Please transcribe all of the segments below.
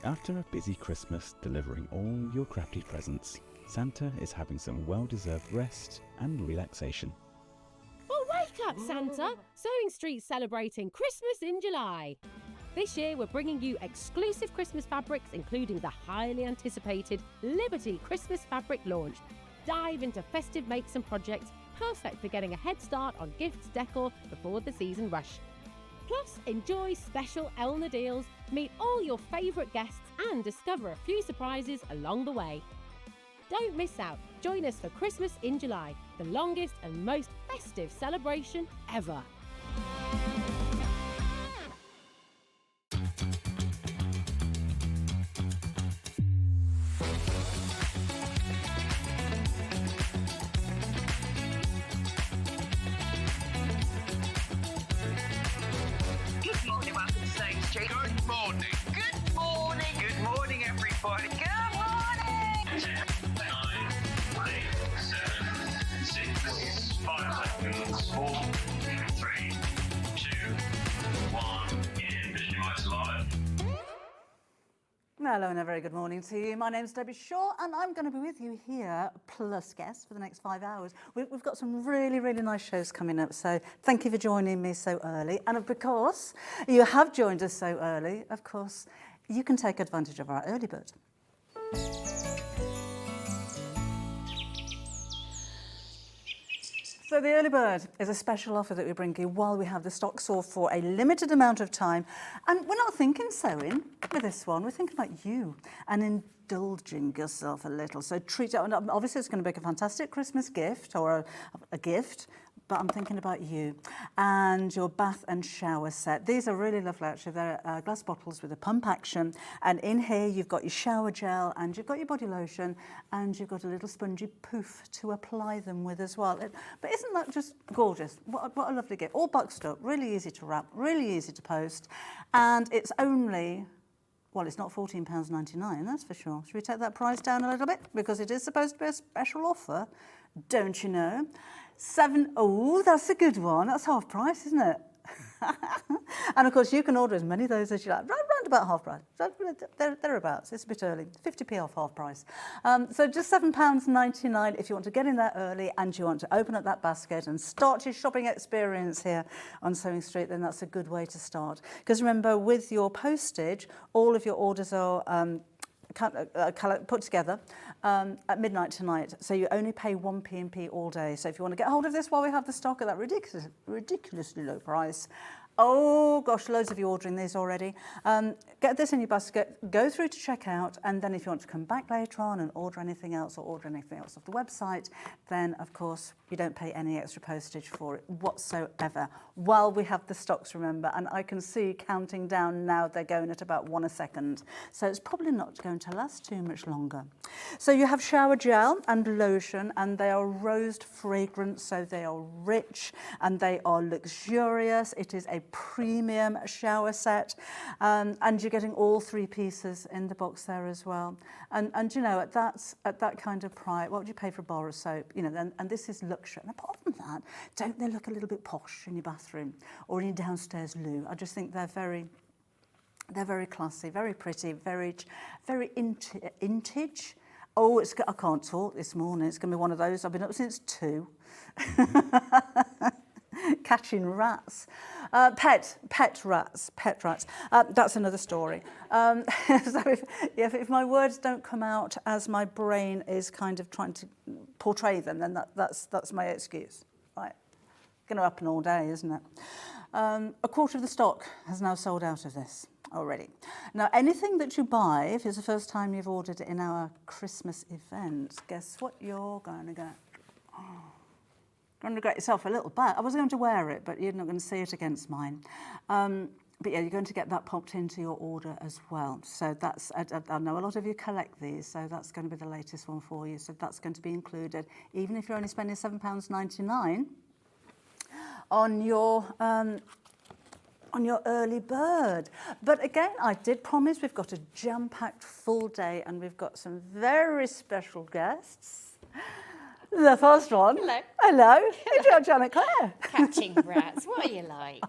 After a busy Christmas delivering all your crafty presents, Santa is having some well-deserved rest and relaxation. Well, wake up, Santa! Sewing Street's celebrating Christmas in July. This year, we're bringing you exclusive Christmas fabrics, including the highly anticipated Liberty Christmas fabric launch. Dive into festive makes and projects, perfect for getting a head start on gifts decor before the season rush. Plus, enjoy special Elna deals, meet all your favourite guests and discover a few surprises along the way. Don't miss out. Join us for Christmas in July, the longest and most festive celebration ever. Good morning, welcome to Stone Street. Good morning. Good morning. Good morning, everybody. Good morning. 10, 9, 8, 7, 6, 5 seconds, 4, 3, 2, 1. Envision your eyes alive. Hello and a very good morning to you. My name's Debbie Shaw and I'm going to be with you here, plus guests, for the next 5 hours. We've got some really, really nice shows coming up, so thank you for joining me so early. And of course, you have joined us so early, of course, you can take advantage of our early bird. So the early bird is a special offer that we bring you while we have the stock sold for a limited amount of time. And we're not thinking sewing with this one, we're thinking about you and indulging yourself a little. So treat it, obviously it's going to make a fantastic Christmas gift or a gift, but I'm thinking about you and your bath and shower set. These are really lovely actually. They're glass bottles with a pump action, and in here you've got your shower gel and you've got your body lotion and you've got a little spongy poof to apply them with as well. But isn't that just gorgeous? What a lovely gift. All boxed up, really easy to wrap, really easy to post, and it's only, well, it's not £14.99, that's for sure. Should we take that price down a little bit? Because it is supposed to be a special offer, don't you know? Oh, that's a good one. That's half price, isn't it? And of course, you can order as many of those as you like, round about half price. Thereabouts. It's a bit early. 50p off half price. So just £7.99 if you want to get in there early and you want to open up that basket and start your shopping experience here on Sewing Street, then that's a good way to start. Because remember, with your postage, all of your orders are put together at midnight tonight, so you only pay 1p all day. So if you want to get hold of this while we have the stock at that ridiculously low price, oh gosh, loads of you ordering these already. Get this in your basket, go through to checkout, and then if you want to come back later on and order anything else or order anything else off the website, then of course you don't pay any extra postage for it whatsoever while we have the stocks, remember. And I can see counting down now, they're going at about 1 a second, so it's probably not going to last too much longer. So you have shower gel and lotion, and they are rose fragrant, so they are rich and they are luxurious. It is a premium shower set, and you're getting all 3 pieces in the box there as well. And you know, at that kind of price, what would you pay for a bar of soap? You know, and this is luxury. And apart from that, don't they look a little bit posh in your bathroom or in your downstairs loo? I just think they're very classy, very pretty, very vintage. Oh, I can't talk this morning. It's going to be one of those. I've been up since 2. Catching rats. Pet rats. That's another story. So if my words don't come out as my brain is kind of trying to portray them, then that's my excuse. Right. Going to happen all day, isn't it? A quarter of the stock has now sold out of this already. Now, anything that you buy, if it's the first time you've ordered it in our Christmas event, guess what you're going to get? You're going to get yourself a little bag. I was going to wear it, but you're not going to see it against mine. But yeah, you're going to get that popped into your order as well. So that's, I know a lot of you collect these, so that's going to be the latest one for you. So that's going to be included, even if you're only spending £7.99 on your early bird. But again, I did promise we've got a jam-packed full day and we've got some very special guests. The first one. Hello. Hello. It's Janet Clare. Catching rats. What are you like?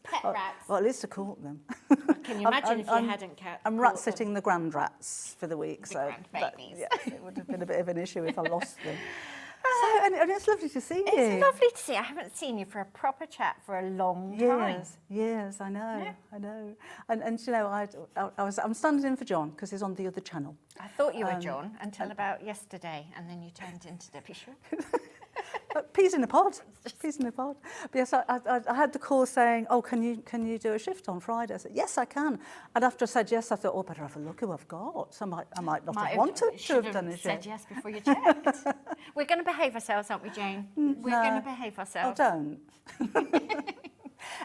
Pet rats. Well, at least I caught them. Can you imagine if you hadn't caught I'm rat sitting the grand rats for the week, so grand babies. it would have been a bit of an issue if I lost them. So, and it's lovely to see you. It's lovely to see you. I haven't seen you for a proper chat for a long time. Yes, I know, I know. And you know, I'm standing in for John because he's on the other channel. I thought you were John until about yesterday, and then you turned into the bishop. Peas in a pod. Peas in a pod. But yes, I had the call saying, "Oh, can you do a shift on Friday?" I said, "Yes, I can." And after I said yes, I thought, "Oh, better have a look who I've got." So I might not have wanted to have done a shift. Said yes before you checked. We're going to behave ourselves, aren't we, Jane? We're going to behave ourselves. Oh, don't.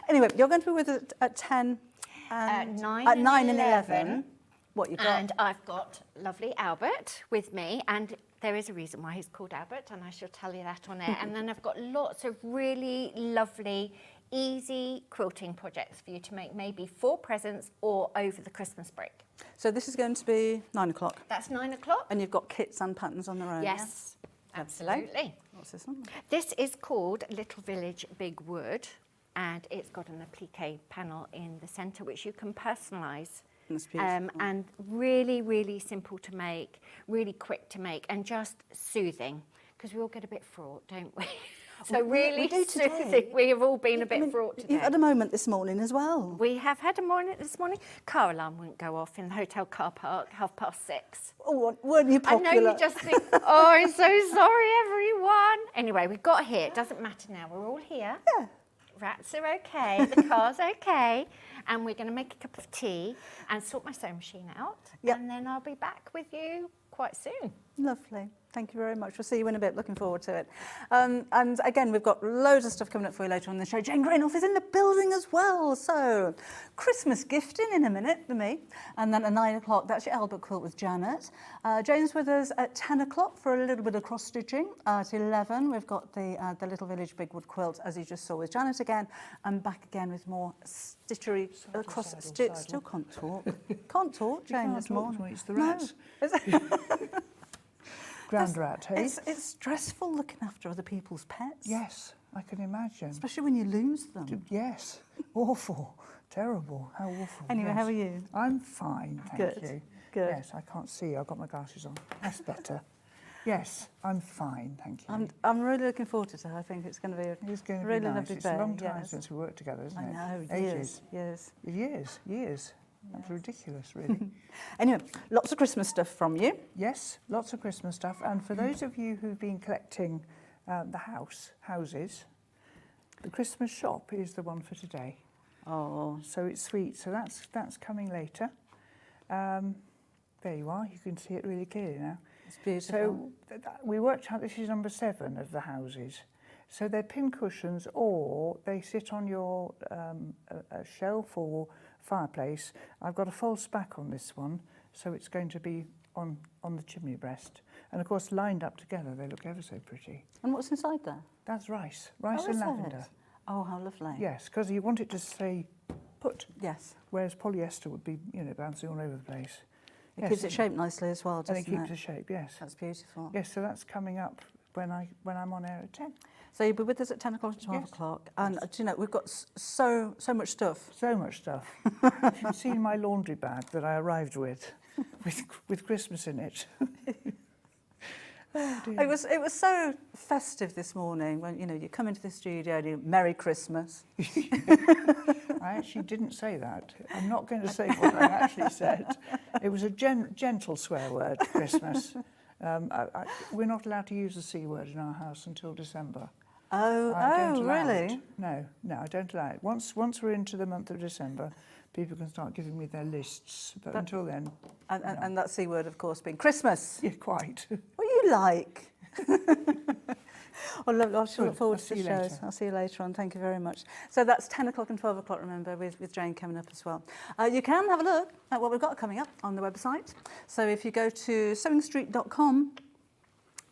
Anyway, you're going to be with us at 10 and at 9 and 11. What you got? And I've got lovely Albert with me, and there is a reason why he's called Albert, and I shall tell you that on air. And then I've got lots of really lovely, easy quilting projects for you to make, maybe for presents or over the Christmas break. So this is going to be 9 o'clock. That's 9 o'clock. And you've got kits and patterns on their own. Yes, yeah? absolutely. What's this one? This is called Little Village Big Wood, and it's got an applique panel in the centre, which you can personalise. That's beautiful. And really, really simple to make, really quick to make, and just soothing, because we all get a bit fraught, don't we? So really soothing. We have all been a bit fraught today. You've had a moment this morning as well. We have had a moment this morning. Car alarm wouldn't go off in the hotel car park 6:30. Oh, weren't you popular? I know, you just think, oh, I'm so sorry, everyone. Anyway, we've got here. It doesn't matter now. We're all here. Yeah. Rats are okay, the car's okay, and we're going to make a cup of tea and sort my sewing machine out, and then I'll be back with you quite soon. Lovely. Thank you very much. We'll see you in a bit. Looking forward to it. And again, we've got loads of stuff coming up for you later on in the show. Jane Greenoff is in the building as well. So Christmas gifting in a minute for me. And then at 9 o'clock, that's your Albert Quilt with Janet. Jane's with us at 10 o'clock for a little bit of cross stitching. At 11, we've got the Little Village Big Wood Quilt, as you just saw with Janet again. And back again with more stitchery cross stitch. Still can't talk. Can't talk, Jane, this morning. It's the rats. Grand rat, hey? It's stressful looking after other people's pets. Yes, I can imagine. Especially when you lose them. Yes, awful, terrible, how awful. Anyway, yes. how are you? I'm fine, thank you. Good. Yes, I can't see, I've got my glasses on. That's better. Yes, I'm fine, thank you. I'm really looking forward to it. I think it's going to be a really nice. lovely It's day. a long time since we worked together, isn't it? I know, Ages. years. Years. That's ridiculous, really. Anyway, lots of Christmas stuff from you. Yes, lots of Christmas stuff. And for those of you who've been collecting the houses, the Christmas shop is the one for today. Oh. So it's sweet. So that's coming later. There you are. You can see it really clearly now. It's beautiful. So we worked out this is number 7 of the houses. So they're pincushions, or they sit on your a shelf or fireplace. I've got a false back on this one, so it's going to be on the chimney breast. And of course, lined up together, they look ever so pretty. And what's inside there? That's rice and is lavender. it? Oh, how lovely. Yes, because you want it to stay put. Yes. Whereas polyester would be, bouncing all over the place. It keeps it shaped nicely as well, doesn't it? And it keeps the shape, yes. That's beautiful. Yes, so that's coming up when I'm on air at 10. So you'll be with us at 10 o'clock and 12 o'clock. And, we've got so much stuff. So much stuff. You've seen my laundry bag that I arrived with Christmas in it. Oh, dear. It was so festive this morning when, you come into the studio and you Merry Christmas. I actually didn't say that. I'm not going to say what I actually said. It was a gentle swear word, Christmas. We're not allowed to use the C word in our house until December. Oh, really? No, I don't allow it. Once we're into the month of December, people can start giving me their lists. But until then... And that C word, of course, being Christmas. Yeah, quite. What are you like? Well, lovely. I shall look forward to the shows. Later. I'll see you later on. Thank you very much. So that's 10 o'clock and 12 o'clock, remember, with Jane coming up as well. You can have a look at what we've got coming up on the website. So if you go to sewingstreet.com,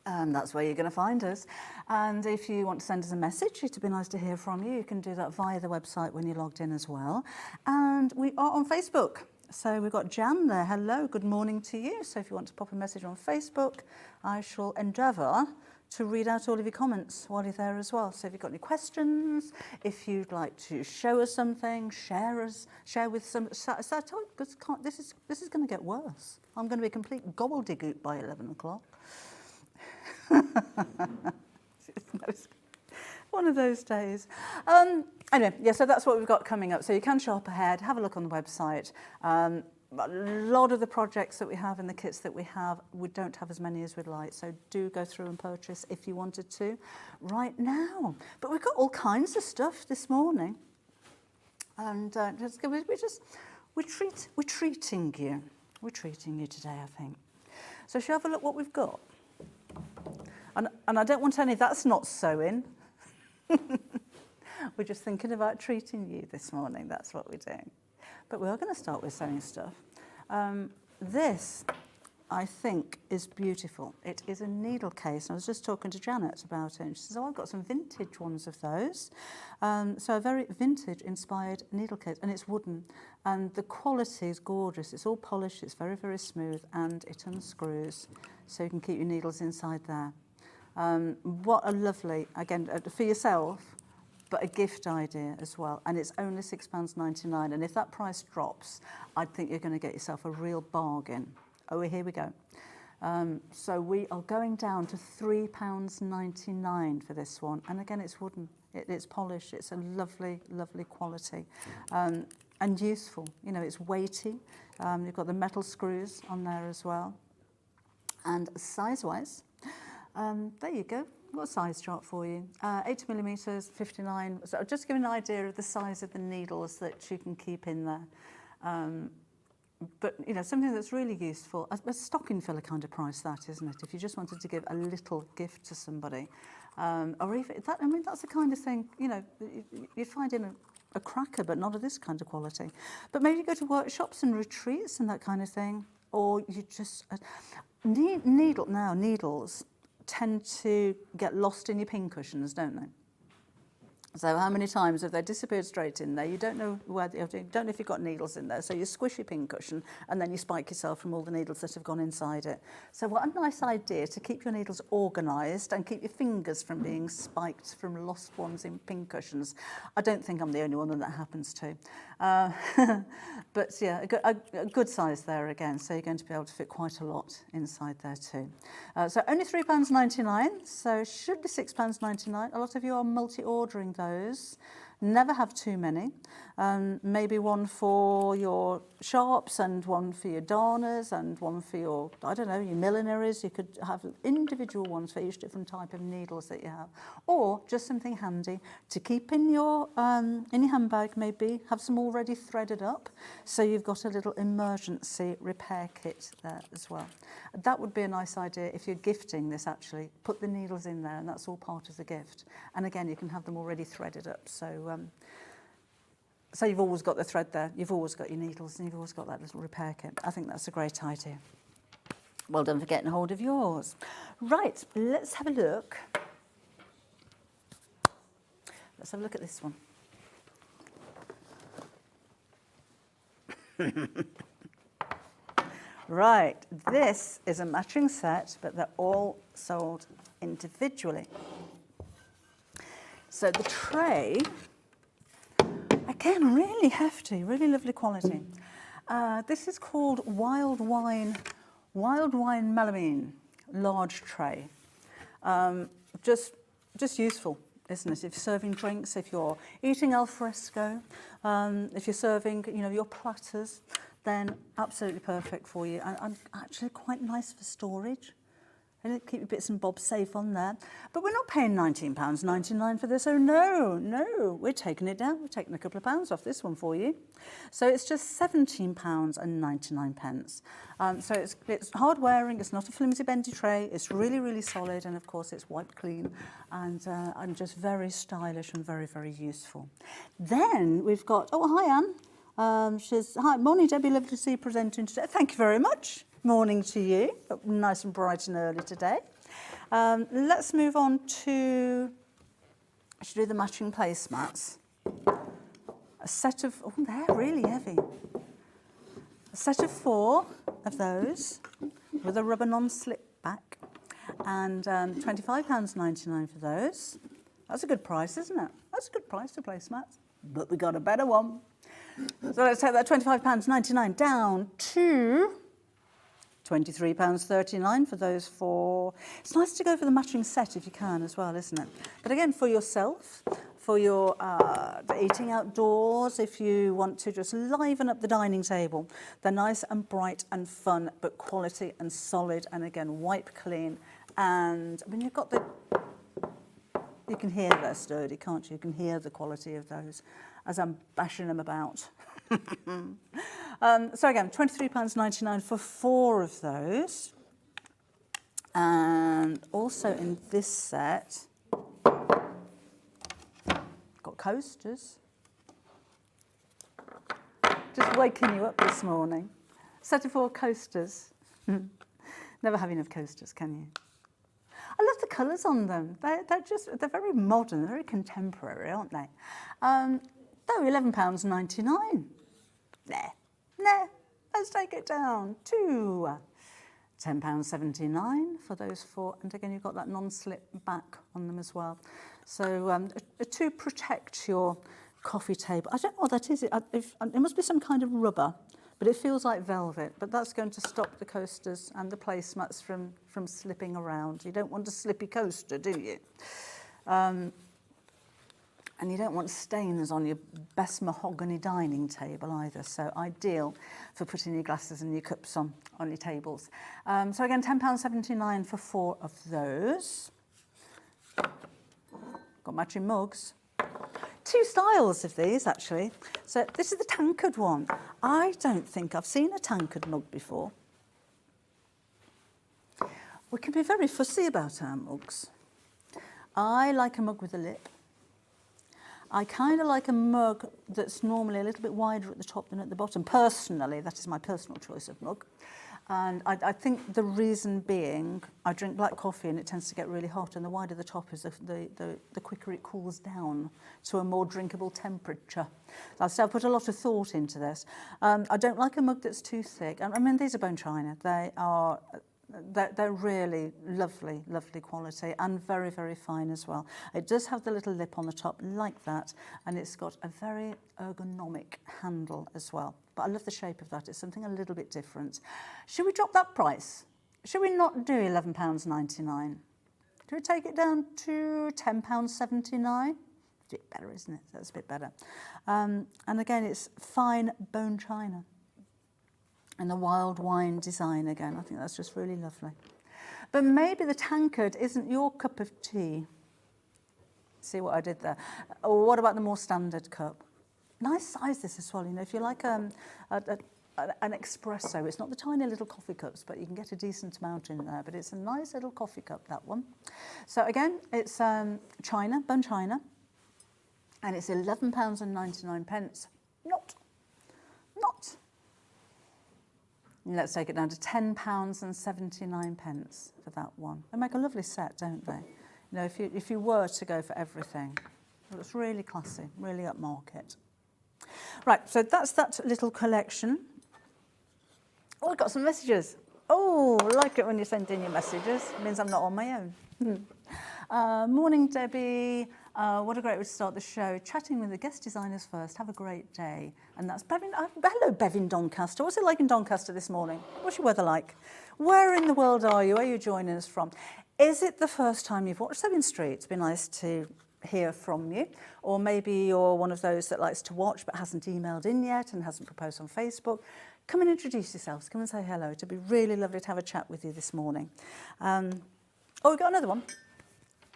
that's where you're going to find us. And if you want to send us a message, it'd be nice to hear from you. You can do that via the website when you're logged in as well. And we are on Facebook. So we've got Jan there. Hello, good morning to you. So if you want to pop a message on Facebook, I shall endeavour to read out all of your comments while you're there as well. So if you've got any questions, if you'd like to show us something, share with some. This is going to get worse. I'm going to be a complete gobbledygook by 11 o'clock. One of those days. Anyway, yeah, so that's what we've got coming up. So you can shop ahead, have a look on the website. A lot of the projects that we have and the kits that we don't have as many as we'd like. So do go through and purchase if you wanted to right now. But we've got all kinds of stuff this morning. And we're treating you. We're treating you today, I think. So shall we have a look what we've got? And I don't want any, that's not sewing. We're just thinking about treating you this morning. That's what we're doing. But we are going to start with sewing stuff. This, I think, is beautiful. It is a needle case. And I was just talking to Janet about it. And she says, oh, I've got some vintage ones of those. So a very vintage-inspired needle case. And it's wooden. And the quality is gorgeous. It's all polished. It's very, very smooth. And it unscrews. So you can keep your needles inside there. What a lovely, again, for yourself, but a gift idea as well. And it's only £6.99. And if that price drops, I think you're going to get yourself a real bargain. Oh, here we go. So we are going down to £3.99 for this one. And again, it's wooden. It's polished. It's a lovely, lovely quality. And useful. You know, it's weighty. You've got the metal screws on there as well. And size-wise, there you go. I've got a size chart for you. 80 millimetres, 59. So just give you an idea of the size of the needles that you can keep in there. But, you know, something that's really useful. A stocking filler kind of price, that, isn't it? If you just wanted to give a little gift to somebody. Or even that, I mean, that's the kind of thing, you know, you'd find in a cracker, but not of this kind of quality. But maybe you go to workshops and retreats and that kind of thing. Or you just... needles tend to get lost in your pincushions, don't they? So how many times have they disappeared straight in there? You don't know where you don't know if you've got needles in there. So you squish your pincushion and then you spike yourself from all the needles that have gone inside it. So what a nice idea to keep your needles organised and keep your fingers from being spiked from lost ones in pincushions. I don't think I'm the only one that happens to. But yeah, a good size there again. So you're going to be able to fit quite a lot inside there too. So only £3.99. So should be £6.99. A lot of you are multi-ordering those. Never have too many. Maybe one for your sharps and one for your darners and one for your, I don't know, your millineries. You could have individual ones for each different type of needles that you have. Or just something handy to keep in your handbag maybe. Have some already threaded up. So you've got a little emergency repair kit there as well. That would be a nice idea if you're gifting this actually. Put the needles in there and that's all part of the gift. And again, you can have them already threaded up. So you've always got the thread there, you've always got your needles, and you've always got that little repair kit. I think that's a great idea. Well done for getting hold of yours. Right, let's have a look. Let's have a look at this one. Right, this is a matching set, but they're all sold individually. So the tray, again, really hefty, really lovely quality. This is called Wild Wine Melamine large tray. Just useful, isn't it? If you're serving drinks, if you're eating al fresco, if you're serving, you know, your platters, then absolutely perfect for you, and actually quite nice for storage. And keep your bits and bobs safe on there. But we're not paying £19.99 for this. Oh, no, we're taking it down. We're taking a couple of pounds off this one for you. So it's just £17.99. So it's hard wearing. It's not a flimsy bendy tray. It's really, really solid. And, of course, it's wiped clean and just very stylish and very, very useful. Then we've got, oh, hi, Anne. Hi, morning, Debbie. Lovely to see you presenting today. Thank you very much. Morning to you. Nice and bright and early today. Let's move on to, I should do the matching placemats. A set of, oh, they're really heavy. A set of 4 of those with a rubber non-slip back. and £25.99 for those. That's a good price, isn't it? That's a good price for placemats. But we got a better one. So let's take that £25.99 down to £23.39 for those four. It's nice to go for the matching set if you can as well, isn't it? But again, for yourself, for your eating outdoors, if you want to just liven up the dining table, they're nice and bright and fun, but quality and solid, and again, wipe clean. And I mean, you've got the, you can hear they're sturdy, can't you? You can hear the quality of those as I'm bashing them about. So again, £23.99 for four of those. And also in this set, got coasters. Just waking you up this morning. Set of four coasters. Never have enough coasters, can you? I love the colours on them. They're very modern, they're very contemporary, aren't they? Though £11.99. Nah, let's take it down to £10.79 for those four. And again, you've got that non-slip back on them as well. So to protect your coffee table, I don't know what that is. It must be some kind of rubber, but it feels like velvet. But that's going to stop the coasters and the placemats from slipping around. You don't want a slippy coaster, do you? And you don't want stains on your best mahogany dining table either. So ideal for putting your glasses and your cups on your tables. So again, £10.79 for four of those. Got matching mugs. Two styles of these, actually. So this is the tankard one. I don't think I've seen a tankard mug before. We can be very fussy about our mugs. I like a mug with a lip. I kind of like a mug that's normally a little bit wider at the top than at the bottom. Personally, that is my personal choice of mug. And I think the reason being, I drink black coffee and it tends to get really hot, and the wider the top is, the quicker it cools down to a more drinkable temperature. So I've put a lot of thought into this. I don't like a mug that's too thick. I mean, these are bone china. They're really lovely, lovely quality, and very, very fine as well. It does have the little lip on the top like that, and it's got a very ergonomic handle as well. But I love the shape of that. It's something a little bit different. Should we drop that price? Should we not do £11.99? Do we take it down to £10.79? It's a bit better, isn't it? That's a bit better. And again, it's fine bone china. And the wild wine design again. I think that's just really lovely. But maybe the tankard isn't your cup of tea. See what I did there? Or what about the more standard cup? Nice size this as well. You know, if you like an espresso, it's not the tiny little coffee cups, but you can get a decent amount in there. But it's a nice little coffee cup, that one. So again, it's china, bone china, and it's £11.99. Not. Let's take it down to £10.79 for that one. They make a lovely set, don't they? You know, if you were to go for everything, it looks really classy, really upmarket. Right, so that's that little collection. Oh, I've got some messages. Oh, I like it when you send in your messages. It means I'm not on my own. Morning, Debbie. What a great way to start the show. Chatting with the guest designers first. Have a great day. And that's Bevin. Hello, Bevin Doncaster. What's it like in Doncaster this morning? What's your weather like? Where in the world are you? Where are you joining us from? Is it the first time you've watched Sewing Street? It's been nice to hear from you. Or maybe you're one of those that likes to watch but hasn't emailed in yet and hasn't proposed on Facebook. Come and introduce yourselves. Come and say hello. It'd be really lovely to have a chat with you this morning. Oh, we've got another one.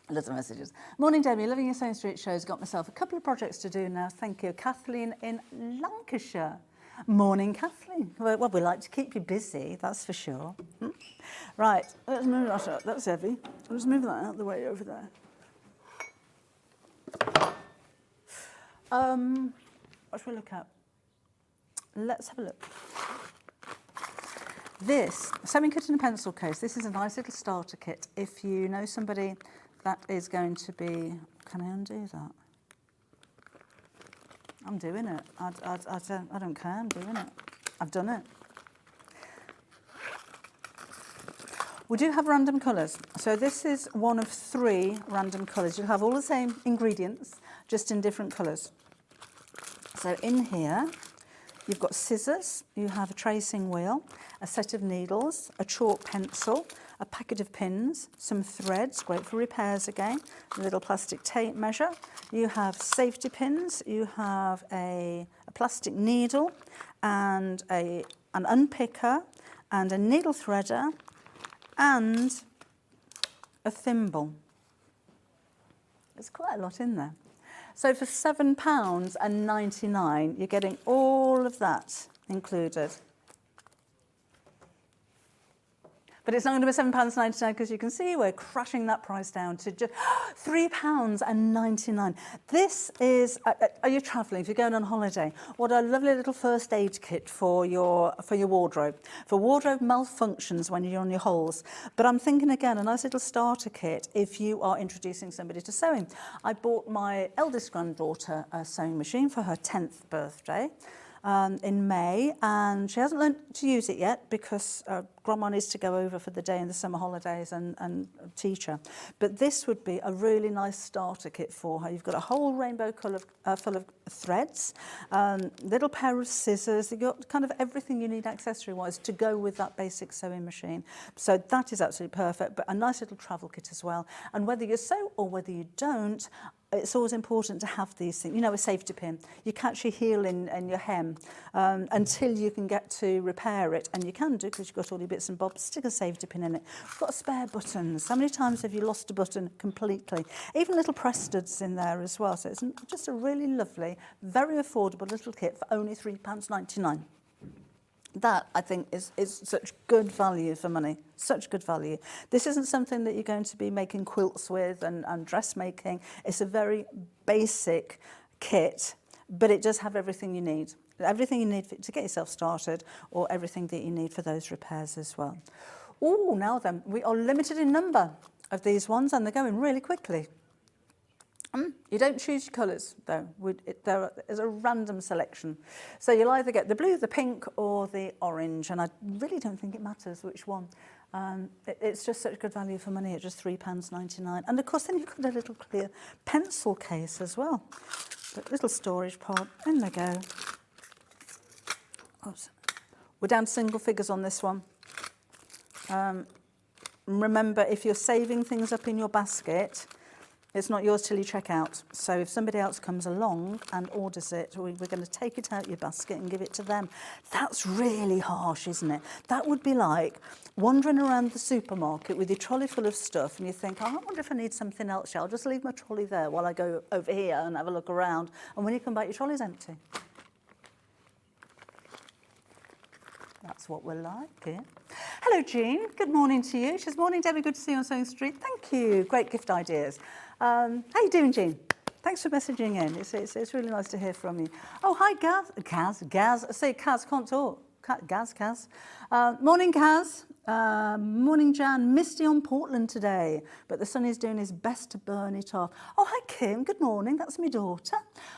Lots of messages. Morning, Debbie. Loving your Sewing Street shows. Got myself a couple of projects to do now. Thank you. Kathleen in Lancashire. Morning, Kathleen. Well, we like to keep you busy, that's for sure. Right, let's move that up. That's heavy. Let's move that out of the way over there. What should we look at? Let's have a look. This, sewing kit and a pencil case. This is a nice little starter kit. If you know somebody that is going to be, can I undo that? I'm doing it. I don't care, I'm doing it. I've done it. We do have random colours. So this is one of 3 random colours. You'll have all the same ingredients, just in different colours. So in here, you've got scissors, you have a tracing wheel, a set of needles, a chalk pencil, a packet of pins, some threads, great for repairs again, a little plastic tape measure. You have safety pins, you have a plastic needle and an unpicker and a needle threader and a thimble. There's quite a lot in there. So for £7.99, you're getting all of that included. But it's not going to be £7.99 because you can see we're crashing that price down to just £3.99. This is, are you travelling, if you're going on holiday, what a lovely little first aid kit for your wardrobe. For wardrobe malfunctions when you're on your holes. But I'm thinking again, a nice little starter kit if you are introducing somebody to sewing. I bought my eldest granddaughter a sewing machine for her 10th birthday. In May, and she hasn't learned to use it yet because Grandma needs to go over for the day in the summer holidays and teach her. But this would be a really nice starter kit for her. You've got a whole rainbow colour full of threads, little pair of scissors. You've got kind of everything you need accessory-wise to go with that basic sewing machine. So that is absolutely perfect, but a nice little travel kit as well. And whether you sew or whether you don't, it's always important to have these things. You know, a safety pin. You catch your heel in your hem until you can get to repair it. And you can do, because you've got all your bits and bobs, stick a safety pin in it. We've got spare buttons. How many times have you lost a button completely? Even little press studs in there as well. So it's just a really lovely, very affordable little kit for only £3.99. That, I think, is such good value for money, such good value. This isn't something that you're going to be making quilts with and dressmaking. It's a very basic kit, but it does have everything you need. Everything you need to get yourself started, or everything that you need for those repairs as well. Oh, now then, we are limited in number of these ones, and they're going really quickly. You don't choose your colours, though. There is a random selection. So you'll either get the blue, the pink, or the orange, and I really don't think it matters which one. It's just such good value for money at just £3.99. And, of course, then you've got a little clear pencil case as well. But little storage pod. In they go. Oops. We're down to single figures on this one. Remember, if you're saving things up in your basket, it's not yours till you check out. So if somebody else comes along and orders it, we're going to take it out of your basket and give it to them. That's really harsh, isn't it? That would be like wandering around the supermarket with your trolley full of stuff and you think, oh, I wonder if I need something else. I'll just leave my trolley there while I go over here and have a look around. And when you come back, your trolley's empty. That's what we're like here. Hello, Jean. Good morning to you. She says, morning, Debbie. Good to see you on Sewing Street. Thank you. Great gift ideas. How you doing, Jean? Thanks for messaging in. It's really nice to hear from you. Oh, hi, Gaz. Say, Kaz, can't talk. Kaz. Morning, Kaz. Morning, Jan. Misty on Portland today, but the sun is doing his best to burn it off. Oh, hi, Kim. Good morning. That's my daughter.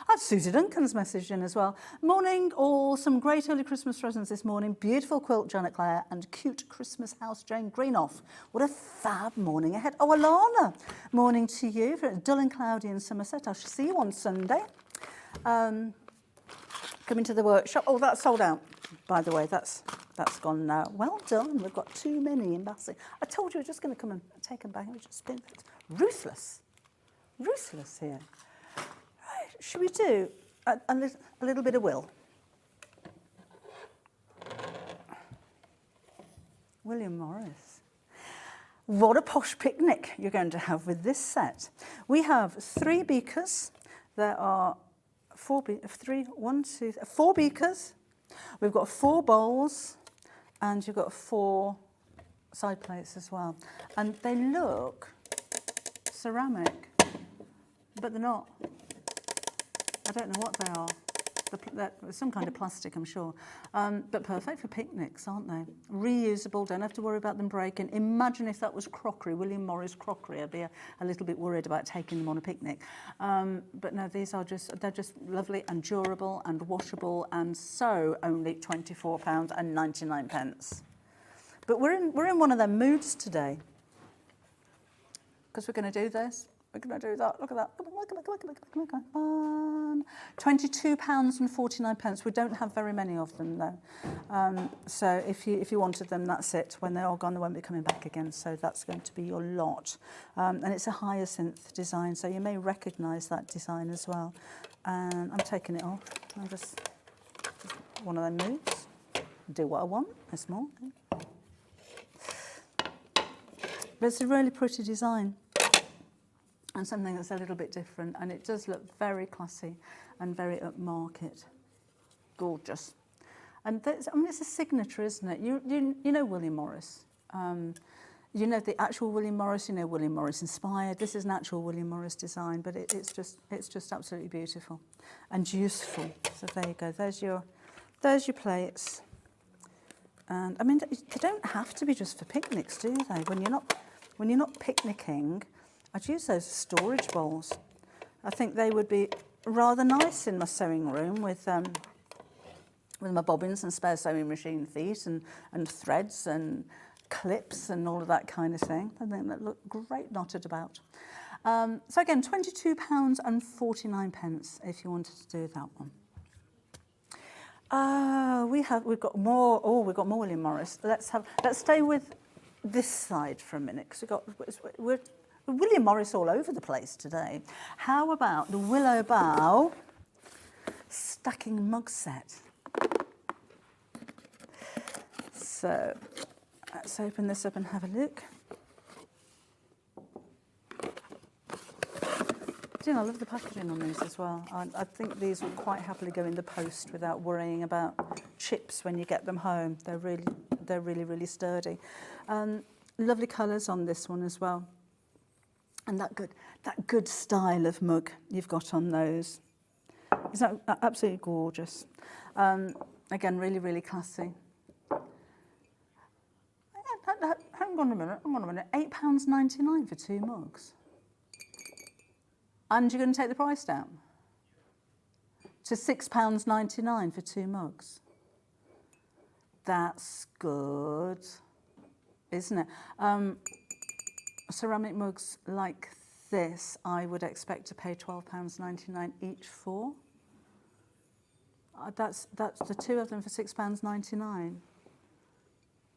I've Susie Duncan's message in as well. Morning, all. Some great early Christmas presents this morning. Beautiful quilt, Janet Clare, and cute Christmas house, Jane Greenoff. What a fab morning ahead. Oh, Alana. Morning to you. Dull and cloudy in Somerset. I shall see you on Sunday. Coming to the workshop. Oh, that's sold out. By the way, that's gone now. Well done. We've got too many in Bassett. I told you we're just going to come and take them back. We just been ruthless here. Right, should we do a little bit of Will? William Morris. What a posh picnic you're going to have with this set. We have 3 beakers. There are 4 beakers. We've got 4 bowls, and you've got 4 side plates as well. And they look ceramic, but they're not. I don't know what they are. They're some kind of plastic, I'm sure. But perfect for picnics, aren't they? Reusable, don't have to worry about them breaking. Imagine if that was crockery, William Morris crockery. I'd be a little bit worried about taking them on a picnic. But no, they're just lovely and durable and washable, and so only £24.99. But we're in one of them moods today. Because we're going to do this. We're going to do that. Look at that. Come on. £22.49. We don't have very many of them though. So if you wanted them, that's it. When they're all gone, they won't be coming back again. So that's going to be your lot. And it's a hyacinth design, so you may recognise that design as well. And I'm taking it off. I'm just one of them moves. Do what I want. It's more. But it's a really pretty design. And something that's a little bit different, and it does look very classy and very upmarket. Gorgeous. And it's a signature, isn't it? You know William Morris. You know the actual William Morris. You know William Morris inspired. This is an actual William Morris design, but it's just absolutely beautiful and useful. So there you go. There's your plates. And I mean, they don't have to be just for picnics, do they? When you're not picnicking, I'd use those as storage bowls. I think they would be rather nice in my sewing room with my bobbins and spare sewing machine feet and threads and clips and all of that kind of thing. I think that look great knotted about. So again, £22.49 if you wanted to do that one. We've got more. Oh, we've got more William Morris. Let's stay with this side for a minute because we're William Morris all over the place today. How about the Willow Bough stacking mug set? So let's open this up and have a look. Do you know, I love the packaging on these as well. I think these will quite happily go in the post without worrying about chips when you get them home. They're really sturdy. Lovely colours on this one as well. And that good style of mug you've got on those. Is that absolutely gorgeous? Again, really classy. Hang on a minute. £8.99 for 2 mugs. And you're going to take the price down to £6.99 for 2 mugs. That's good, isn't it? Ceramic mugs like this, I would expect to pay £12.99 each for. That's the 2 of them for £6.99.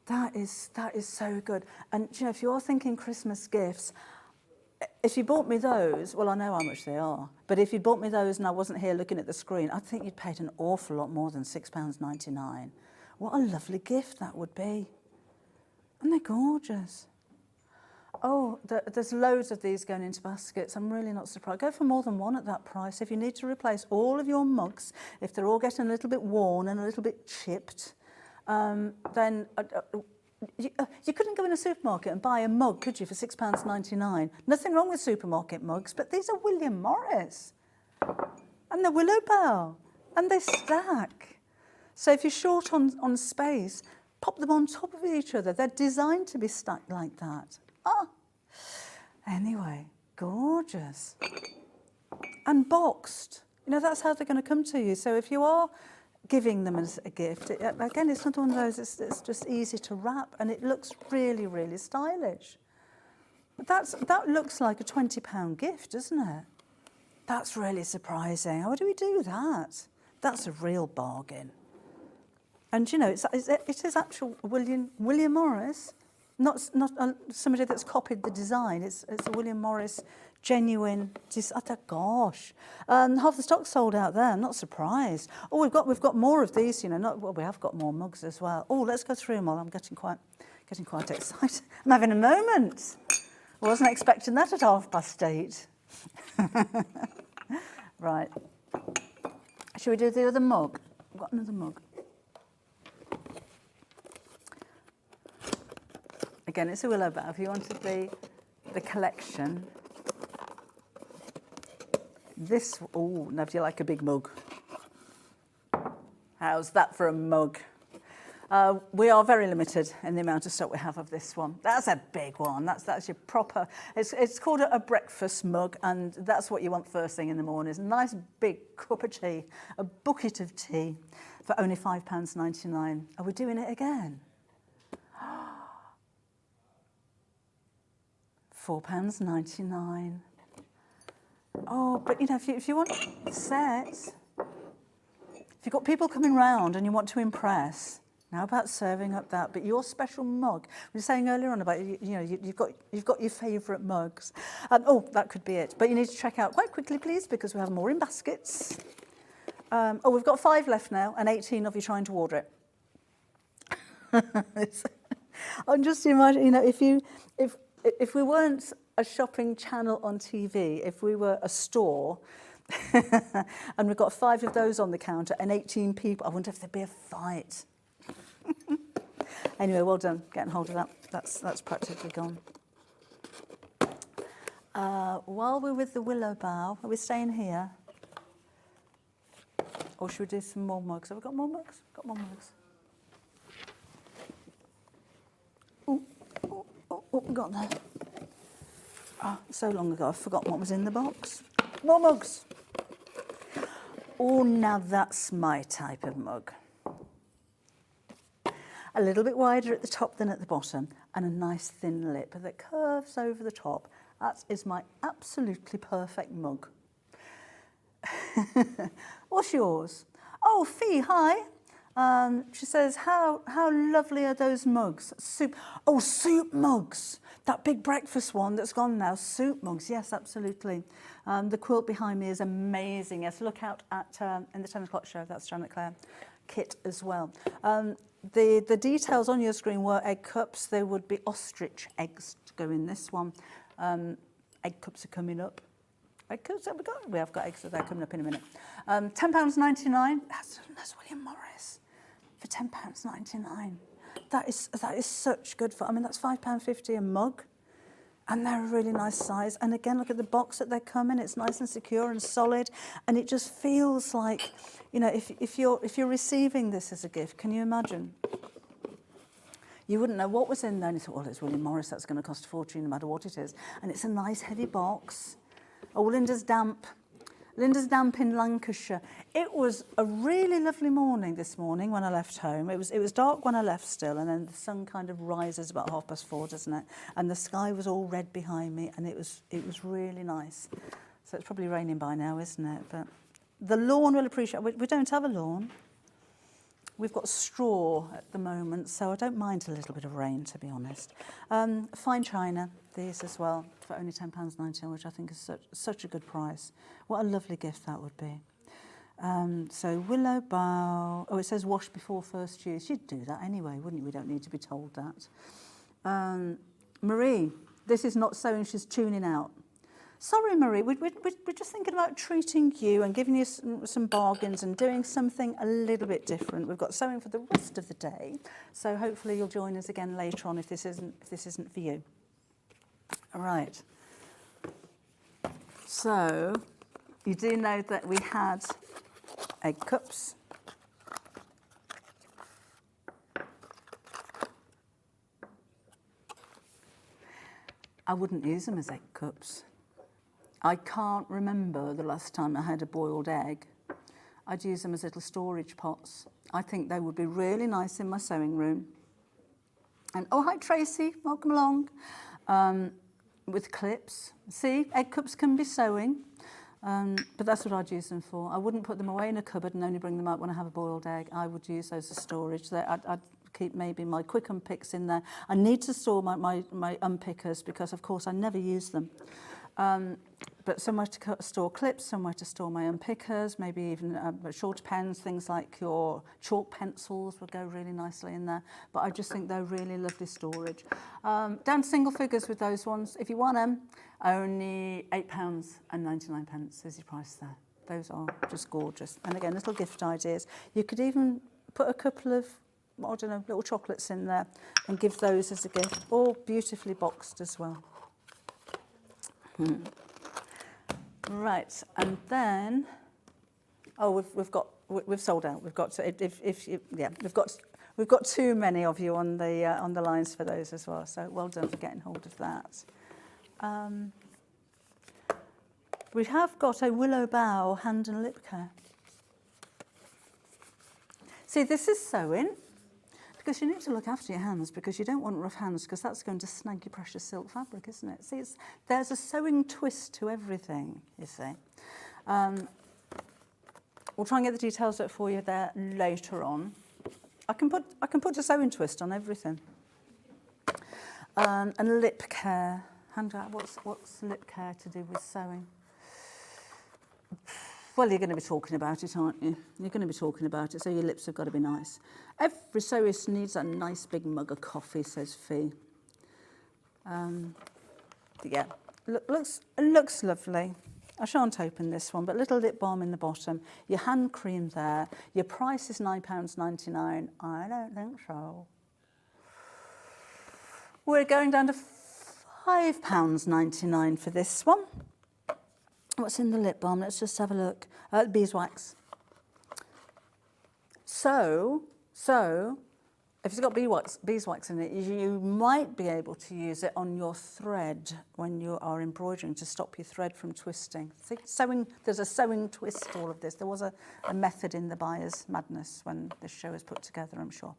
That is so good. And you know, if you are thinking Christmas gifts, if you bought me those, well, I know how much they are. But if you bought me those and I wasn't here looking at the screen, I think you'd paid an awful lot more than £6.99. What a lovely gift that would be. And they're gorgeous. Oh, there's loads of these going into baskets. I'm really not surprised. Go for more than one at that price. If you need to replace all of your mugs, if they're all getting a little bit worn and a little bit chipped, then you couldn't go in a supermarket and buy a mug, could you, for £6.99? Nothing wrong with supermarket mugs, but these are William Morris. And they're Willow Bough. And they stack. So if you're short on space, pop them on top of each other. They're designed to be stacked like that. Anyway, gorgeous. And boxed. You know, that's how they're going to come to you. So if you are giving them as a gift, again, it's not one of those, it's just easy to wrap, and it looks really stylish. But that looks like a £20 gift, doesn't it? That's really surprising. How do we do that? That's a real bargain. And, you know, it is actual William Morris, not somebody that's copied the design. It's a William Morris genuine. Gosh, half the stock sold out there. I'm not surprised. Oh, we've got more of these. You know, we have got more mugs as well. Oh, let's go through them all. I'm getting quite excited. I'm having a moment. I wasn't expecting that at 8:30. Right. Shall we do the other mug? I've got another mug. Again, it's a Willow Bough. If you wanted the collection, this. Oh, now if you like a big mug, how's that for a mug? We are very limited in the amount of stock we have of this one. That's a big one. That's your proper. It's called a breakfast mug, and that's what you want first thing in the morning. It's a nice big cup of tea, a bucket of tea, for only £5.99. Are we doing it again? £4.99. Oh, but you know, if you want sets, if you've got people coming round and you want to impress, now about serving up that, but your special mug. We were saying earlier on about, you've got your favourite mugs. Oh, that could be it. But you need to check out quite quickly, please, because we have more in baskets. Oh, we've got 5 left now, and 18 of you trying to order it. I'm just imagining, if we weren't a shopping channel on TV, if we were a store, and we've got 5 of those on the counter and 18 people, I wonder if there'd be a fight. Anyway, well done, getting hold of that. That's practically gone. While we're with the willow bough, are we staying here? Or should we do some more mugs? Have we got more mugs? Got more mugs. What we got there? So long ago, I've forgotten what was in the box. More mugs. Oh, now that's my type of mug. A little bit wider at the top than at the bottom, and a nice thin lip that curves over the top. That is my absolutely perfect mug. What's yours? Oh, Fee, hi. She says, how lovely are those mugs? Soup. Oh, soup mugs. That big breakfast one that's gone now. Soup mugs, yes, absolutely. The quilt behind me is amazing. Yes, look out at in the 10 o'clock show. That's Janet Clare kit as well. The details on your screen were egg cups. There would be ostrich eggs to go in this one. Egg cups are coming up. Egg cups have we got? We have got eggs, so they're coming up in a minute. £10.99. That's William Morris for £10.99. That is such good fun. I mean, that's £5.50 a mug, and they're a really nice size. And again, look at the box that they come in. It's nice and secure and solid, and it just feels like, if you're receiving this as a gift, can you imagine? You wouldn't know what was in there, and you thought, well, it's William Morris. That's going to cost a fortune, no matter what it is. And it's a nice heavy box. Oh, Linda's Damp in Lancashire. It was a really lovely morning this morning when I left home. It was dark when I left still, and then the sun kind of rises about 4:30, doesn't it? And the sky was all red behind me, and it was really nice. So it's probably raining by now, isn't it? But the lawn will appreciate. We don't have a lawn. We've got straw at the moment, so I don't mind a little bit of rain, to be honest. Fine china, these as well, for only £10.99, which I think is such a good price. What a lovely gift that would be. So willow bough. Oh, it says wash before first use. You'd do that anyway, wouldn't you? We don't need to be told that. Marie, this is not sewing, she's tuning out. Sorry, Marie, we're just thinking about treating you and giving you some bargains and doing something a little bit different. We've got sewing for the rest of the day, so hopefully you'll join us again later on if this isn't for you. All right. So you do know that we had egg cups. I wouldn't use them as egg cups. I can't remember the last time I had a boiled egg. I'd use them as little storage pots. I think they would be really nice in my sewing room. And oh, hi Tracy, welcome along. With clips. See, egg cups can be sewing, but that's what I'd use them for. I wouldn't put them away in a cupboard and only bring them out when I have a boiled egg. I would use those as storage. I'd keep maybe my quick unpicks in there. I need to store my unpickers because, of course, I never use them. But somewhere to store clips, somewhere to store my unpickers, maybe even shorter pens, things like your chalk pencils would go really nicely in there. But I just think they're really lovely storage. Down to single figures with those ones. If you want them, only £8.99 is your price there. Those are just gorgeous. And again, little gift ideas. You could even put a couple of, I don't know, little chocolates in there and give those as a gift. All beautifully boxed as well. Right, and then, oh, we've sold out. We've got to, we've got too many of you on the lines for those as well. So well done for getting hold of that. We have got a willow bough hand and lip care. See, this is sewing because you need to look after your hands, because you don't want rough hands, because that's going to snag your precious silk fabric, isn't it? See, there's a sewing twist to everything, you see. We'll try and get the details up for you there later on. I can put a sewing twist on everything. And lip care. Handout. What's lip care to do with sewing? Well, you're going to be talking about it, aren't you? You're going to be talking about it, so your lips have got to be nice. Every sewist needs a nice big mug of coffee, says Fee. Yeah, looks lovely. I shan't open this one, but little lip balm in the bottom. Your hand cream there. Your price is £9.99. I don't think so. We're going down to £5.99 for this one. What's in the lip balm? Let's just have a look. Beeswax. So if it's got beeswax in it, you might be able to use it on your thread when you are embroidering to stop your thread from twisting. See, sewing, there's a sewing twist to all of this. There was a method in the Buyer's Madness when this show was put together, I'm sure.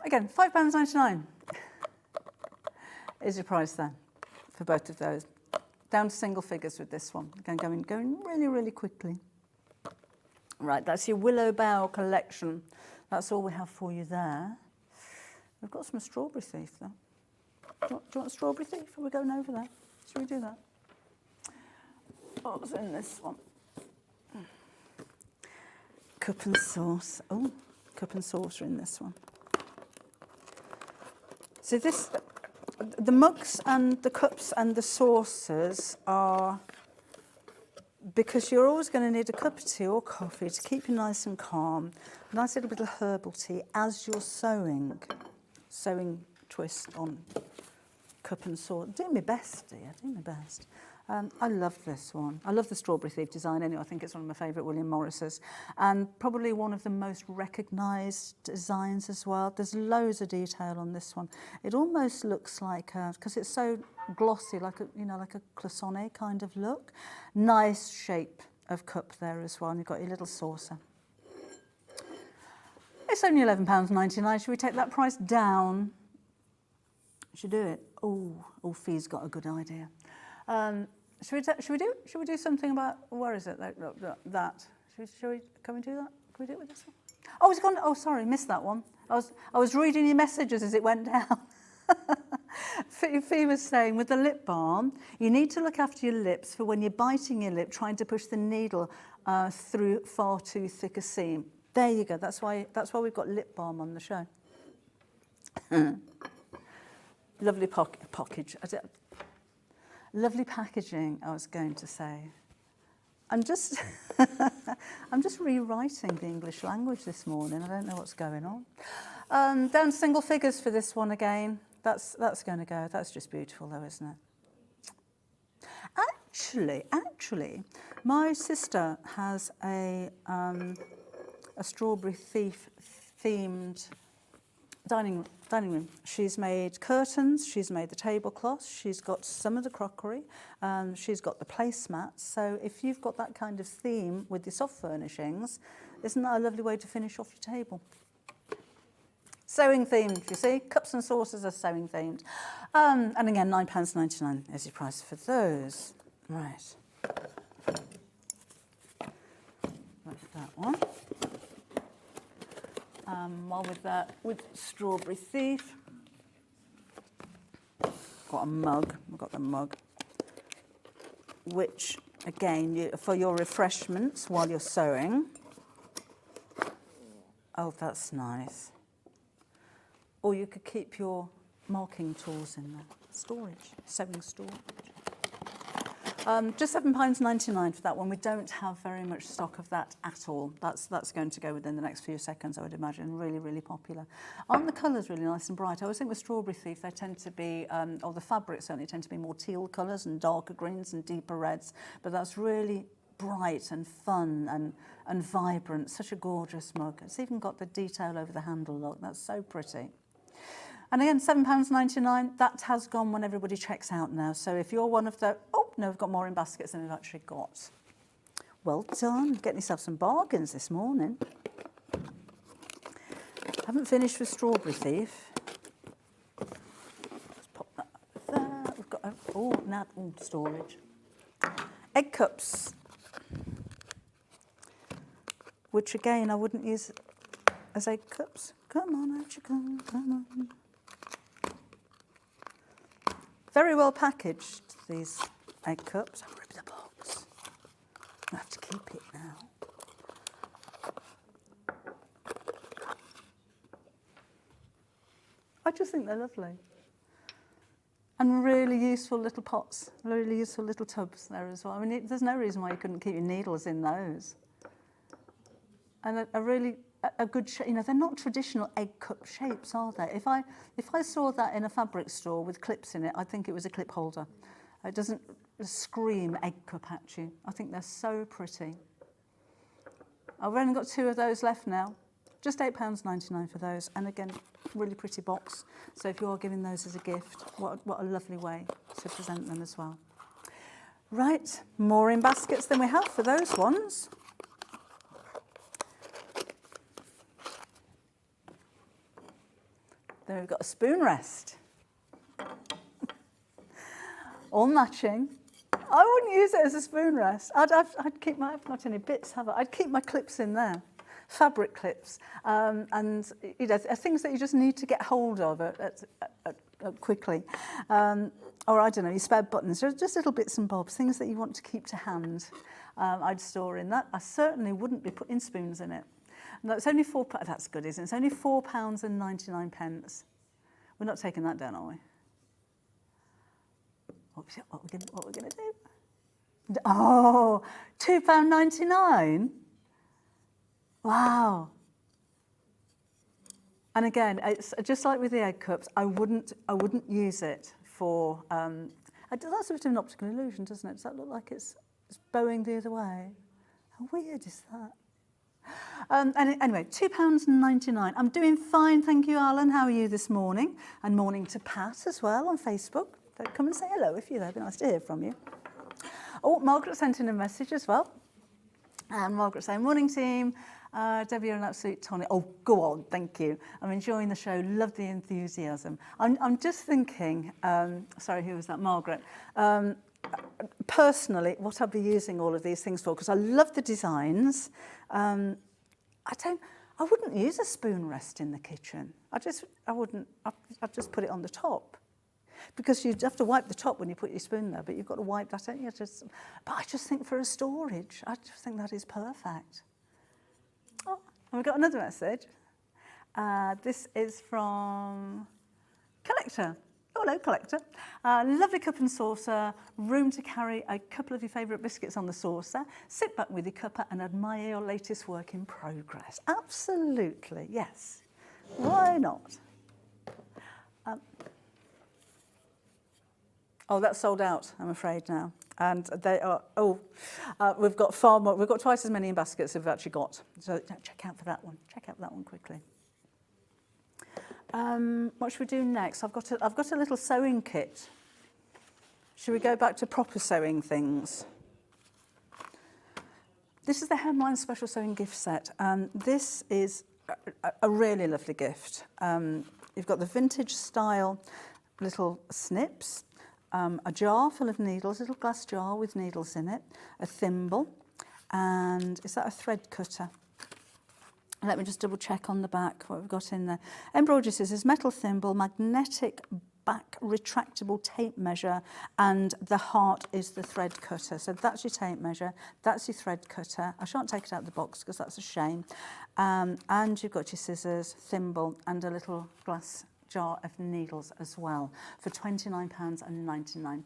Again, £5.99 is your price then for both of those. Down to single figures with this one. Going really, really quickly. Right, that's your Willow Bough collection. That's all we have for you there. We've got some Strawberry Thief, though. Do you want Strawberry Thief? Are we going over that? Shall we do that? What's in this one? Cup and sauce. Oh, cup and sauce are in this one. So the mugs and the cups and the saucers are, because you're always going to need a cup of tea or coffee to keep you nice and calm. A nice little bit of herbal tea as you're sewing. Sewing twist on cup and saucer. Doing my best, dear, doing my best. I love this one. I love the Strawberry Thief design anyway. I think it's one of my favourite William Morris's. And probably one of the most recognised designs as well. There's loads of detail on this one. It almost looks like, because it's so glossy, like a cloisonné kind of look. Nice shape of cup there as well. And you've got your little saucer. It's only £11.99. Should we take that price down? Should do it. Oh, Fee's got a good idea. Should we do something about, where is it? That. Can we do that? Can we do it with this one? Oh, it's gone. Oh, sorry, missed that one. I was reading your messages as it went down. Fee was saying, with the lip balm, you need to look after your lips for when you're biting your lip, trying to push the needle through far too thick a seam. There you go. That's why we've got lip balm on the show. Lovely package. Lovely packaging, I was going to say. I'm just rewriting the English language this morning. I don't know what's going on. Down to single figures for this one again. That's going to go. That's just beautiful, though, isn't it? Actually, my sister has a Strawberry Thief themed dining room. She's made curtains, she's made the tablecloths, she's got some of the crockery, she's got the placemats. So if you've got that kind of theme with your soft furnishings, isn't that a lovely way to finish off your table? Sewing themed, you see, cups and saucers are sewing themed. And again, £9.99 is your price for those. Right. That's that one. While with Strawberry Thief, got a mug. We've got the mug, which again for your refreshments while you're sewing. Oh, that's nice. Or you could keep your marking tools in there. Storage, sewing storage. Just £7.99 for that one. We don't have very much stock of that at all. That's going to go within the next few seconds, I would imagine. Really, really popular. Aren't the colours really nice and bright? I always think with Strawberry Thief, they tend to be, or the fabrics certainly tend to be more teal colours and darker greens and deeper reds. But that's really bright and fun and vibrant. Such a gorgeous mug. It's even got the detail over the handle, look. That's so pretty. And again, £7.99, that has gone when everybody checks out now. So if you're one of the, oh, no, we've got more in baskets than we've actually got. Well done, getting yourself some bargains this morning. I haven't haven't finished with Strawberry Thief. Let's pop that there. We've got storage. Egg cups, which again I wouldn't use as egg cups. Come on, out you come on. Very well packaged, these egg cups. I've ripped the box. I have to keep it now. I just think they're lovely. And really useful little pots, really useful little tubs there as well. I mean, there's no reason why you couldn't keep your needles in those. And a good shape, you know, they're not traditional egg cup shapes, are they? If I saw that in a fabric store with clips in it, I'd think it was a clip holder. It doesn't scream egg cup at you. I think they're so pretty. I've only got 2 of those left now. Just £8.99 for those. And again, really pretty box. So if you are giving those as a gift, what a lovely way to present them as well. Right, more in baskets than we have for those ones. Then we've got a spoon rest. All matching. I wouldn't use it as a spoon rest. I'd keep my, I've not any bits, have I? I'd keep my clips in there. Fabric clips, and you know, things that you just need to get hold of quickly. Or I don't know, your spare buttons, just little bits and bobs, things that you want to keep to hand. I'd store in that. I certainly wouldn't be putting spoons in it. No, it's only £4. That's good, isn't it? It's only £4.99. We're not taking that down, are we? What are we going to do? Oh, £2.99. Wow. And again, it's just like with the egg cups, I wouldn't use it for, that's a bit of an optical illusion, doesn't it? Does that look like it's bowing the other way? How weird is that? And anyway, £2.99. I'm doing fine, thank you, Alan. How are you this morning? And morning to Pat as well on Facebook. So come and say hello if you're there. It'd be nice to hear from you. Oh, Margaret sent in a message as well. And Margaret saying, morning team. Debbie, you're an absolute tonic. Oh, go on, thank you. I'm enjoying the show, love the enthusiasm. I'm just thinking, sorry, who was that? Margaret. Personally, what I'll be using all of these things for, because I love the designs. I wouldn't use a spoon rest in the kitchen. I'd just put it on the top. Because you'd have to wipe the top when you put your spoon there, but you've got to wipe that out. But I just think for a storage, I just think that is perfect. Oh, and we've got another message. This is from Collector. Oh, hello, Collector. Lovely cup and saucer, room to carry a couple of your favourite biscuits on the saucer. Sit back with your cuppa and admire your latest work in progress. Absolutely, yes. Why not? Oh, that's sold out, I'm afraid now. And they are, we've got far more, we've got twice as many in baskets as we've actually got. So check out for that one. Check out for that one quickly. What should we do next? I've got a little sewing kit. Should we go back to proper sewing things? This is the Hemline Special Sewing Gift Set. This is a really lovely gift. You've got the vintage style little snips, a jar full of needles, a little glass jar with needles in it, a thimble, and is that a thread cutter? Let me just double check on the back what we've got in there. Embroidery scissors, metal thimble, magnetic back retractable tape measure, and the heart is the thread cutter. So that's your tape measure, that's your thread cutter. I shan't take it out of the box because that's a shame. And you've got your scissors, thimble, and a little glass jar of needles as well for £29.99.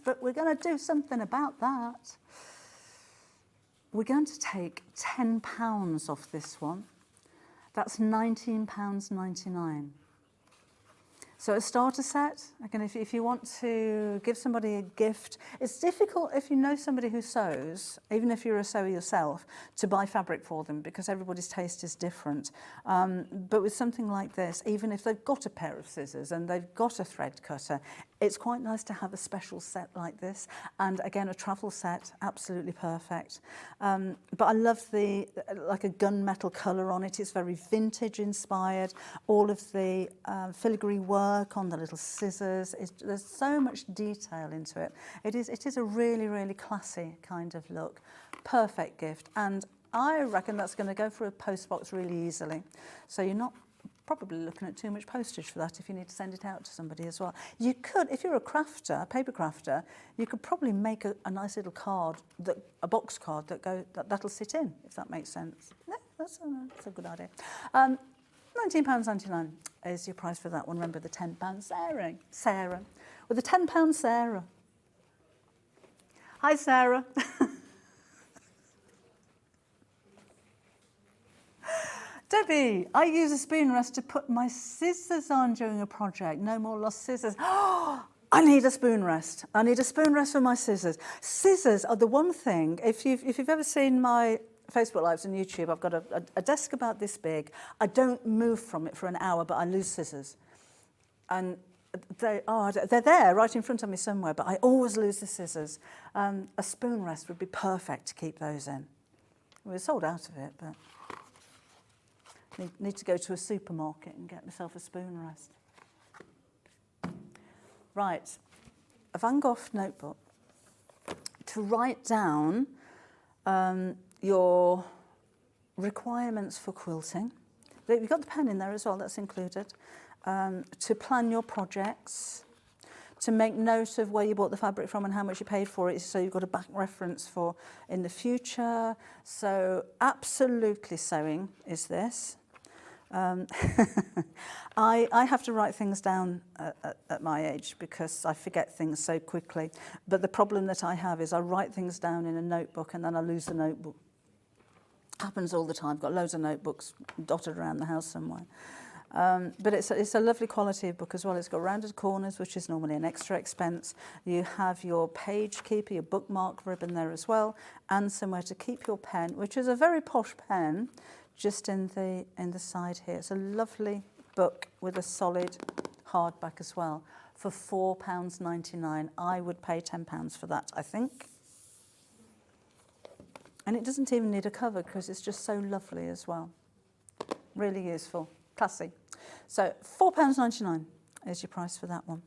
But we're going to do something about that. We're going to take £10 off this one. That's £19.99. So a starter set, again, if you want to give somebody a gift, it's difficult if you know somebody who sews, even if you're a sewer yourself, to buy fabric for them because everybody's taste is different. But with something like this, even if they've got a pair of scissors and they've got a thread cutter, It's quite nice to have a special set like this, and again, a travel set, absolutely perfect. But I love the, like a gunmetal colour on it. It's very vintage inspired. All of the filigree work on the little scissors. There's so much detail into it. It is a really, really classy kind of look. Perfect gift. And I reckon that's going to go through a post box really easily. So you're not probably looking at too much postage for that if you need to send it out to somebody as well. You could, if you're a crafter, a paper crafter, you could probably make a nice little card, a box card that'll sit in, if that makes sense. Yeah, that's a good idea. £19.99 is your price for that one. Remember the £10 Sarah. With the £10 Sarah. Hi, Sarah. Debbie, I use a spoon rest to put my scissors on during a project. No more lost scissors. Oh, I need a spoon rest. I need a spoon rest for my scissors. Scissors are the one thing, if you've ever seen my Facebook Lives on YouTube, I've got a desk about this big. I don't move from it for an hour, but I lose scissors. And they're there right in front of me somewhere, but I always lose the scissors. A spoon rest would be perfect to keep those in. We're sold out of it, but need to go to a supermarket and get myself a spoon rest. Right, a Van Gogh notebook to write down your requirements for quilting. You've got the pen in there as well, that's included. To plan your projects, to make note of where you bought the fabric from and how much you paid for it, so you've got a back reference for in the future. So absolutely sewing is this. I have to write things down at my age because I forget things so quickly. But the problem that I have is I write things down in a notebook and then I lose the notebook. Happens all the time. I've got loads of notebooks dotted around the house somewhere. But it's a lovely quality book as well. It's got rounded corners, which is normally an extra expense. You have your page keeper, your bookmark ribbon there as well, and somewhere to keep your pen, which is a very posh pen, just in the side here. It's a lovely book with a solid hardback as well for £4.99. I would pay £10 for that, I think. And it doesn't even need a cover because it's just so lovely as well. Really useful, classy. So £4.99 is your price for that one.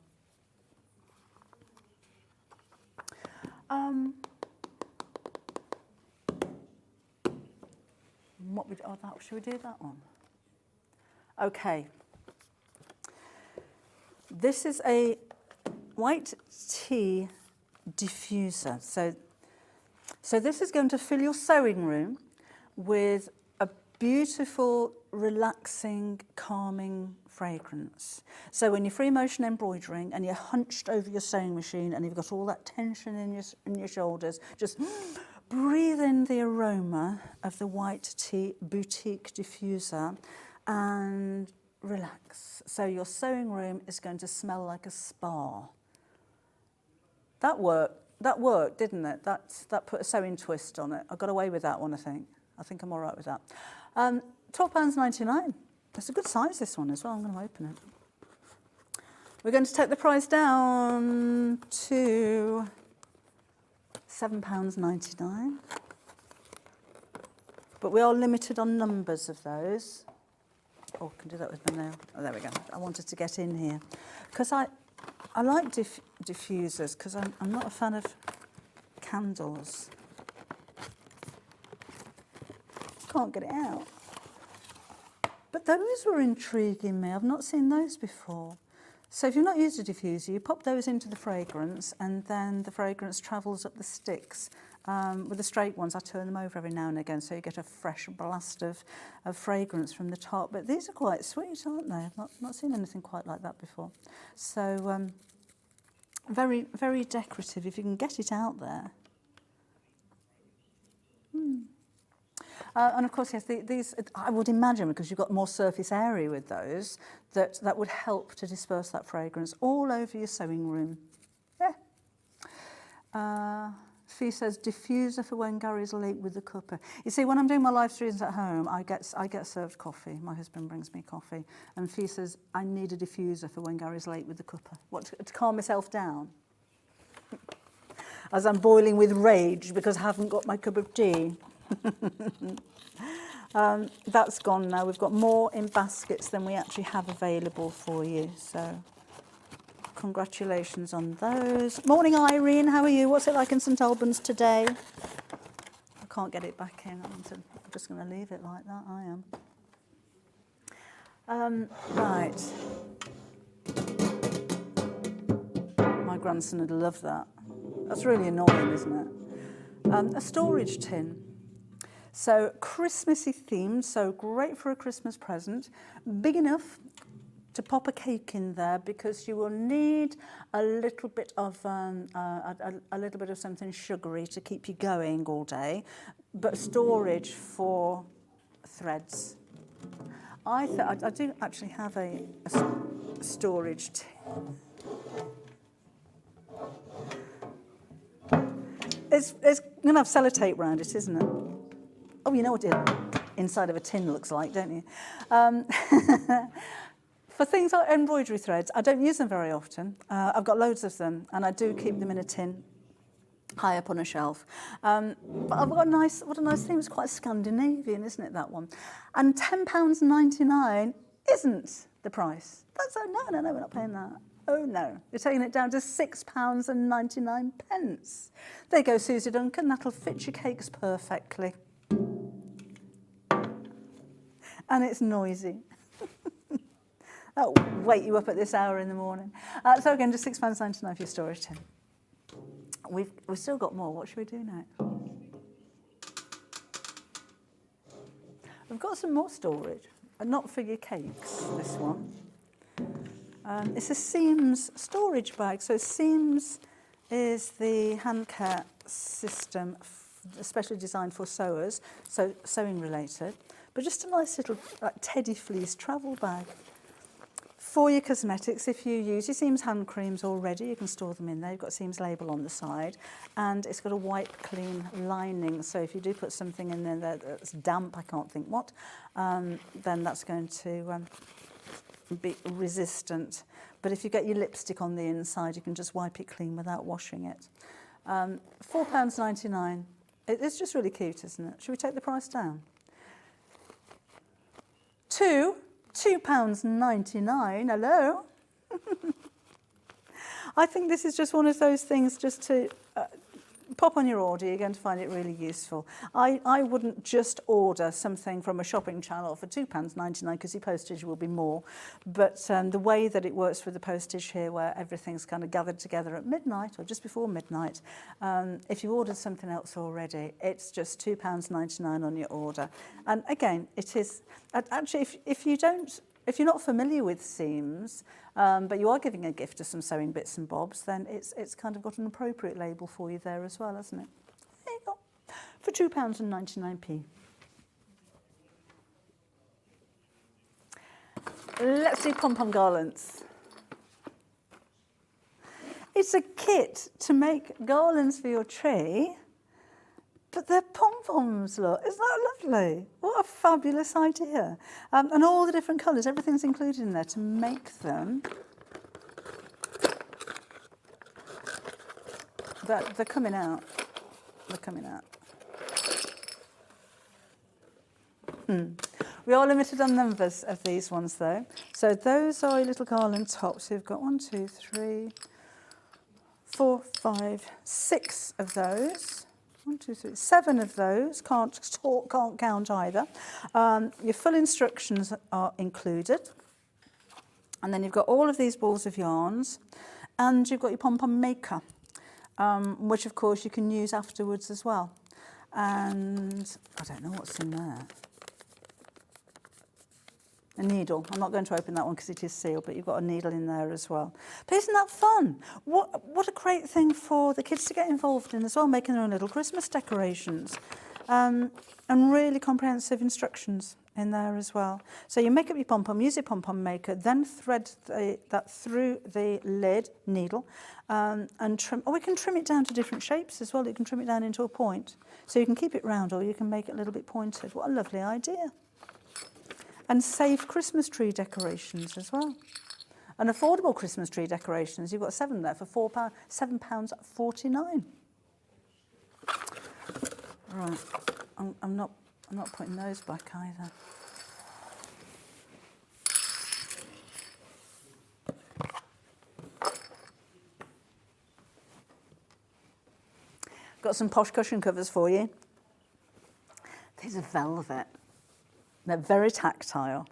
Should we do that one? Okay. This is a white tea diffuser. So this is going to fill your sewing room with a beautiful, relaxing, calming fragrance. So when you're free motion embroidering and you're hunched over your sewing machine and you've got all that tension in your shoulders, just breathe in the aroma of the white tea boutique diffuser and relax. So your sewing room is going to smell like a spa. That worked, didn't it? That put a sewing twist on it. I got away with that one, I think. I think I'm all right with that. £12.99. That's a good size, this one as well. I'm going to open it. We're going to take the price down to £7.99. But we are limited on numbers of those. Oh, I can do that with my nail. Oh, there we go. I wanted to get in here. Because I like diffusers, because I'm not a fan of candles. Can't get it out. But those were intriguing me. I've not seen those before. So if you've not used a diffuser, you pop those into the fragrance and then the fragrance travels up the sticks. With the straight ones, I turn them over every now and again so you get a fresh blast of fragrance from the top. But these are quite sweet, aren't they? I've not seen anything quite like that before. So very, very decorative if you can get it out there. And of course, yes, these, I would imagine, because you've got more surface area with those, that would help to disperse that fragrance all over your sewing room. Yeah. Fee says diffuser for when Gary's late with the cuppa. You see, when I'm doing my live streams at home, I get served coffee. My husband brings me coffee, and Fee says I need a diffuser for when Gary's late with the cuppa. What, to calm myself down? As I'm boiling with rage because I haven't got my cup of tea. That's gone now. We've got more in baskets than we actually have available for you. So congratulations on those. Morning, Irene. How are you? What's it like in St Albans today? I can't get it back in. I'm just going to leave it like that. I am. Right. My grandson would love that. That's really annoying, isn't it? A storage tin. So Christmassy themed, so great for a Christmas present. Big enough to pop a cake in there because you will need a little bit of something sugary to keep you going all day, but storage for threads. I do actually have a storage tin. It's going to have sellotape around it, isn't it? Oh, you know what the inside of a tin looks like, don't you? For things like embroidery threads, I don't use them very often. I've got loads of them, and I do keep them in a tin high up on a shelf. But I've got what a nice thing. It's quite Scandinavian, isn't it, that one? And £10.99 isn't the price. No, we're not paying that. Oh no, you're taking it down to £6.99. There you go, Susie Duncan, that'll fit your cakes perfectly. And it's noisy. That'll wake you up at this hour in the morning. So again, just £6.99 for your storage tin. We've still got more. What should we do next? We've got some more storage, but not for your cakes, this one. It's a Seams storage bag. So Seams is the hand care system especially designed for sewers, so sewing related, but just a nice little teddy fleece travel bag. For your cosmetics, if you use your Seams hand creams already, you can store them in there. You've got a Seams label on the side, and it's got a wipe clean lining, so if you do put something in there that's damp, I can't think what, then that's going to be resistant. But if you get your lipstick on the inside, you can just wipe it clean without washing it. £4.99. It's just really cute, isn't it? Should we take the price down? £2.99. Hello. I think this is just one of those things just to pop on your order. You're going to find it really useful. I wouldn't just order something from a shopping channel for £2.99 because the postage will be more. But the way that it works with the postage here, where everything's kind of gathered together at midnight or just before midnight, if you ordered something else already, it's just £2.99 on your order. And again, it is actually if you're not familiar with Seams, but you are giving a gift to some sewing bits and bobs, then it's kind of got an appropriate label for you there as well, hasn't it? There you go. For £2.99. Let's do pom-pom garlands. It's a kit to make garlands for your tree, but they're pom-poms, look. Isn't that lovely? What a fabulous idea. And all the different colours, everything's included in there to make them. They're coming out. They're coming out. We are limited on numbers of these ones, though. So those are your little garland tops. We've got 1, 2, 3, 4, 5, 6 of those. 1, 2, 3, 7 of those. Can't count either. Your full instructions are included. And then you've got all of these balls of yarns. And you've got your pom-pom maker, which, of course, you can use afterwards as well. And I don't know what's in there. A needle. I'm not going to open that one because it is sealed, but you've got a needle in there as well. But isn't that fun? What a great thing for the kids to get involved in as well, making their own little Christmas decorations. And really comprehensive instructions in there as well. So you make up your pom-pom, use your pom-pom maker, then thread that through the lid needle and trim. Or we can trim it down to different shapes as well. You can trim it down into a point. So you can keep it round or you can make it a little bit pointed. What a lovely idea. And safe Christmas tree decorations as well. And affordable Christmas tree decorations. You've got 7 there for £7.49. Right, I'm not putting those back either. Got some posh cushion covers for you. These are velvet. They're very tactile.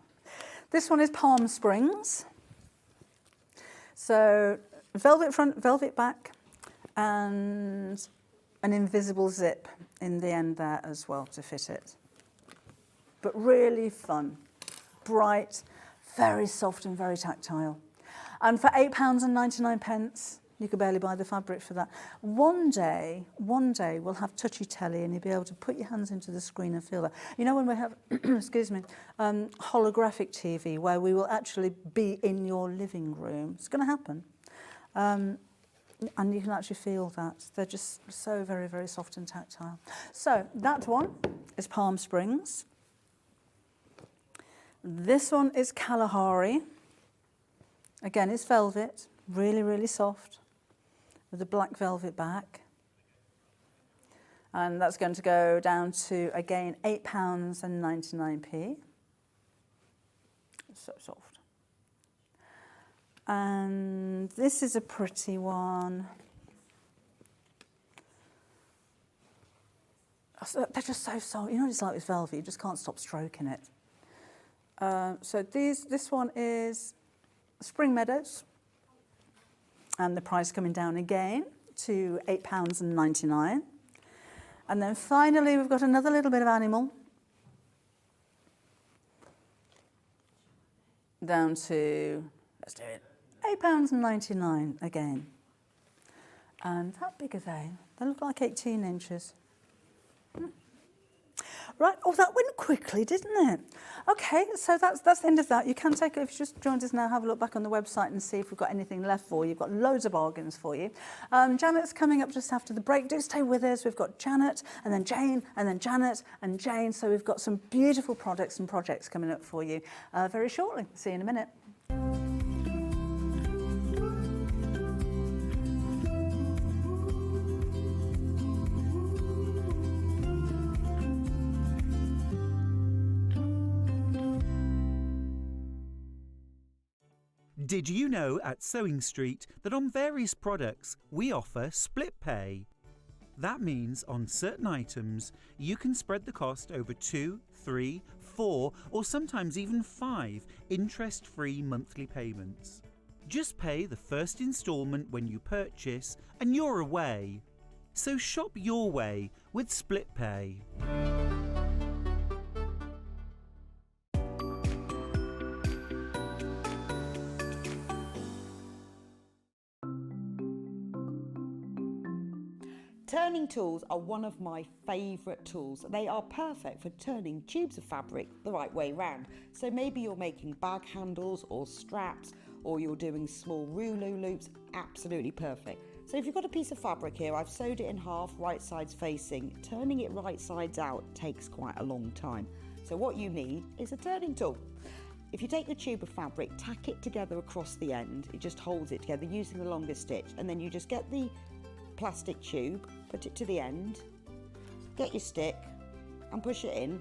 This one is Palm Springs. So velvet front, velvet back, and an invisible zip in the end there as well to fit it. But really fun, bright, very soft and very tactile. And for £8.99, you could barely buy the fabric for that. One day we'll have touchy telly and you'll be able to put your hands into the screen and feel that. You know when we have, excuse me, holographic TV where we will actually be in your living room. It's going to happen. And you can actually feel that. They're just so very, very soft and tactile. So that one is Palm Springs. This one is Kalahari. Again, it's velvet, really, really soft, with a black velvet back. And that's going to go down to, again, £8.99. So soft. And this is a pretty one. They're just so soft. You know what it's like with velvet, you just can't stop stroking it. So this one is Spring Meadows. And the price coming down again to £8.99. And then finally, we've got another little bit of animal. Down to, let's do it, £8.99 again. And how big are they? They look like 18 inches. Right, oh, that went quickly, didn't it? Okay, so that's the end of that. You can take it, if you just joined us now, have a look back on the website and see if we've got anything left for you. We've got loads of bargains for you. Janet's coming up just after the break. Do stay with us. We've got Janet, and then Jane, and then Janet, and Jane. So we've got some beautiful products and projects coming up for you very shortly. See you in a minute. Did you know at Sewing Street that on various products we offer split pay? That means on certain items you can spread the cost over 2, 3, 4 or sometimes even 5 interest-free monthly payments. Just pay the first instalment when you purchase and you're away. So shop your way with split pay. Turning tools are one of my favourite tools. They are perfect for turning tubes of fabric the right way round. So maybe you're making bag handles or straps, or you're doing small rouleau loops, absolutely perfect. So if you've got a piece of fabric here, I've sewed it in half, right sides facing. Turning it right sides out takes quite a long time. So what you need is a turning tool. If you take the tube of fabric, tack it together across the end, it just holds it together using the longest stitch, and then you just get the plastic tube, put it to the end, get your stick and push it in,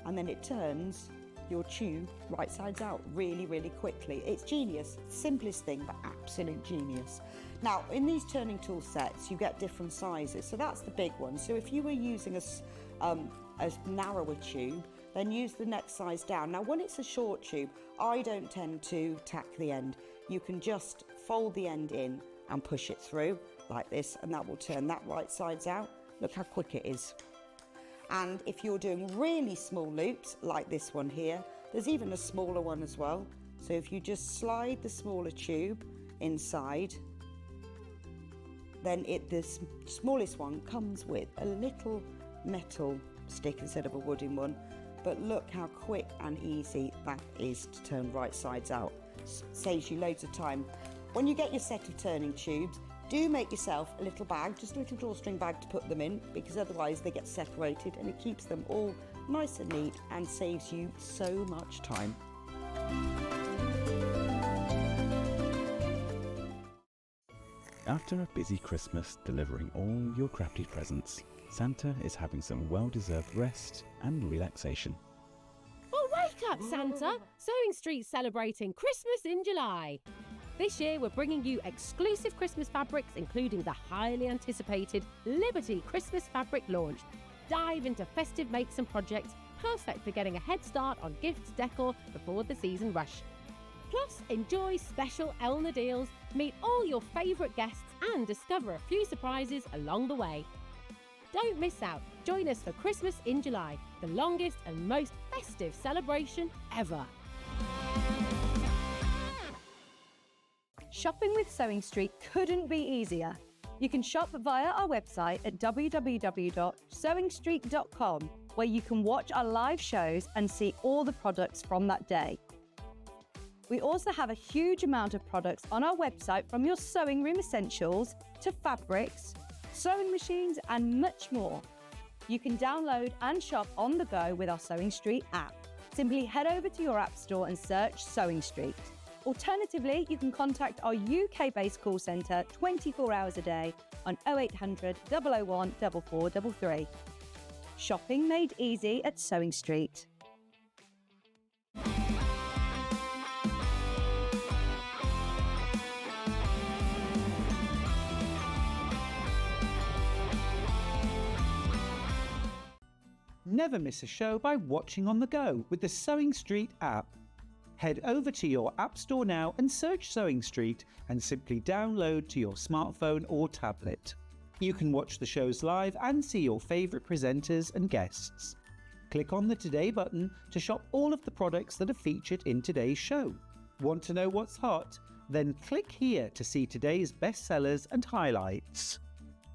and then it turns your tube right sides out really, really quickly. It's genius, simplest thing, but absolute genius. Now, in these turning tool sets, you get different sizes. So that's the big one. So if you were using a narrower tube, then use the next size down. Now, when it's a short tube, I don't tend to tack the end. You can just fold the end in and push it through like this, and that will turn that right sides out. Look how quick it is. And if you're doing really small loops like this one here, there's even a smaller one as well. So if you just slide the smaller tube inside, then the smallest one comes with a little metal stick instead of a wooden one, but look how quick and easy that is to turn right sides out. Saves you loads of time. When you get your set of turning tubes, do make yourself a little bag, just a little drawstring bag to put them in, because otherwise they get separated and it keeps them all nice and neat and saves you so much time. After a busy Christmas delivering all your crafty presents, Santa is having some well-deserved rest and relaxation. Well, wake up, Santa! Sewing Street's celebrating Christmas in July. This year, we're bringing you exclusive Christmas fabrics, including the highly anticipated Liberty Christmas fabric launch. Dive into festive makes and projects, perfect for getting a head start on gifts decor before the season rush. Plus, enjoy special Elna deals, meet all your favourite guests and discover a few surprises along the way. Don't miss out. Join us for Christmas in July, the longest and most festive celebration ever. Shopping with Sewing Street couldn't be easier. You can shop via our website at www.sewingstreet.com, where you can watch our live shows and see all the products from that day. We also have a huge amount of products on our website, from your sewing room essentials to fabrics, sewing machines and much more. You can download and shop on the go with our Sewing Street app. Simply head over to your app store and search Sewing Street. Alternatively, you can contact our UK-based call centre 24 hours a day on 0800 001 4433. Shopping made easy at Sewing Street. Never miss a show by watching on the go with the Sewing Street app. Head over to your app store now and search Sewing Street and simply download to your smartphone or tablet. You can watch the shows live and see your favourite presenters and guests. Click on the Today button to shop all of the products that are featured in today's show. Want to know what's hot? Then click here to see today's bestsellers and highlights.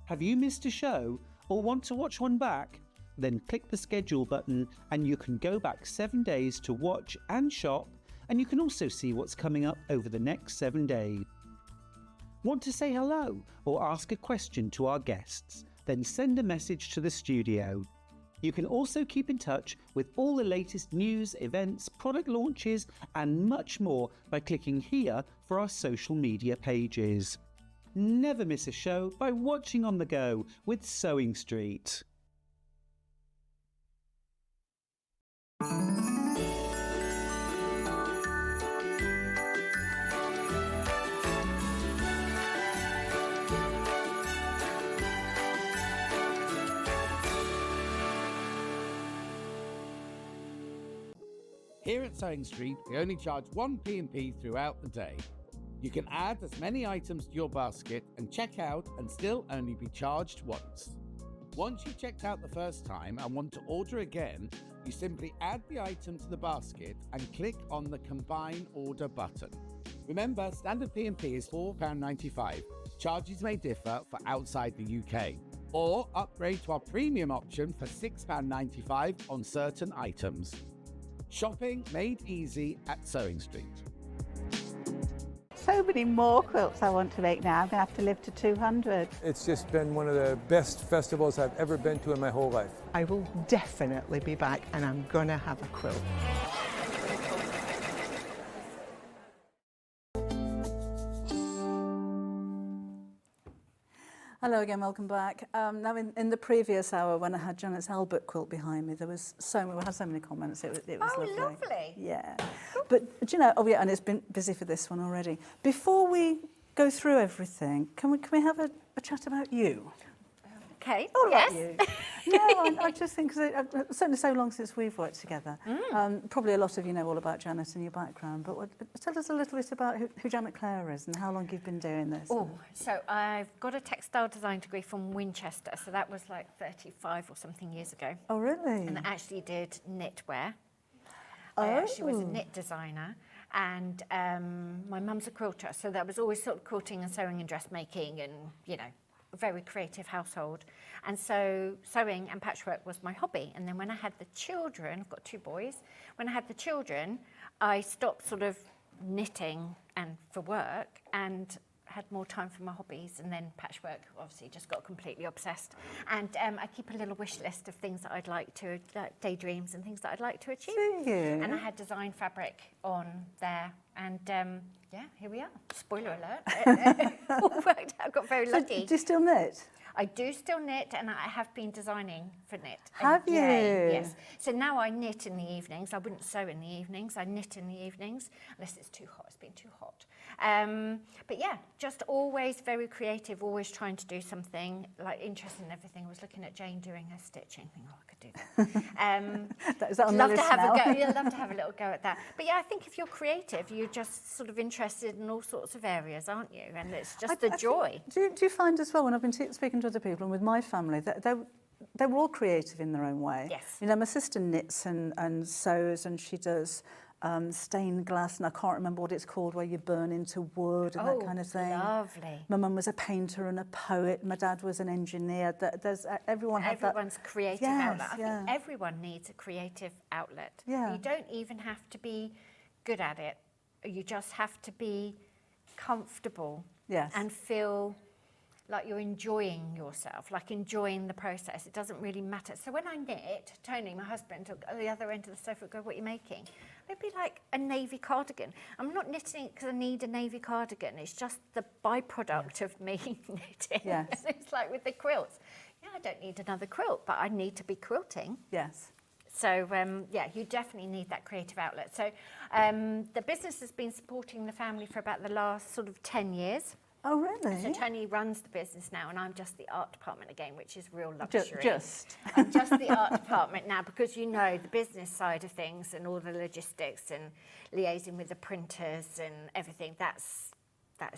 Have you missed a show or want to watch one back? Then click the schedule button and you can go back 7 days to watch and shop, and you can also see what's coming up over the next 7 days. Want to say hello or ask a question to our guests? Then send a message to the studio. You can also keep in touch with all the latest news, events, product launches and much more by clicking here for our social media pages. Never miss a show by watching on the go with Sewing Street. Here at Sewing Street, we only charge one P&P throughout the day. You can add as many items to your basket and check out and still only be charged once. Once you've checked out the first time and want to order again, you simply add the item to the basket and click on the Combine Order button. Remember, standard P&P is £4.95. Charges may differ for outside the UK. Or upgrade to our premium option for £6.95 on certain items. Shopping made easy at Sewing Street. So many more quilts I want to make now. I'm going to have to live to 200. It's just been one of the best festivals I've ever been to in my whole life. I will definitely be back and I'm going to have a quilt. Hello again, welcome back. Now in the previous hour when I had Janet's Albert quilt behind me, there was we had so many comments, it was lovely. Lovely. Yeah. But do you know, and it's been busy for this one already. Before we go through everything, can we have a chat about you? Okay, All yes. about you. No, I just think, cause certainly so long since we've worked together, probably a lot of you know all about Janet and your background, but tell us a little bit about who Janet Clare is and how long you've been doing this. Oh, so I've got a textile design degree from Winchester, so that was like 35 or something years ago. Oh, really? And I actually did knitwear. Oh. I actually was a knit designer, and my mum's a quilter, so that was always sort of quilting and sewing and dressmaking and, you know, very creative household. And so sewing and patchwork was my hobby. And then when I had the children, I've got 2 boys, when I had the children, I stopped sort of knitting and for work and had more time for my hobbies, and then patchwork obviously just got completely obsessed. And I keep a little wish list of things that I'd like to, daydreams and things that I'd like to achieve. And I had design fabric on there, and yeah, here we are. Spoiler alert. All worked out, got very lucky. Do you still knit? I do still knit, and I have been designing for knit. Have you? Yes. So now I knit in the evenings. I wouldn't sew in the evenings. I knit in the evenings, unless it's too hot. It's been too hot. But yeah, just always very creative, always trying to do something, like interested in everything. I was looking at Jane doing her stitching, thinking, oh, I could do that. Is that on the list now? You'd love to have a little go at that. But yeah, I think if you're creative, you're just sort of interested in all sorts of areas, aren't you? And it's just the joy. Do you find as well, when I've been speaking to other people and with my family, that they were all creative in their own way? Yes. You know, my sister knits and sews, and she does stained glass, and I can't remember what it's called, where you burn into wood and that kind of thing. Lovely. My mum was a painter and a poet. My dad was an engineer. Everyone's creative outlet. I yeah. think everyone needs a creative outlet. Yeah. You don't even have to be good at it. You just have to be comfortable and feel like you're enjoying yourself, like enjoying the process. It doesn't really matter. So when I knit, Tony, my husband, at the other end of the sofa would go, what are you making? It'd be like a navy cardigan. I'm not knitting because I need a navy cardigan. It's just the byproduct of me knitting. Yes. It's like with the quilts. Yeah, I don't need another quilt, but I need to be quilting. Yes. So, yeah, you definitely need that creative outlet. So the business has been supporting the family for about the last sort of 10 years. Oh, really? So Tony runs the business now, and I'm just the art department again, which is real luxury. I'm just the art department now, because you know the business side of things and all the logistics and liaising with the printers and everything. That's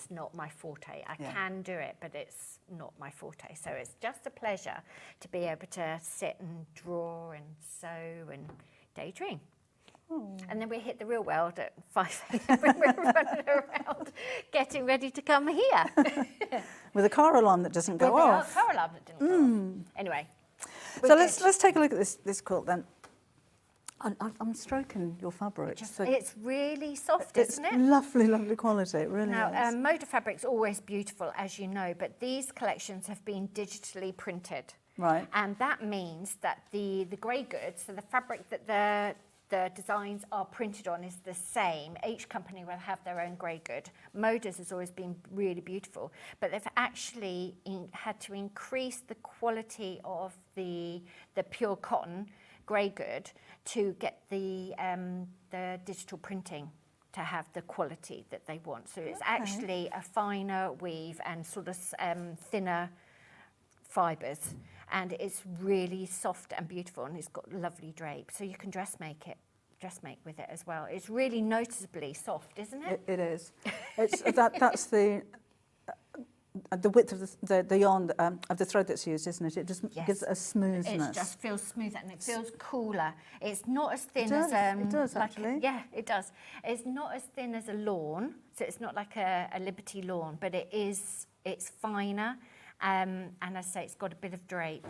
not my forte. I can do it, but it's not my forte. So it's just a pleasure to be able to sit and draw and sew and daydream. And then we hit the real world at 5 a.m. when we're running around getting ready to come here. With a car alarm that doesn't go off. Car alarm that didn't go off. Anyway. So let's take a look at this quilt then. I'm stroking your fabric. It's really soft, isn't it? It's lovely, lovely quality. It really now, is. Moda fabric's always beautiful, as you know, but these collections have been digitally printed. Right. And that means that the grey goods, so the fabric that the designs are printed on is the same. Each company will have their own grey good. Moda's has always been really beautiful, but they've actually had to increase the quality of the pure cotton grey good to get the digital printing to have the quality that they want. So it's actually a finer weave and sort of thinner fibres, and it's really soft and beautiful, and it's got lovely drape, so you can dressmake with it as well. It's really noticeably soft, isn't it? It is. It's that's the width of the yarn of the thread that's used, isn't it? It just gives it a smoothness. It just feels smoother and it feels cooler. It's not as thin as it does actually. Yeah, it does. It's not as thin as a lawn, so it's not like a Liberty lawn, but it's finer. And as I say, it's got a bit of drape.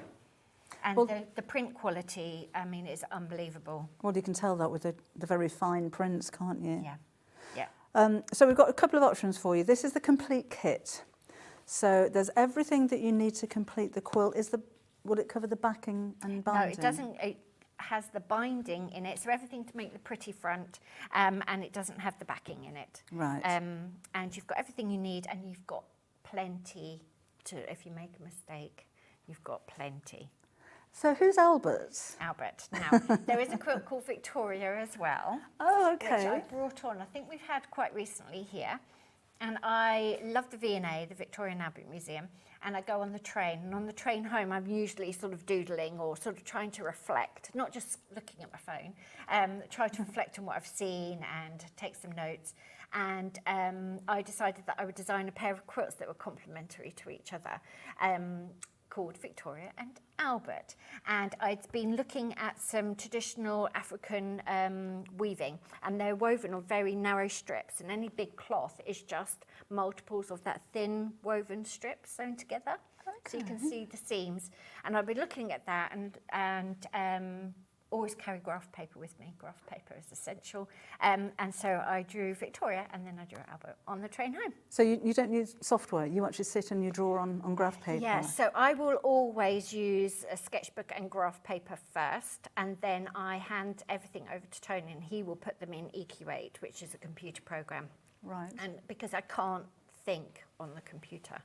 And the print quality, I mean, is unbelievable. Well, you can tell that with the very fine prints, can't you? Yeah. So we've got a couple of options for you. This is the complete kit. So there's everything that you need to complete the quilt. Will it cover the backing and binding? No, it doesn't. It has the binding in it, so everything to make the pretty front, and it doesn't have the backing in it. Right. And you've got everything you need, and you've got plenty if you make a mistake, you've got plenty. So who's Albert? Albert. Now, there is a quilt called Victoria as well. Oh, okay. Which I brought on, I think we've had quite recently here. And I love the V&A, the Victoria and Albert Museum, and I go on the train. And on the train home, I'm usually sort of doodling or sort of trying to reflect, not just looking at my phone, try to reflect on what I've seen and take some notes. And I decided that I would design a pair of quilts that were complementary to each other, called Victoria and Albert. And I'd been looking at some traditional African weaving, and they're woven on very narrow strips, and any big cloth is just multiples of that thin woven strip sewn together. So you can see the seams. And I'll be looking at that and always carry graph paper with me. Graph paper is essential. And so I drew Victoria and then I drew Albert on the train home. So you don't use software, you actually sit and you draw on graph paper? Yeah, so I will always use a sketchbook and graph paper first, and then I hand everything over to Tony and he will put them in EQ8, which is a computer program. Right. And because I can't think on the computer.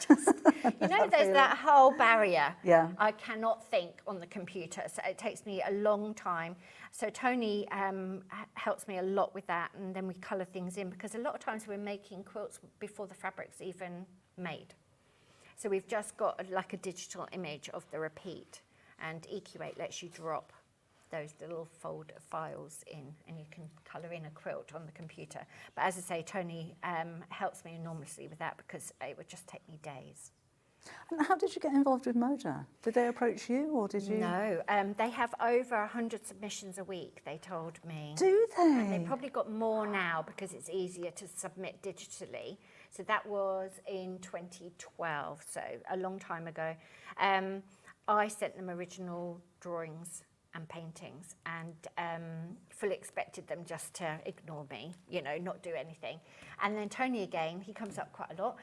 There's that whole barrier. Yeah. I cannot think on the computer, so it takes me a long time. So Tony helps me a lot with that, and then we colour things in, because a lot of times we're making quilts before the fabric's even made. So we've just got like a digital image of the repeat, and EQ8 lets you drop those little files in, and you can colour in a quilt on the computer. But as I say, Tony helps me enormously with that, because it would just take me days. And how did you get involved with Moda? Did they approach you, or did you? No, they have over 100 submissions a week, they told me. Do they? And they've probably got more now because it's easier to submit digitally. So that was in 2012, so a long time ago. I sent them original drawings and paintings, and fully expected them just to ignore me, not do anything. And then Tony again, he comes up quite a lot.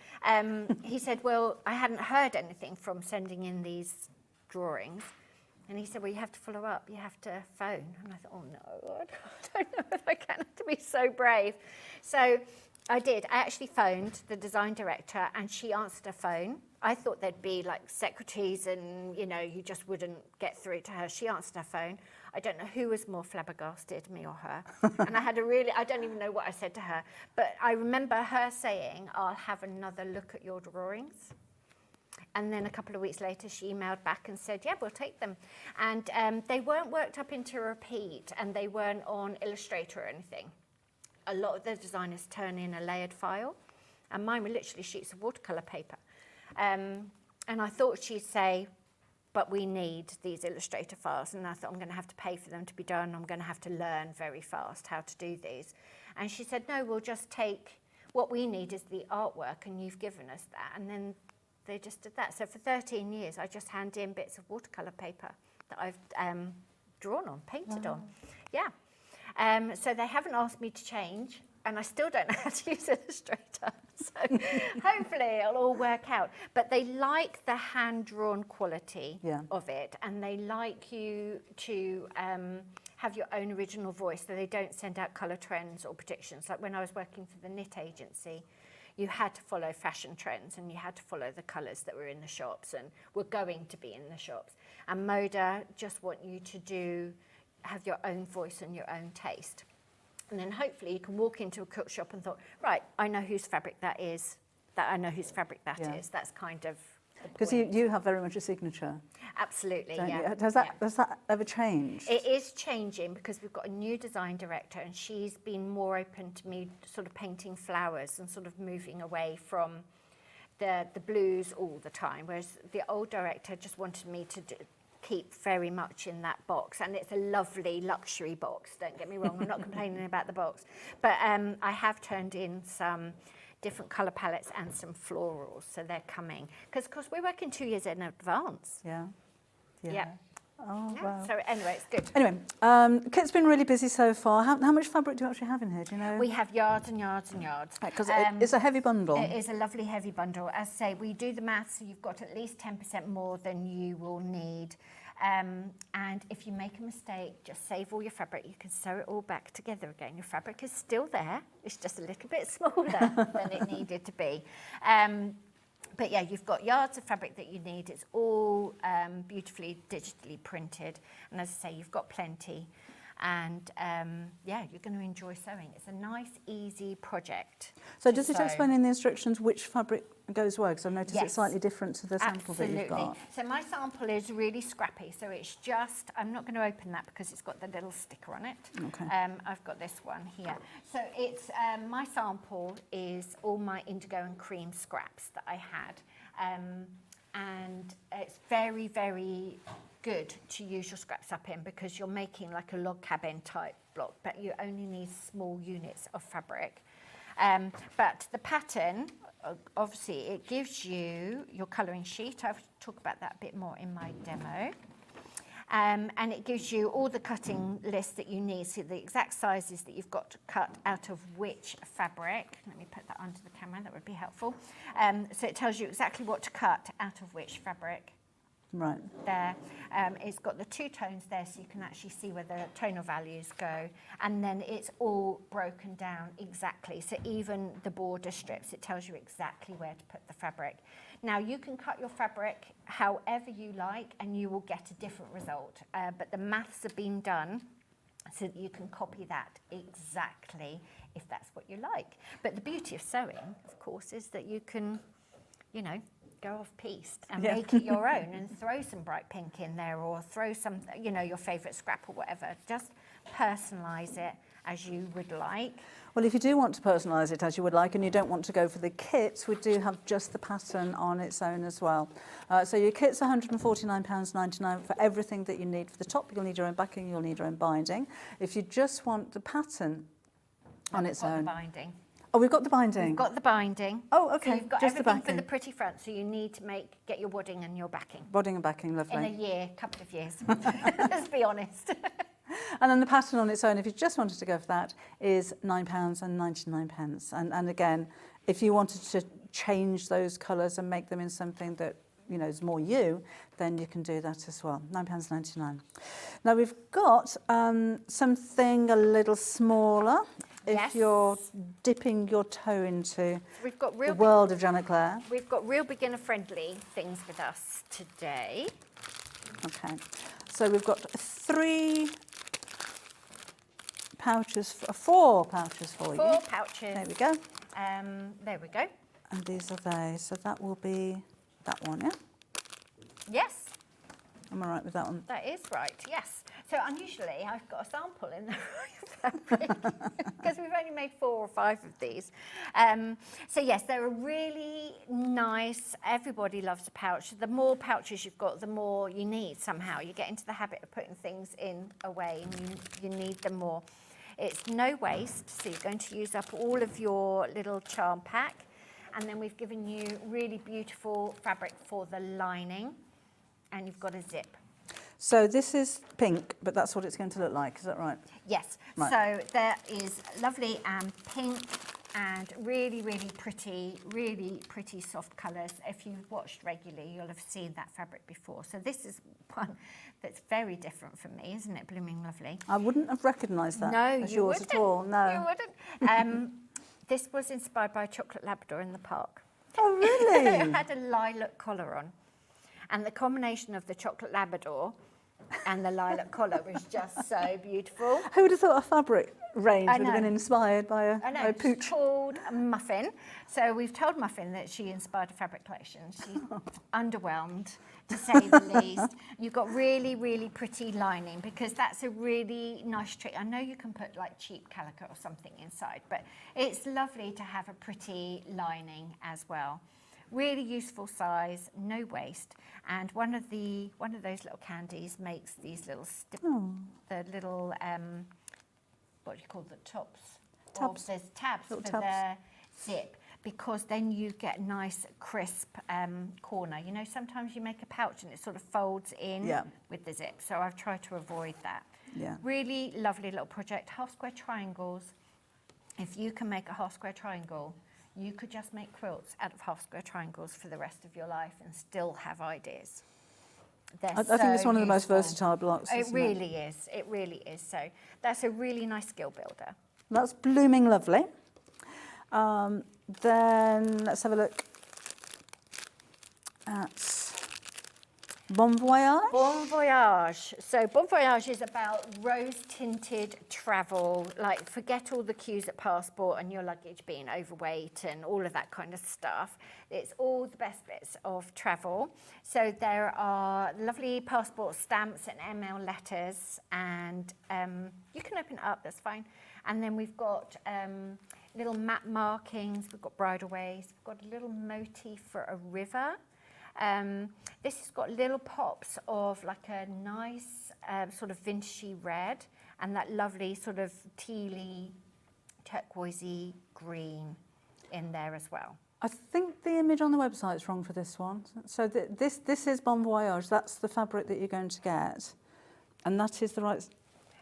He said, well, I hadn't heard anything from sending in these drawings. And he said, well, you have to follow up, you have to phone. And I thought, oh no, I don't know if I can, I have to be so brave. So I did. I actually phoned the design director and she answered her phone. I thought there'd be like secretaries and, you just wouldn't get through to her. She answered her phone. I don't know who was more flabbergasted, me or her. And I don't even know what I said to her. But I remember her saying, I'll have another look at your drawings. And then a couple of weeks later, she emailed back and said, yeah, we'll take them. And they weren't worked up into a repeat, and they weren't on Illustrator or anything. A lot of the designers turn in a layered file, and mine were literally sheets of watercolour paper. And I thought she'd say, but we need these Illustrator files. And I thought, I'm going to have to pay for them to be done. I'm going to have to learn very fast how to do these. And she said, no, we'll just take, what we need is the artwork, and you've given us that. And then they just did that. So for 13 years, I just hand in bits of watercolour paper that I've drawn on, painted on. Yeah. So they haven't asked me to change, and I still don't know how to use Illustrator. So hopefully it'll all work out. But they like the hand-drawn quality of it, and they like you to have your own original voice, so they don't send out colour trends or predictions. Like when I was working for the knit agency, you had to follow fashion trends, and you had to follow the colours that were in the shops and were going to be in the shops. And Moda just want you to have your own voice and your own taste. And then hopefully you can walk into a quilt shop and thought, right, I know whose fabric that is, I know whose fabric that is. That's kind of the Because you have very much a signature. Absolutely, Don't yeah. you? Does that ever change? It is changing, because we've got a new design director, and she's been more open to me sort of painting flowers and sort of moving away from the blues all the time, whereas the old director just wanted me to keep very much in that box. And it's a lovely luxury box, don't get me wrong, I'm not complaining about the box. But I have turned in some different colour palettes and some florals, so they're coming. Because, of course, we're working 2 years in advance. Yeah. Oh, yeah. wow. So anyway, it's good. Anyway, Kit's been really busy so far. How much fabric do you actually have in here, do you know? We have yards and yards and yards. Because it's a heavy bundle. It is a lovely heavy bundle. As I say, we do the maths, so you've got at least 10% more than you will need. And if you make a mistake, just save all your fabric. You can sew it all back together again. Your fabric is still there. It's just a little bit smaller than it needed to be. But yeah, you've got yards of fabric that you need. It's all beautifully digitally printed. And as I say, you've got plenty. And yeah, you're going to enjoy sewing. It's a nice, easy project. So does it explain in the instructions which fabric goes where? Because I've noticed it's slightly different to the sample that you've got. So my sample is really scrappy. So it's just, I'm not going to open that because it's got the little sticker on it. Okay. I've got this one here. So it's, my sample is all my indigo and cream scraps that I had. And it's very, very good to use your scraps up in, because you're making like a log cabin type block, but you only need small units of fabric. But the pattern obviously it gives you your colouring sheet. I'll talk about that a bit more in my demo. And it gives you all the cutting lists that you need, so the exact sizes that you've got to cut out of which fabric. Let me put that onto the camera, that would be helpful. So it tells you exactly what to cut out of which fabric. Right. There. It's got the 2 tones there, so you can actually see where the tonal values go. And then it's all broken down exactly. So even the border strips, it tells you exactly where to put the fabric. Now, you can cut your fabric however you like, and you will get a different result. But the maths have been done so that you can copy that exactly if that's what you like. But the beauty of sewing, of course, is that you can, you know, go off-piste and make it your own and throw some bright pink in there, or throw some, you know, your favourite scrap or whatever. Just personalise it as you would like. Well, if you do want to personalise it as you would like, and you don't want to go for the kit, we do have just the pattern on its own as well. So your kit's £149.99 for everything that you need. For the top, you'll need your own backing, you'll need your own binding. If you just want the pattern on its own. The binding. Oh, we've got the binding. We've got the binding. Oh, okay. So you've got just everything the for the backing. pretty front, so you need to get your wadding and your backing. Wadding and backing, lovely. In a year, couple of years. Let's be honest. And then the pattern on its own, if you just wanted to go for that, is £9.99. And again, if you wanted to change those colours and make them in something that, you know, is more you, then you can do that as well. £9.99. Now we've got something a little smaller. If you're dipping your toe into the world of Janet Clare. We've got real beginner-friendly things with us today. Okay, so we've got 4 pouches for you. 4 pouches. There we go. There we go. And these are they. So that will be that one, yeah? Yes. Am I right with that one? That is right, yes. So unusually, I've got a sample in the fabric because we've only made 4 or 5 of these. So yes, they're a really nice, everybody loves a pouch. The more pouches you've got, the more you need somehow. You get into the habit of putting things in away, and you need them more. It's no waste, so you're going to use up all of your little charm pack. And then we've given you really beautiful fabric for the lining, and you've got a zip. So this is pink, but that's what it's going to look like, is that right? Yes. Right. So there is lovely and pink and really, really pretty soft colours. If you've watched regularly, you'll have seen that fabric before. So this is one that's very different from me, isn't it? Blooming lovely. I wouldn't have recognised that as yours at all. No, you wouldn't. This was inspired by a chocolate Labrador in the park. Oh, really? It had a lilac collar on. And the combination of the chocolate Labrador and the lilac collar was just so beautiful. Who would have thought a fabric range would have been inspired by a pooch? It's called Muffin. So we've told Muffin that she inspired a fabric collection. She's underwhelmed, to say the least. You've got really, really pretty lining, because that's a really nice trick. I know you can put like cheap calico or something inside, but it's lovely to have a pretty lining as well. Really useful size, no waste, and one of those little candies makes these little the little what do you call the tops? Tabs. There's tabs little for the zip, because then you get nice crisp corner. You know, sometimes you make a pouch and it sort of folds in with the zip, so I've tried to avoid that. Yeah. Really lovely little project. Half square triangles. If you can make a half square triangle, you could just make quilts out of half square triangles for the rest of your life and still have ideas. I think it's one of the most versatile blocks. It really is. It really is. So that's a really nice skill builder. That's blooming lovely. Then let's have a look at Bon Voyage. Bon Voyage. So Bon Voyage is about rose-tinted travel. Like, forget all the queues at passport and your luggage being overweight and all of that kind of stuff. It's all the best bits of travel. So there are lovely passport stamps and ML letters, and you can open it up, that's fine. And then we've got little map markings, we've got bridleways, we've got a little motif for a river. This has got little pops of like a nice sort of vintagey red, and that lovely sort of tealy, turquoisey green in there as well. I think the image on the website is wrong for this one. So this is Bon Voyage. That's the fabric that you're going to get, and that is the right.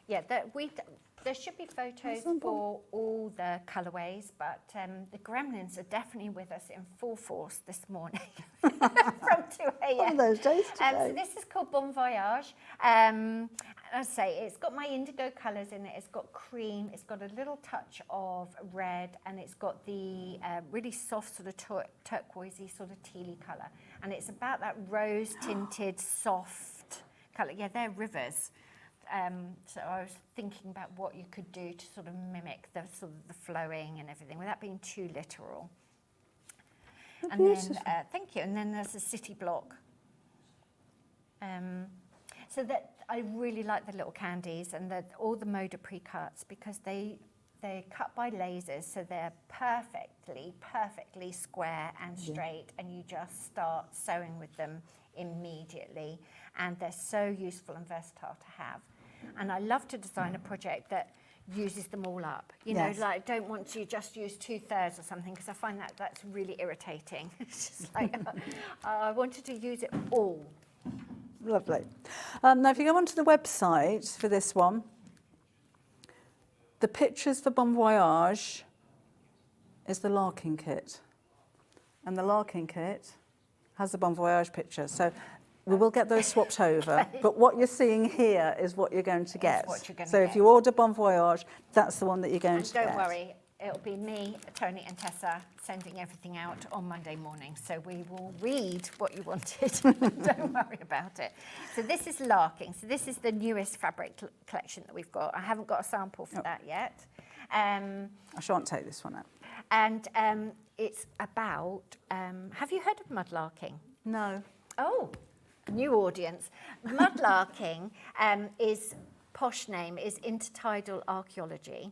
Yeah, there should be photos for all the colourways, but the gremlins are definitely with us in full force this morning from 2 a.m. One of those days today. So this is called Bon Voyage. As I say, it's got my indigo colours in it. It's got cream. It's got a little touch of red, and it's got the really soft sort of turquoisey sort of tealy colour. And it's about that rose-tinted, soft colour. Yeah, they're rivers. So I was thinking about what you could do to sort of mimic the sort of the flowing and everything without being too literal. And then, thank you. And then there's a city block. So that I really like the little candies and all the Moda pre-cuts because they're cut by lasers, so they're perfectly square and straight, and you just start sewing with them immediately. And they're so useful and versatile to have. And I love to design a project that uses them all up. You know, like don't want to just use 2/3 or something because I find that's really irritating. It's just like I wanted to use it all. Lovely. Now, if you go onto the website for this one, the pictures for Bon Voyage is the Larkin kit. And the Larkin kit has the Bon Voyage picture. So we will get those swapped over. But what you're seeing here is what you're going to get. So if you order Bon Voyage, that's the one that you're going to get. Don't worry, it'll be me, Tony and Tessa sending everything out on Monday morning. So we will read what you wanted. Don't worry about it. So this is Larkin. So this is the newest fabric collection that we've got. I haven't got a sample for that yet. I shan't take this one out. And it's about, have you heard of mudlarking? No. Oh, new audience. Mudlarking is, posh name is intertidal archaeology.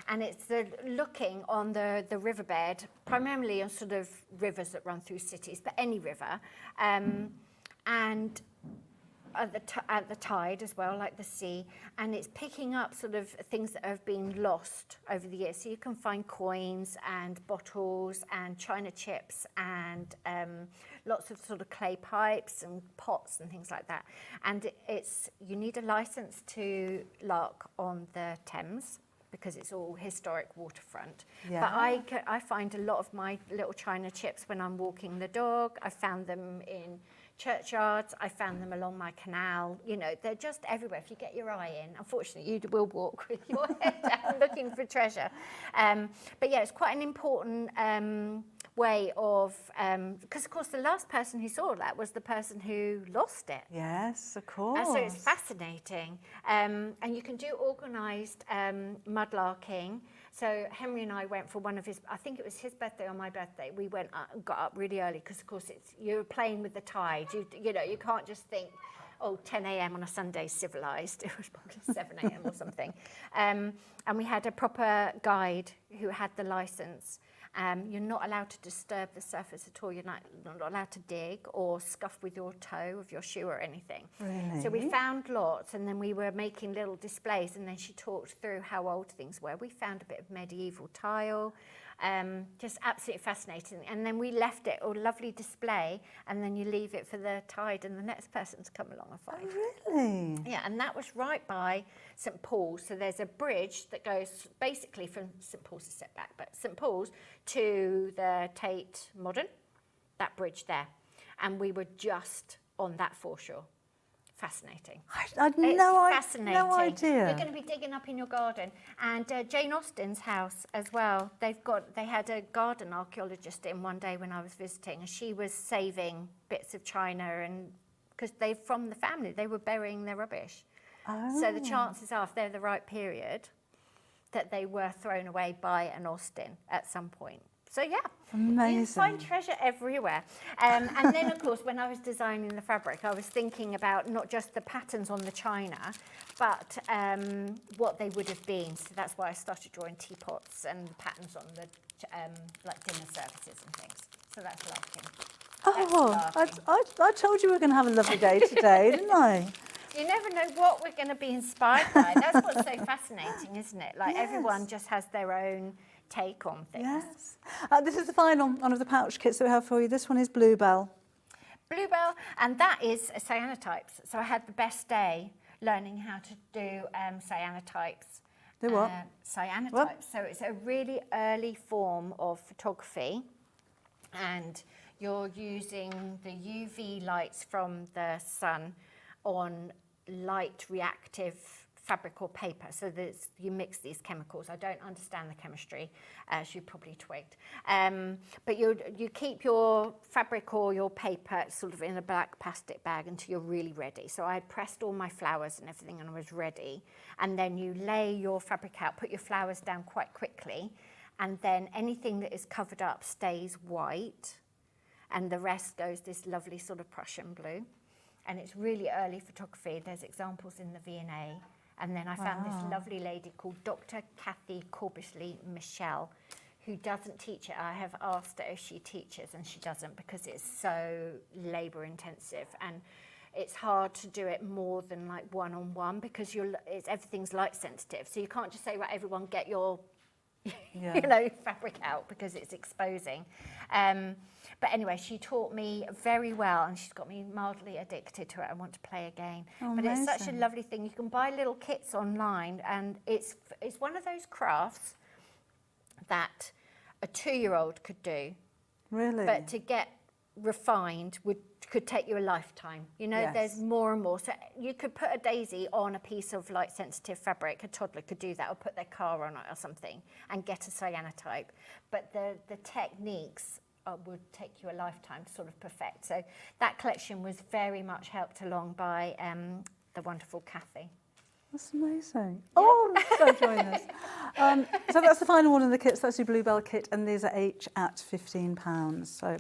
And it's the looking on the riverbed, primarily on sort of rivers that run through cities, but any river. And at the tide as well, like the sea, and it's picking up sort of things that have been lost over the years. So you can find coins and bottles and china chips and lots of sort of clay pipes and pots and things like that. And you need a license to lark on the Thames because it's all historic waterfront. Yeah. But I find a lot of my little china chips when I'm walking the dog. I found them in churchyards, I found them along my canal. You know, they're just everywhere. If you get your eye in, unfortunately, you will walk with your head down looking for treasure. But yeah, it's quite an important way of, because of course the last person who saw that was the person who lost it. Yes, of course. So it's fascinating. And you can do organised mudlarking. So Henry and I went for one of his, I think it was his birthday or my birthday. We went got up really early because, of course, you're playing with the tide. You know, you can't just think, oh, 10 a.m. on a Sunday, civilised. It was probably 7 a.m. or something. And we had a proper guide who had the licence. You're not allowed to disturb the surface at all. You're not allowed to dig or scuff with your toe of your shoe or anything. Really? So we found lots, and then we were making little displays, and then she talked through how old things were. We found a bit of medieval tile, just absolutely fascinating. And then we left it, a lovely display, and then you leave it for the tide and the next person to come along and find. Oh, really? Yeah, and that was right by St Paul's. So there's a bridge that goes basically from St Paul's, a step back, but St Paul's to the Tate Modern, that bridge there. And we were just on that foreshore. Fascinating. I had no idea. You're going to be digging up in your garden. And Jane Austen's house as well. They had a garden archaeologist in one day when I was visiting, and she was saving bits of china, and because they're from the family, they were burying their rubbish. Oh. So the chances are, if they're the right period, that they were thrown away by an Austen at some point. So yeah, amazing. You find treasure everywhere. And then, of course, when I was designing the fabric, I was thinking about not just the patterns on the china, but what they would have been. So that's why I started drawing teapots and patterns on the like dinner services and things. So that's larking. I told you we were going to have a lovely day today, didn't I? You never know what we're going to be inspired by. That's what's so fascinating, isn't it? Like everyone just has their own take on things. Yes. This is the final one of the pouch kits that we have for you. This one is Bluebell. Bluebell, and that is cyanotypes. So I had the best day learning how to do cyanotypes. Do what? Cyanotypes. What? So it's a really early form of photography, and you're using the UV lights from the sun on light reactive fabric or paper. So you mix these chemicals. I don't understand the chemistry, as you probably twigged. But you keep your fabric or your paper sort of in a black plastic bag until you're really ready. So I pressed all my flowers and everything and I was ready. And then you lay your fabric out, put your flowers down quite quickly, and then anything that is covered up stays white, and the rest goes this lovely sort of Prussian blue. And it's really early photography. There's examples in the V&A. And then I found this lovely lady called Dr. Kathy Corbishley-Michelle, who doesn't teach it. I have asked her if she teaches, and she doesn't, because it's so labour intensive. And it's hard to do it more than like one-on-one, because everything's light sensitive. So you can't just say, right, everyone get your fabric out, because it's exposing. But anyway, she taught me very well, and she's got me mildly addicted to it. I want to play again. Oh, but it's such a amazing. lovely thing. You can buy little kits online, and it's one of those crafts that a 2-year-old could do. Really? But to get refined could take you a lifetime. You know, Yes. there's more and more. So you could put a daisy on a piece of light sensitive fabric. A toddler could do that, or put their car on it or something, and get a cyanotype. But the techniques would take you a lifetime to sort of perfect. So that collection was very much helped along by the wonderful Kathy. That's amazing. Oh, I'm so enjoying this. So that's the final one of the kits. That's your Bluebell kit, and these are each at £15. So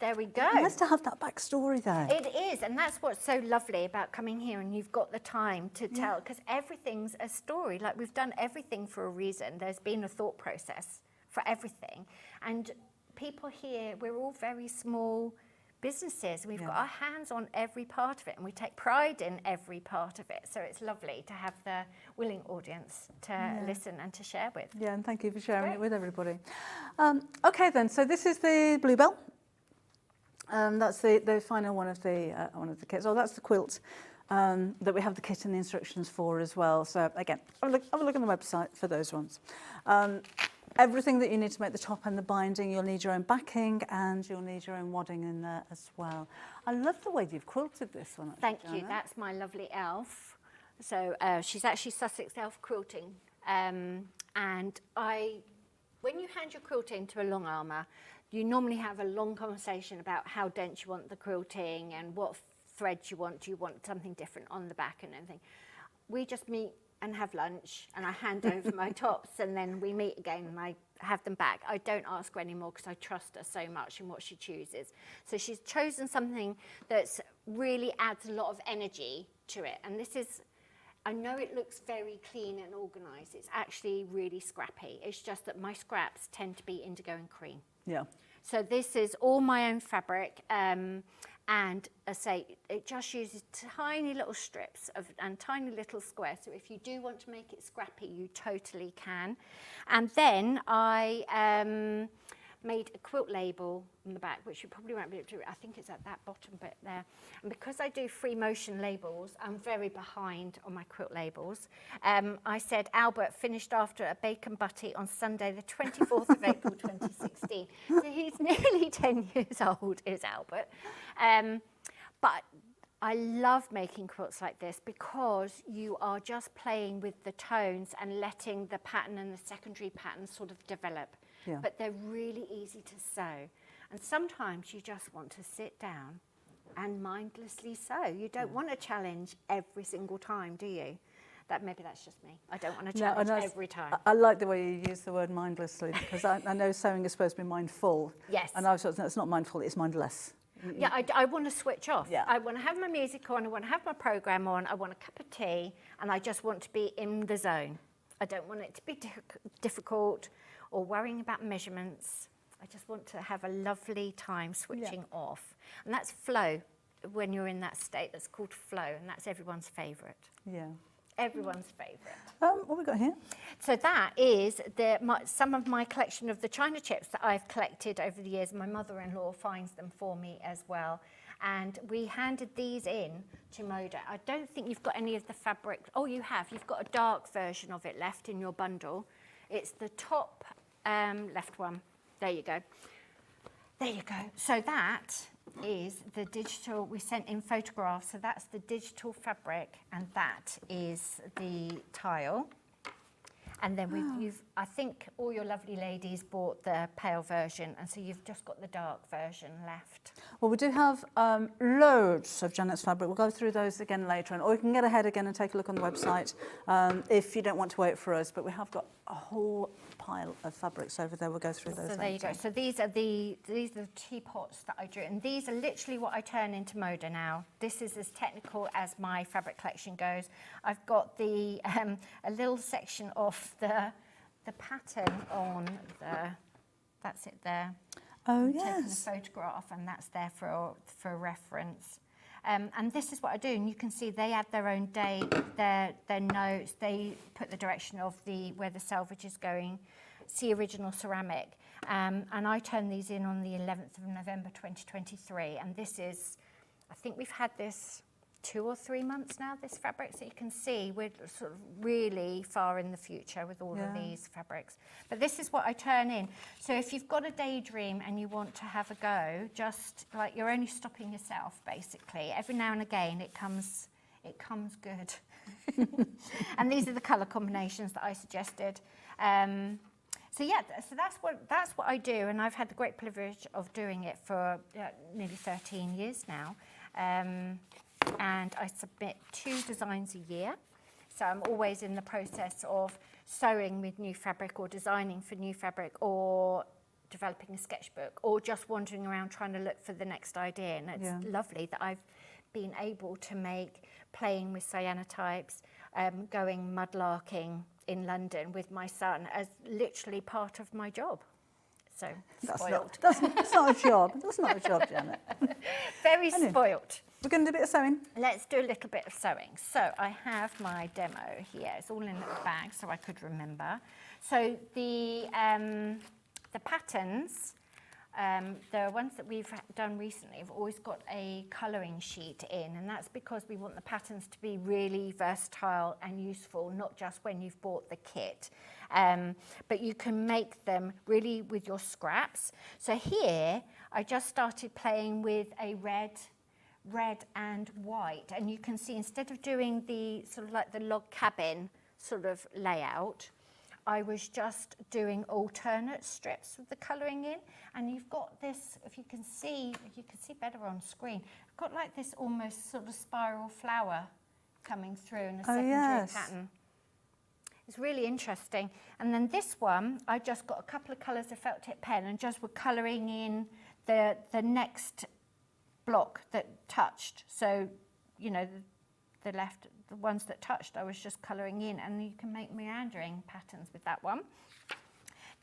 there we go. Nice to have that backstory there. It is, and that's what's so lovely about coming here, and you've got the time to tell, because everything's a story. Like, we've done everything for a reason. There's been a thought process for everything. And people here, we're all very small businesses. We've got our hands on every part of it, and we take pride in every part of it. So it's lovely to have the willing audience to listen and to share with. Yeah, and thank you for sharing it with everybody. Okay then, so this is the Bluebell. That's the final one of the kits. Oh, that's the quilt that we have the kit and the instructions for as well. So again, have a look on the website for those ones. Everything that you need to make the top and the binding, you'll need your own backing, and you'll need your own wadding in there as well. I love the way you've quilted this one. Actually, Thank you. Joanna. That's my lovely elf. So she's actually Sussex Elf Quilting. And when you hand your quilt into a long armour, you normally have a long conversation about how dense you want the quilting and what threads you want. Do you want something different on the back and everything? We just meet and have lunch, and I hand over my tops, and then we meet again and I have them back. I don't ask her anymore because I trust her so much in what she chooses. So she's chosen something that's really adds a lot of energy to it. And this is, I know it looks very clean and organised. It's actually really scrappy. It's just that my scraps tend to be indigo and cream. Yeah. So this is all my own fabric, and I say it just uses tiny little strips and tiny little squares. So if you do want to make it scrappy, you totally can. And then I made a quilt label on the back, which you probably won't be able to do. I think it's at that bottom bit there. And because I do free motion labels, I'm very behind on my quilt labels. I said Albert finished after a bacon butty on Sunday, the 24th of April, 2016. So he's nearly 10 years old, is Albert. But I love making quilts like this because you are just playing with the tones and letting the pattern and the secondary pattern sort of develop. Yeah. But they're really easy to sew. And sometimes you just want to sit down and mindlessly sew. You don't want to challenge every single time, do you? Maybe that's just me. I don't want to challenge every time. I like the way you use the word mindlessly, because I know sewing is supposed to be mindful. Yes. And I was it's not mindful, it's mindless. Yeah, I want to switch off. Yeah. I want to have my music on, I want to have my programme on, I want a cup of tea, and I just want to be in the zone. I don't want it to be difficult or worrying about measurements. I just want to have a lovely time switching off. And that's flow. When you're in that state, that's called flow, and that's everyone's favourite. Yeah. Everyone's favourite. What have we got here? So that is some of my collection of the china chips that I've collected over the years. My mother-in-law finds them for me as well. And we handed these in to Moda. I don't think you've got any of the fabric. Oh, you have. You've got a dark version of it left in your bundle. It's the top left one. There you go. There you go. So that is the digital, we sent in photographs, so that's the digital fabric and that is the tile. And then I think all your lovely ladies bought the pale version, and so you've just got the dark version left. Well, we do have loads of Janet's fabric. We'll go through those again later on, or you can get ahead again and take a look on the website if you don't want to wait for us. But we have got a whole pile of fabrics over there. We'll go through those. So there you go. So these are the teapots that I drew, and these are literally what I turn into Moda now. This is as technical as my fabric collection goes. I've got the a little section of the pattern on the. That's it there. Oh, I'm yes. taking a photograph, and that's there for reference. And this is what I do, and you can see they add their own date, their notes, they put the direction of where the selvage is going, see original ceramic. And I turned these in on the 11th of November 2023, and this is, I think we've had this 2 or 3 months now, this fabric, so you can see we're sort of really far in the future with all of these fabrics. But this is what I turn in. So if you've got a daydream and you want to have a go, just like you're only stopping yourself basically. Every now and again it comes good. And these are the colour combinations that I suggested. So yeah, so that's what I do, and I've had the great privilege of doing it for nearly 13 years now. And I submit 2 designs a year. So I'm always in the process of sewing with new fabric or designing for new fabric or developing a sketchbook or just wandering around trying to look for the next idea. And it's lovely that I've been able to make playing with cyanotypes, going mudlarking in London with my son as literally part of my job. So spoiled. That's not a job. That's not a job, Janet. Very spoilt. We're going to do a bit of sewing. Let's do a little bit of sewing. So I have my demo here. It's all in a little bag so I could remember. So the patterns, the ones that we've done recently have always got a colouring sheet in, and that's because we want the patterns to be really versatile and useful, not just when you've bought the kit. But you can make them really with your scraps. So here I just started playing with a red and white, and you can see instead of doing the sort of like the log cabin sort of layout, I was just doing alternate strips with the colouring in, and you've got this, if you can see better on screen, I've got like this almost sort of spiral flower coming through in a secondary pattern. It's really interesting. And then this one, I just got a couple of colours of felt tip pen and just were colouring in the next block that touched. So, you know, the ones that touched, I was just colouring in, and you can make meandering patterns with that one.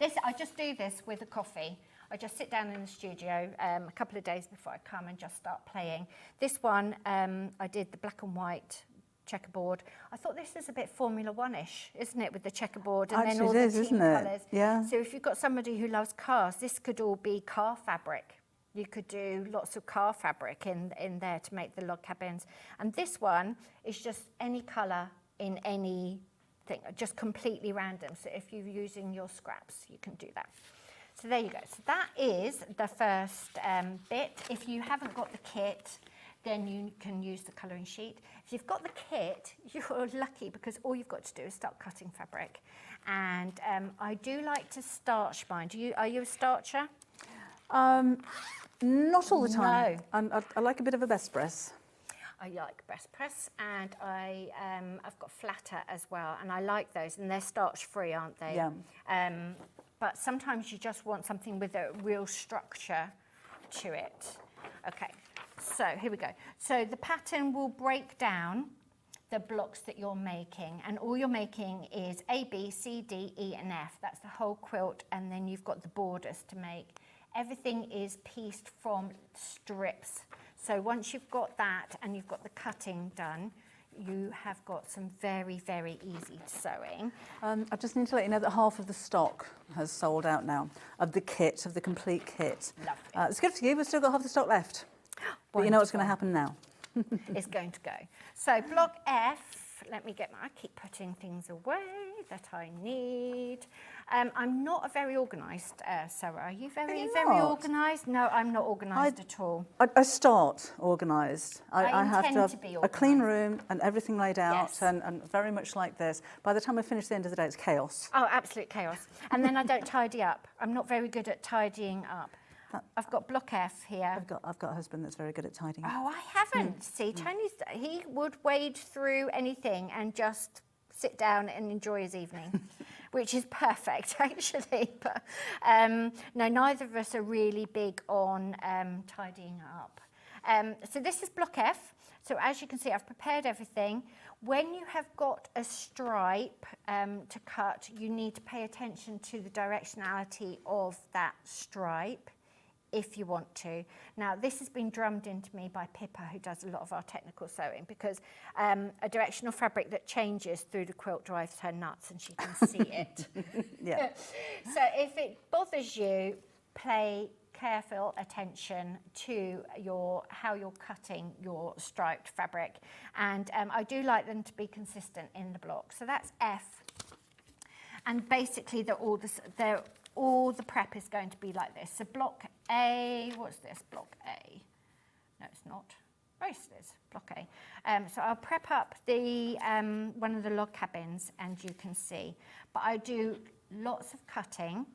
I just do this with a coffee. I just sit down in the studio a couple of days before I come and just start playing. This one, I did the black and white checkerboard. I thought this is a bit Formula One-ish, isn't it, with the checkerboard and then all the team colours. Yeah. So if you've got somebody who loves cars, this could all be car fabric. You could do lots of car fabric in there to make the log cabins. And this one is just any colour in any thing, just completely random. So if you're using your scraps, you can do that. So there you go. So that is the first bit. If you haven't got the kit, then you can use the colouring sheet. If you've got the kit, you're lucky because all you've got to do is start cutting fabric. And I do like to starch mine. Are you a starcher? Not all the time. No. I like a bit of a best press. I like best press, and I've got flatter as well, and I like those, and they're starch free, aren't they? Yeah. But sometimes you just want something with a real structure to it. Okay, so here we go. So the pattern will break down the blocks that you're making, and all you're making is A, B, C, D, E, and F. That's the whole quilt, and then you've got the borders to make. Everything is pieced from strips. So once you've got that and you've got the cutting done, you have got some very, very easy sewing. I just need to let you know that half of the stock has sold out now, of the kit, of the complete kit. Lovely. It's good for you, we've still got half the stock left. But you know what's going to happen now. It's going to go. So block F, let me get I keep putting things away that I need. I'm not a very organised sewer. Are you very not? organised? No, I'm not organised at all. I start organised. I have to intend have to be a clean organised. room and everything laid out, Yes. and very much like this. By the time I finish the end of the day, it's chaos. Oh, absolute chaos. And then I don't tidy up. I'm not very good at tidying up. I've got block F here. I've got a husband that's very good at tidying up. Oh, I haven't. See, he would wade through anything and just sit down and enjoy his evening, which is perfect, actually. But no, neither of us are really big on tidying up. So this is block F. So as you can see, I've prepared everything. When you have got a stripe to cut, you need to pay attention to the directionality of that stripe, if you want to. Now, this has been drummed into me by Pippa, who does a lot of our technical sewing, because a directional fabric that changes through the quilt drives her nuts, and she can see it. Yeah. So if it bothers you, pay careful attention to how you're cutting your striped fabric. And I do like them to be consistent in the block. So that's F. And basically, all the prep is going to be like this. So block A, what's this? Block A. No, it's not. Most is block A. So I'll prep up the one of the log cabins, and you can see. But I do lots of cutting,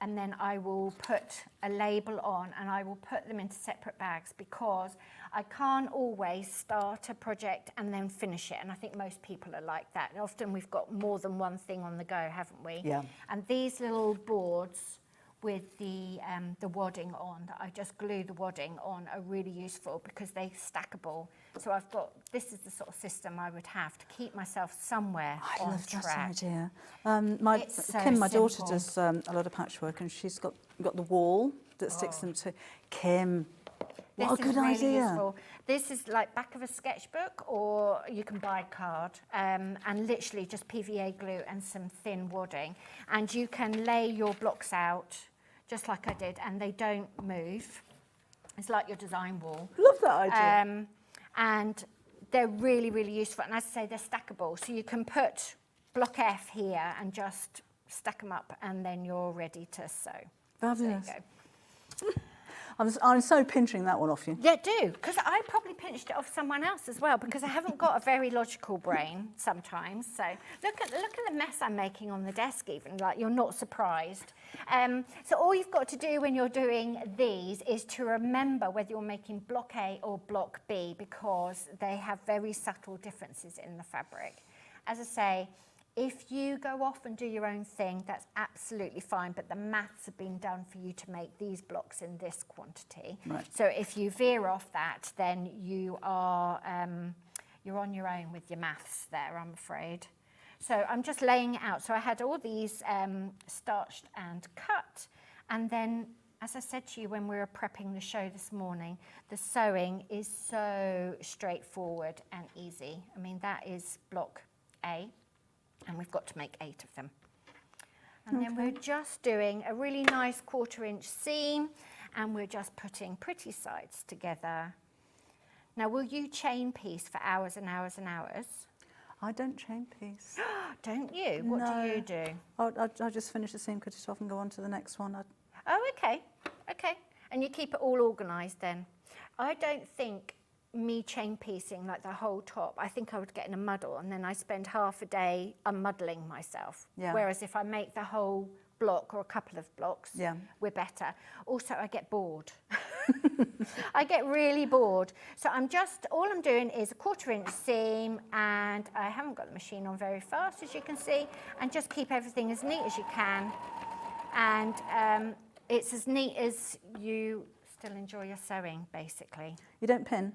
and then I will put a label on, and I will put them into separate bags, because I can't always start a project and then finish it. And I think most people are like that. And often we've got more than one thing on the go, haven't we? Yeah. And these little boards with the wadding on, that I just glue the wadding on, are really useful because they're stackable. So this is the sort of system I would have to keep myself somewhere on love track. that idea. It's so Kim, my daughter, simple. does a lot of patchwork, and she's got the wall that sticks them to. Kim, what a This good is really idea. useful. This is like back of a sketchbook, or you can buy a card, and literally just PVA glue and some thin wadding. And you can lay your blocks out just like I did, and they don't move. It's like your design wall. Love that idea. And they're really, really useful. And as I say, they're stackable. So you can put block F here and just stack them up, and then you're ready to sew. Fabulous. There you go. I'm so pinching that one off you. Yeah, do, because I probably pinched it off someone else as well, because I haven't got a very logical brain sometimes. So look at the mess I'm making on the desk, even, like you're not surprised. So all you've got to do when you're doing these is to remember whether you're making block A or block B, because they have very subtle differences in the fabric. As I say, if you go off and do your own thing, that's absolutely fine, but the maths have been done for you to make these blocks in this quantity. Right. So if you veer off that, then you are you're on your own with your maths there, I'm afraid. So I'm just laying it out. So I had all these starched and cut, and then, as I said to you when we were prepping the show this morning, the sewing is so straightforward and easy. I mean, that is block A. And we've got to make 8 of them. And then we're just doing a really nice 1/4 inch seam, and we're just putting pretty sides together. Now, will you chain piece for hours and hours and hours? I don't chain piece. Don't you? What do you do? I'll just finish the seam, cut it off, and go on to the next one. Oh, okay. Okay. And you keep it all organised then. I don't think me chain piecing like the whole top, I think I would get in a muddle, and then I spend half a day unmuddling myself. Yeah. Whereas if I make the whole block or a couple of blocks, we're better. Also, I get bored. I get really bored. So all I'm doing is a 1/4 inch seam, and I haven't got the machine on very fast, as you can see, and just keep everything as neat as you can. And it's as neat as you still enjoy your sewing, basically. You don't pin?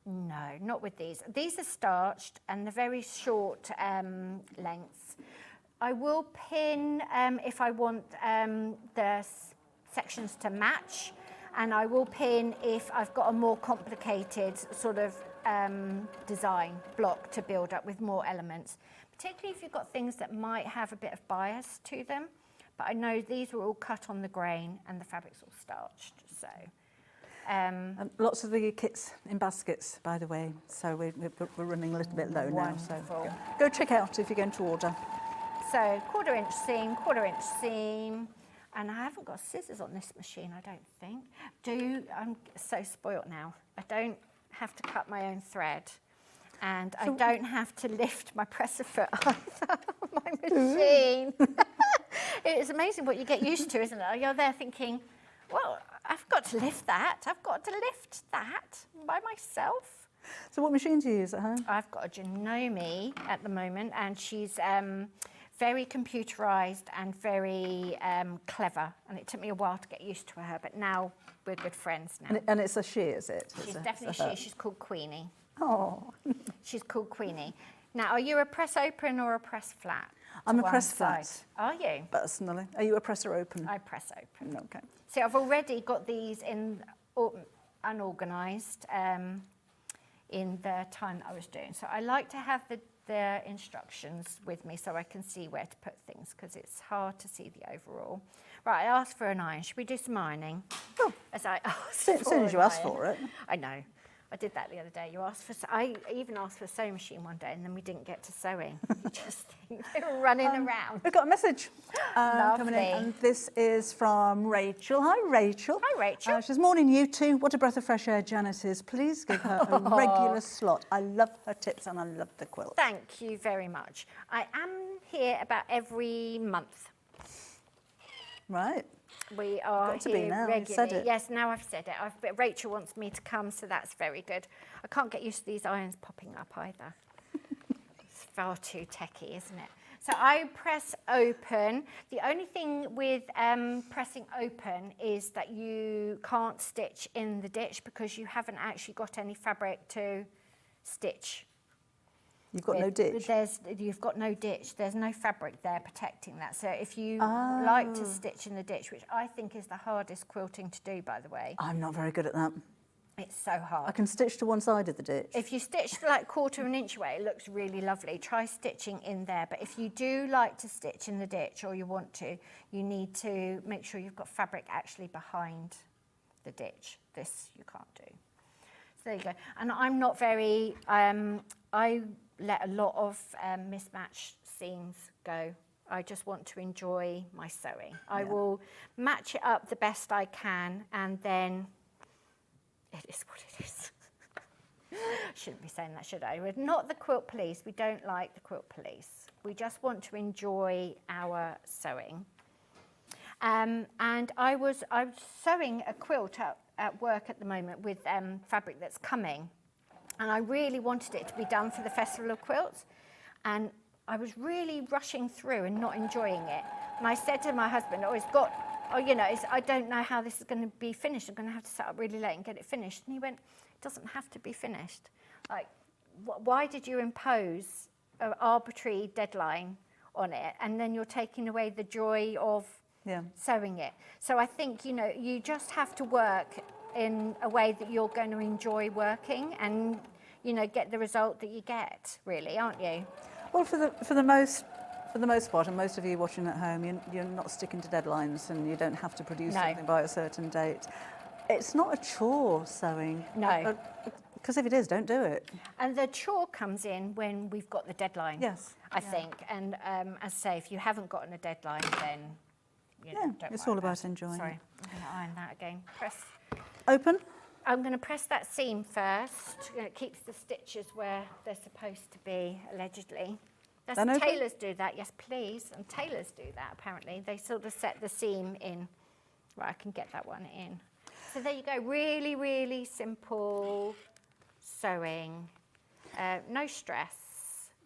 No, not with these. These are starched, and they're very short lengths. I will pin if I want the sections to match, and I will pin if I've got a more complicated sort of design block to build up with more elements, particularly if you've got things that might have a bit of bias to them. But I know these were all cut on the grain and the fabric's all starched, so. Lots of the kits in baskets, by the way, so we're running a little bit low now. So go check out if you're going to order. So 1/4 inch seam, and I haven't got scissors on this machine, I don't think. I'm so spoilt now. I don't have to cut my own thread, and I don't have to lift my presser foot either on my machine. It's amazing what you get used to, isn't it? You're there thinking, well, I've got to lift that. I've got to lift that by myself. So what machine do you use at home? I've got a Janome at the moment, and she's very computerised and very clever. And it took me a while to get used to her, but now we're good friends now. And it's a she, is it? She's definitely a she. She's called Queenie. Oh. She's called Queenie. Now, are you a press open or a press flat? I'm a press flat. Are you? Personally. Are you a presser open? I press open. Okay. See, I've already got these in unorganised in the time that I was doing. So I like to have the instructions with me so I can see where to put things, because it's hard to see the overall. Right, I asked for an iron. Should we do some ironing? Oh. As I asked as soon as you asked for it. I know. I did that the other day. I even asked for a sewing machine one day, and then we didn't get to sewing. You just think they were running around. We've got a message coming in, Lovely. and this is from Rachel. Hi, Rachel. Hi, Rachel. She's morning, you two. What a breath of fresh air Janet is. Please give her a regular slot. I love her tips and I love the quilt. Thank you very much. I am here about every month. Right. We are Got to be here now, regularly. you've said it. Yes, now I've said it. But Rachel wants me to come, so that's very good. I can't get used to these irons popping up either. It's far too techy, isn't it? So I press open. The only thing with pressing open is that you can't stitch in the ditch because you haven't actually got any fabric to stitch. You've got no ditch? You've got no ditch. There's no fabric there protecting that. So if you like to stitch in the ditch, which I think is the hardest quilting to do, by the way. I'm not very good at that. It's so hard. I can stitch to one side of the ditch. If you stitch like 1/4 inch away, it looks really lovely. Try stitching in there. But if you do like to stitch in the ditch, or you want to, you need to make sure you've got fabric actually behind the ditch. This you can't do. So there you go. And I'm not very, I let a lot of mismatched seams go. I just want to enjoy my sewing. I will match it up the best I can, and then it is what it is. Shouldn't be saying that, should I? We're not the quilt police. We don't like the quilt police. We just want to enjoy our sewing. And I'm sewing a quilt at work at the moment with fabric that's coming. And I really wanted it to be done for the Festival of Quilts. And I was really rushing through and not enjoying it. And I said to my husband, I don't know how this is going to be finished. I'm going to have to set up really late and get it finished. And he went, it doesn't have to be finished. Like, why did you impose an arbitrary deadline on it? And then you're taking away the joy of sewing it. So I think, you just have to work in a way that you're going to enjoy working and, get the result that you get, really, aren't you? Well, for the most part, and most of you watching at home, you're not sticking to deadlines and you don't have to produce something by a certain date. It's not a chore, sewing. No. Because if it is, don't do it. And the chore comes in when we've got the deadline. Yes. I think. And as I say, if you haven't gotten a deadline, then don't it's worry all about enjoying Sorry, it. I'm going to iron that again. Press. Open. I'm going to press that seam first. It keeps the stitches where they're supposed to be, allegedly. Tailors do that, yes, please. And tailors do that, apparently. They sort of set the seam in. Right, I can get that one in. So there you go. Really, really simple sewing. No stress.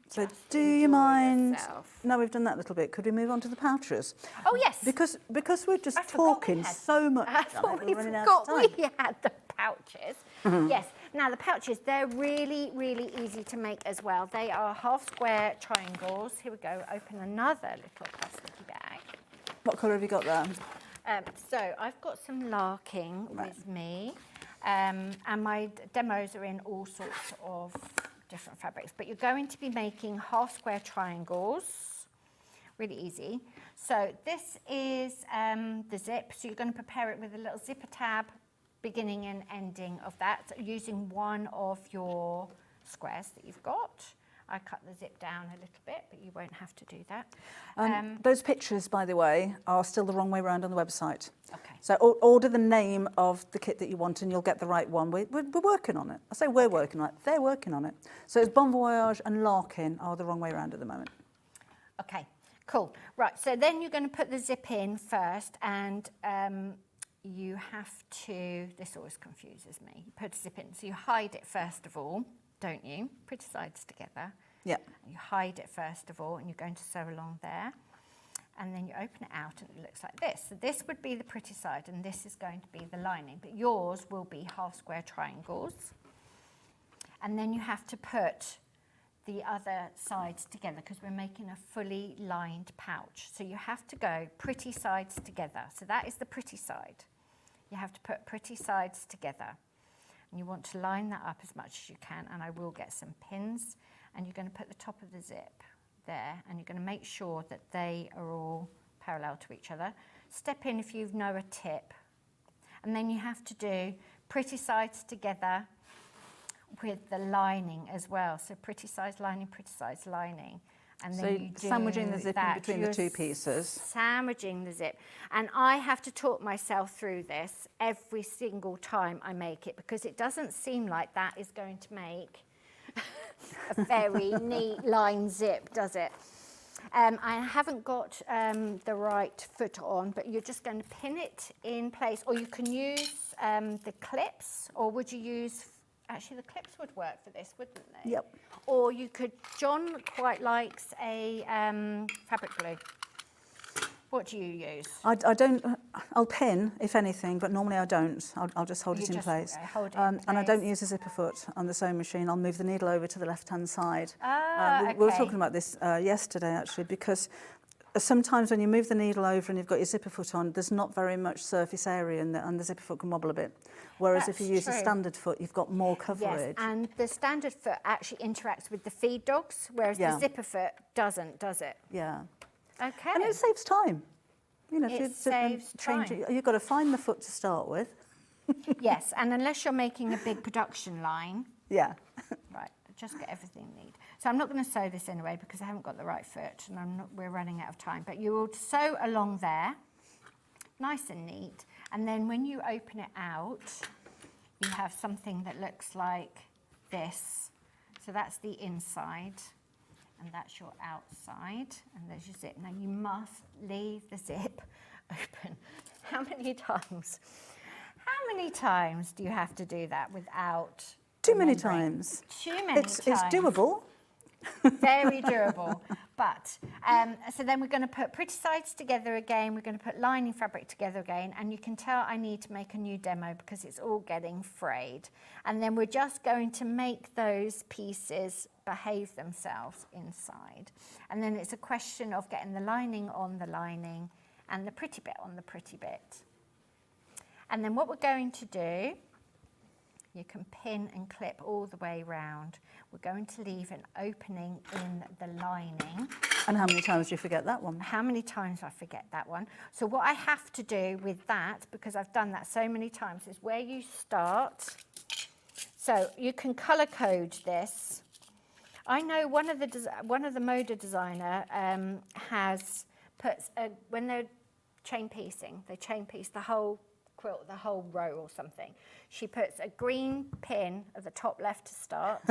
So do you mind, now we've done that little bit, could we move on to the pouches? Oh, yes. Because we're just talking so much. I thought we forgot we had the pouches. Yes. Now, the pouches, they're really, really easy to make as well. They are half square triangles. Here we go. Open another little plasticky bag. What colour have you got there? So I've got some larking with me. And my demos are in all sorts of different fabrics, but you're going to be making half square triangles, really easy. So this is the zip, so you're going to prepare it with a little zipper tab, beginning and ending of that, using one of your squares that you've got. I cut the zip down a little bit, but you won't have to do that. Those pictures, by the way, are still the wrong way around on the website. Okay. So order the name of the kit that you want and you'll get the right one. We're working on it. I say we're working on it. They're working on it. So it's Bon Voyage and Larkin are the wrong way around at the moment. Okay, cool. Right, so then you're going to put the zip in first, and you have to, this always confuses me, you put a zip in, so you hide it first of all, don't you? Pretty sides together. Yeah. You hide it first of all, and you're going to sew along there. And then you open it out, and it looks like this. So this would be the pretty side, and this is going to be the lining. But yours will be half square triangles. And then you have to put the other sides together, because we're making a fully lined pouch. So you have to go pretty sides together. So that is the pretty side. You have to put pretty sides together. And you want to line that up as much as you can, and I will get some pins, and you're going to put the top of the zip there, and you're going to make sure that they are all parallel to each other. Step in if you know a tip, and then you have to do pretty sides together with the lining as well. So pretty sides lining, and So then you do sandwiching the zip in that. between You're the two pieces. Sandwiching the zip, and I have to talk myself through this every single time I make it, because it doesn't seem like that is going to make a very neat line zip, does it? I haven't got the right foot on, but you're just going to pin it in place, or you can use the clips, or would you use, actually the clips would work for this, wouldn't they? Yep. Or you could, John quite likes a fabric glue. What do you use? I don't, I'll pin, if anything, but normally I don't. I'll just hold You it in just, place. hold it in And I don't place. use a zipper foot on the sewing machine. I'll move the needle over to the left-hand side. Ah, We were okay. talking about this yesterday, actually, because sometimes when you move the needle over and you've got your zipper foot on, there's not very much surface area, and the zipper foot can wobble a bit. Whereas if you use a true. standard foot, you've got more coverage. Yes, and the standard foot actually interacts with the feed dogs, whereas Yeah. the zipper foot doesn't, does it? Yeah. Okay. And it saves time. You know, if It you sit and saves change time. it, you've got to find the foot to start with. Yes, and unless you're making a big production line, Yeah. right, just get everything you need. So I'm not going to sew this anyway because I haven't got the right foot, and we're running out of time. But you will sew along there, nice and neat. And then when you open it out, you have something that looks like this. So that's the inside, and that's your outside, and there's your zip. Now you must leave the zip open. How many times? How many times do you have to do that without Too many remembering? times. Too many It's times. doable. Very durable. But, so then we're going to put pretty sides together again. We're going to put lining fabric together again. And you can tell I need to make a new demo because it's all getting frayed. And then we're just going to make those pieces behave themselves inside. And then it's a question of getting the lining on the lining and the pretty bit on the pretty bit. And then what we're going to do, you can pin and clip all the way round. We're going to leave an opening in the lining. And how many times do you forget that one? How many times I forget that one? So what I have to do with that, because I've done that so many times, is where you start. So you can colour code this. I know one of the Moda designer has put, when they're chain piecing, they chain piece the whole quilt, the whole row or something. She puts a green pin at the top left to start,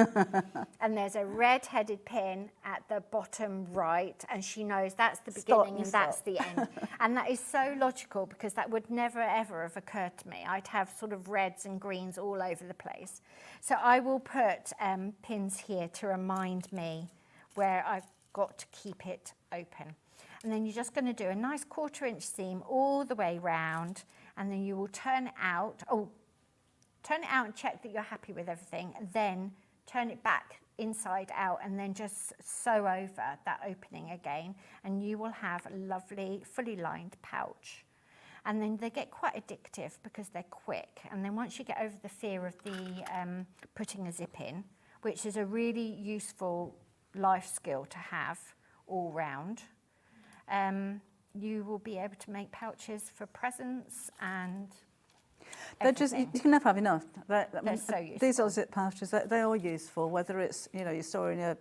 and there's a red-headed pin at the bottom right, and she knows that's the beginning and that's the end. And that is so logical because that would never, ever have occurred to me. I'd have sort of reds and greens all over the place. So I will put pins here to remind me where I've got to keep it open. And then you're just going to do a nice 1/4 inch seam all the way round, and then you will turn it out. Turn it out and check that you're happy with everything, and then turn it back inside out, and then just sew over that opening again, and you will have a lovely, fully lined pouch. And then they get quite addictive because they're quick. And then once you get over the fear of the putting a zip in, which is a really useful life skill to have all round, you will be able to make pouches for presents and they're just, you can never have enough. They're so useful. These are zip pouches, they are useful, whether it's, you know, you're storing your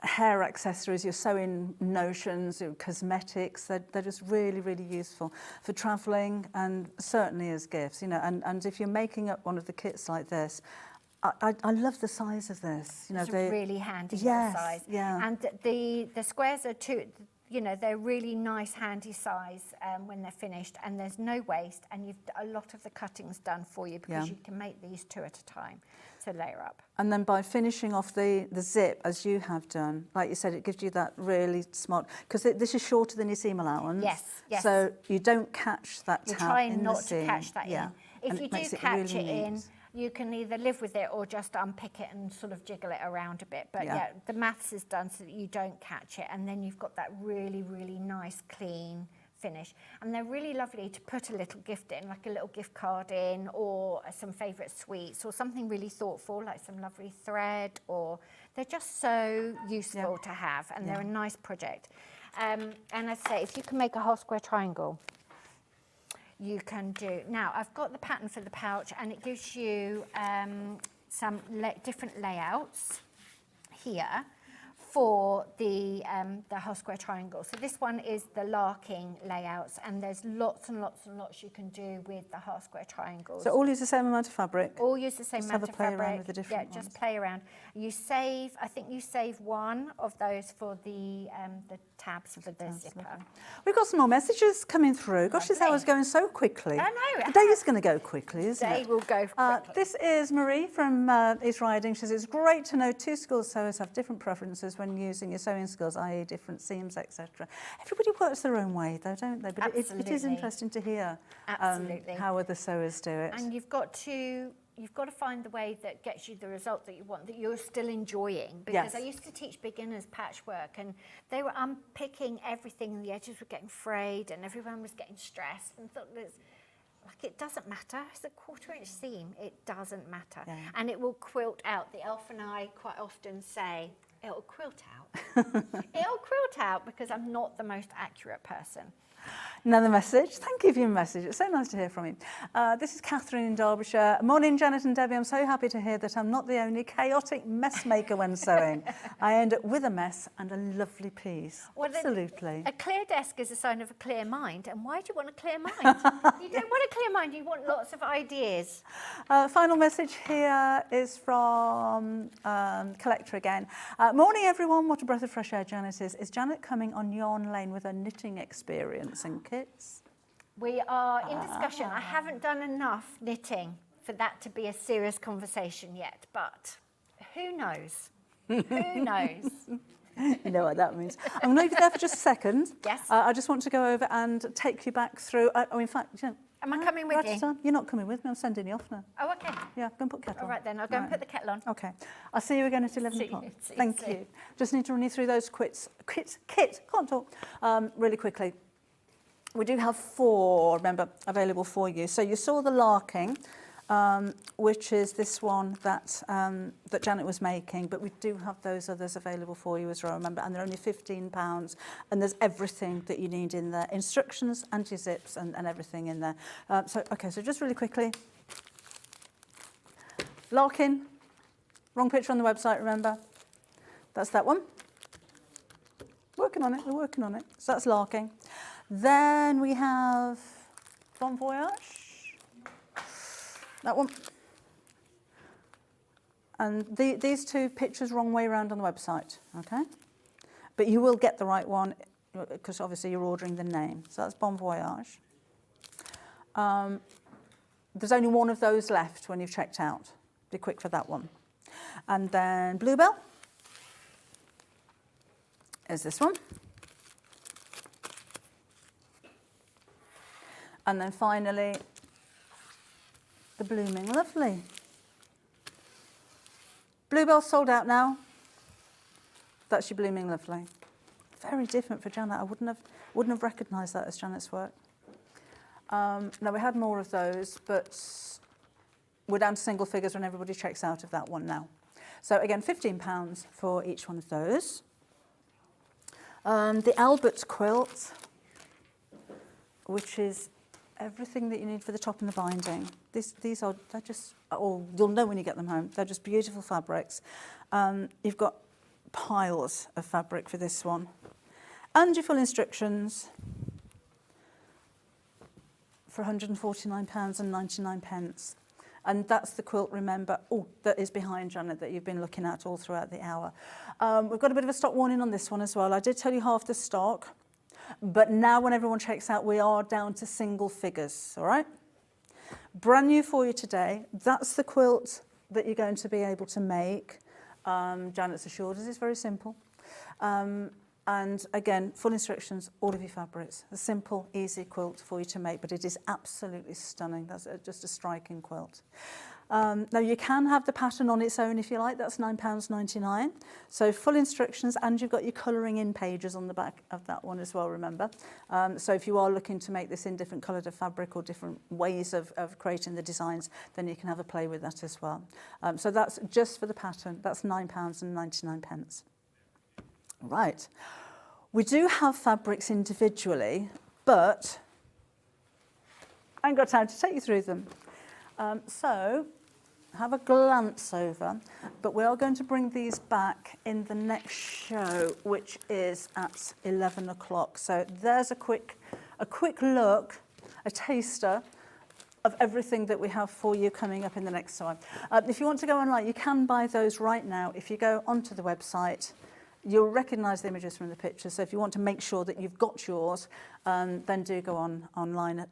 hair accessories, you're sewing notions, your cosmetics, they're just really, really useful for travelling and certainly as gifts, you know, and if you're making up one of the kits like this, I love the size of this. You know, it's a really handy yes, size. Yeah. And the squares are too, you know, they're really nice, handy size when they're finished, and there's no waste, and you've a lot of the cuttings done for you because you can make these 2 at a time. So layer up. And then by finishing off the zip, as you have done, like you said, it gives you that really smart, because this is shorter than your seam allowance. Yes, yes. So you don't catch that You're tab trying in not the seam. to catch that in. If you do catch it in, you can either live with it or just unpick it and sort of jiggle it around a bit. But yeah, the maths is done so that you don't catch it, and then you've got that really, really nice, clean finish. And they're really lovely to put a little gift in, like a little gift card in, or some favourite sweets, or something really thoughtful, like some lovely thread, or they're just so useful to have, and they're a nice project. And I say, if you can make a whole square triangle, you can do. Now, I've got the pattern for the pouch, and it gives you some different layouts here for the whole square triangle. So this one is the larking layouts, and there's lots and lots and lots you can do with the half square triangles. So all use the same amount of fabric? All use the same just amount have a of play fabric. around with the different just ones. play around. You save, I think you save one of those for the tabs for the zipper. We've got some more messages coming through. Gosh, this hour's going so quickly. I know. The day is going to go quickly, isn't it? Day will go quickly. This is Marie from East Riding. She says, it's great to know two skilled sewers have different preferences when using your sewing skills, i.e. different seams, etc. Everybody works their own way, though, don't they? But it is Absolutely. interesting to hear Absolutely. how other sewers do it. And you've got to find the way that gets you the result that you want, that you're still enjoying. Because Yes. I used to teach beginners patchwork, and they were unpicking everything, and the edges were getting frayed, and everyone was getting stressed, and thought, it doesn't matter. It's a 1/4 inch seam. It doesn't matter. Yeah. And it will quilt out. The elf and I quite often say, it'll quilt out. It'll quilt out, because I'm not the most accurate person. Another message. Thank you for your message. It's so nice to hear from you. This is Catherine in Derbyshire. Morning, Janet and Debbie. I'm so happy to hear that I'm not the only chaotic mess maker when sewing. I end up with a mess and a lovely piece. Well, Absolutely. A clear desk is a sign of a clear mind. And why do you want a clear mind? You don't want a clear mind. You want lots of ideas. Final message here is from Collector again. Morning, everyone. What a breath of fresh air Janet is. Is Janet coming on Yarn Lane with her knitting experience and kits? We are in discussion. I haven't done enough knitting for that to be a serious conversation yet, but who knows? Who knows? You know what that means. I'm going to leave you there for just a second. Yes. I just want to go over and take you back through. In fact, you know, Am I coming with you? You're not coming with me. I'm sending you off now. Oh, okay. Yeah, go and put kettle on. All right, then. I'll go and put the kettle on. Okay. I'll see you again at 11 See o'clock. you. See you Thank soon. you. Just need to run you through those kit, can't talk, really quickly. We do have 4, remember, available for you. So you saw the larking, which is this one that Janet was making, but we do have those others available for you as well, remember, and they're only £15, and there's everything that you need in there, instructions, anti-zips, and everything in there. So just really quickly. Larking, wrong picture on the website, remember. That's that one. Working on it, we're working on it. So that's larking. Then we have Bon Voyage, that one. And these 2 pictures wrong way around on the website, okay? But you will get the right one, because obviously you're ordering the name. So that's Bon Voyage. There's only one of those left when you've checked out. Be quick for that one. And then Bluebell is this one. And then finally, the Blooming Lovely. Bluebell's sold out now. That's your Blooming Lovely. Very different for Janet. I wouldn't have recognised that as Janet's work. Now, we had more of those, but we're down to single figures when everybody checks out of that one now. So again, £15 for each one of those. The Albert Quilt, which is everything that you need for the top and the binding. They're just, oh, you'll know when you get them home. They're just beautiful fabrics. You've got piles of fabric for this one. And your full instructions for £149.99. And that's the quilt, remember, that is behind Janet that you've been looking at all throughout the hour. We've got a bit of a stock warning on this one as well. I did tell you half the stock, but now when everyone checks out, we are down to single figures, all right? Brand new for you today. That's the quilt that you're going to be able to make. Janet's assured us it's very simple. And again, full instructions, all of your fabrics. A simple, easy quilt for you to make, but it is absolutely stunning. That's just a striking quilt. Now, you can have the pattern on its own if you like. That's £9.99. So full instructions, and you've got your colouring in pages on the back of that one as well, remember. So if you are looking to make this in different coloured fabric or different ways of creating the designs, then you can have a play with that as well. So that's just for the pattern. That's £9.99. Right. We do have fabrics individually, but I ain't got time to take you through them. So have a glance over, but we are going to bring these back in the next show, which is at 11 o'clock. So there's a quick look, a taster of everything that we have for you coming up in the next time. If you want to go online, you can buy those right now. If you go onto the website, you'll recognise the images from the pictures. So if you want to make sure that you've got yours, then do go online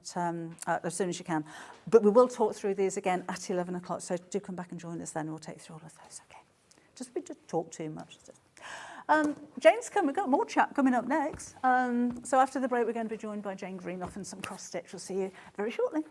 as soon as you can. But we will talk through these again at 11 o'clock. So do come back and join us then. We'll take through all of those. Okay. We just talk too much. Jane's come. We've got more chat coming up next. So after the break, we're going to be joined by Jane Greenoff and some cross stitch. We'll see you very shortly.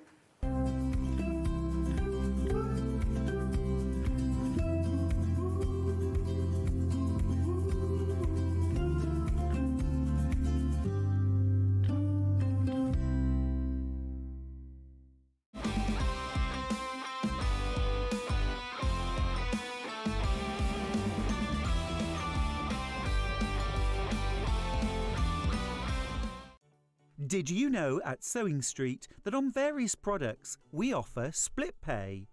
Did you know at Sewing Street that on various products we offer split pay?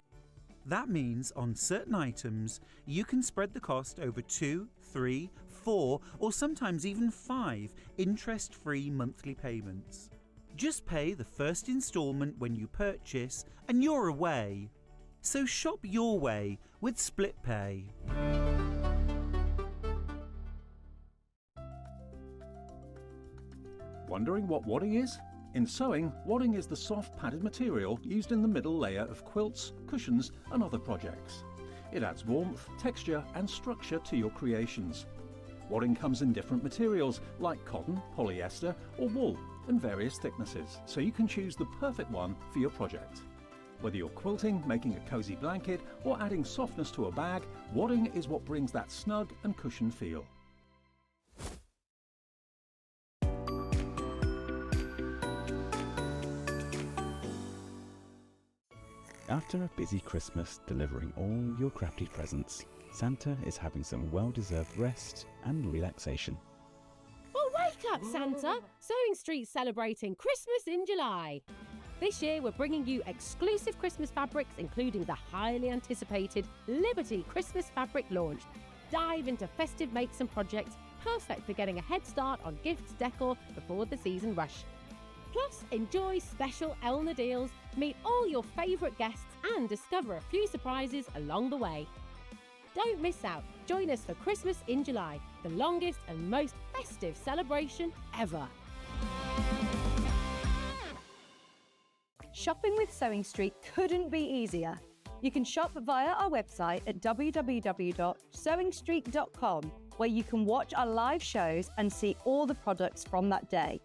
That means on certain items you can spread the cost over 2, 3, 4 or sometimes even 5 interest-free monthly payments. Just pay the first instalment when you purchase and you're away. So shop your way with split pay. Wondering what wadding is? In sewing, wadding is the soft padded material used in the middle layer of quilts, cushions and other projects. It adds warmth, texture and structure to your creations. Wadding comes in different materials like cotton, polyester or wool and various thicknesses, so you can choose the perfect one for your project. Whether you're quilting, making a cosy blanket or adding softness to a bag, wadding is what brings that snug and cushioned feel. After a busy Christmas delivering all your crafty presents, Santa is having some well-deserved rest and relaxation. Well, wake up, Santa! Sewing Street's celebrating Christmas in July. This year, we're bringing you exclusive Christmas fabrics, including the highly anticipated Liberty Christmas fabric launch. Dive into festive makes and projects, perfect for getting a head start on gifts decor before the season rush. Plus, enjoy special Elna deals, meet all your favourite guests and discover a few surprises along the way. Don't miss out. Join us for Christmas in July, the longest and most festive celebration ever. Shopping with Sewing Street couldn't be easier. You can shop via our website at www.sewingstreet.com, where you can watch our live shows and see all the products from that day.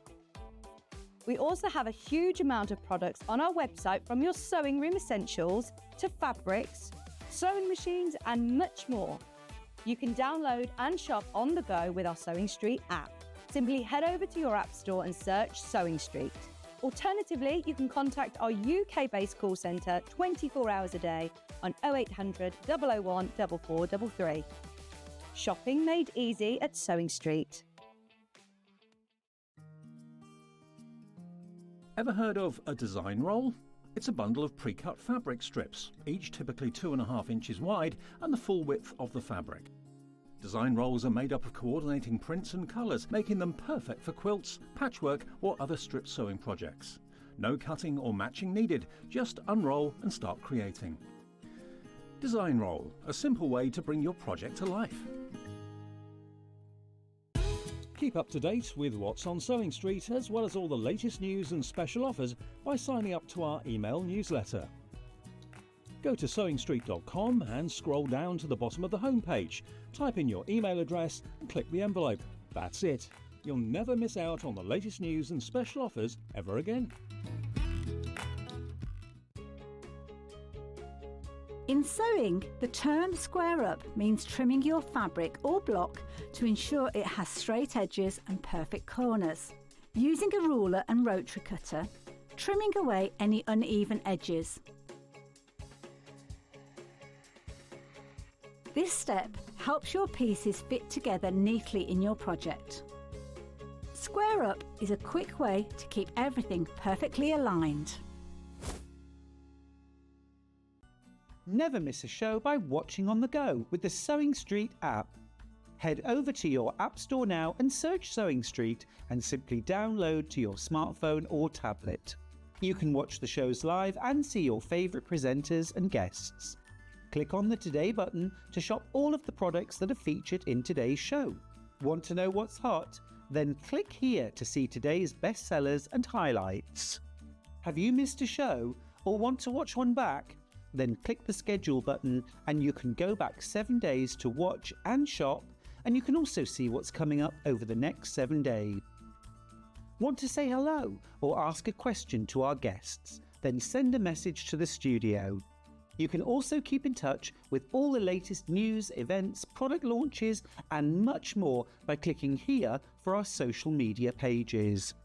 We also have a huge amount of products on our website, from your sewing room essentials to fabrics, sewing machines and much more. You can download and shop on the go with our Sewing Street app. Simply head over to your app store and search Sewing Street. Alternatively, you can contact our UK-based call centre 24 hours a day on 0800 001 4433. Shopping made easy at Sewing Street. Ever heard of a design roll? It's a bundle of pre-cut fabric strips, each typically 2.5 inches wide and the full width of the fabric. Design rolls are made up of coordinating prints and colours, making them perfect for quilts, patchwork or other strip sewing projects. No cutting or matching needed, just unroll and start creating. Design roll, a simple way to bring your project to life. Keep up to date with what's on Sewing Street, as well as all the latest news and special offers by signing up to our email newsletter. Go to sewingstreet.com and scroll down to the bottom of the homepage. Type in your email address and click the envelope. That's it. You'll never miss out on the latest news and special offers ever again. In sewing, the term square up means trimming your fabric or block to ensure it has straight edges and perfect corners. Using a ruler and rotary cutter, trimming away any uneven edges. This step helps your pieces fit together neatly in your project. Square up is a quick way to keep everything perfectly aligned. Never miss a show by watching on the go with the Sewing Street app. Head over to your app store now and search Sewing Street and simply download to your smartphone or tablet. You can watch the shows live and see your favourite presenters and guests. Click on the Today button to shop all of the products that are featured in today's show. Want to know what's hot? Then click here to see today's bestsellers and highlights. Have you missed a show or want to watch one back? Then click the schedule button and you can go back 7 days to watch and shop, and you can also see what's coming up over the next 7 days. Want to say hello or ask a question to our guests? Then send a message to the studio. You can also keep in touch with all the latest news, events, product launches and much more by clicking here for our social media pages.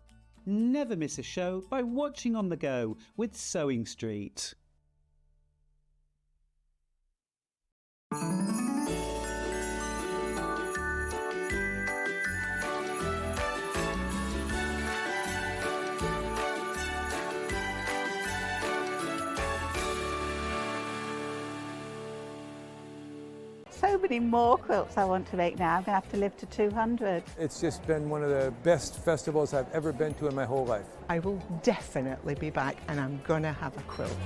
Never miss a show by watching on the go with Sewing Street. So many more quilts I want to make now. I'm going to have to live to 200. It's just been one of the best festivals I've ever been to in my whole life. I will definitely be back and I'm going to have a quilt.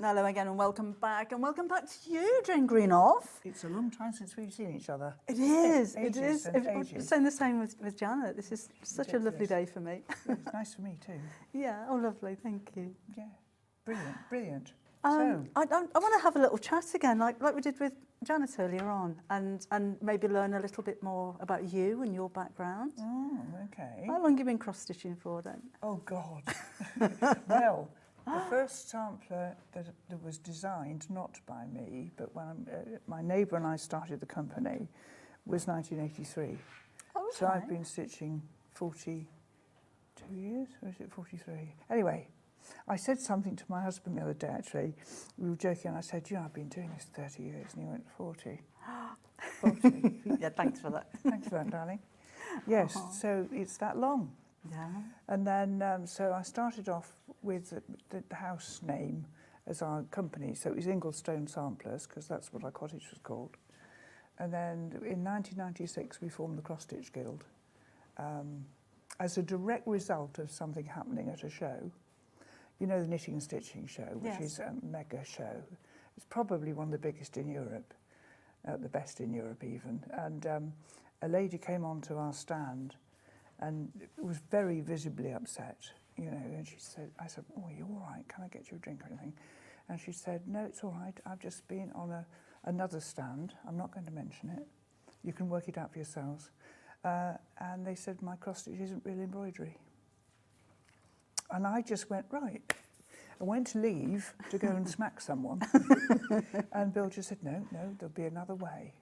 Hello again and welcome back to you, Jane Greenoff. It's a long time since we've seen each other. It is, Ages it is. and I'm ages. saying the same with Janet. This is such a lovely day for me. It's nice for me too. Yeah, oh lovely, thank you. Yeah, brilliant, brilliant. I want to have a little chat again, like we did with Janet earlier on, and maybe learn a little bit more about you and your background. Oh, okay. How long have you been cross-stitching for then? Oh God. Well, the first sampler that was designed, not by me, but when my neighbour and I started the company, was 1983. Oh, okay. So I've been stitching 42 years, or is it 43? Anyway, I said something to my husband the other day, actually. We were joking, and I said, you know, I've been doing this 30 years, and he went, 40. 40. Yeah, thanks for that. Thanks for that, darling. Yes, so it's that long. Yeah. And then, so I started off with the house name as our company. So it was Inglestone Samplers, because that's what our cottage was called. And then in 1996, we formed the Cross Stitch Guild as a direct result of something happening at a show. You know, the Knitting and Stitching Show, which is a mega show. It's probably one of the biggest in Europe, the best in Europe even. And a lady came onto our stand and was very visibly upset, you know, and she said, I said, oh, are you all right? Can I get you a drink or anything? And she said, no, it's all right. I've just been on another stand. I'm not going to mention it. You can work it out for yourselves. And they said, my cross stitch isn't real embroidery. And I just went, right. I went to leave to go and smack someone. And Bill just said, no, there'll be another way.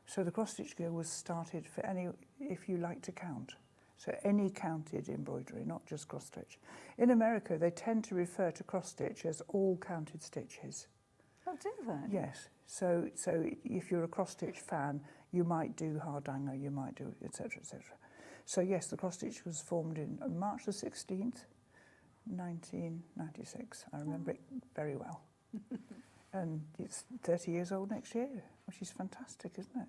So the cross-stitch girl was started for any, if you like to count. So any counted embroidery, not just cross-stitch. In America, they tend to refer to cross-stitch as all counted stitches. Oh, do they? Yes. So if you're a cross-stitch fan, you might do hardanger, you might do etc., etc. So yes, the cross-stitch was formed in March the 16th, 1996. I remember it very well. And it's 30 years old next year, which is fantastic, isn't it?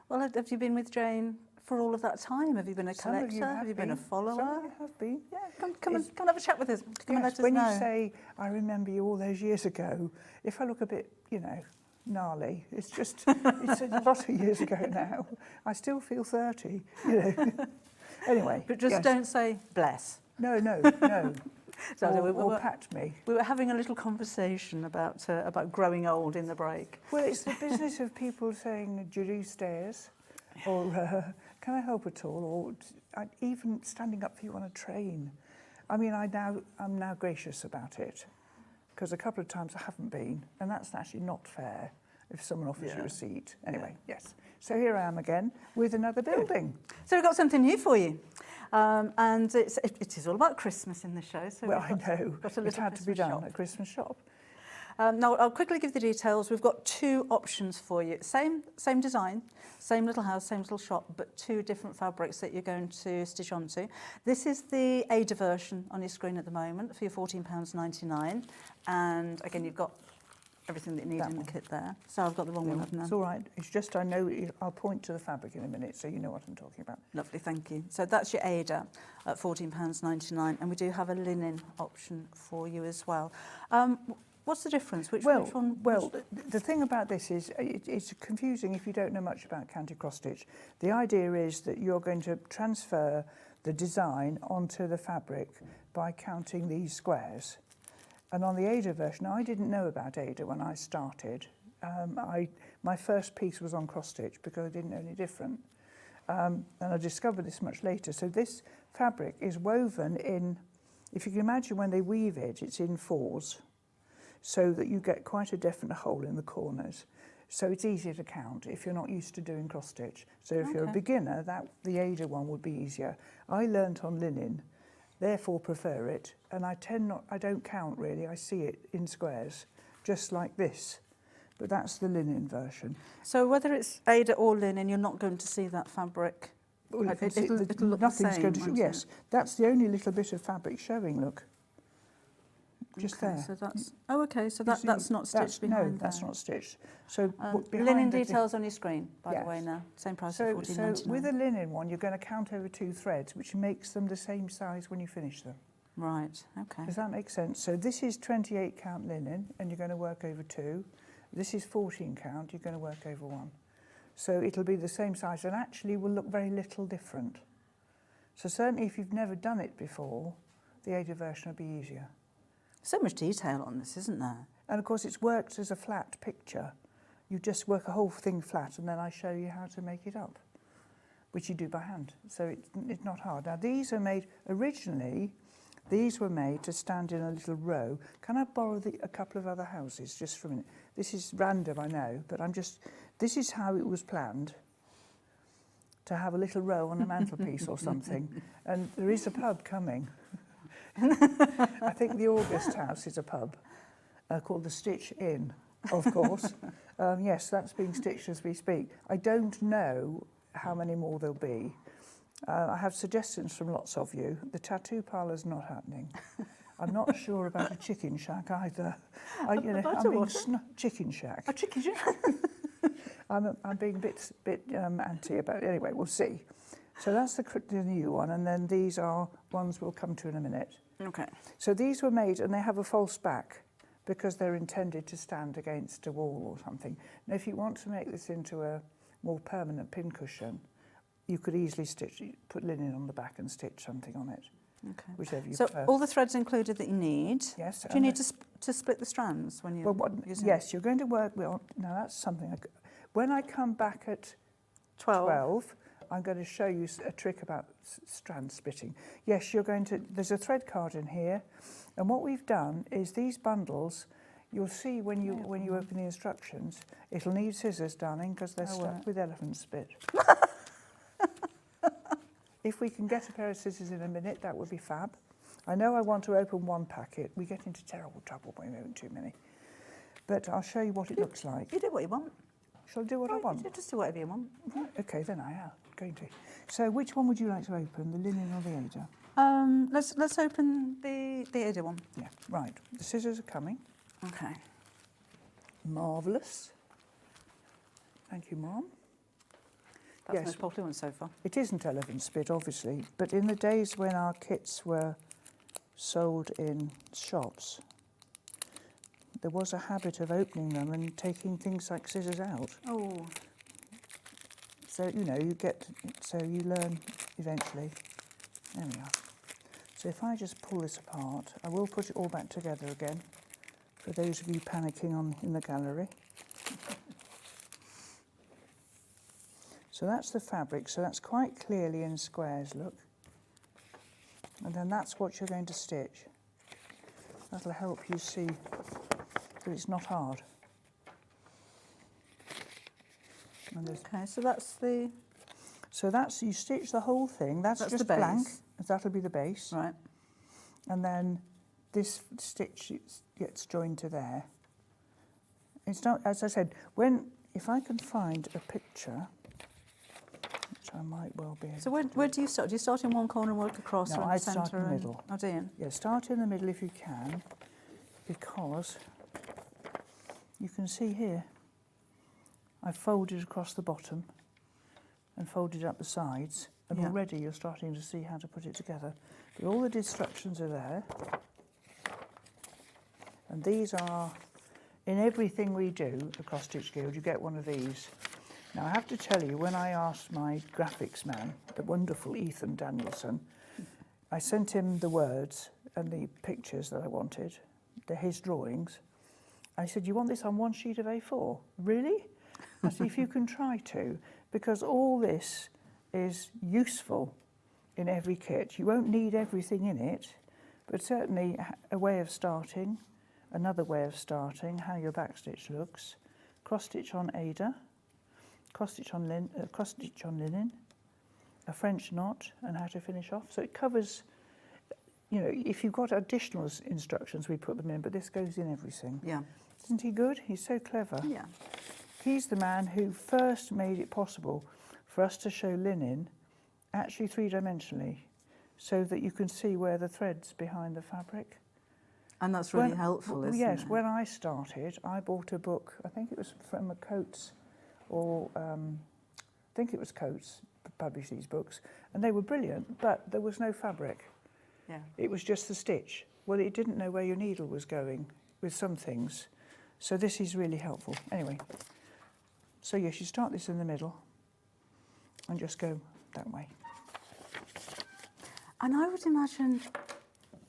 Well, have you been with Jane for all of that time? Have you been a Some of collector? you Have you been a follower? Some of you have been. Yeah, come and have a chat with us. Come and let us When know. you say, I remember you all those years ago, if I look a bit, gnarly, it's just, it's a lot of years ago now. I still feel 30, Anyway. But just don't say bless. No. So or pat me. We were having a little conversation about growing old in the break. Well, it's the business of people saying, do you do stairs? Or can I help at all? Or even standing up for you on a train. I mean, I'm now gracious about it, because a couple of times I haven't been, and that's actually not fair if someone offers you a seat. Anyway, yes. So here I am again with another building. So we've got something new for you. And it is all about Christmas in the show. So Well, I know. It had to be done at Christmas Shop. Now, I'll quickly give the details. We've got two options for you. Same design, same little house, same little shop, but two different fabrics that you're going to stitch onto. This is the Ada version on your screen at the moment for your £14.99. And again, you've got everything that you need in the kit there. So I've got the wrong one up now. It's all right. It's just I know I'll point to the fabric in a minute so you know what I'm talking about. Lovely, thank you. So that's your Ada at £14.99, and we do have a linen option for you as well. What's the difference? Which one? Well, the thing about this is it's confusing if you don't know much about counted cross-stitch. The idea is that you're going to transfer the design onto the fabric by counting these squares. And on the Ada version, I didn't know about Ada when I started. My first piece was on cross-stitch because I didn't know any different. And I discovered this much later. So this fabric is woven in, if you can imagine when they weave it, it's in fours, so that you get quite a definite hole in the corners. So it's easier to count if you're not used to doing cross-stitch. So if you're a beginner, the Ada one would be easier. I learnt on linen, therefore prefer it, and I don't count really, I see it in squares, just like this. But that's the linen version. So whether it's Ada or linen, you're not going to see that fabric. Well, It'll look nothing's the same, going to won't yes, it? that's the only little bit of fabric showing, look. Just Okay, there. so that's not stitched behind No, that's there. not stitched. So behind linen the thing- details on your screen, by the way, Yes. now. Same price So, for £14.99. with a linen one, you're going to count over 2 threads, which makes them the same size when you finish them. Right, okay. Does that make sense? So this is 28 count linen, and you're going to work over 2. This is 14 count, you're going to work over 1. So it'll be the same size, and actually will look very little different. So certainly if you've never done it before, the Ada version will be easier. So much detail on this, isn't there? And of course it's worked as a flat picture. You just work a whole thing flat, and then I show you how to make it up, which you do by hand. So it's not hard. Now these are made, originally, these were made to stand in a little row. Can I borrow a couple of other houses just for a minute? This is random, I know, but this is how it was planned, to have a little row on a mantelpiece or something. And there is a pub coming. I think the August house is a pub called the Stitch Inn, of course. Yes, that's being stitched as we speak. I don't know how many more there'll be. I have suggestions from lots of you. The tattoo parlour's not happening. I'm not sure about a chicken shack either. Chicken shack. A chicken shack? I'm being a bit anti about it. Anyway, we'll see. So that's the new one, and then these are ones we'll come to in a minute. Okay. So these were made, and they have a false back because they're intended to stand against a wall or something. Now, if you want to make this into a more permanent pincushion, you could easily put linen on the back and stitch something on it. Okay. Whichever you so prefer. all the threads included that you need. Yes. Do you need to split the strands when you're using yes, you're going to work with. Now that's something. When I come back at 12, I'm going to show you a trick about strand splitting. Yes, you're going to, there's a thread card in here, and what we've done is these bundles, you'll see when you open the instructions, it'll need scissors, darling, because they're stuck with elephant spit. If we can get a pair of scissors in a minute, that would be fab. I know I want to open one packet. We get into terrible trouble when we open too many. But I'll show you what it looks like. You do what you want. Shall I do what I want? Just do whatever you want. Right, okay, then I am going to. So which one would you like to open, the linen or the Ada? Let's open the Ada one. Yeah, right. The scissors are coming. Okay. Marvellous. Thank you, Mum. That's the most popular one so far. It isn't elephant spit, obviously, but in the days when our kits were sold in shops, there was a habit of opening them and taking things like scissors out. Oh. So, you know, you learn eventually. There we are. So if I just pull this apart, I will put it all back together again, for those of you panicking in the gallery. So that's the fabric, so that's quite clearly in squares, look. And then that's what you're going to stitch. That'll help you see that it's not hard. Okay, so that's the... So that's, you stitch the whole thing, that's just the base. blank, that'll be the base. Right. And then this stitch gets joined to there. It's not, as I said, if I can find a picture, which I might well be able So where do you start? Do you start in one corner and work across? No, or in I the centre? start in the middle. Oh, do you? Yeah, start in the middle if you can, because you can see here, I've folded across the bottom and folded up the sides, and already you're starting to see how to put it together. But all the instructions are there, and these are, in everything we do across Stitch Guild, you get one of these. Now I have to tell you, when I asked my graphics man, the wonderful Ethan Danielson, I sent him the words and the pictures that I wanted, his drawings. I said, you want this on one sheet of A4? Really? I said, if you can try to, because all this is useful in every kit. You won't need everything in it, but certainly a way of starting, another way of starting, how your backstitch looks, cross stitch on Ada, cross stitch on linen, a French knot, and how to finish off. So it covers, you know, if you've got additional instructions, we put them in, but this goes in everything. Yeah. Isn't he good? He's so clever. Yeah. He's the man who first made it possible for us to show linen actually three-dimensionally, so that you can see where the thread's behind the fabric. And that's really helpful, isn't it? Yes, when I started, I bought a book, I think it was from a Coates, or I think it was Coates, published these books, and they were brilliant, but there was no fabric. Yeah. It was just the stitch. Well, it didn't know where your needle was going with some things. So this is really helpful. Anyway, so yes, you start this in the middle and just go that way. And I would imagine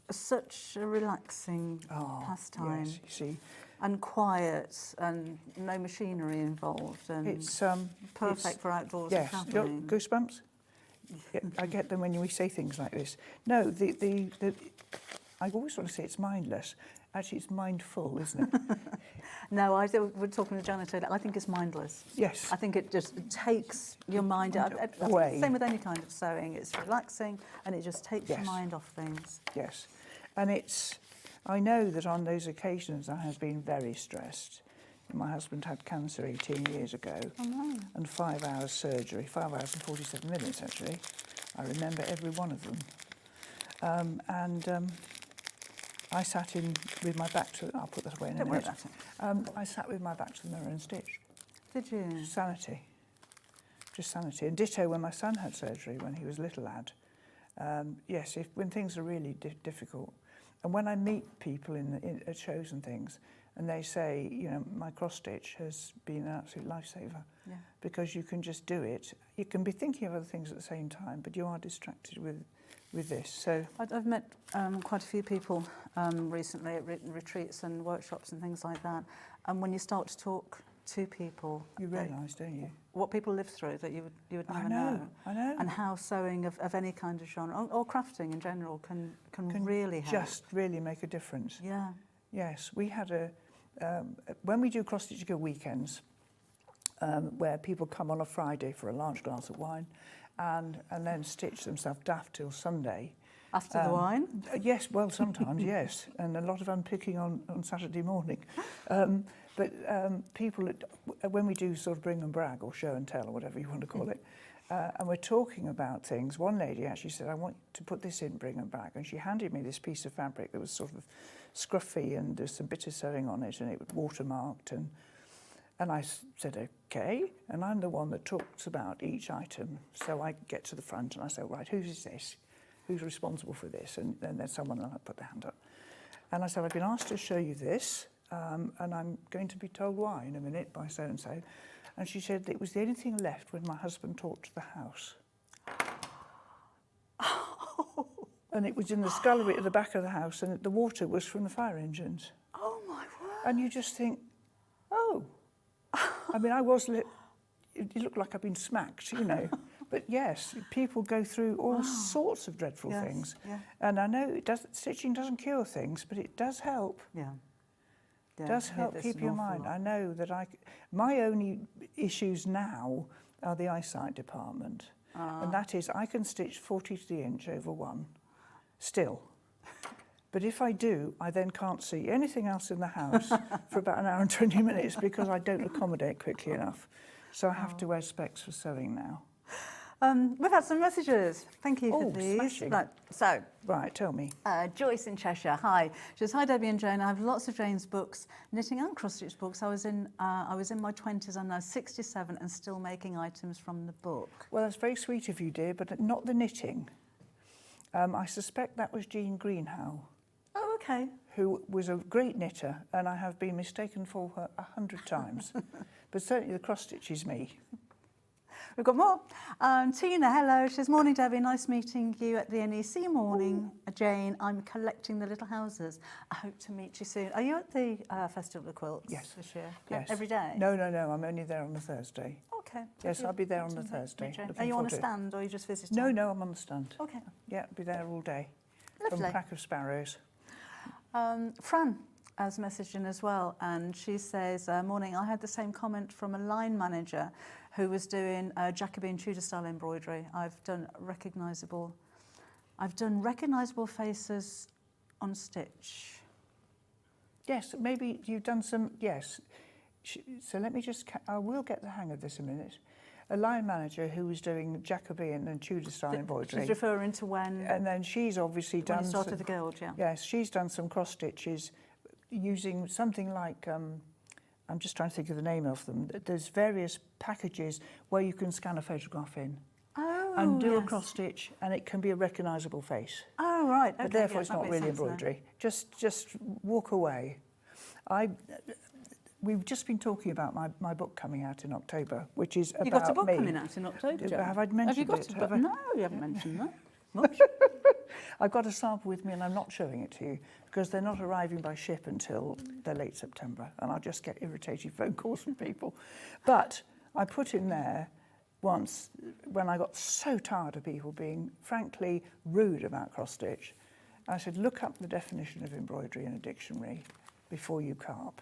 such a relaxing pastime. Yes, you see. And quiet, and no machinery involved, and It's perfect for outdoors yes. and travelling. Goosebumps? Yeah, I get them when we say things like this. No, I always want to say it's mindless. Actually, it's mindful, isn't it? No, we're talking to Janet. I think it's mindless. Yes. I think it just takes your mind out. Away. Same with any kind of sewing. It's relaxing, and it just takes your mind off things. Yes. And I know that on those occasions I have been very stressed. My husband had cancer 18 years ago, and 5 hours surgery, 5 hours and 47 minutes actually. I remember every one of them. I sat in with my back to, I'll put that away in a minute. I sat with my back to the mirror and stitched. Did you? Sanity. Just sanity. And ditto when my son had surgery, when he was a little lad. Yes, when things are really difficult. And when I meet people at shows and things, and they say, you know, my cross stitch has been an absolute lifesaver, because you can just do it. You can be thinking of other things at the same time, but you are distracted with this. So I've met quite a few people recently at retreats and workshops and things like that. And when you start to talk to people. You realise, don't you? What people live through that you would never know. I know. And how sewing of any kind of genre, or crafting in general, can really help. Just really make a difference. Yeah. Yes, we had when we do cross stitch go weekends, where people come on a Friday for a large glass of wine, and then stitch themselves daft till Sunday. After the wine? Yes, well, sometimes, yes, and a lot of unpicking on Saturday morning. People, when we do sort of bring and brag or show and tell or whatever you want to call it, and we're talking about things, one lady actually said, I want to put this in bring and brag, and she handed me this piece of fabric that was sort of scruffy and there's some bit of sewing on it and it was watermarked, and I said, okay, and I'm the one that talks about each item, so I get to the front and I say, right, whose is this? Who's responsible for this? And then there's someone and I put their hand up. And I said, I've been asked to show you this, and I'm going to be told why in a minute by so-and-so. And she said it was the only thing left when my husband talked to the house. And it was in the scullery at the back of the house, and the water was from the fire engines. Oh, my word. And you just think, oh. I mean, it looked like I've been smacked, you know. But yes, people go through all sorts of dreadful things. Yeah. And I know stitching doesn't cure things, but it does help. Yeah. It does help keep your mind. I know that my only issues now are the eyesight department. And that is, I can stitch 40 to the inch over one, still. But if I do, I then can't see anything else in the house for about an hour and 20 minutes because I don't accommodate quickly enough. So I have to wear specs for sewing now. We've had some messages. Thank you for these. Smashing. Right, tell me. Joyce in Cheshire. Hi. She says, hi Debbie and Jane. I have lots of Jane's books, knitting and cross-stitch books. I was in my 20s. I'm now 67 and still making items from the book. Well, that's very sweet of you, dear, but not the knitting. I suspect that was Jane Greenoff. Oh, okay. Who was a great knitter, and I have been mistaken for her 100 times. But certainly the cross-stitch is me. We've got more. Tina, hello. She says, morning, Debbie. Nice meeting you at the NEC. Morning, Jane. I'm collecting the little houses. I hope to meet you soon. Are you at the Festival of Quilts this year? Yes. Every day? No. I'm only there on the Thursday. Okay. Yes, I'll be there on the Thursday. Are you on a stand or are you just visiting? No, I'm on the stand. Okay. Yeah, I'll be there all day. Lovely. From Crack of Sparrows. Fran has messaged in as well, and she says, morning, I had the same comment from a line manager who was doing Jacobean Tudor style embroidery. I've done recognisable faces on stitch. Yes, maybe you've done some, yes. So let me just, I will get the hang of this a minute. A line manager who was doing Jacobean and Tudor style embroidery. She's referring to when... And then she's obviously done... When you started the Guild, yeah. Yes, she's done some cross stitches using something like, I'm just trying to think of the name of them. There's various packages where you can scan a photograph in. And do a cross stitch, and it can be a recognisable face. Oh, right. Okay, but therefore it's not really embroidery. Just walk away. We've just been talking about my book coming out in October, which is about me. You've got a book coming out in October, Jo? Have I mentioned it? No, you haven't mentioned that. Much. I've got a sample with me and I'm not showing it to you because they're not arriving by ship until they're late September, and I'll just get irritating phone calls from people. But I put in there once, when I got so tired of people being frankly rude about cross-stitch, I said, look up the definition of embroidery in a dictionary before you carp.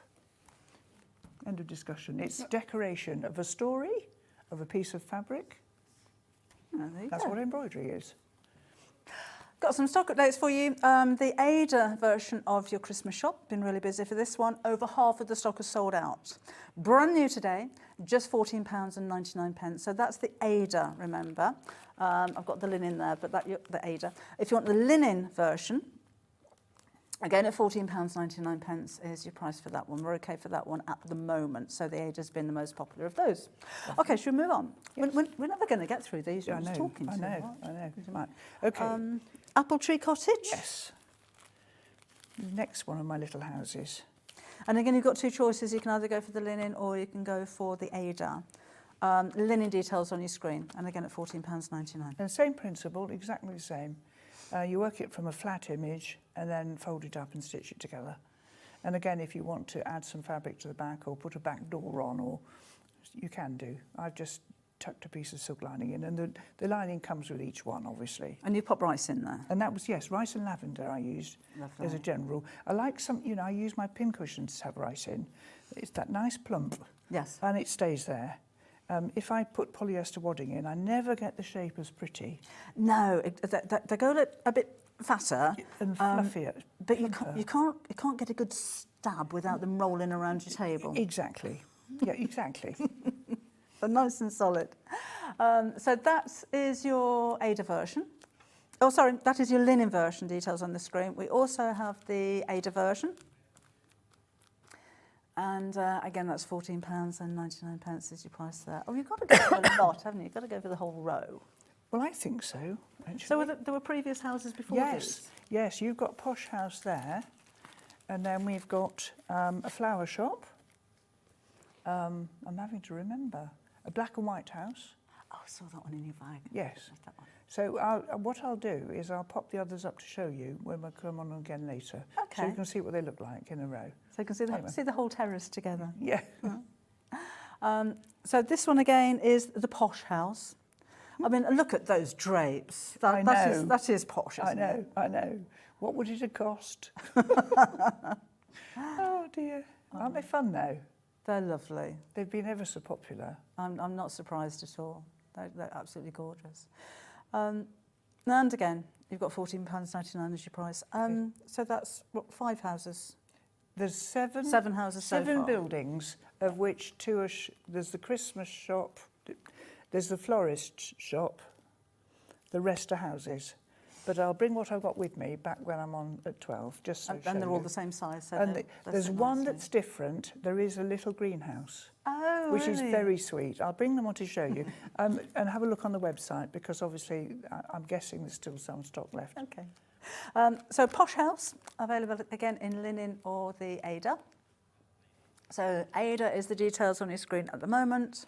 End of discussion. It's decoration of a story, of a piece of fabric. That's what embroidery is. Got some stock updates for you. The Ada version of your Christmas shop, been really busy for this one. Over half of the stock is sold out. Brand new today, just £14.99. So that's the Ada, remember. I've got the linen there, but the Ada. If you want the linen version, again at £14.99 is your price for that one. We're okay for that one at the moment. So the Ada's been the most popular of those. Okay, should we move on? Yes. We're never going to get through these. Yeah, I know. Right. Okay. Apple Tree Cottage? Yes. Next one of my little houses. And again, you've got two choices. You can either go for the linen or you can go for the Ada. Linen details on your screen. And again at £14.99. And same principle, exactly the same. You work it from a flat image and then fold it up and stitch it together. And again, if you want to add some fabric to the back or put a back door on, or you can do. I've just tucked a piece of silk lining in, and the lining comes with each one, obviously. And you pop rice in there? And that was, yes, rice and lavender I used as a general rule. I like some, I use my pincushions to have rice in. It's that nice plump. Yes. And it stays there. If I put polyester wadding in, I never get the shape as pretty. No, they go a bit fatter and fluffier. But you can't get a good stab without them rolling around your table. Exactly. Yeah, exactly. They're nice and solid. So that is your Ada version. Oh, sorry, that is your linen version, details on the screen. We also have the Ada version. And again, that's £14.99 is your price there. Oh, you've got to go for a lot, haven't you? You've got to go for the whole row. Well, I think so, actually. So there were previous houses before these? Yes, you've got Posh House there. And then we've got a flower shop. I'm having to remember. A black and white house. Oh, I saw that one in your bag. Yes. That one. So what I'll do is I'll pop the others up to show you when we come on again later. Okay. So you can see what they look like in a row. So you can see the whole terrace together. Yeah. So this one again is the Posh House. I mean, look at those drapes. I know. That is posh, isn't it? I know. What would it have cost? Oh dear. Aren't they fun though? They're lovely. They've been ever so popular. I'm not surprised at all. They're absolutely gorgeous. And again, you've got £14.99 as your price. So that's, what, 5 houses? There's 7 houses so seven far. buildings, of which 2 are... there's the Christmas shop, there's the florist shop, the rest are houses. But I'll bring what I've got with me back when I'm on at 12, just so And they're all the same size. So and there's one that's different. There is a little greenhouse. Oh, which really? is very sweet. I'll bring them on to show you. And have a look on the website, because obviously I'm guessing there's still some stock left. Okay. So Posh House, available again in linen or the Ada. So Ada is the details on your screen at the moment.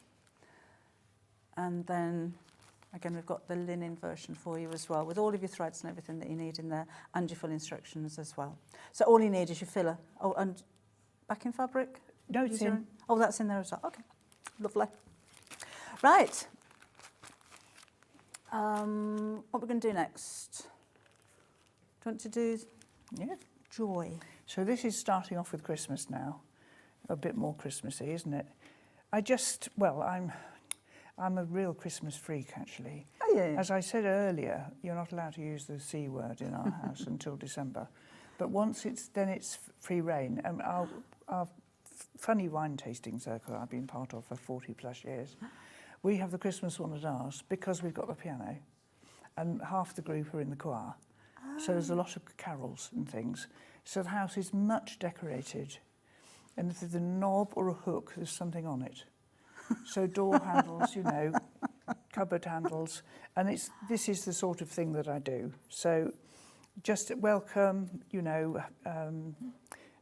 And then, again, we've got the linen version for you as well, with all of your threads and everything that you need in there, and your full instructions as well. So all you need is your filler. Oh, and backing fabric? No, it's in. Oh, that's in there as well. Okay, lovely. Right. What we're going to do next? Do you want to do Joy? So this is starting off with Christmas now. A bit more Christmassy, isn't it? I'm a real Christmas freak, actually. Oh, yeah. As I said earlier, you're not allowed to use the C word in our house until December. But once it's free reign. And our funny wine tasting circle I've been part of for 40 plus years, we have the Christmas one at ours because we've got the piano and half the group are in the choir. So there's a lot of carols and things. So the house is much decorated. And if there's a knob or a hook, there's something on it. So door handles, cupboard handles. And this is the sort of thing that I do. So just welcome,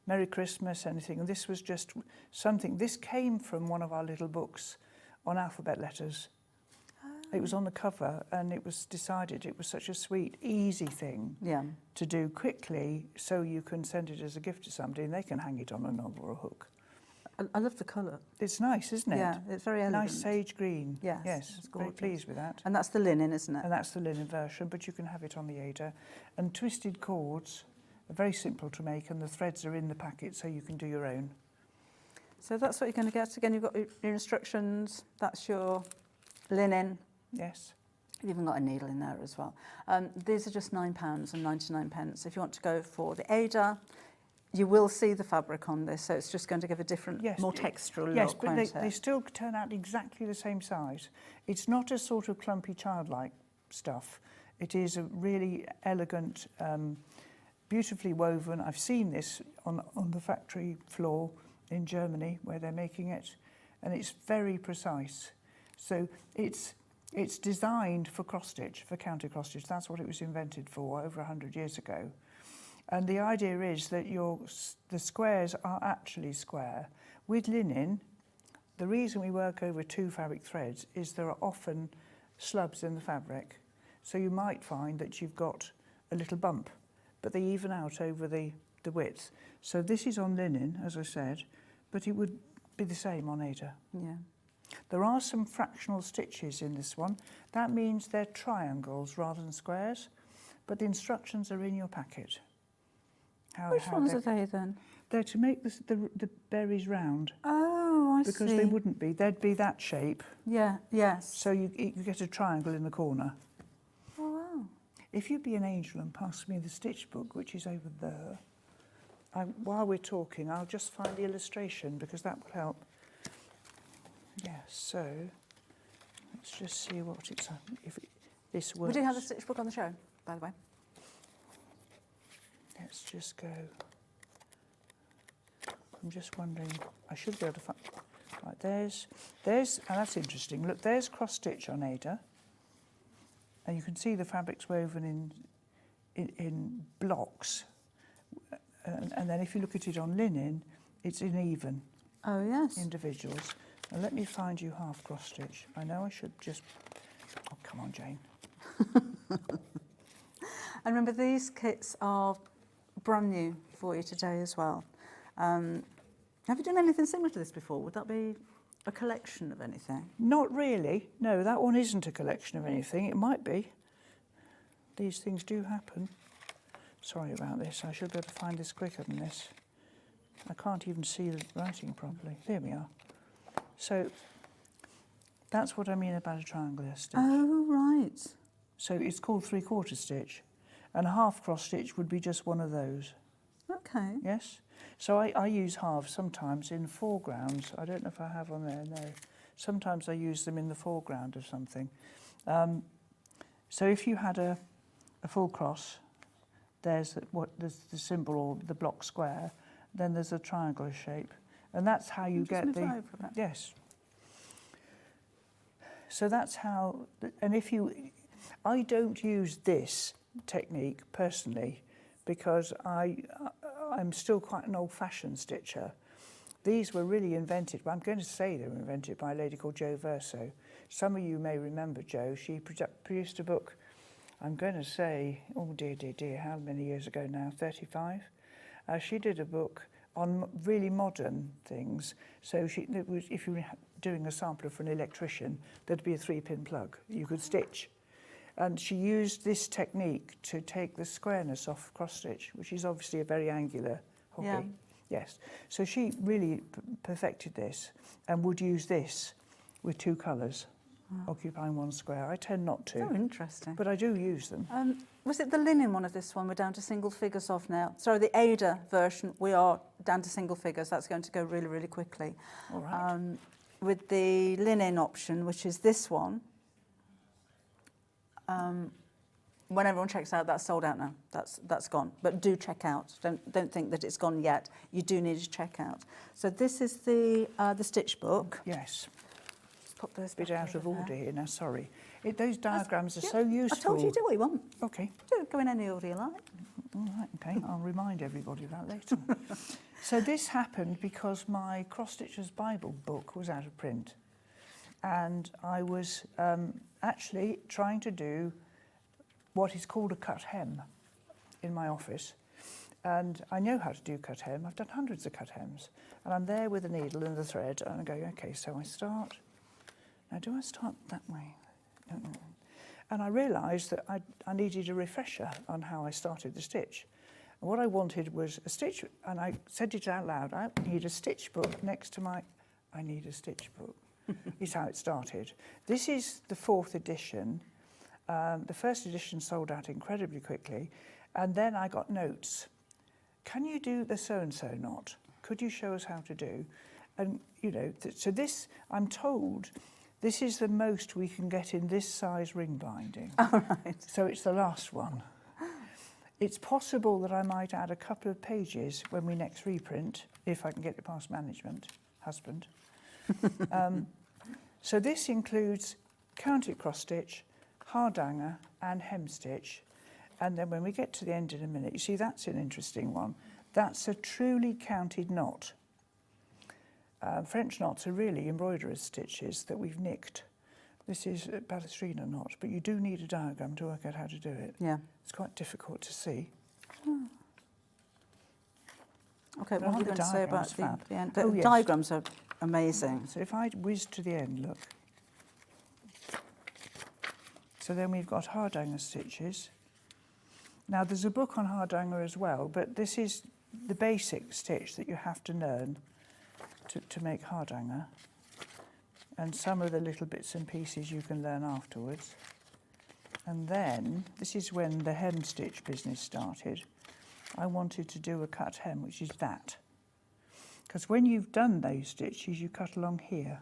Merry Christmas, anything. And this was just something. This came from one of our little books on alphabet letters. It was on the cover, and it was decided it was such a sweet, easy thing to do quickly, so you can send it as a gift to somebody and they can hang it on a knob or a hook. I love the colour. It's nice, isn't it? Yeah, it's very elegant. Nice sage green. Yes, it's very pleased with that. And that's the linen, isn't it? And that's the linen version, but you can have it on the Ada. And twisted cords are very simple to make, and the threads are in the packet, so you can do your own. So that's what you're going to get. Again, you've got your instructions. That's your linen. Yes. You've even got a needle in there as well. These are just £9.99. If you want to go for the Ada, you will see the fabric on this, so it's just going to give a different, more textural look. Yes, but they still turn out exactly the same size. It's not a sort of clumpy, childlike stuff. It is a really elegant, beautifully woven. I've seen this on the factory floor in Germany where they're making it, and it's very precise. So it's designed for cross-stitch, for counter cross-stitch. That's what it was invented for over 100 years ago. And the idea is that the squares are actually square. With linen, the reason we work over 2 fabric threads is there are often slubs in the fabric. So you might find that you've got a little bump, but they even out over the the width. So this is on linen, as I said, but it would be the same on Ada. Yeah. There are some fractional stitches in this one. That means they're triangles rather than squares, but the instructions are in your packet. Which ones are they then? They're to make the berries round. Oh, I see. Because they wouldn't be. They'd be that shape. Yeah, yes. So you get a triangle in the corner. Oh, wow. If you'd be an angel and pass me the stitch book, which is over there, while we're talking, I'll just find the illustration because that will help. Yes, so let's just see what it's, this works. We do have the stitch book on the show, by the way. Let's just go. I'm just wondering, I should be able to find, right, there's, and that's interesting. Look, there's cross stitch on Ada. And you can see the fabric's woven in blocks. And then if you look at it on linen, it's in even. Oh, yes. Individuals. Now let me find you half cross stitch. I know I should just, oh, come on, Jane. And remember, these kits are brand new for you today as well. Have you done anything similar to this before? Would that be a collection of anything? Not really. No, that one isn't a collection of anything. It might be. These things do happen. Sorry about this. I should be able to find this quicker than this. I can't even see the writing properly. There we are. So that's what I mean about a triangular stitch. Oh, right. So it's called 3/4 stitch, and a half cross stitch would be just one of those. Okay. Yes. So I use halves sometimes in foregrounds. I don't know if I have on there, no. Sometimes I use them in the foreground of something. So if you had a full cross, there's the symbol or the block square, then there's a triangular shape. And that's how you get the... Yes. So that's how... And if you... I don't use this technique personally because I'm still quite an old-fashioned stitcher. These were really invented, but I'm going to say they were invented by a lady called Jo Verso. Some of you may remember Jo. She produced a book, I'm going to say, oh dear, dear, dear, how many years ago now, 35? She did a book on really modern things. So if you were doing a sampler for an electrician, there'd be a 3-pin plug you could stitch. And she used this technique to take the squareness off cross stitch, which is obviously a very angular hobby. Yeah. Yes. So she really perfected this and would use this with 2 colours, occupying 1 square. I tend not to. Oh, interesting. But I do use them. Was it the linen one of this one? We're down to single figures off now. Sorry, the Ada version, we are down to single figures. That's going to go really, really quickly. All right. With the linen option, which is this one, when everyone checks out, that's sold out now. That's gone. But do check out. Don't think that it's gone yet. You do need to check out. So this is the stitch book. Yes. Let's pop those Bit back out of over order there. here now. Sorry. Those diagrams are Yeah, so useful. I told you to do what you want. Okay. Do go in any order you like. All right. Okay. I'll remind everybody of that later. So this happened because my Cross Stitcher's Bible book was out of print, and I was actually trying to do what is called a cut hem in my office. And I know how to do cut hem. I've done hundreds of cut hems. And I'm there with a needle and the thread, and I go, okay, so I start. Now, do I start that way? No. And I realised that I needed a refresher on how I started the stitch. And what I wanted was a stitch, and I said it out loud, I need a stitch book next to my, I need a stitch book, is how it started. This is the 4th edition. The 1st edition sold out incredibly quickly, and then I got notes. Can you do the so-and-so knot? Could you show us how to do? And, you know, so this, I'm told, this is the most we can get in this size ring binding. All right. So it's the last one. It's possible that I might add a couple of pages when we next reprint, if I can get it past management, husband. So this includes counted cross stitch, hardanger and hem stitch. And then when we get to the end in a minute, you see that's an interesting one. That's a truly counted knot. French knots are really embroiderer's stitches that we've nicked. This is a Palestrina knot, but you do need a diagram to work out how to do it. Yeah. It's quite difficult to see. Okay, But what aren't are you the going to say about diagrams fab? the end? Oh, The yes. diagrams are amazing. So if I whiz to the end, look. So then we've got hardanger stitches. Now there's a book on hardanger as well, but this is the basic stitch that you have to learn to make hardanger. And some of the little bits and pieces you can learn afterwards. And then, this is when the hem stitch business started. I wanted to do a cut hem, which is that. Because when you've done those stitches, you cut along here.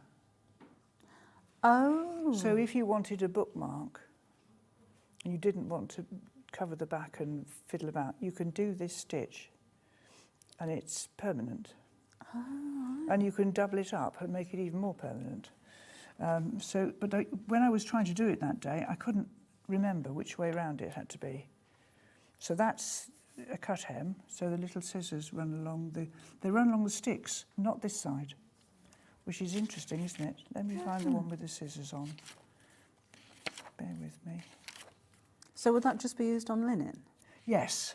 Oh. So if you wanted a bookmark, and you didn't want to cover the back and fiddle about, you can do this stitch, and it's permanent. Oh, right. And you can double it up and make it even more permanent. When I was trying to do it that day, I couldn't remember which way round it had to be. So that's a cut hem. So the little scissors run along the sticks, not this side, which is interesting, isn't it? Let me find the one with the scissors on. Bear with me. So would that just be used on linen? Yes.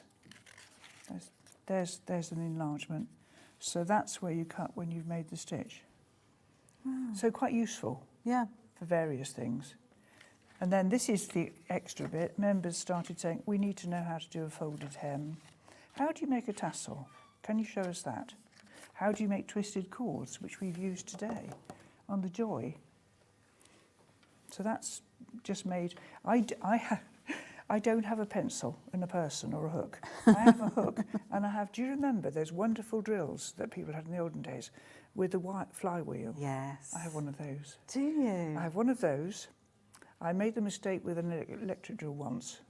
There's an enlargement. So that's where you cut when you've made the stitch. Wow. So quite useful. Yeah. For various things. And then this is the extra bit. Members started saying, we need to know how to do a folded hem. How do you make a tassel? Can you show us that? How do you make twisted cords, which we've used today on the Joy? So that's just made... I don't have a pencil and a person or a hook. I have a hook, and I have... Do you remember those wonderful drills that people had in the olden days with the white flywheel? Yes. I have one of those. Do you? I have one of those. I made the mistake with an electric drill once.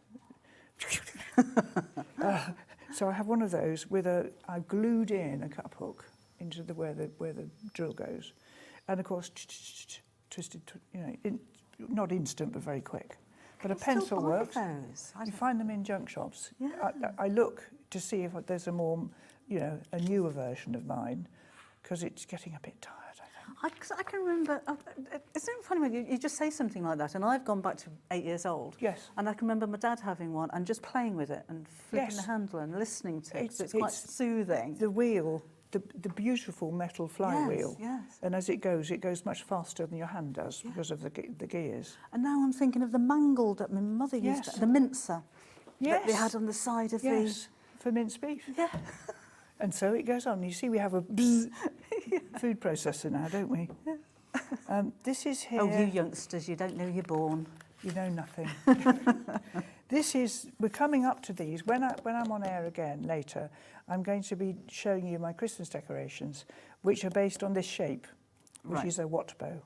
So I have one of those with I glued in a cup hook into where the drill goes, and of course twisted. Not instant, but very quick. But a pencil works. Those. You find them in junk shops. Yeah. I look to see if there's a more, a newer version of mine, because it's getting a bit tired. I can remember, isn't it funny when you just say something like that, and I've gone back to 8 years old. Yes. And I can remember my dad having one and just playing with it and flipping the handle and listening to it. It's quite soothing. The wheel, the beautiful metal flywheel. Yes. And as it goes much faster than your hand does because of the gears. And now I'm thinking of the mangle that my mother used, the mincer that they had on the side of the... for minced beef. Yeah. And so it goes on. You see, we have a food processor now, don't we? Yeah. This is here. Oh, you youngsters, you don't know you're born. You know nothing. We're coming up to these. When I'm on air again later, I'm going to be showing you my Christmas decorations, which are based on this shape, which is a watt bow.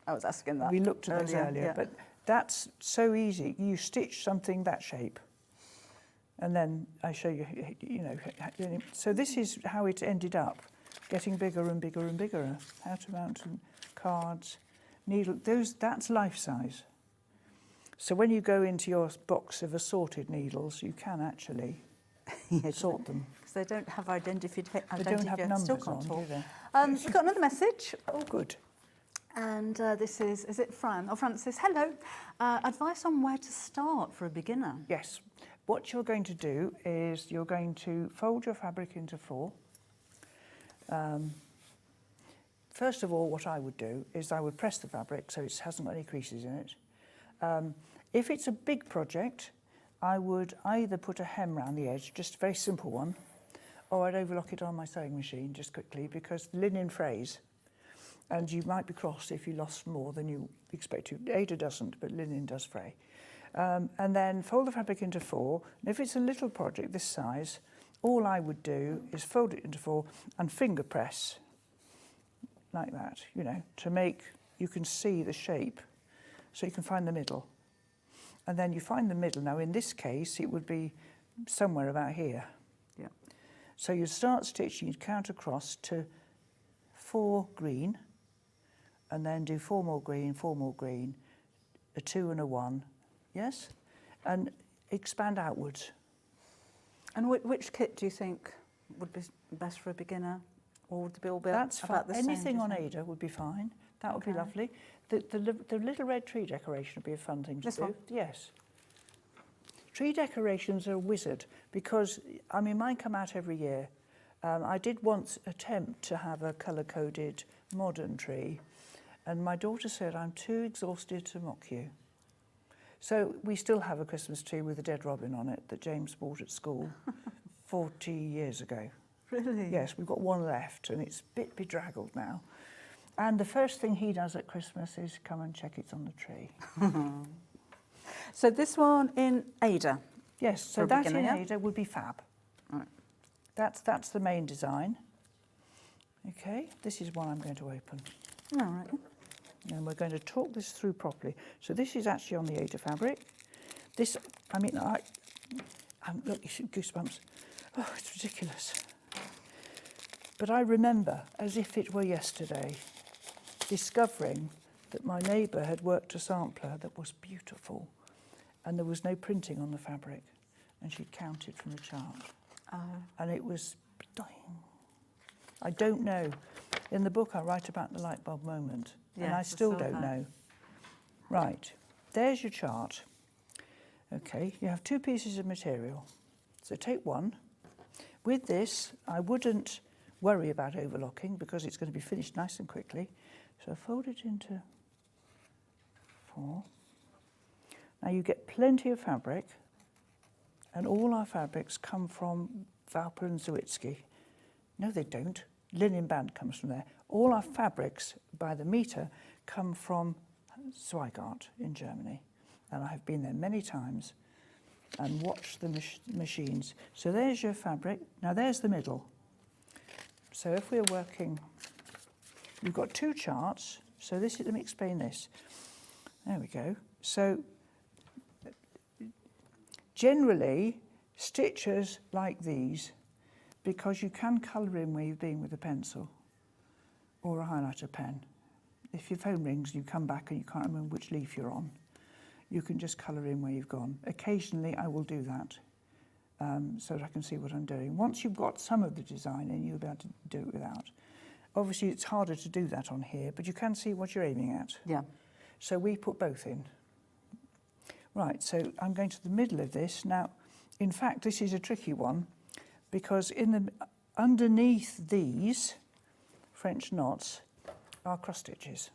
I was asking that. We looked at those earlier, but that's so easy. You stitch something that shape. And then I show you, so this is how it ended up, getting bigger and bigger and bigger. How to mount cards, needle, that's life size. So when you go into your box of assorted needles, you can actually sort them. Because they don't have identification. They don't have numbers on, do they? We've got another message. Oh, good. And this is it Fran? Oh, Fran says, hello. Advice on where to start for a beginner? Yes. What you're going to do is you're going to fold your fabric into 4. First of all, what I would do is I would press the fabric so it hasn't got any creases in it. If it's a big project, I would either put a hem around the edge, just a very simple one, or I'd overlock it on my sewing machine just quickly, because linen frays, and you might be cross if you lost more than you expect to. Ada doesn't, but linen does fray. And then fold the fabric into 4. And if it's a little project this size, all I would do is fold it into 4 and finger press like that, to make, you can see the shape, so you can find the middle. And then you find the middle. Now in this case, it would be somewhere about here. Yeah. So you start stitching, you'd count across to 4 green, and then do 4 more green, a 2 and a 1. Yes, and expand outwards. And which kit do you think would be best for a beginner, or would they all be That's about the same? Anything on Ada would be fine. That would be lovely. The little red tree decoration would be a fun thing to do. One? Yes. Tree decorations are a wizard because, mine come out every year, I did once attempt to have a colour-coded modern tree, and my daughter said, I'm too exhausted to mock you. So we still have a Christmas tree with a dead robin on it that James bought at school 40 years ago. Really? Yes, we've got one left, and it's a bit bedraggled now. And the first thing he does at Christmas is come and check it's on the tree. So this one in Ada? Yes, so that in Ada would be fab. Right. That's the main design. Okay, this is one I'm going to open. All right. And we're going to talk this through properly. So this is actually on the Ada fabric. This, I mean, look, you see goosebumps. Oh, it's ridiculous. But I remember, as if it were yesterday, discovering that my neighbour had worked a sampler that was beautiful, and there was no printing on the fabric, and she'd counted from the chart. And it was dying. I don't know. In the book, I write about the light bulb moment, and I still don't know. Right, there's your chart. Okay, you have 2 pieces of material. So take one. With this, I wouldn't worry about overlocking because it's going to be finished nice and quickly. So fold it into 4. Now you get plenty of fabric, and all our fabrics come from Valper and Zawitsky. No, they don't. Linen Band comes from there. All our fabrics, by the metre, come from Zweigart in Germany. And I have been there many times and watched the machines. So there's your fabric. Now there's the middle. So if we're working, we've got 2 charts. So this is, let me explain this. There we go. So generally, stitchers like these, because you can colour in where you've been with a pencil or a highlighter pen. If your phone rings, you come back and you can't remember which leaf you're on, you can just colour in where you've gone. Occasionally, I will do that so that I can see what I'm doing. Once you've got some of the design in, you'll be able to do it without. Obviously, it's harder to do that on here, but you can see what you're aiming at. Yeah. So we put both in. Right, so I'm going to the middle of this. Now, in fact, this is a tricky one because underneath these French knots are cross stitches.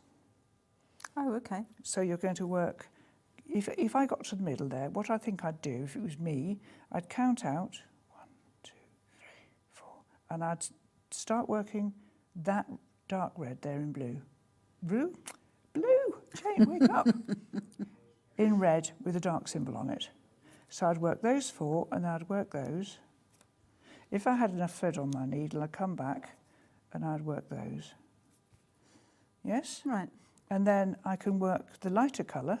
Oh, okay. So you're going to work, if I got to the middle there, what I think I'd do, if it was me, I'd count out 1, 2, 3, 4, and I'd start working that dark red there in blue. Blue? Jane, wake up. In red with a dark symbol on it. So I'd work those 4 and I'd work those. If I had enough thread on my needle, I'd come back and I'd work those. Yes? Right. And then I can work the lighter colour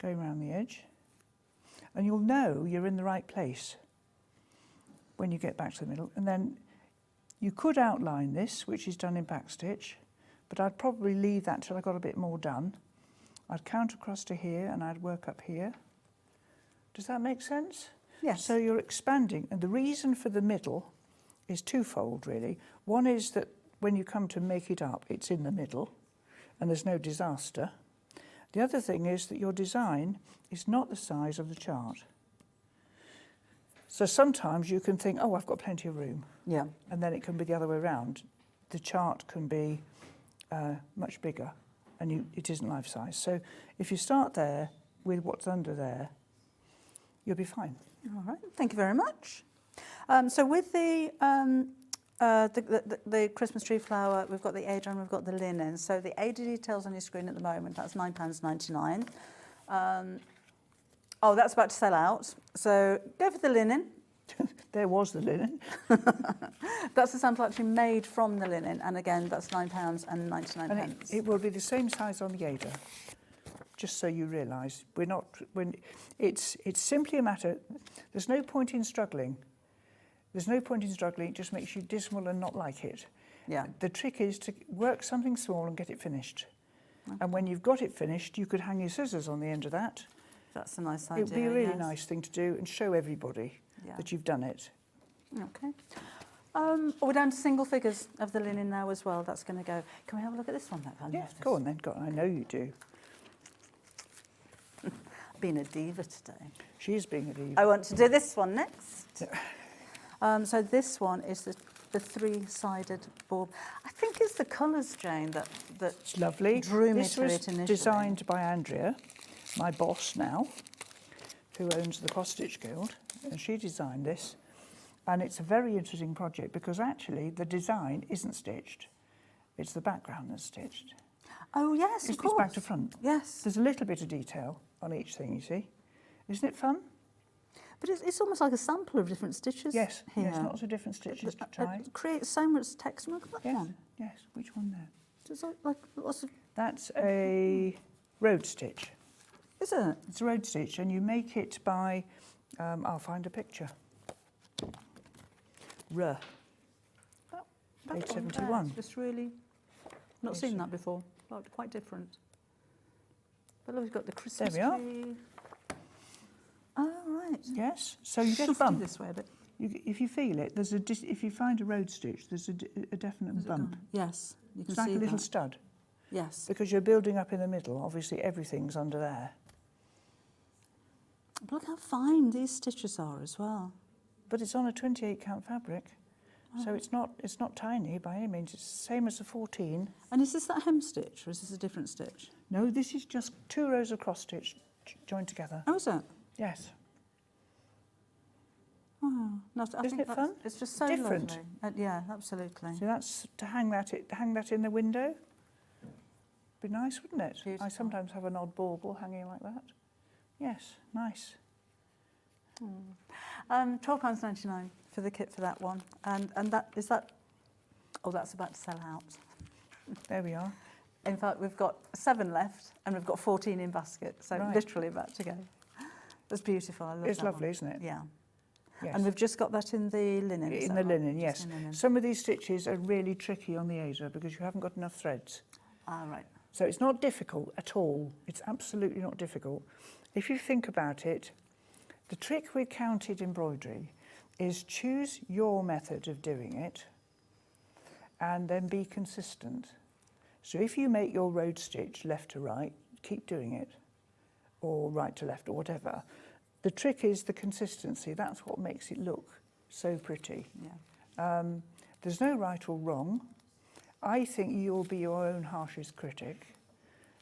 going around the edge. And you'll know you're in the right place when you get back to the middle. And then you could outline this, which is done in backstitch, but I'd probably leave that till I got a bit more done. I'd count across to here and I'd work up here. Does that make sense? Yes. So you're expanding, and the reason for the middle is twofold, really. One is that when you come to make it up, it's in the middle, and there's no disaster. The other thing is that your design is not the size of the chart. So sometimes you can think, oh, I've got plenty of room. Yeah. And then it can be the other way around. The chart can be much bigger, and it isn't life size. So if you start there with what's under there, you'll be fine. All right, thank you very much. So with the Christmas tree flower, we've got the Ada and we've got the linen. So the Ada details on your screen at the moment, that's £9.99. Oh, that's about to sell out. So go for the linen. There was the linen. That's the sample actually made from the linen, and again, that's £9.99. And it will be the same size on the Ada. Just so you realise, it's simply a matter, there's no point in struggling. There's no point in struggling, it just makes you dismal and not like it. Yeah. The trick is to work something small and get it finished. Okay. And when you've got it finished, you could hang your scissors on the end of that. That's a nice idea. It would be a really nice thing to do and show everybody that you've done it. Okay. We're down to single figures of the linen now as well. That's going to go. Can we have a look at this one? Yeah, go on then. Go on. I know you do. Being a diva today. She is being a diva. I want to do this one next. So this one is the the three-sided bulb. I think it's the colours, Jane, that it's lovely. drew me this to was it initially. designed by Andrea, my boss now, who owns the Cross Stitch Guild, and she designed this. And it's a very interesting project because actually the design isn't stitched. It's the background that's stitched. Oh, yes, of course. It's back to front. Yes. There's a little bit of detail on each thing, you see. Isn't it fun? But it's almost like a sample of different stitches. Yes, here. yes, lots of different stitches to try. It creates so much text. Look at that Yes, one. yes. Which one there? It's like lots of... That's a road stitch. Is it? It's a road stitch, and you make it by, I'll find a picture. That Page one there, 71. it's just really... Not seen that before. Like, quite different. But look, we've got the Christmas There we are. tree. Oh, right. Yes, so you get a Shifted bump. this way a bit. If you feel it, there's if you find a road stitch, there's a definite bump. Yes, you can It's like see a little that. stud. Yes. Because you're building up in the middle, obviously everything's under there. But look how fine these stitches are as well. But it's on a 28 count fabric, so it's not tiny by any means. It's the same as a 14. And is this that hem stitch, or is this a different stitch? No, this is just 2 rows of cross stitch joined together. Oh, is it? Yes. Oh, no, I Isn't think it that's, fun? it's just so Different. lovely. Yeah, absolutely. So that's to hang that in the window. Be nice, wouldn't it? Beautiful. I sometimes have an odd bauble hanging like that. Yes, nice. £12.99 for the kit for that one, and that is that. Oh, that's about to sell out. There we are. In fact, we've got 7 left, and we've got 14 in basket, so Right. literally about to go. That's beautiful. I love It's that lovely, one. isn't it? Yeah. Yes. And we've just got that in the linen. is In that the right? linen, Just yes. in linen. Some of these stitches are really tricky on the Asia because you haven't got enough threads. Ah, right. So it's not difficult at all. It's absolutely not difficult. If you think about it, the trick with counted embroidery is choose your method of doing it and then be consistent. So if you make your road stitch left to right, keep doing it, or right to left or whatever. The trick is the consistency. That's what makes it look so pretty. Yeah. There's no right or wrong. I think you'll be your own harshest critic.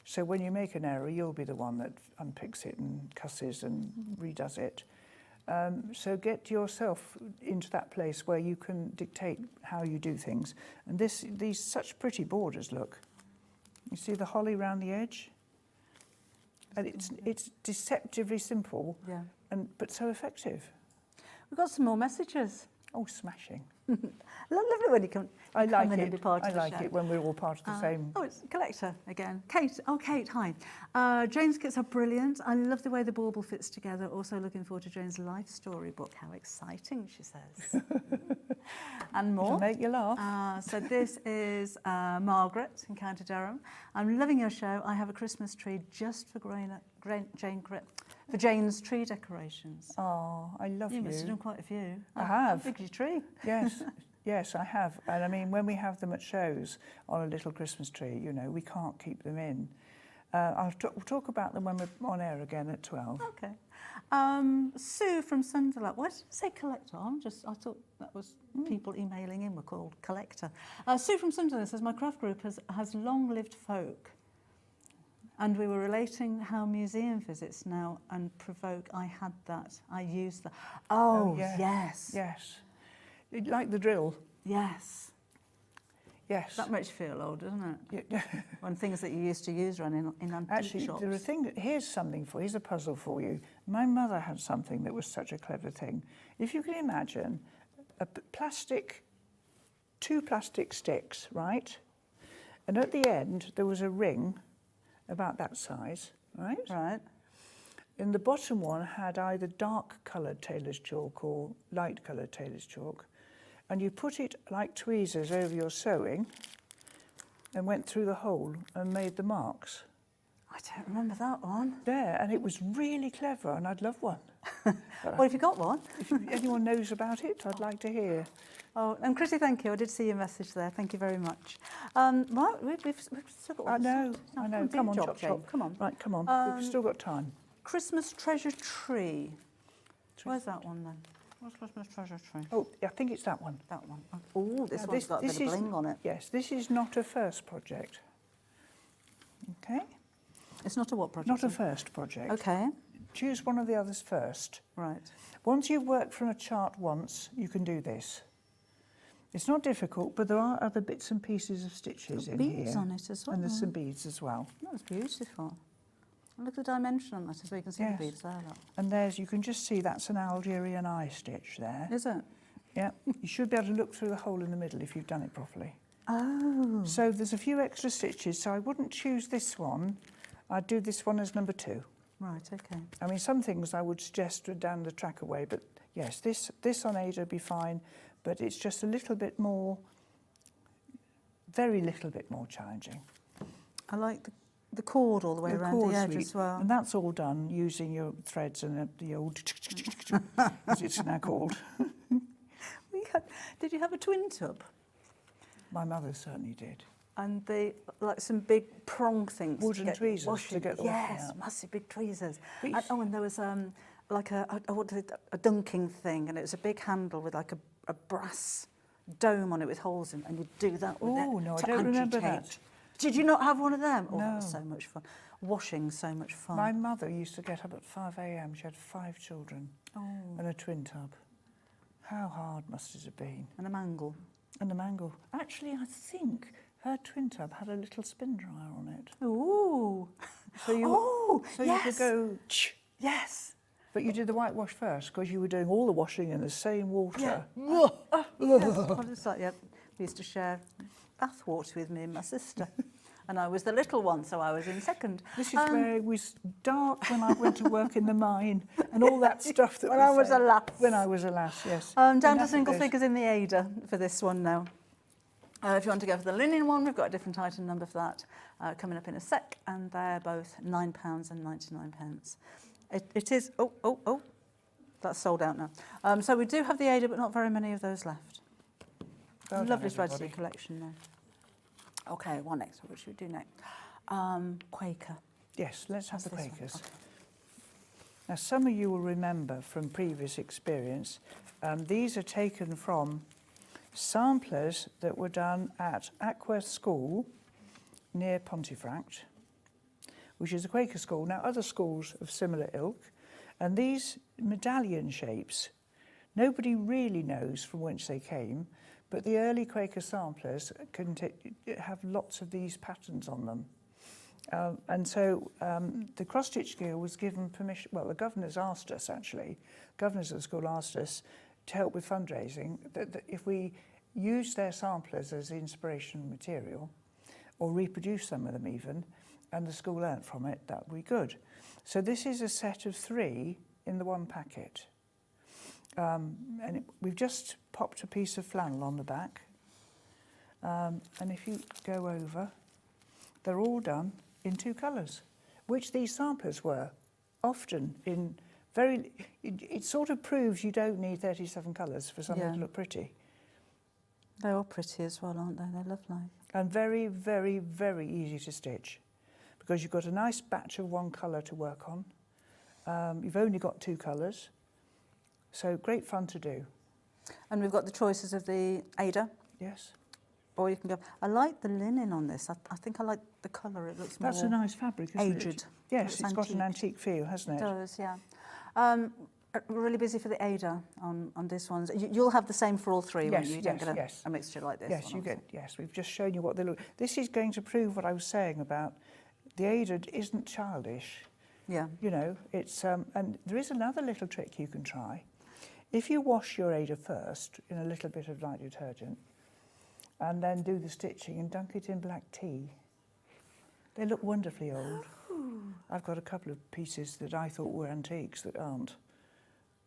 So when you make an error, you'll be the one that unpicks it and cusses and redoes it. So get yourself into that place where you can dictate how you do things. And these such pretty borders, look. You see the holly round the edge? And it's deceptively simple, Yeah. but so effective. We've got some more messages. Oh, smashing. Lovely when you come. I like come in it. and be part I of the like show. it when we're all part of the same. Oh, it's a collector again. Kate. Oh, Kate, hi. Jane's kits are brilliant. I love the way the bauble fits together. Also looking forward to Jane's life story book. How exciting, she says. And more. It'll make you laugh. So this is Margaret in County Durham. I'm loving your show. I have a Christmas tree just for Jane's tree decorations. Oh, I love you. You must have done quite a few. I have. How big is your tree? Yes, yes, I have. And I mean, when we have them at shows on a little Christmas tree, you know, we can't keep them in. We'll talk about them when we're on air again at 12. Okay. Sue from Sunderland. Why did I say collector? I thought that was people emailing in were called collector. Sue from Sunderland says, my craft group has long-lived folk. And we were relating how museum visits now and provoke. I had that. I used that. Oh, yes. Yes. Like the drill. Yes. Yes. That makes you feel old, doesn't it? Yeah. When things that you used to use run in antique Actually, shops. here's a puzzle for you. My mother had something that was such a clever thing. If you can imagine two plastic sticks, right? And at the end, there was a ring about that size, right? Right. And the bottom one had either dark coloured tailor's chalk or light coloured tailor's chalk. And you put it like tweezers over your sewing and went through the hole and made the marks. I don't remember that one. There, and it was really clever, and I'd love one. Well, if you got one. If anyone knows about it, I'd like to hear. Oh, and Chrissy, thank you. I did see your message there. Thank you very much. Right, we've still got all I know. Come on, job, chop, Jane. chop. Come on. Right, come on. We've still got time. Christmas treasure tree. Where's that one then? What's Christmas treasure tree? Oh, I think it's that one. That one. Oh, this Now, one's got a bit of bling on it. Yes, this is not a first project. Okay. It's not a what project? Not a first project. Okay. Choose one of the others first. Right. Once you've worked from a chart once, you can do this. It's not difficult, but there are other bits and pieces of stitches in here. Beads on it as well. And there's some beads as well. That's beautiful. Look at the dimension on that, so you can see the beads there. Look. And there's, you can just see that's an Algerian eye stitch there. Is it? Yeah. You should be able to look through the hole in the middle if you've done it properly. Oh. So there's a few extra stitches, so I wouldn't choose this one. I'd do this one as number 2. Right, okay. I mean, some things I would suggest are down the track away, but yes, this on Ada would be fine, but it's just a little bit more, very little bit more challenging. I like the cord all the way around the edge as well. And that's all done using your threads and the old, as it's now called. Did you have a twin tub? My mother certainly did. And they, like some big prong things. Wooden tweezers to get the washing Yes, out. massive big tweezers. And there was like a dunking thing, and it was a big handle with like a brass dome on it with holes in, and you'd do that with it. Oh, no, I to don't remember agitate. that. Did you not have one of them? Oh, No. that was so much fun. Washing, so much fun. My mother used to get up at 5 a.m. She had 5 children Oh. and a twin tub. How hard must it have been? And a mangle. And a mangle. Actually, I think her twin tub had a little spin dryer on it. Ooh. So you, yes. you could go... Yes. But you did the whitewash first because you were doing all the washing in the same water. Yeah. What is that? Yeah. We used to share bath water with me and my sister. And I was the little one, so I was in second. This is where it was dark when I went to work in the mine and all that stuff that When I was a lass. When I was a lass, yes. Down to Enough of single this. figures in the Ada for this one now. If you want to go for the linen one, we've got a different item number for that coming up in a sec, and they're both £9.99. It is, that's sold out now. So we do have the Ada, but not very many of those left. Well done, Lovely threads to everybody. the collection there. Okay, what next? What should we do next? Quaker. Yes, let's have the What's this one? Quakers. Okay. Now, some of you will remember from previous experience, these are taken from samplers that were done at Aqua School near Pontefract, which is a Quaker school. Now, other schools of similar ilk, and these medallion shapes, nobody really knows from whence they came, but the early Quaker samplers can have lots of these patterns on them. And so the cross-stitch Guild was given permission, well, the governors asked us, actually, governors of the school asked us to help with fundraising, that if we use their samplers as inspiration material, or reproduce some of them even, and the school learnt from it, that would be good. So this is a set of 3 in the one packet. We've just popped a piece of flannel on the back. And if you go over, they're all done in 2 colours, which these samplers were, often in very... It sort of proves you don't need 37 colours for something to look pretty. They're all pretty as well, aren't they? They're lovely. And very, very, very easy to stitch, because you've got a nice batch of one colour to work on. You've only got 2 colours, so great fun to do. And we've got the choices of the Ada. Yes. Or you can go... I like the linen on this. I think I like the colour. It looks more That's a nice fabric, isn't aged. it? Yes, it's got an antique feel, hasn't It it? does, yeah. We're really busy for the Ada on this one. You'll have the same for all 3, won't you? You don't get a mixture like this. Yes, you get. Yes, we've just shown you what they look. This is going to prove what I was saying about the Ada isn't childish. Yeah. You know, it's and there is another little trick you can try. If you wash your Ada first in a little bit of light detergent, and then do the stitching and dunk it in black tea, they look wonderfully old. I've got a couple of pieces that I thought were antiques that aren't.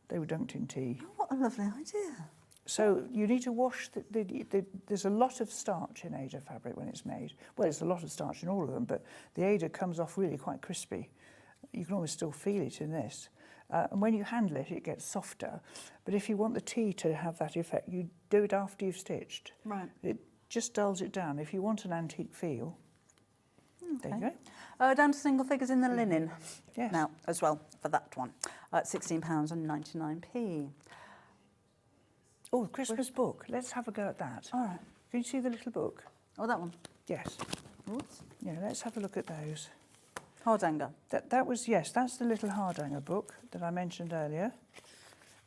They were dunked in tea. Oh, what a lovely idea. So you need to wash there's a lot of starch in Ada fabric when it's made. Well, there's a lot of starch in all of them, but the Ada comes off really quite crispy. You can almost still feel it in this. And when you handle it, it gets softer. But if you want the tea to have that effect, you do it after you've stitched. Right. It just dulls it down. If you want an antique feel, there you go. Down to single figures in the linen. Yes. Now, as well, for that one, at £16.99. Oh, the Christmas book. Let's have a go at that. All right. Can you see the little book? Oh, that one. Yes. Oops. Yeah, let's have a look at those. Hardanger. That was, yes, that's the little Hardanger book that I mentioned earlier.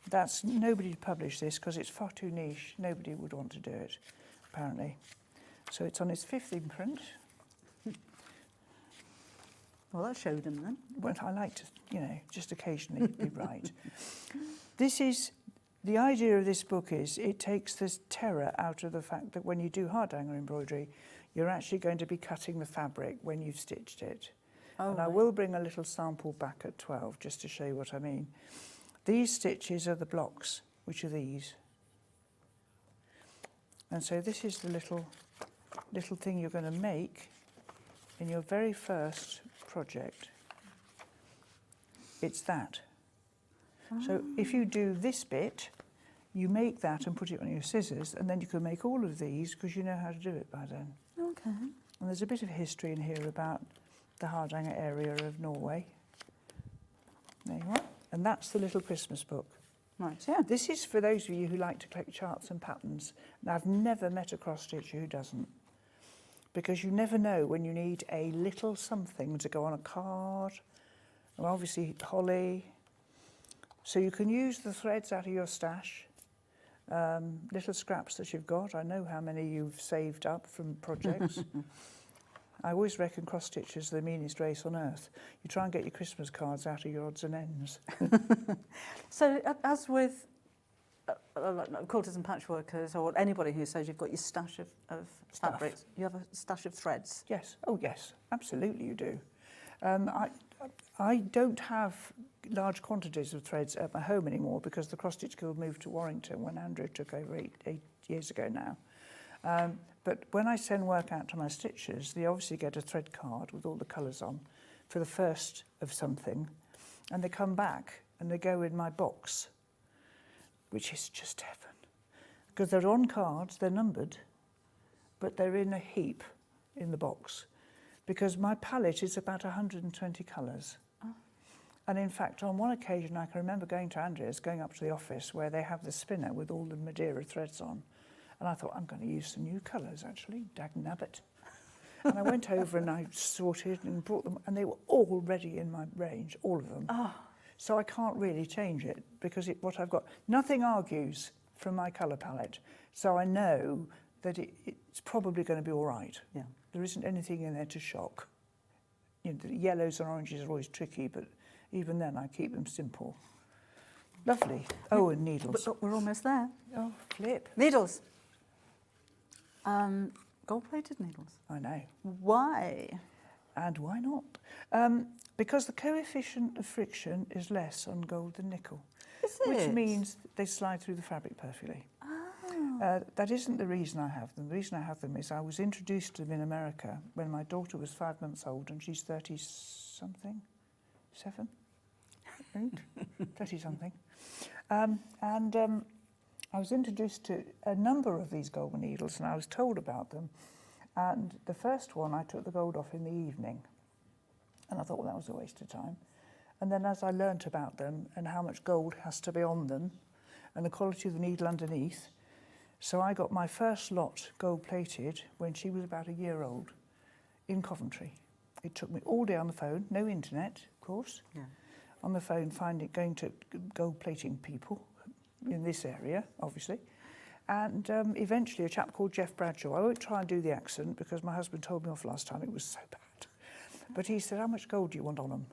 That's, nobody published this because it's far too niche. Nobody would want to do it, apparently. So it's on its 5th imprint. Well, that showed him then. Well, I like to, you know, just occasionally be right. This is, the idea of this book is it takes this terror out of the fact that when you do Hardanger embroidery, you're actually going to be cutting the fabric when you've stitched it. Oh, and I will bring a little sample back at 12 just to show you what I mean. These stitches are the blocks, which are these. And so this is the little thing you're going to make in your very first project. It's that. So if you do this bit, you make that and put it on your scissors, and then you can make all of these because you know how to do it by then. Okay. And there's a bit of history in here about the Hardanger area of Norway. There you are. And that's the little Christmas book. Right, yeah. This is for those of you who like to collect charts and patterns. And I've never met a cross-stitcher who doesn't. Because you never know when you need a little something to go on a card, and obviously holly. So you can use the threads out of your stash, little scraps that you've got. I know how many you've saved up from projects. I always reckon cross-stitch is the meanest race on earth. You try and get your Christmas cards out of your odds and ends. So as with quilters and patchworkers or anybody who says you've got your stash of fabrics, you have a stash of threads? Yes. Oh, yes. Absolutely you do. I don't have large quantities of threads at my home anymore because the Cross Stitch Guild moved to Warrington when Andrew took over eight years ago now. But when I send work out to my stitchers, they obviously get a thread card with all the colours on for the first of something, and they come back and they go in my box, which is just heaven. Because they're on cards, they're numbered, but they're in a heap in the box. Because my palette is about 120 colours. Oh. And in fact, on one occasion, I can remember going to Andrea's, going up to the office where they have the spinner with all the Madeira threads on. And I thought, I'm going to use some new colours, actually, dag-nabbit. And I went over and I sorted and brought them, and they were all ready in my range, all of them. Oh. So I can't really change it, because what I've got, nothing argues from my colour palette. So I know that it's probably going to be all right. Yeah. There isn't anything in there to shock. You know, the yellows and oranges are always tricky, but even then I keep them simple. Lovely. Oh, and needles. But we're almost there. Oh, flip. Needles. Gold-plated needles. I know. Why? And why not? Because the coefficient of friction is less on gold than nickel. Is which it? means they slide through the fabric perfectly. Oh. That isn't the reason I have them. The reason I have them is I was introduced to them in America when my daughter was 5 months old and she's 30-something, 7, 30-something. I was introduced to a number of these golden needles and I was told about them. And the first one, I took the gold off in the evening. And I thought, well, that was a waste of time. And then as I learnt about them and how much gold has to be on them and the quality of the needle underneath, so I got my first lot gold-plated when she was about a year old in Coventry. It took me all day on the phone, no internet, of course, on the phone going to gold-plating people in this area, obviously. And eventually a chap called Jeff Bradshaw, I won't try and do the accent because my husband told me off last time, it was so bad. But he said, how much gold do you want on them?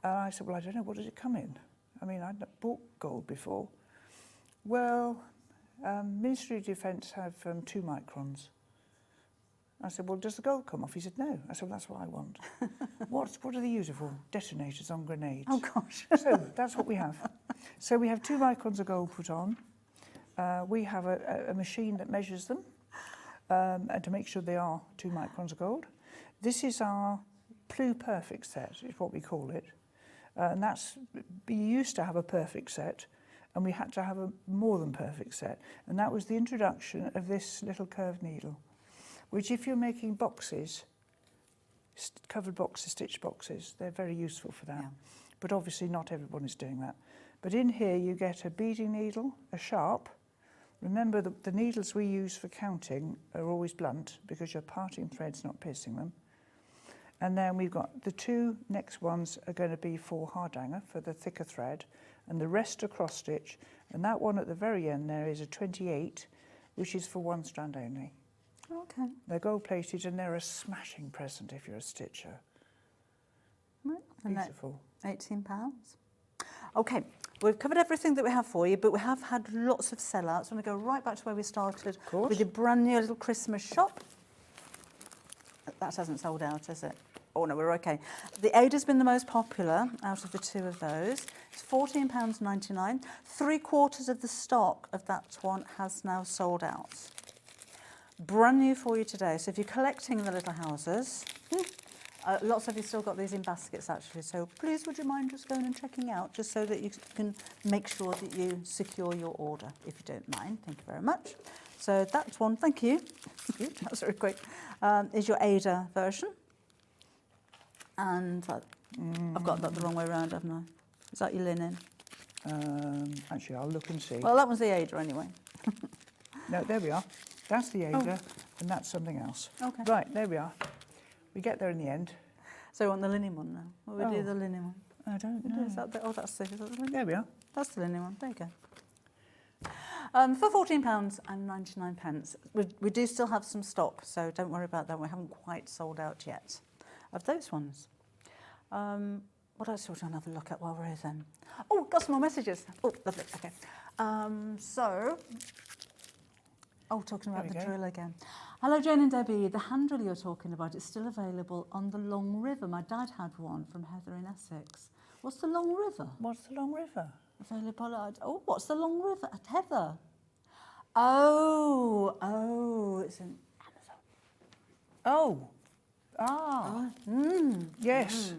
And I said, well, I don't know, what does it come in? I mean, I'd not bought gold before. Well, Ministry of Defence have 2 microns. I said, well, does the gold come off? He said, no. I said, well, that's what I want. What are they used for? Detonators on grenades. Oh, gosh. So that's what we have. So we have 2 microns of gold put on. We have a machine that measures them and to make sure they are 2 microns of gold. This is our Perfect set, is what we call it. And we used to have a perfect set, and we had to have a more than perfect set. And that was the introduction of this little curved needle, which if you're making boxes, covered boxes, stitch boxes, they're very useful for that. Yeah. But obviously not everyone is doing that. But in here you get a beading needle, a sharp, Remember, the needles we use for counting are always blunt because you're parting threads, not piercing them. And then we've got the 2 next ones are going to be for hard hanger, for the thicker thread, and the rest are cross stitch. And that one at the very end there is a 28, which is for 1 strand only. Okay. They're gold plated and they're a smashing present if you're a stitcher. Right. And Beautiful. £18. Okay, we've covered everything that we have for you, but we have had lots of sellouts. I'm going to go right back to where we started with the brand new little Christmas shop. That hasn't sold out, has it? Oh no, we're okay. The Ada's been the most popular out of the 2 of those. It's £14.99. 3/4 of the stock of that one has now sold out. Brand new for you today. So if you're collecting the little houses, lots of you still got these in baskets actually. So please would you mind just going and checking out just so that you can make sure that you secure your order, if you don't mind. Thank you very much. So that one, thank you. That was very quick. Is your Ada version. And I've got that the wrong way around, haven't I? Is that your linen? Actually, I'll look and see. Well, that was the Ada anyway. No, there we are. That's the Ada, and that's something else. Okay. Right, there we are. We get there in the end. So we want the linen one now. What we do the linen one? I don't know. Is that that's the linen? There we are. That's the linen one. There you go. For £14.99. We do still have some stock, so don't worry about that. We haven't quite sold out yet of those ones. What else do we want to have a look at while we're here then? Oh, got some more messages. Oh, lovely. Okay. Talking about the drill again. Hello, Jane and Debbie. The hand drill you're talking about is still available on the Long River. My dad had one from Heather in Essex. What's the Long River? What's the Long River? Available at... Oh, what's the Long River? At Heather. Oh, it's in Amazon. Oh. Ah. Yes.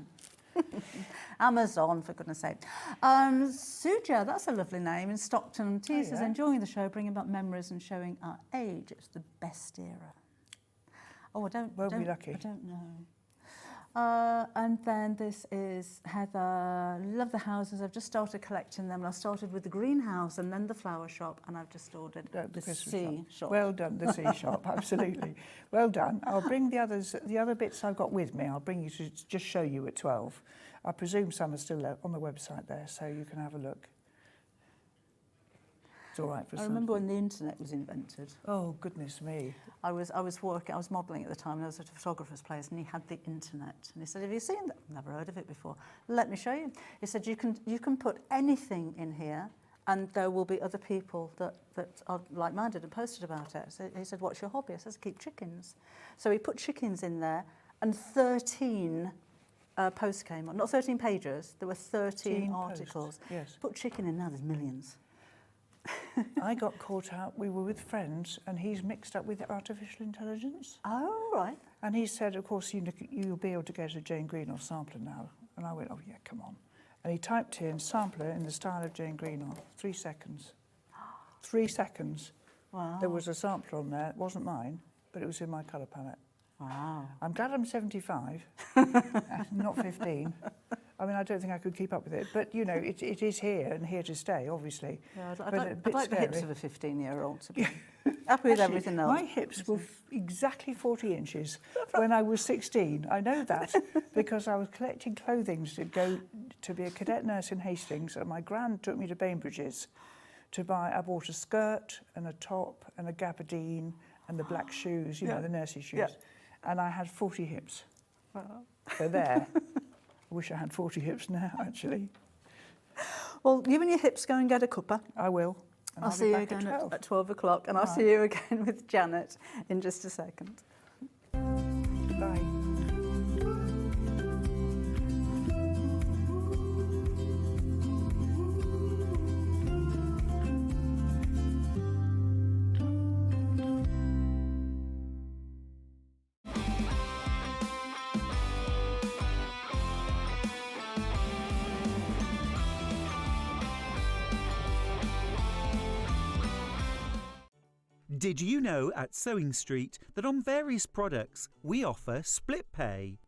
Amazon, for goodness sake. Suja, that's a lovely name, in Stockton. T says, enjoying the show, bringing back memories and showing our age. It's the best era. Oh, I don't... We'll be lucky. I don't know. And then this is Heather. Love the houses. I've just started collecting them. I started with the greenhouse and then the flower shop, and I've just ordered the sea shop. Well done, the sea shop, absolutely. Well done. I'll bring the other bits I've got with me. I'll bring you to just show you at 12. I presume some are still on the website there, so you can have a look. It's all right for some. I remember when the internet was invented. Oh, goodness me. I was modelling at the time, and I was at a photographer's place, and he had the internet. And he said, have you seen that? Never heard of it before. Let me show you. He said, you can put anything in here, and there will be other people that are like-minded and posted about it. So he said, what's your hobby? I said, keep chickens. So he put chickens in there, and 13 posts came on. Not 13 pages, there were 13 articles. Yes. Put chicken in now, there's millions. I got caught out. We were with friends, and he's mixed up with artificial intelligence. Oh, right. And he said, of course, you'll be able to get a Jane Greenoff sampler now. And I went, oh, yeah, come on. And he typed in sampler in the style of Jane Greenoff. 3 seconds. 3 seconds. Wow. There was a sampler on there. It wasn't mine, but it was in my colour palette. Wow. I'm glad I'm 75, not 15. I mean, I don't think I could keep up with it. But, you know, it is here and here to stay, obviously. Yeah, I'd like the hips of a 15-year-old to be happy with everything else. My hips were exactly 40 inches when I was 16. I know that because I was collecting clothing to go to be a cadet nurse in Hastings, and my gran took me to Bainbridge's to buy. I bought a skirt and a top and a gabardine and the black shoes, you know, the nurse's shoes. Yeah. And I had 40 hips. Wow. They're there. I wish I had 40 hips now, actually. Well, you and your hips go and get a cuppa. I will. And I'll see you again at 12 o'clock, and I'll see you again with Janet in just a second. Bye. Did you know at Sewing Street that on various products we offer split pay?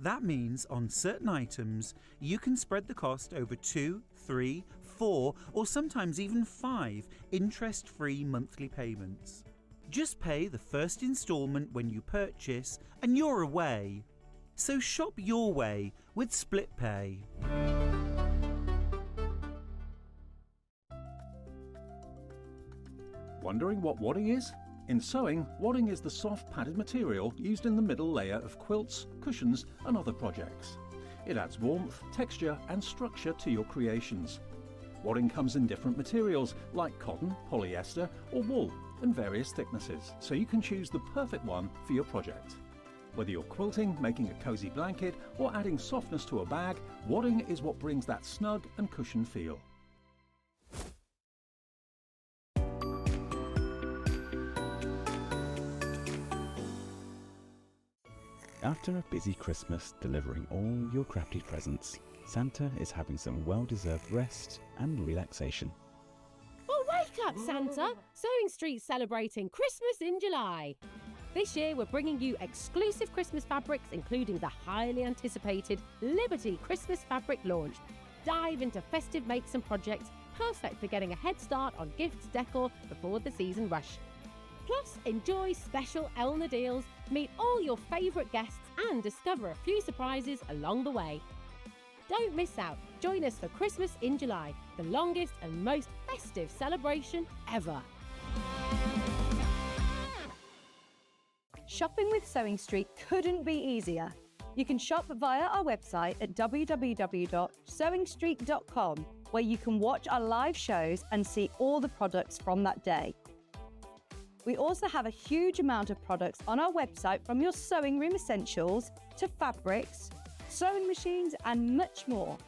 That means on certain items, you can spread the cost over 2, 3, 4, or sometimes even 5 interest-free monthly payments. Just pay the first instalment when you purchase and you're away. So shop your way with Split Pay. Wondering what wadding is? In sewing, wadding is the soft padded material used in the middle layer of quilts, cushions and other projects. It adds warmth, texture and structure to your creations. Wadding comes in different materials like cotton, polyester or wool and various thicknesses, so you can choose the perfect one for your project. Whether you're quilting, making a cosy blanket or adding softness to a bag, wadding is what brings that snug and cushioned feel. After a busy Christmas delivering all your crafty presents, Santa is having some well-deserved rest and relaxation. Well, wake up, Santa! Sewing Street's celebrating Christmas in July. This year, we're bringing you exclusive Christmas fabrics, including the highly anticipated Liberty Christmas fabric launch. Dive into festive makes and projects, perfect for getting a head start on gifts decor before the season rush. Plus, enjoy special Elna deals, meet all your favourite guests and discover a few surprises along the way. Don't miss out. Join us for Christmas in July, the longest and most festive celebration ever. Shopping with Sewing Street couldn't be easier. You can shop via our website at www.sewingstreet.com, where you can watch our live shows and see all the products from that day. We also have a huge amount of products on our website, from your sewing room essentials to fabrics, sewing machines and much more.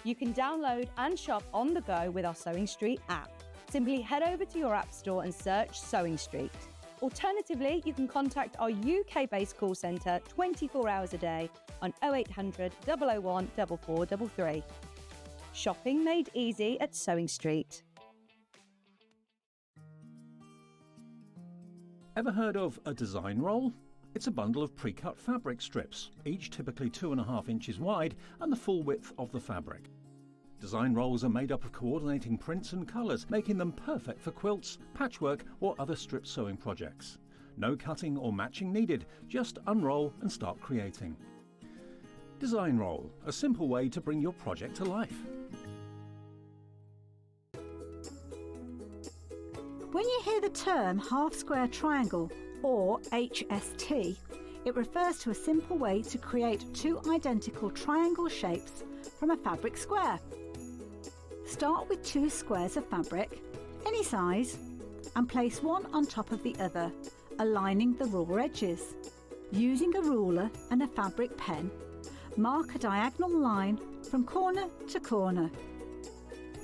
You can download and shop on the go with our Sewing Street app. Simply head over to your app store and search Sewing Street. Alternatively, you can contact our UK-based call centre 24 hours a day on 0800 001 4433. Shopping made easy at Sewing Street. Ever heard of a design roll? It's a bundle of pre-cut fabric strips, each typically 2.5 inches wide and the full width of the fabric. Design rolls are made up of coordinating prints and colours, making them perfect for quilts, patchwork or other strip sewing projects. No cutting or matching needed, just unroll and start creating. Design roll, a simple way to bring your project to life. When you hear the term half-square triangle, or HST, it refers to a simple way to create two identical triangle shapes from a fabric square. Start with 2 squares of fabric, any size, and place one on top of the other, aligning the raw edges. Using a ruler and a fabric pen, mark a diagonal line from corner to corner.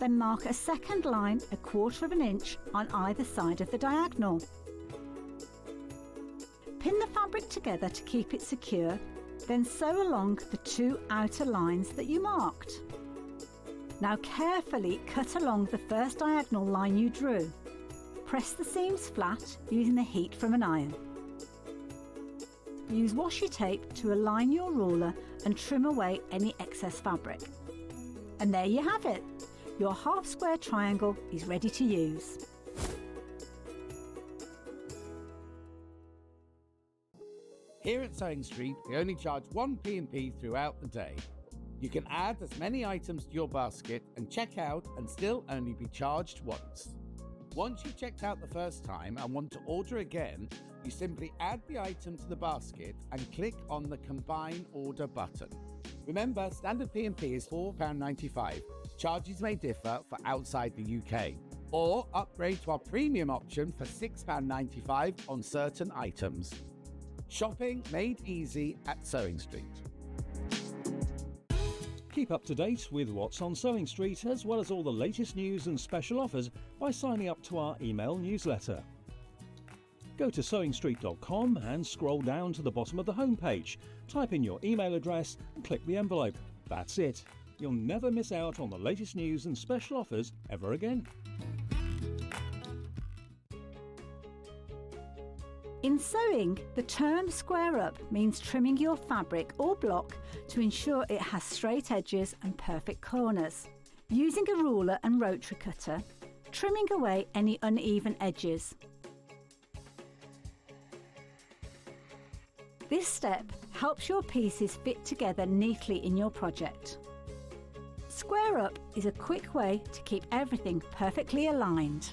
Then mark a second line 1/4 inch on either side of the diagonal. Pin the fabric together to keep it secure, then sew along the 2 outer lines that you marked. Now carefully cut along the first diagonal line you drew. Press the seams flat using the heat from an iron. Use washi tape to align your ruler and trim away any excess fabric. And there you have it. Your half-square triangle is ready to use. Here at Sewing Street, we only charge 1 P&P throughout the day. You can add as many items to your basket and check out and still only be charged once. Once you've checked out the first time and want to order again, you simply add the item to the basket and click on the Combine Order button. Remember, standard P&P is £4.95. Charges may differ for outside the UK. Or upgrade to our premium option for £6.95 on certain items. Shopping made easy at Sewing Street. Keep up to date with what's on Sewing Street, as well as all the latest news and special offers, by signing up to our email newsletter. Go to sewingstreet.com and scroll down to the bottom of the homepage. Type in your email address and click the envelope. That's it. You'll never miss out on the latest news and special offers ever again. In sewing, the term square up means trimming your fabric or block to ensure it has straight edges and perfect corners. Using a ruler and rotary cutter, trimming away any uneven edges. This step helps your pieces fit together neatly in your project. Square up is a quick way to keep everything perfectly aligned.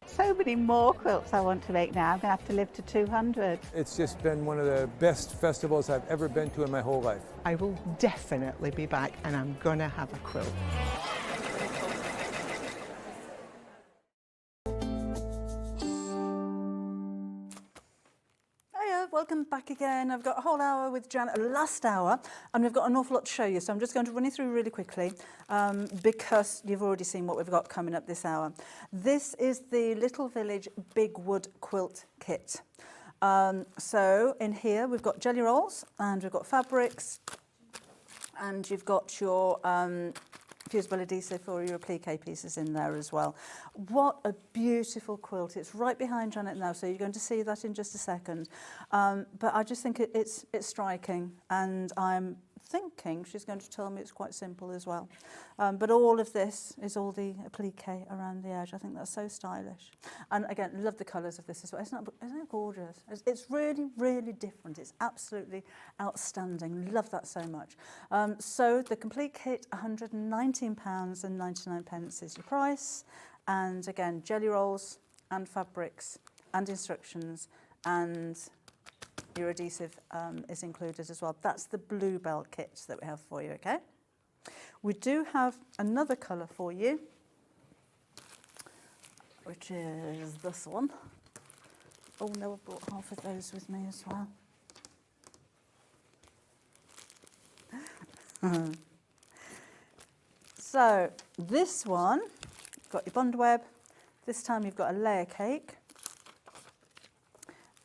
So many more quilts I want to make now. I'm going to have to live to 200. It's just been one of the best festivals I've ever been to in my whole life. I will definitely be back and I'm going to have a quilt. Welcome back again. I've got a whole hour with Janet, last hour, and we've got an awful lot to show you. So I'm just going to run you through really quickly because you've already seen what we've got coming up this hour. This is the Little Village Big Wood Quilt Kit. So in here we've got jelly rolls and we've got fabrics and you've got your fusible adhesive for your applique pieces in there as well. What a beautiful quilt. It's right behind Janet now, so you're going to see that in just a second. But I just think it's striking, and I'm thinking she's going to tell me it's quite simple as well. But all of this is all the applique around the edge. I think that's so stylish. And again, love the colours of this as well. Isn't it gorgeous? It's really, really different. It's absolutely outstanding. Love that so much. So the complete kit, £119.99 is your price. And again, jelly rolls and fabrics and instructions and your adhesive is included as well. That's the Bluebell kit that we have for you, okay? We do have another colour for you, which is this one. Oh no, I brought half of those with me as well. So this one, you've got your bond web. This time you've got a layer cake.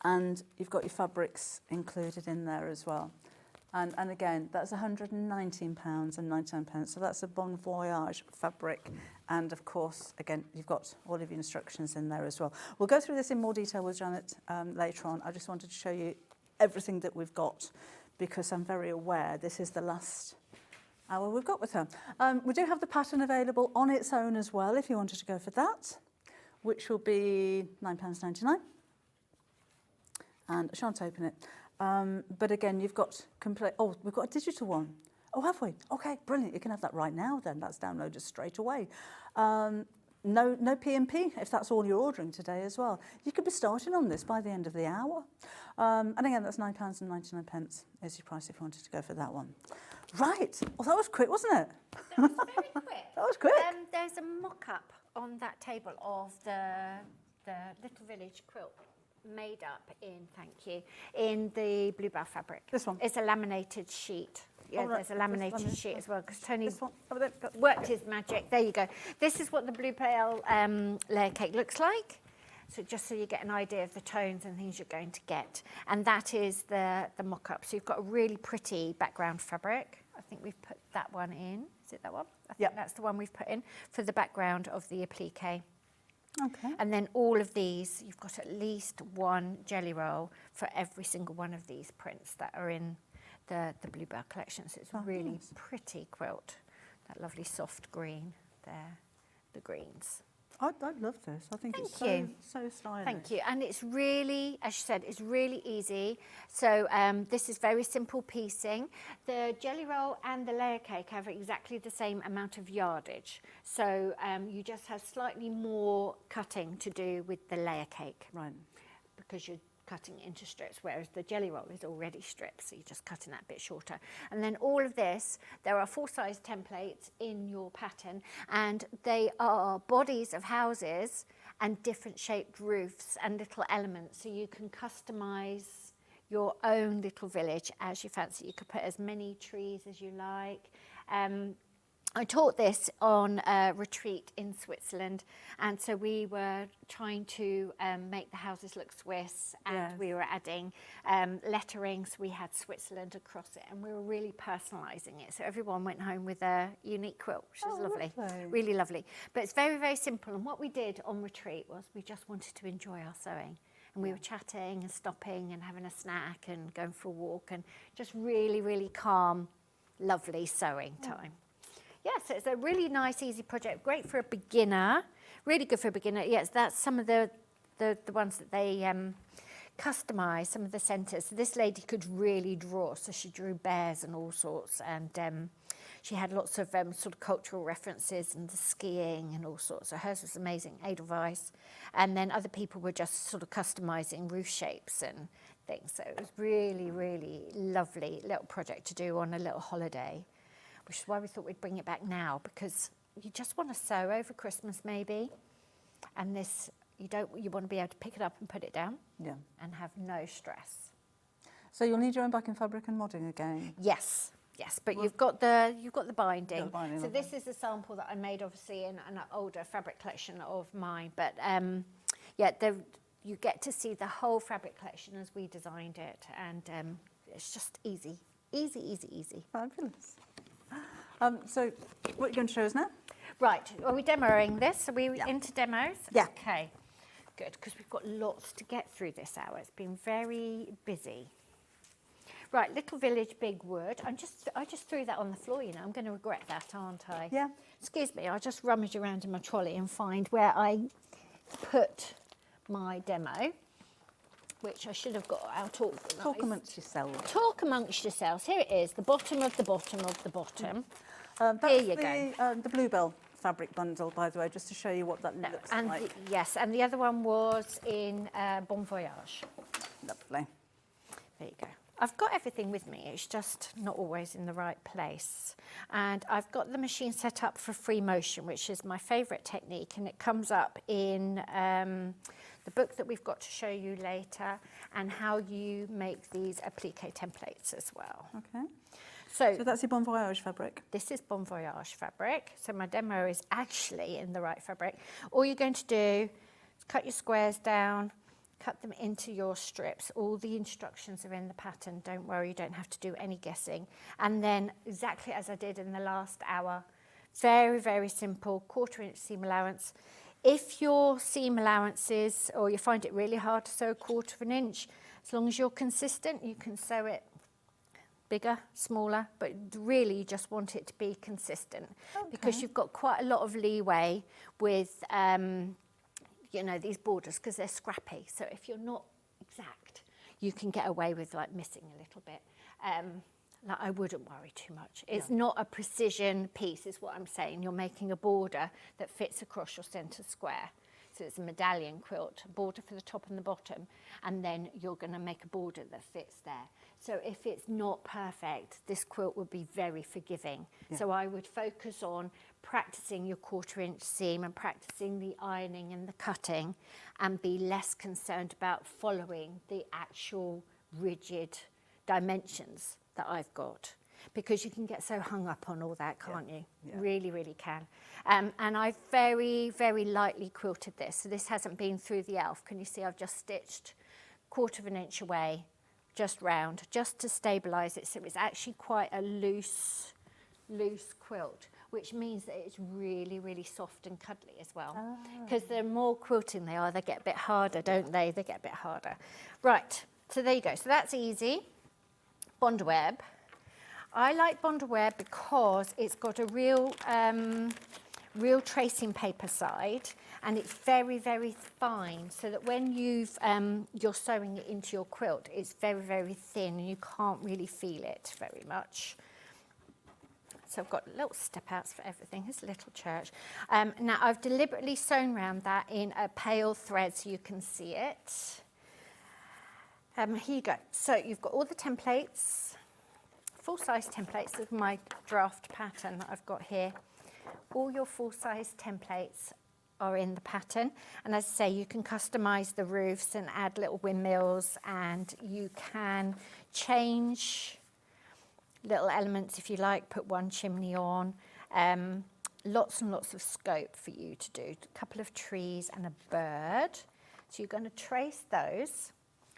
And you've got your fabrics included in there as well. And again, that's £119.99. So that's a Bon Voyage fabric. And of course, again, you've got all of your instructions in there as well. We'll go through this in more detail with Janet later on. I just wanted to show you everything that we've got because I'm very aware this is the last hour we've got with her. We do have the pattern available on its own as well if you wanted to go for that, which will be £9.99. And I shan't open it. But again, you've got complete... Oh, we've got a digital one. Oh, have we? Okay, brilliant. You can have that right now then. That's downloaded straight away. No P&P if that's all you're ordering today as well. You could be starting on this by the end of the hour. And again, that's £9.99 is your price if you wanted to go for that one. Right. Well, that was quick, wasn't it? That was very quick. That was quick. There's a mock-up on that table of the Little Village quilt made up in the Bluebell fabric. This one? It's a laminated sheet. Yeah, Oh, right. there's a laminated This sheet as well because Tony This one? Oh, there. worked his magic. There you go. This is what the Bluebell layer cake looks like. So just so you get an idea of the tones and things you're going to get. And that is the mock-up. So you've got a really pretty background fabric. I think we've put that one in. Is it that one? I think that's the one we've put in for the background of the applique. Okay. And then all of these, you've got at least one jelly roll for every single one of these prints that are in the Bluebell collection. So it's a really pretty quilt. That lovely soft green there, the greens. I love this. I think it's so stylish. Thank you. And it's really, as you said, it's really easy. So this is very simple piecing. The jelly roll and the layer cake have exactly the same amount of yardage. So you just have slightly more cutting to do with the layer cake. Right. Because you're cutting into strips, whereas the jelly roll is already stripped, so you're just cutting that bit shorter. And then all of this, there are full-size templates in your pattern, and they are bodies of houses and different shaped roofs and little elements, so you can customise your own little village as you fancy. You could put as many trees as you like. I taught this on a retreat in Switzerland, and so we were trying to make the houses look Swiss, and we were adding lettering, so we had Switzerland across it, and we were really personalising it. So everyone went home with a unique quilt, which is lovely, really lovely. But it's very, very simple, and what we did on retreat was we just wanted to enjoy our sewing. And we were chatting and stopping and having a snack and going for a walk, and just really, really calm, lovely sewing time. Yes, it's a really nice, easy project. Great for a beginner. Really good for a beginner. Yes, that's some of the ones that they customise, some of the centres. So this lady could really draw, so she drew bears and all sorts, and she had lots of sort of cultural references and the skiing and all sorts. So hers was amazing, Edelweiss. And then other people were just sort of customising roof shapes and things. So it was really, really lovely little project to do on a little holiday, which is why we thought we'd bring it back now, because you just want to sew over Christmas maybe, and this you want to be able to pick it up and put it down, and have no stress. So you'll need your own backing fabric and modding again. Yes, but you've got the binding. So this is a sample that I made, obviously, in an older fabric collection of mine, but you get to see the whole fabric collection as we designed it, and it's just easy. Fabulous. So what are you going to show us now? Right, are we demoing this? Are we into demos? Yeah. Okay, good, because we've got lots to get through this hour. It's been very busy. Right, Little Village, Big Wood. I just threw that on the floor, you know. I'm going to regret that, aren't I? Yeah. Excuse me, I'll just rummage around in my trolley and find where I put my demo, which I should have got out organised. Talk amongst yourselves. Talk amongst yourselves. Here it is, the bottom of the bottom of the bottom. Here you go. The Bluebell fabric bundle, by the way, just to show you what that looks like. Yes, and the other one was in Bon Voyage. Lovely. There you go. I've got everything with me, it's just not always in the right place. And I've got the machine set up for free motion, which is my favourite technique, and it comes up in the book that we've got to show you later, and how you make these applique templates as well. Okay. So that's your Bon Voyage fabric? This is Bon Voyage fabric. So my demo is actually in the right fabric. All you're going to do is cut your squares down, cut them into your strips. All the instructions are in the pattern. Don't worry, you don't have to do any guessing. And then exactly as I did in the last hour, very, very simple, 1/4 inch seam allowance. If your seam allowances, or you find it really hard to sew 1/4 inch, as long as you're consistent, you can sew it bigger, smaller, but really you just want it to be consistent, because you've got quite a lot of leeway with you know, these borders, because they're scrappy. So if you're not exact, you can get away with like missing a little bit. Like, I wouldn't worry too much. It's not a precision piece, is what I'm saying. You're making a border that fits across your centre square. So it's a medallion quilt, a border for the top and the bottom, and then you're going to make a border that fits there. So if it's not perfect, this quilt would be very forgiving. So I would focus on practicing your 1/4 inch seam and practicing the ironing and the cutting, and be less concerned about following the actual rigid dimensions that I've got, because you can get so hung up on all that, can't you? Really, really can. And I've very, very lightly quilted this. So this hasn't been through the elf. Can you see I've just stitched 1/4 inch away, just round, just to stabilise it. So it's actually quite a loose quilt, which means that it's really, really soft and cuddly as well. Because the more quilting they are, they get a bit harder, don't they? They get a bit harder. Right, so there you go. So that's easy. Bondweb. I like Bondweb because it's got a real tracing paper side, and it's very, very fine, so that when you're sewing it into your quilt, it's very, very thin, and you can't really feel it very much. So I've got little step outs for everything. It's a little church. Now I've deliberately sewn around that in a pale thread so you can see it. Here you go. So you've got all the templates, full-size templates of my draft pattern that I've got here. All your full-size templates are in the pattern, and as I say, you can customise the roofs and add little windmills, and you can change little elements if you like, put one chimney on, Lots and lots of scope for you to do. A couple of trees and a bird. So you're going to trace those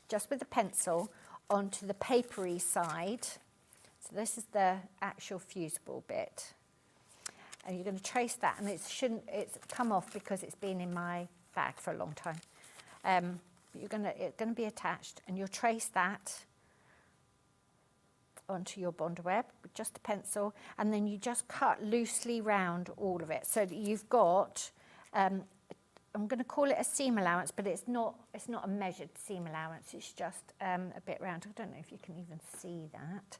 just with a pencil onto the papery side. So this is the actual fusible bit. And you're going to trace that, and it's come off because it's been in my bag for a long time. It's going to be attached, and you'll trace that onto your bond web with just a pencil, and then you just cut loosely round all of it so that you've got, I'm going to call it a seam allowance, but it's not a measured seam allowance, it's just a bit round. I don't know if you can even see that.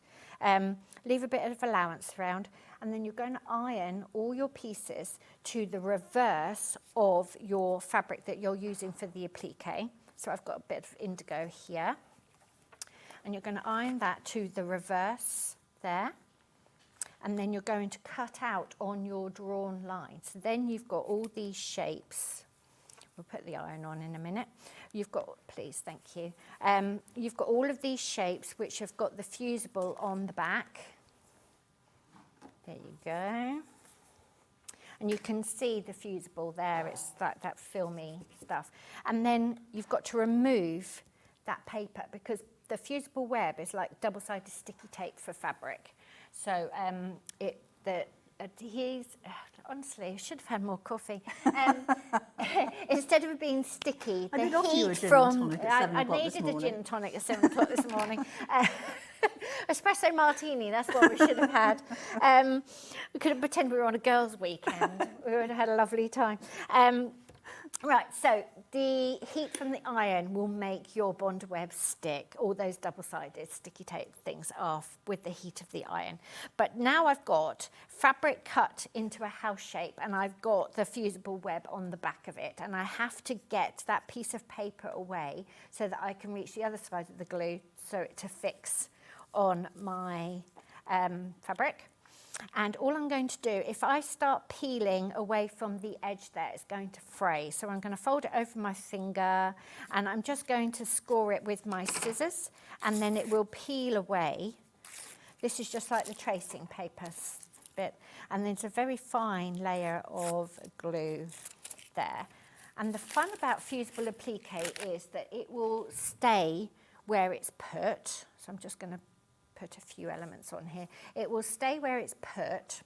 Leave a bit of allowance round, and then you're going to iron all your pieces to the reverse of your fabric that you're using for the applique. So I've got a bit of indigo here. And you're going to iron that to the reverse there. And then you're going to cut out on your drawn line. So then you've got all these shapes. We'll put the iron on in a minute. You've got, please, thank you. You've got all of these shapes which have got the fusible on the back. There you go. And you can see the fusible there. It's like that filmy stuff. And then you've got to remove that paper because the fusible web is like double-sided sticky tape for fabric. So honestly, I should have had more coffee. Instead of it being sticky, the heat from... I needed a gin and tonic at 7 o'clock this morning. Espresso martini, that's what we should have had. We could have pretended we were on a girls' weekend. We would have had a lovely time. Right, so the heat from the iron will make your bond web stick. All those double-sided sticky tape things are with the heat of the iron. But now I've got fabric cut into a house shape, and I've got the fusible web on the back of it, and I have to get that piece of paper away so that I can reach the other side of the glue to fix on my fabric. And all I'm going to do, if I start peeling away from the edge there, it's going to fray. So I'm going to fold it over my finger, and I'm just going to score it with my scissors, and then it will peel away. This is just like the tracing paper bit. And there's a very fine layer of glue there. And the fun about fusible applique is that it will stay where it's put. So I'm just going to put a few elements on here. It will stay where it's put,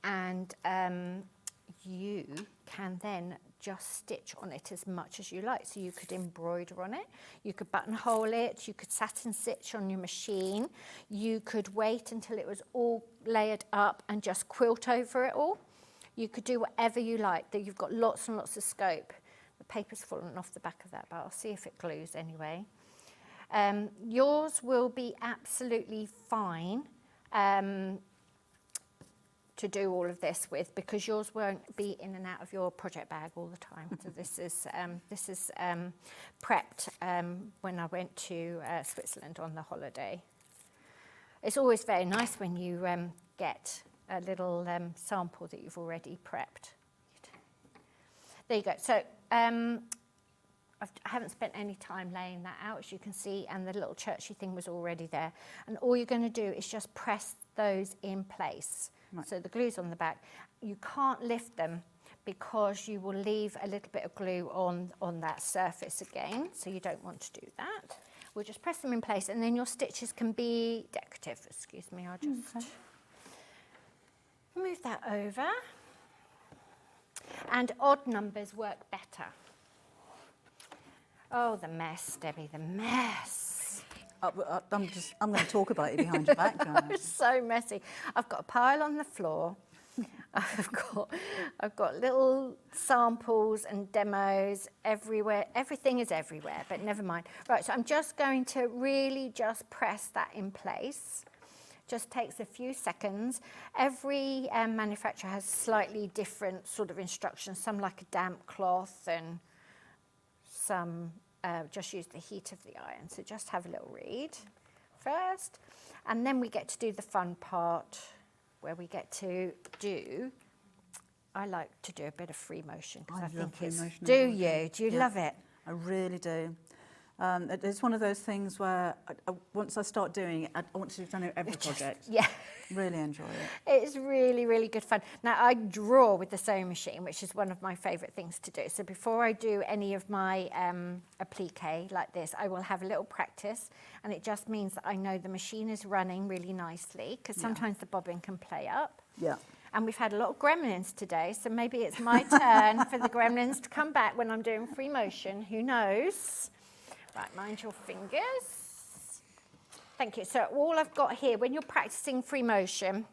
and you can then just stitch on it as much as you like. So you could embroider on it, you could buttonhole it, you could satin stitch on your machine, you could wait until it was all layered up and just quilt over it all. You could do whatever you like. You've got lots and lots of scope. The paper's fallen off the back of that, but I'll see if it glues anyway. Yours will be absolutely fine to do all of this with, because yours won't be in and out of your project bag all the time. So this is prepped when I went to Switzerland on the holiday. It's always very nice when you get a little sample that you've already prepped. There you go. So I haven't spent any time laying that out, as you can see, and the little churchy thing was already there. And all you're going to do is just press those in place. Right. So the glue's on the back. You can't lift them because you will leave a little bit of glue on that surface again, so you don't want to do that. We'll just press them in place, and then your stitches can be decorative. Excuse me, I'll just move that over. And odd numbers work better. Oh, the mess, Debbie, the mess. I'm going to talk about it behind your back, guys. It's so messy. I've got a pile on the floor. I've got little samples and demos everywhere. Everything is everywhere, but never mind. Right, so I'm just going to really just press that in place. Just takes a few seconds. Every manufacturer has slightly different sort of instructions. Some like a damp cloth, and some just use the heat of the iron. So just have a little read first. And then we get to do the fun part, where we get to do, I like to do a bit of free motion, because I think it's, do you love it? I really do. It's one of those things where once I start doing it, I want to do every project. Yeah. Really enjoy it. It's really, really good fun. Now, I draw with the sewing machine, which is one of my favourite things to do. So before I do any of my applique like this, I will have a little practice, and it just means that I know the machine is running really nicely, because sometimes the bobbin can play up. Yeah. And we've had a lot of gremlins today, so maybe it's my turn for the gremlins to come back when I'm doing free motion. Who knows? Right, mind your fingers. Thank you. So all I've got here, when you're practicing free motion,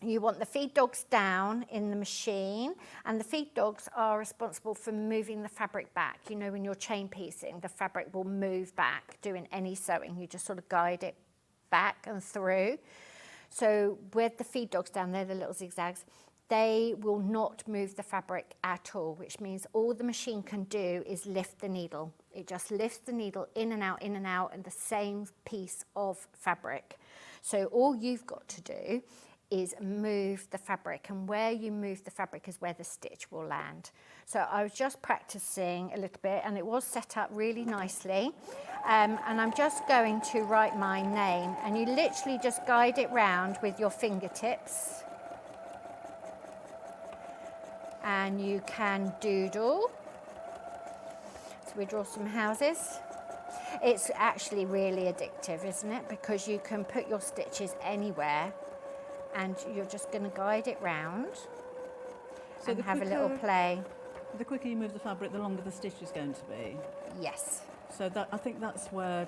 you want the feed dogs down in the machine, and the feed dogs are responsible for moving the fabric back. You know, when you're chain piecing, the fabric will move back doing any sewing. You just sort of guide it back and through. So with the feed dogs down there, the little zigzags, they will not move the fabric at all, which means all the machine can do is lift the needle. It just lifts the needle in and out, and the same piece of fabric. So all you've got to do is move the fabric, and where you move the fabric is where the stitch will land. So I was just practicing a little bit, and it was set up really nicely. And I'm just going to write my name, and you literally just guide it round with your fingertips. And you can doodle. So we draw some houses. It's actually really addictive, isn't it? Because you can put your stitches anywhere, and you're just going to guide it round and have a little play. The quicker you move the fabric, the longer the stitch is going to be. Yes. So I think that's where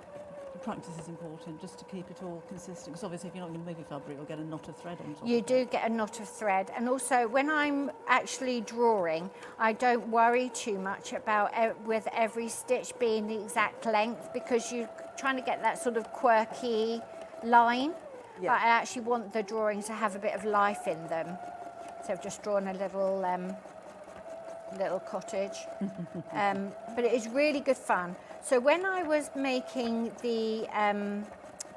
the practice is important, just to keep it all consistent. Because obviously, if you're not going to move your fabric, you'll get a knot of thread on top. You do get a knot of thread, and also when I'm actually drawing, I don't worry too much about with every stitch being the exact length, because you're trying to get that sort of quirky line. Yeah. But I actually want the drawings to have a bit of life in them. So I've just drawn a little little cottage. But it is really good fun. So when I was making the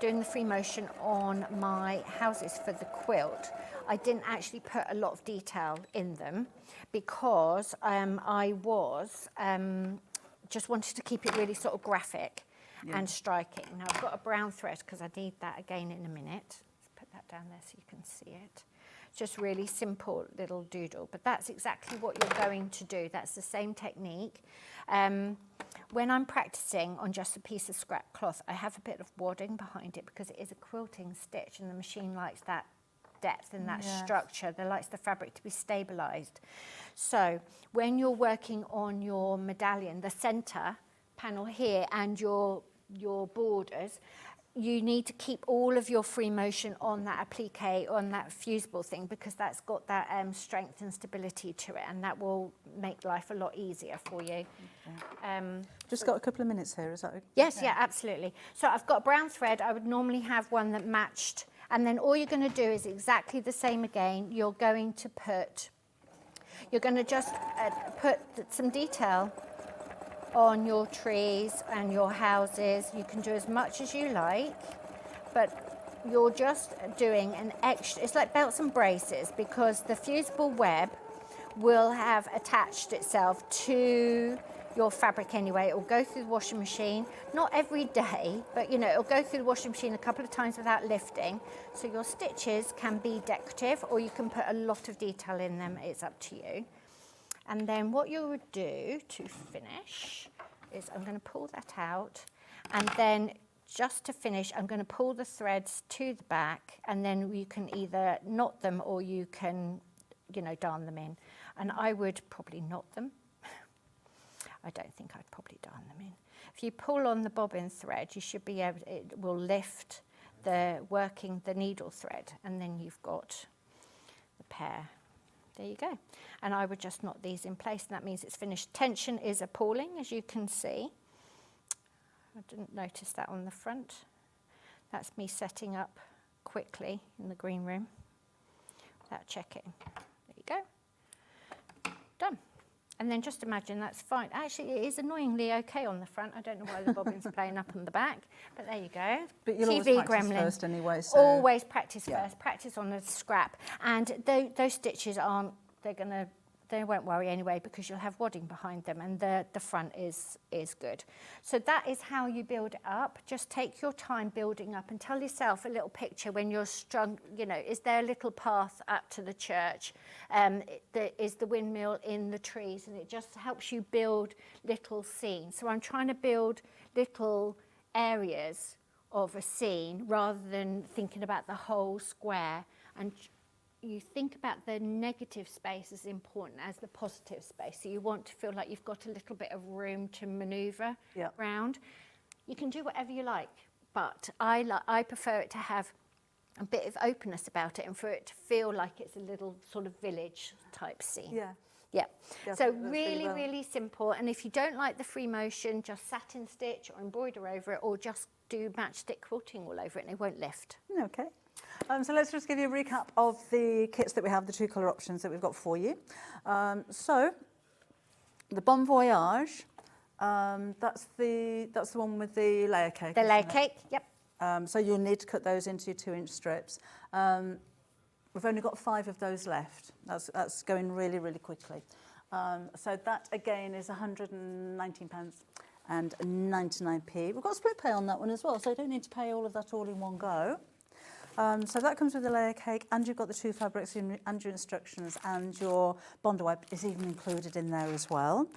doing the free motion on my houses for the quilt, I didn't actually put a lot of detail in them, because I was just wanted to keep it really sort of graphic and striking. Now I've got a brown thread, because I need that again in a minute. Let's put that down there so you can see it. Just really simple little doodle, but that's exactly what you're going to do. That's the same technique. When I'm practicing on just a piece of scrap cloth, I have a bit of wadding behind it, because it is a quilting stitch, and the machine likes that depth and that structure. They likes the fabric to be stabilised. So when you're working on your medallion, the centre panel here and your borders, you need to keep all of your free motion on that applique, on that fusible thing, because that's got that strength and stability to it, and that will make life a lot easier for you. Just got a couple of minutes here, is that okay? Yes, yeah, absolutely. So I've got brown thread. I would normally have one that matched, and then all you're going to do is exactly the same again. You're going to just put some detail on your trees and your houses. You can do as much as you like, but you're just doing an extra, it's like belts and braces, because the fusible web will have attached itself to your fabric anyway. It will go through the washing machine, not every day, but you know, it'll go through the washing machine a couple of times without lifting. So your stitches can be decorative, or you can put a lot of detail in them. It's up to you. And then what you would do to finish is I'm going to pull that out, and then just to finish, I'm going to pull the threads to the back, and then you can either knot them or you can, you know, darn them in. And I would probably knot them. I don't think I'd probably darn them in. If you pull on the bobbin thread, you should be able, it will lift the needle thread, and then you've got the pair. There you go. And I would just knot these in place, and that means it's finished. Tension is appalling, as you can see. I didn't notice that on the front. That's me setting up quickly in the green room without checking. There you go. Done. And then just imagine that's fine. Actually, it is annoyingly okay on the front. I don't know why the bobbin's playing up on the back, but there you go. But you'll TV always practice gremlin. first anyway. So Always practice first. Practice on a scrap. And those stitches aren't, they're going to they won't worry anyway, because you'll have wadding behind them, and the front is good. So that is how you build it up. Just take your time building up and tell yourself a little picture when you're strung, you know, is there a little path up to the church? Is the windmill in the trees? And it just helps you build little scenes. So I'm trying to build little areas of a scene rather than thinking about the whole square. And you think about the negative space as important as the positive space. So you want to feel like you've got a little bit of room to manoeuvre around. You can do whatever you like, but I prefer it to have a bit of openness about it, and for it to feel like it's a little sort of village type scene. Yeah. Yeah. Yeah, So that's really, well. really simple. And if you don't like the free motion, just satin stitch or embroider over it, or just do matchstick quilting all over it, and it won't lift. Okay. So let's just give you a recap of the kits that we have, the 2 colour options that we've got for you. So the Bon Voyage, that's the one with the layer cake. The layer cake, yep. So you'll need to cut those into your 2-inch strips. We've only got 5 of those left. That's going really, really quickly. So that again is £119 and 99p. We've got split pay on that one as well, so you don't need to pay all of that all in one go. So that comes with the layer cake, and you've got the 2 fabrics and your instructions, and your Bondo wipe is even included in there as well.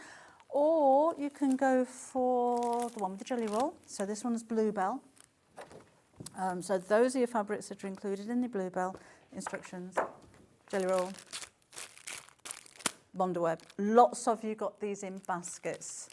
Or you can go for the one with the jelly roll. So this one's Bluebell. So those are your fabrics that are included in the Bluebell instructions. Jelly roll, Bondo web. Lots of you got these in baskets.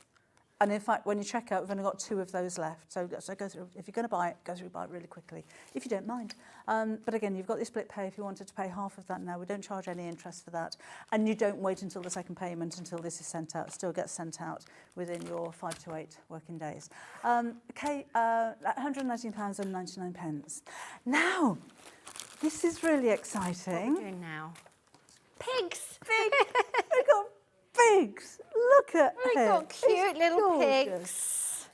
And in fact, when you check out, we've only got 2 of those left. So go through, if you're going to buy it, go through, buy it really quickly, if you don't mind. But again, you've got the split pay if you wanted to pay half of that now. We don't charge any interest for that. And you don't wait until the second payment until this is sent out. It still gets sent out within your 5 to 8 working days. Okay, £119 and 99p. Now, this is really exciting. What are we doing now? Pigs! We've got pigs. Look at We've got cute little pigs.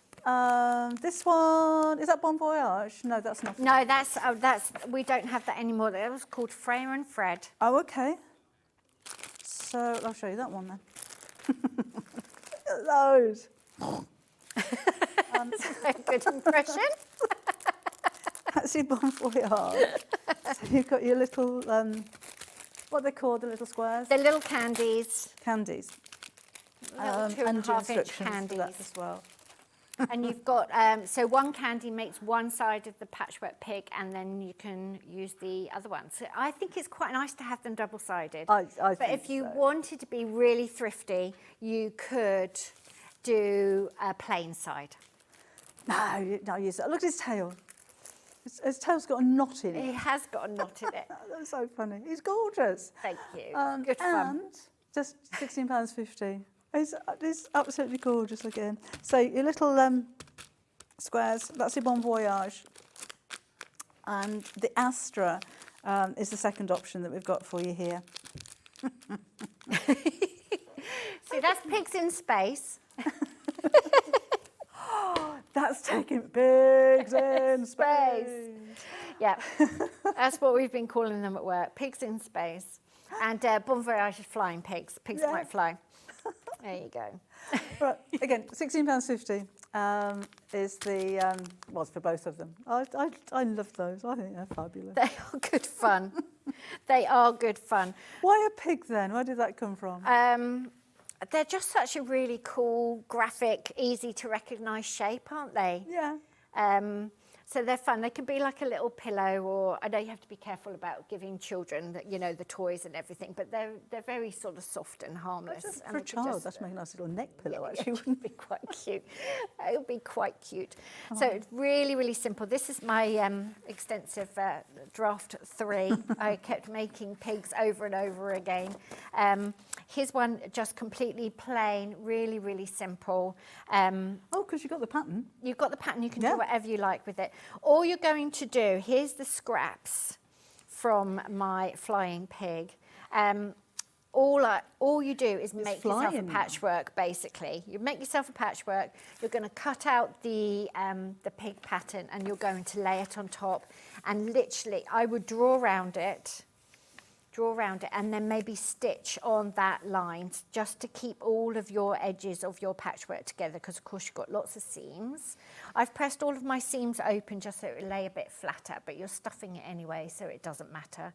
This one, is that Bon Voyage? No, that's not. No, that's we don't have that anymore. That was called Freya and Fred. Oh, okay. So I'll show you that one then. Look at those. That's a very good impression. That's your Bon Voyage. So you've got your little, what are they called, the little squares? The little candies. Candies. Little 2.5-inch candies as well. And you've got, so one candy makes one side of the patchwork pig, and then you can use the other one. So I think it's quite nice to have them double-sided. But if you wanted to be really thrifty, you could do a plain side. No, use that. Look at his tail. His tail's got a knot in it. It has got a knot in it. That's so funny. He's gorgeous. Thank you. Good fun. And just £16.50. It's absolutely gorgeous again. So your little squares, that's your Bon Voyage. And the Astra is the second option that we've got for you here. See, that's pigs in space. That's taking pigs in space. Yeah, that's what we've been calling them at work, pigs in space. And Bon Voyage is flying pigs. Pigs might fly. There you go. Right, again, £16.50 is the, was for both of them. I love those. I think they're fabulous. They are good fun. They are good fun. Why a pig then? Where did that come from? They're just such a really cool, graphic, easy to recognise shape, aren't they? Yeah. So they're fun. They can be like a little pillow, or I know you have to be careful about giving children, the toys and everything, but they're very sort of soft and harmless. For a child, that's making a nice little neck pillow, actually. It would be quite cute. It would be quite cute. So it's really, really simple. This is my extensive draft 3. I kept making pigs over and over again. Here's one just completely plain, really, really simple. Because you've got the pattern. You've got the pattern. You can do whatever you like with it. All you're going to do, here's the scraps from my flying pig. All you do is make yourself a patchwork, basically. You make yourself a patchwork. You're going to cut out the pig pattern, and you're going to lay it on top. And literally, I would draw around it, draw around it, and then maybe stitch on that line just to keep all of your edges of your patchwork together, because of course you've got lots of seams. I've pressed all of my seams open just so it will lay a bit flatter, but you're stuffing it anyway, so it doesn't matter.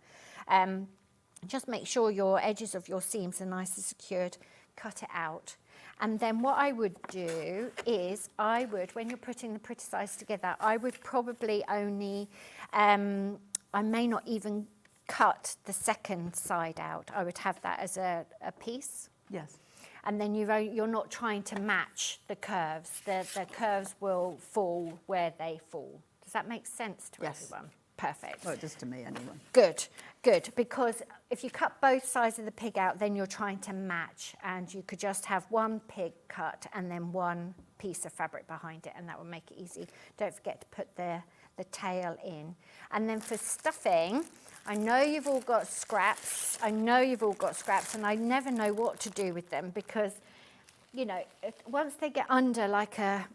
Just make sure your edges of your seams are nice and secured, cut it out. And then what I would do is when you're putting the pretty sides together, I would probably only, I may not even cut the second side out. I would have that as a piece. Yes. And then you're not trying to match the curves. The curves will fall where they fall. Does that make sense to everyone? Perfect. Well, it does to me anyway. Good, good. Because if you cut both sides of the pig out, then you're trying to match, and you could just have one pig cut and then one piece of fabric behind it, and that will make it easy. Don't forget to put the tail in. And then for stuffing, I know you've all got scraps. And I never know what to do with them, because, you know, once they get under like a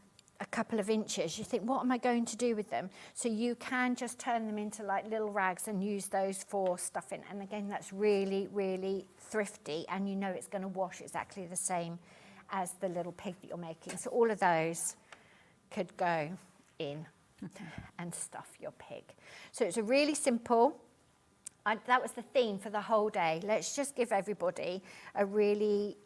couple of inches, you think, what am I going to do with them? So you can just turn them into like little rags and use those for stuffing. And again, that's really, really thrifty, and you know it's going to wash exactly the same as the little pig that you're making. So all of those could go in and stuff your pig. So it's a really simple, that was the theme for the whole day. Let's just give everybody a really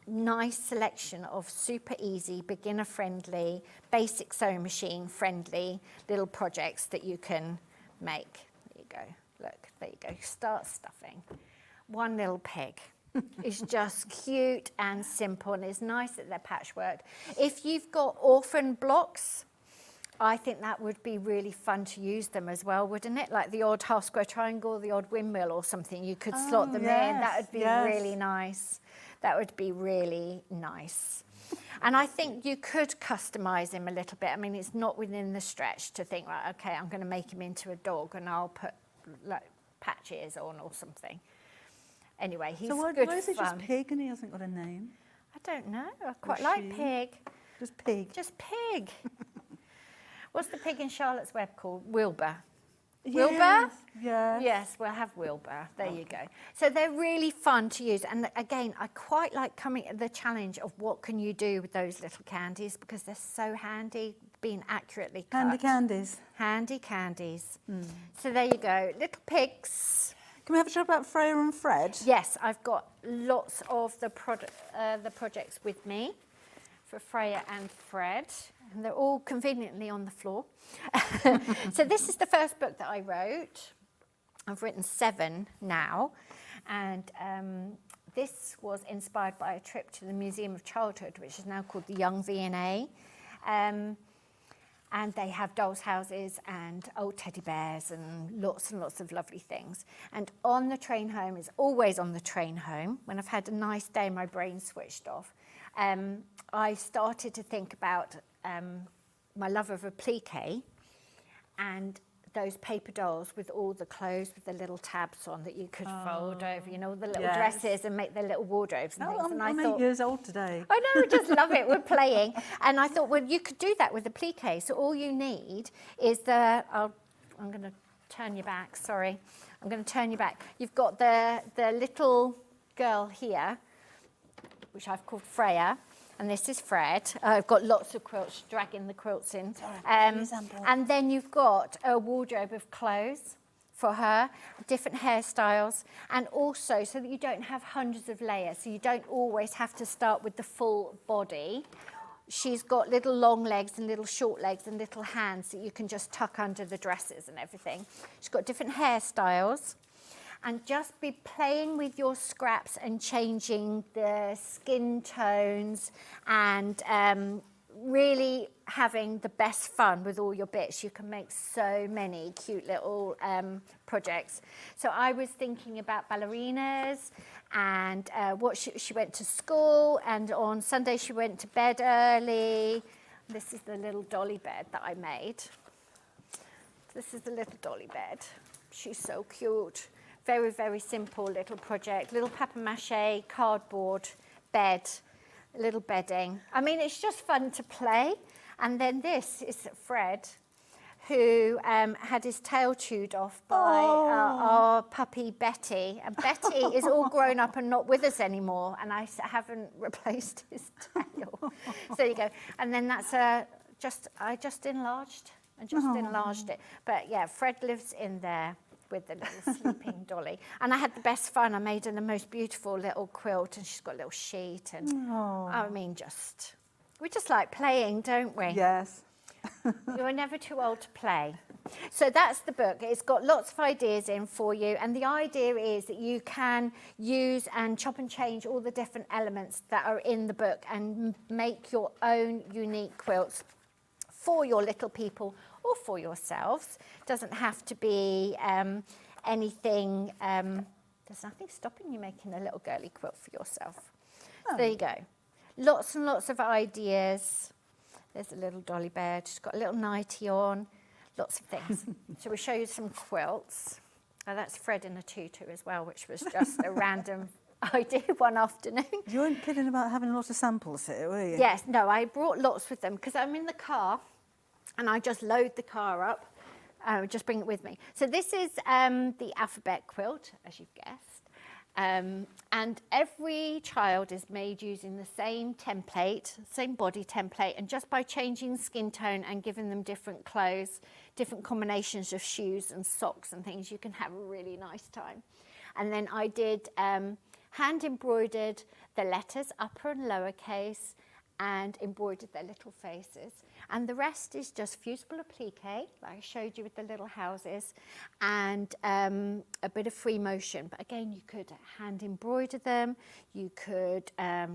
nice selection of super easy, beginner friendly, basic sewing machine friendly little projects that you can make. There you go. Look, there you go. Start stuffing. One little pig. It's just cute and simple, and it's nice that they're patchwork. If you've got orphan blocks, I think that would be really fun to use them as well, wouldn't it? Like the odd half square triangle, the odd windmill or something, you could slot them in. That would be really nice. That would be really nice. And I think you could customise him a little bit. I mean, it's not within the stretch to think, right, okay, I'm going to make him into a dog and I'll put like patch ears on or something. Anyway, he's good fun. So why is it just pig and he hasn't got a name? I don't know. I quite like pig. Just pig. Just pig. What's the pig in Charlotte's Web called? Wilbur. Yes, Wilbur? yeah. Yes, we'll have Wilbur. There you go. So they're really fun to use. And again, I quite like coming at the challenge of what can you do with those little candies, because they're so handy, being accurately cut. Handy candies. Handy candies. So there you go. Little pigs. Can we have a chat about Freya and Fred? Yes, I've got lots of the projects with me for Freya and Fred. And they're all conveniently on the floor. So this is the first book that I wrote. I've written 7 now. And this was inspired by a trip to the Museum of Childhood, which is now called the Young V&A. And they have dolls' houses and old teddy bears and lots of lovely things. And on the train home, it's always on the train home, when I've had a nice day, my brain switched off, I started to think about my love of applique and those paper dolls with all the clothes with the little tabs on that you could fold over, you know, the little dresses and make their little wardrobes and things. And I'm 8 years old today. I know, I just love it. We're playing. And I thought, well, you could do that with applique. So all you need is I'm going to turn you back, sorry. I'm going to turn you back. You've got the little girl here, which I've called Freya. And this is Fred. I've got lots of quilts, dragging the quilts in. And then you've got a wardrobe of clothes for her, different hairstyles, and also so that you don't have hundreds of layers, so you don't always have to start with the full body. She's got little long legs and little short legs and little hands that you can just tuck under the dresses and everything. She's got different hairstyles. And just be playing with your scraps and changing the skin tones and really having the best fun with all your bits. You can make so many cute little projects. So I was thinking about ballerinas and what she went to school, and on Sunday she went to bed early. This is the little dolly bed that I made. This is the little dolly bed. She's so cute. Very, very simple little project. Little papier-mâché, cardboard, bed, little bedding. I mean, it's just fun to play. And then this is Fred, who had his tail chewed off by our puppy Betty. And Betty is all grown up and not with us anymore, and I haven't replaced his tail. So there you go. And then that's I just enlarged it. But yeah, Fred lives in there with the little sleeping dolly. And I had the best fun. I made her the most beautiful little quilt, and she's got a little sheet. And I mean, we just like playing, don't we? Yes. You're never too old to play. So that's the book. It's got lots of ideas in for you, and the idea is that you can use and chop and change all the different elements that are in the book and make your own unique quilts for your little people or for yourselves. It doesn't have to be anything, there's nothing stopping you making a little girly quilt for yourself. So there you go. Lots and lots of ideas. There's a little dolly bed. She's got a little nightie on. Lots of things. So we'll show you some quilts. Oh, that's Fred in a tutu as well, which was just a random idea one afternoon. You weren't kidding about having a lot of samples here, were you? Yes, no, I brought lots with them because I'm in the car and I just load the car up. Just bring it with me. So this is the alphabet quilt, as you've guessed. And every child is made using the same template, same body template, and just by changing skin tone and giving them different clothes, different combinations of shoes and socks and things, you can have a really nice time. And then I did hand embroidered the letters, upper and lowercase, and embroidered their little faces. And the rest is just fusible applique, like I showed you with the little houses, and a bit of free motion. But again, you could hand embroider them, you could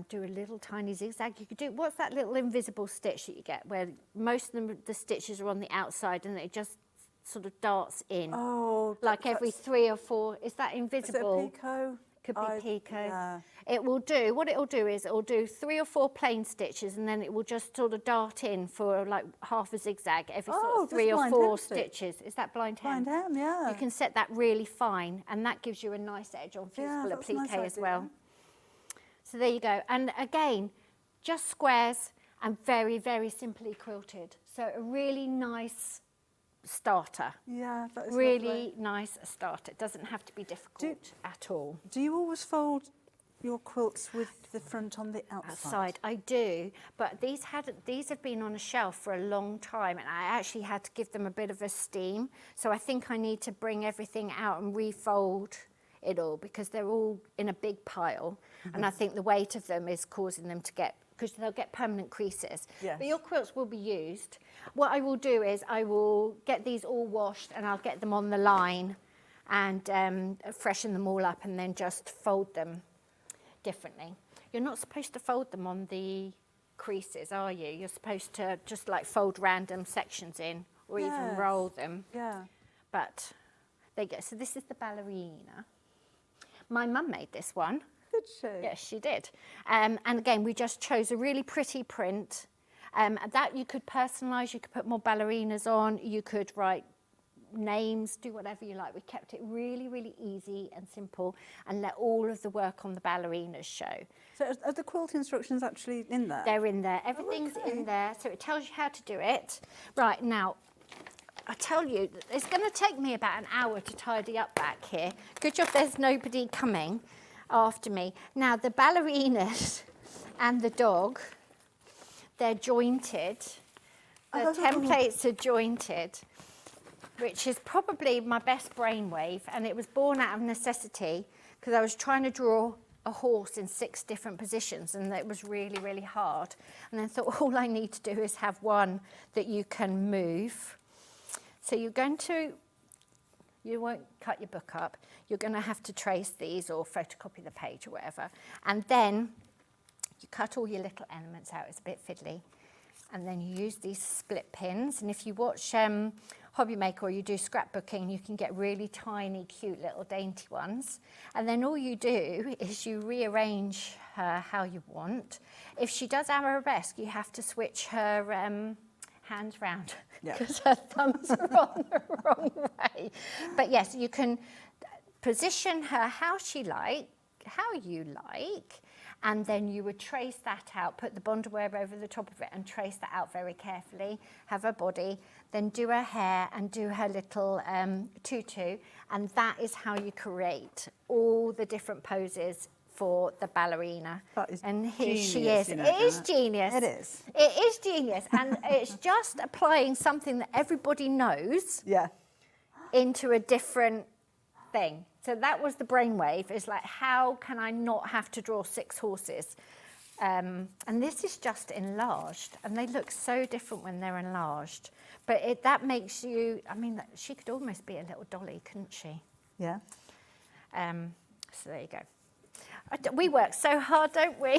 do a little tiny zigzag, you could do, what's that little invisible stitch that you get, where most of the stitches are on the outside and it just sort of darts in. Oh, like every 3 or 4, is that invisible? Is it a picot? Could be picot. Yeah. It will do, what it will do is it will do 3 or 4 plain stitches, and then it will just sort of dart in for like half a zigzag every sort of 3 or 4 stitches. Is that blind hem? Blind hem, yeah. You can set that really fine, and that gives you a nice edge on fusible applique as well. So there you go. And again, just squares and very, very simply quilted. So a really nice starter. Yeah, that is really lovely. nice starter. It doesn't have to be difficult at all. Do you always fold your quilts with the front on the outside? I do, but these have been on a shelf for a long time, and I actually had to give them a bit of a steam. So I think I need to bring everything out and refold it all, because they're all in a big pile, and I think the weight of them is causing them to get, because they'll get permanent creases. Yes. But your quilts will be used. What I will do is I will get these all washed, and I'll get them on the line and freshen them all up, and then just fold them differently. You're not supposed to fold them on the creases, are you? You're supposed to just like fold random sections in, or even roll them. Yeah. But there you go. So this is the ballerina. My mum made this one. Did she? Yes, she did. And again, we just chose a really pretty print. That you could personalise, you could put more ballerinas on, you could write names, do whatever you like. We kept it really, really easy and simple, and let all of the work on the ballerinas show. So are the quilt instructions actually in there? They're in there. Everything's in there, so it tells you how to do it. Right, now, I tell you, it's going to take me about an hour to tidy up back here. Good job there's nobody coming after me. Now, the ballerinas and the dog, they're jointed. The templates are jointed, which is probably my best brainwave, and it was born out of necessity because I was trying to draw a horse in 6 different positions, and it was really, really hard. And then thought, all I need to do is have one that you can move. So you're going to, you won't cut your book up, you're going to have to trace these or photocopy the page or whatever. And then you cut all your little elements out, it's a bit fiddly. And then you use these split pins. And if you watch Hobby Maker or you do scrapbooking, you can get really tiny, cute little dainty ones. And then all you do is you rearrange her how you want. If she does arabesque, you have to switch her hands round because her thumbs are on the wrong way. But yes, you can position her how you like, and then you would trace that out, put the bondaware over the top of it and trace that out very carefully, have her body, then do her hair and do her little tutu, and that is how you create all the different poses for the ballerina. And here she is. You know, it is genius. It is. It is genius, and it's just applying something that everybody knows into a different thing. So that was the brainwave. It's like, how can I not have to draw 6 horses? And this is just enlarged, and they look so different when they're enlarged. But that makes you, I mean, she could almost be a little dolly, couldn't she? Yeah. So there you go. We work so hard, don't we? We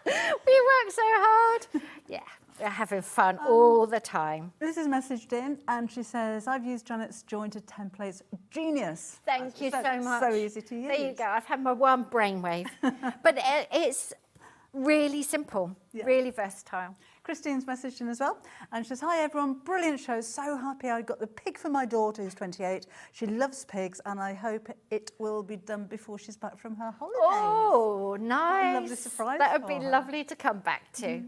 work so hard. Yeah, we're having fun all the time. This is messaged in, and she says, I've used Janet's jointed templates. Genius. Thank you so much. So easy to use. There you go. I've had my one brainwave. But it's really simple, really versatile. Christine's messaged in as well, and she says, hi everyone, brilliant show, so happy I got the pig for my daughter who's 28. She loves pigs, and I hope it will be done before she's back from her holidays. Oh, nice. Lovely surprise. That would be lovely to come back to.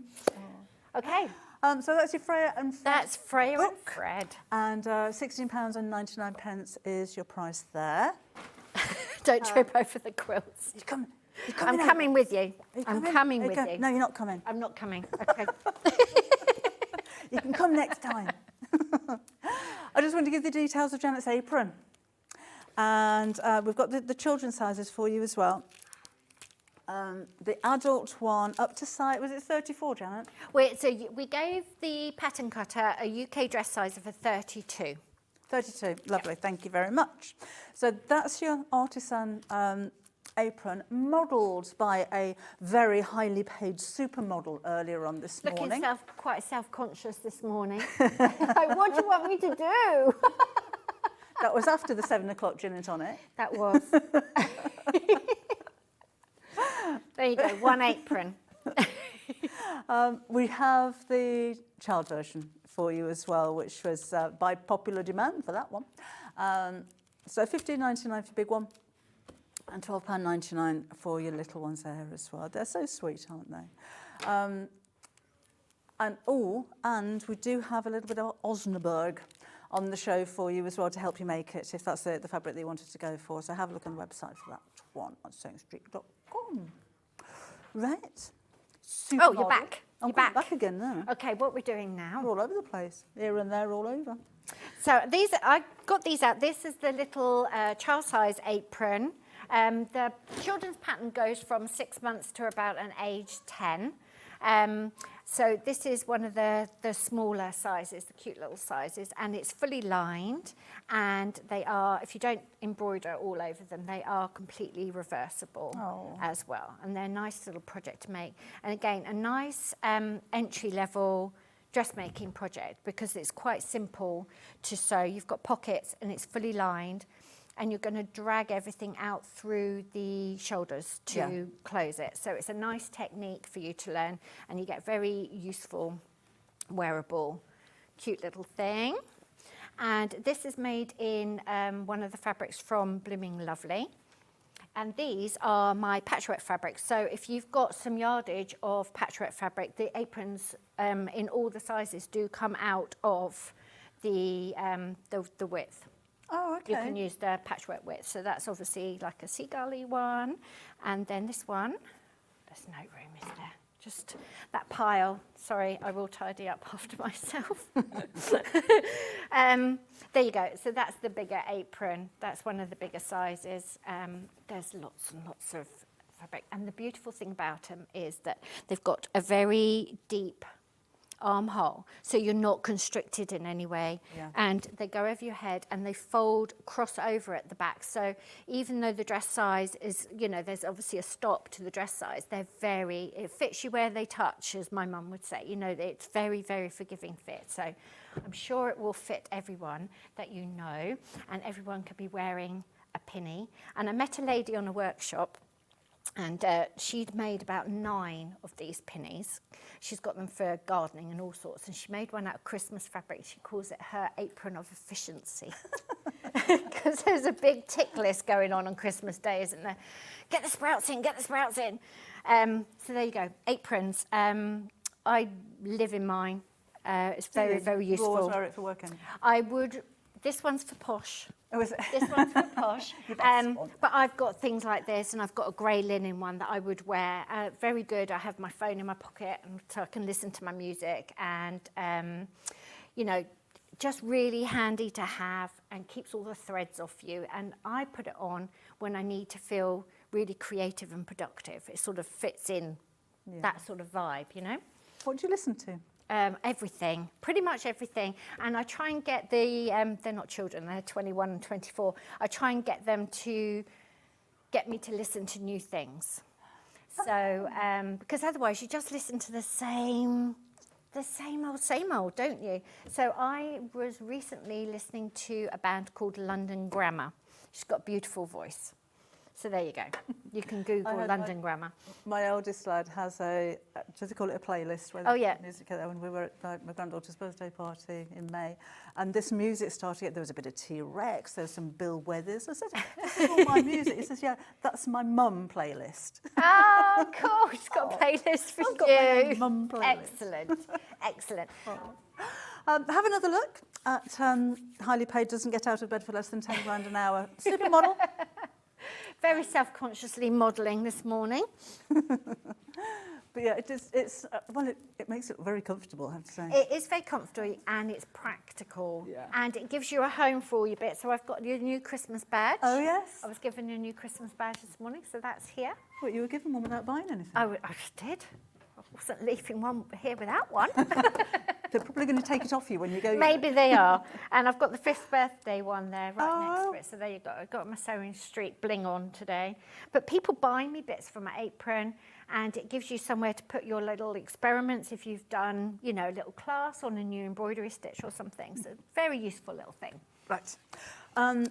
Okay. So that's your Freya and Fred. That's Freya and Fred. And £16.99 is your price there. Don't trip over the quilts. I'm coming with you. I'm coming with you. No, you're not coming. I'm not coming. Okay. You can come next time. I just want to give the details of Janet's apron. And we've got the children's sizes for you as well. The adult one up to size, was it 34, Janet? So we gave the pattern cutter a UK dress size of a 32. 32, lovely, thank you very much. So that's your artisan apron, modelled by a very highly paid supermodel earlier on this morning. Looking quite self-conscious this morning. Like, what do you want me to do? That was after the 7 o'clock gin and tonic. That was. There you go, one apron. We have the child version for you as well, which was by popular demand for that one. So £15.99 for big one, and £12.99 for your little ones there as well. They're so sweet, aren't they? And we do have a little bit of Osnaburg on the show for you as well to help you make it, if that's the fabric that you wanted to go for. So have a look on the website for that one on sewingstreet.com. Right. Oh, you're back. I'm back again now. Okay, what we're doing now? We're all over the place, here and there, all over. So I got these out. This is the little child size apron. The children's pattern goes from 6 months to about an age 10. So this is one of the smaller sizes, the cute little sizes, and it's fully lined, and they are, if you don't embroider all over them, they are completely reversible as well. And they're a nice little project to make. And again, a nice entry-level dressmaking project, because it's quite simple to sew. You've got pockets and it's fully lined, and you're going to drag everything out through the shoulders to close it. So it's a nice technique for you to learn, and you get very useful, wearable, cute little thing. And this is made in one of the fabrics from Blooming Lovely. And these are my patchwork fabrics. So if you've got some yardage of patchwork fabric, the aprons in all the sizes do come out of the width. Oh, okay. You can use the patchwork width. So that's obviously like a seagull-y one. And then this one, there's no room, is there? Just that pile. Sorry, I will tidy up after myself. There you go. So that's the bigger apron. That's one of the bigger sizes. There's lots and lots of fabric. And the beautiful thing about them is that they've got a very deep armhole, so you're not constricted in any way. And they go over your head and they fold cross over at the back. So even though the dress size is, there's obviously a stop to the dress size, it fits you where they touch, as my mum would say. It's very, very forgiving fit. So I'm sure it will fit everyone that you know, and everyone could be wearing a pinny. And I met a lady on a workshop, and she'd made about 9 of these pinnies. She's got them for gardening and all sorts. And she made one out of Christmas fabric. She calls it her apron of efficiency. because there's a big tick list going on Christmas Day, isn't there? Get the sprouts in, get the sprouts in. So there you go, aprons. I live in mine. It's very, very useful. You always wear it for working? I would. This one's for posh. Oh, is it? This one's for posh. But I've got things like this, and I've got a grey linen one that I would wear. Very good. I have my phone in my pocket, and so I can listen to my music. And, you know, just really handy to have and keeps all the threads off you. And I put it on when I need to feel really creative and productive. It sort of fits in that sort of vibe, you know. What do you listen to? Everything, pretty much everything. And I try and get they're not children, they're 21 and 24. I try and get them to get me to listen to new things. So, because otherwise you just listen to the same old, don't you? So I was recently listening to a band called London Grammar. She's got a beautiful voice. So there you go. You can Google London Grammar. My eldest lad has a, does he call it a playlist? Where music, when we were at my granddaughter's birthday party in May, and this music started, there was a bit of T-Rex, there was some Bill Withers. I said, this is all my music. He says, yeah, that's my mum playlist. Oh, cool. She's got a playlist for I've got you. my mum playlist. Excellent. Excellent. Have another look at highly paid, doesn't get out of bed for less than 10 grand an hour supermodel. Very self-consciously modelling this morning. But yeah, it makes it very comfortable, I have to say. It is very comfortable and it's practical. Yeah. And it gives you a home for all your bits. So I've got your new Christmas badge. Oh, yes. I was given your new Christmas badge this morning, so that's here. What, you were given one without buying anything? I just did. I wasn't leaving one here without one. They're probably going to take it off you when you go. Maybe they are. And I've got the 5th birthday one there right next to it. So there you go. I've got my Sewing Street bling on today. But people buy me bits for my apron, and it gives you somewhere to put your little experiments if you've done, you know, a little class on a new embroidery stitch or something. So very useful little thing. Right.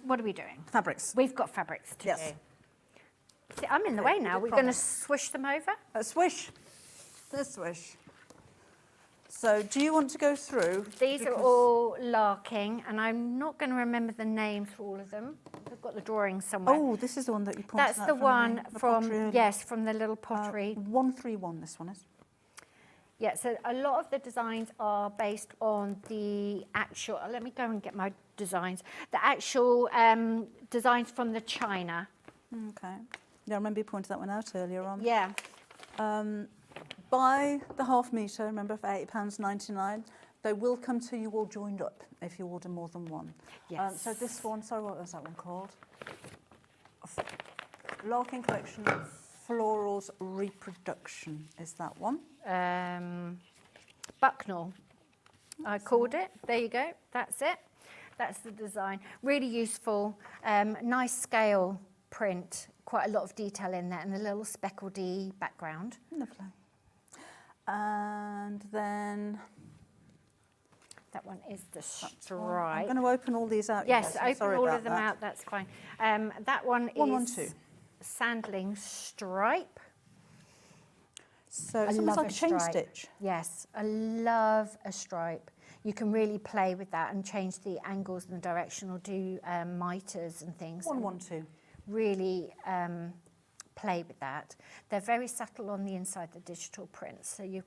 What are we doing? Fabrics. We've got fabrics to do. See, I'm in the way now. We're going to swish them over. Swish. Let's swish. So do you want to go through? These are all larking, and I'm not going to remember the names for all of them. I've got the drawings somewhere. Oh, this is the one that you pointed out. That's the one from yes, from the little pottery. 131, this one is. Yeah, so a lot of the designs are based on the actual, let me go and get my designs, the actual designs from the China. Okay. Yeah, I remember you pointed that one out earlier on. Yeah. Buy the half metre, remember, for £8.99. They will come to you all joined up if you order more than one. Yes. So this one, sorry, what was that one called? Larkin Collection Florals Reproduction is that one. Bucknell, I called it. There you go. That's it. That's the design. Really useful. Nice scale print. Quite a lot of detail in there, and a little speckledy background. Lovely. And then that one is the stripe. I'm going to open all these out. Yes, open all of them out. That's fine. That one is 112. Sandling stripe. So it's almost like a chain stitch. Yes, I love a stripe. You can really play with that and change the angles and the direction, or do mitres and things. 112. Really play with that. They're very subtle on the inside, the digital prints, so you're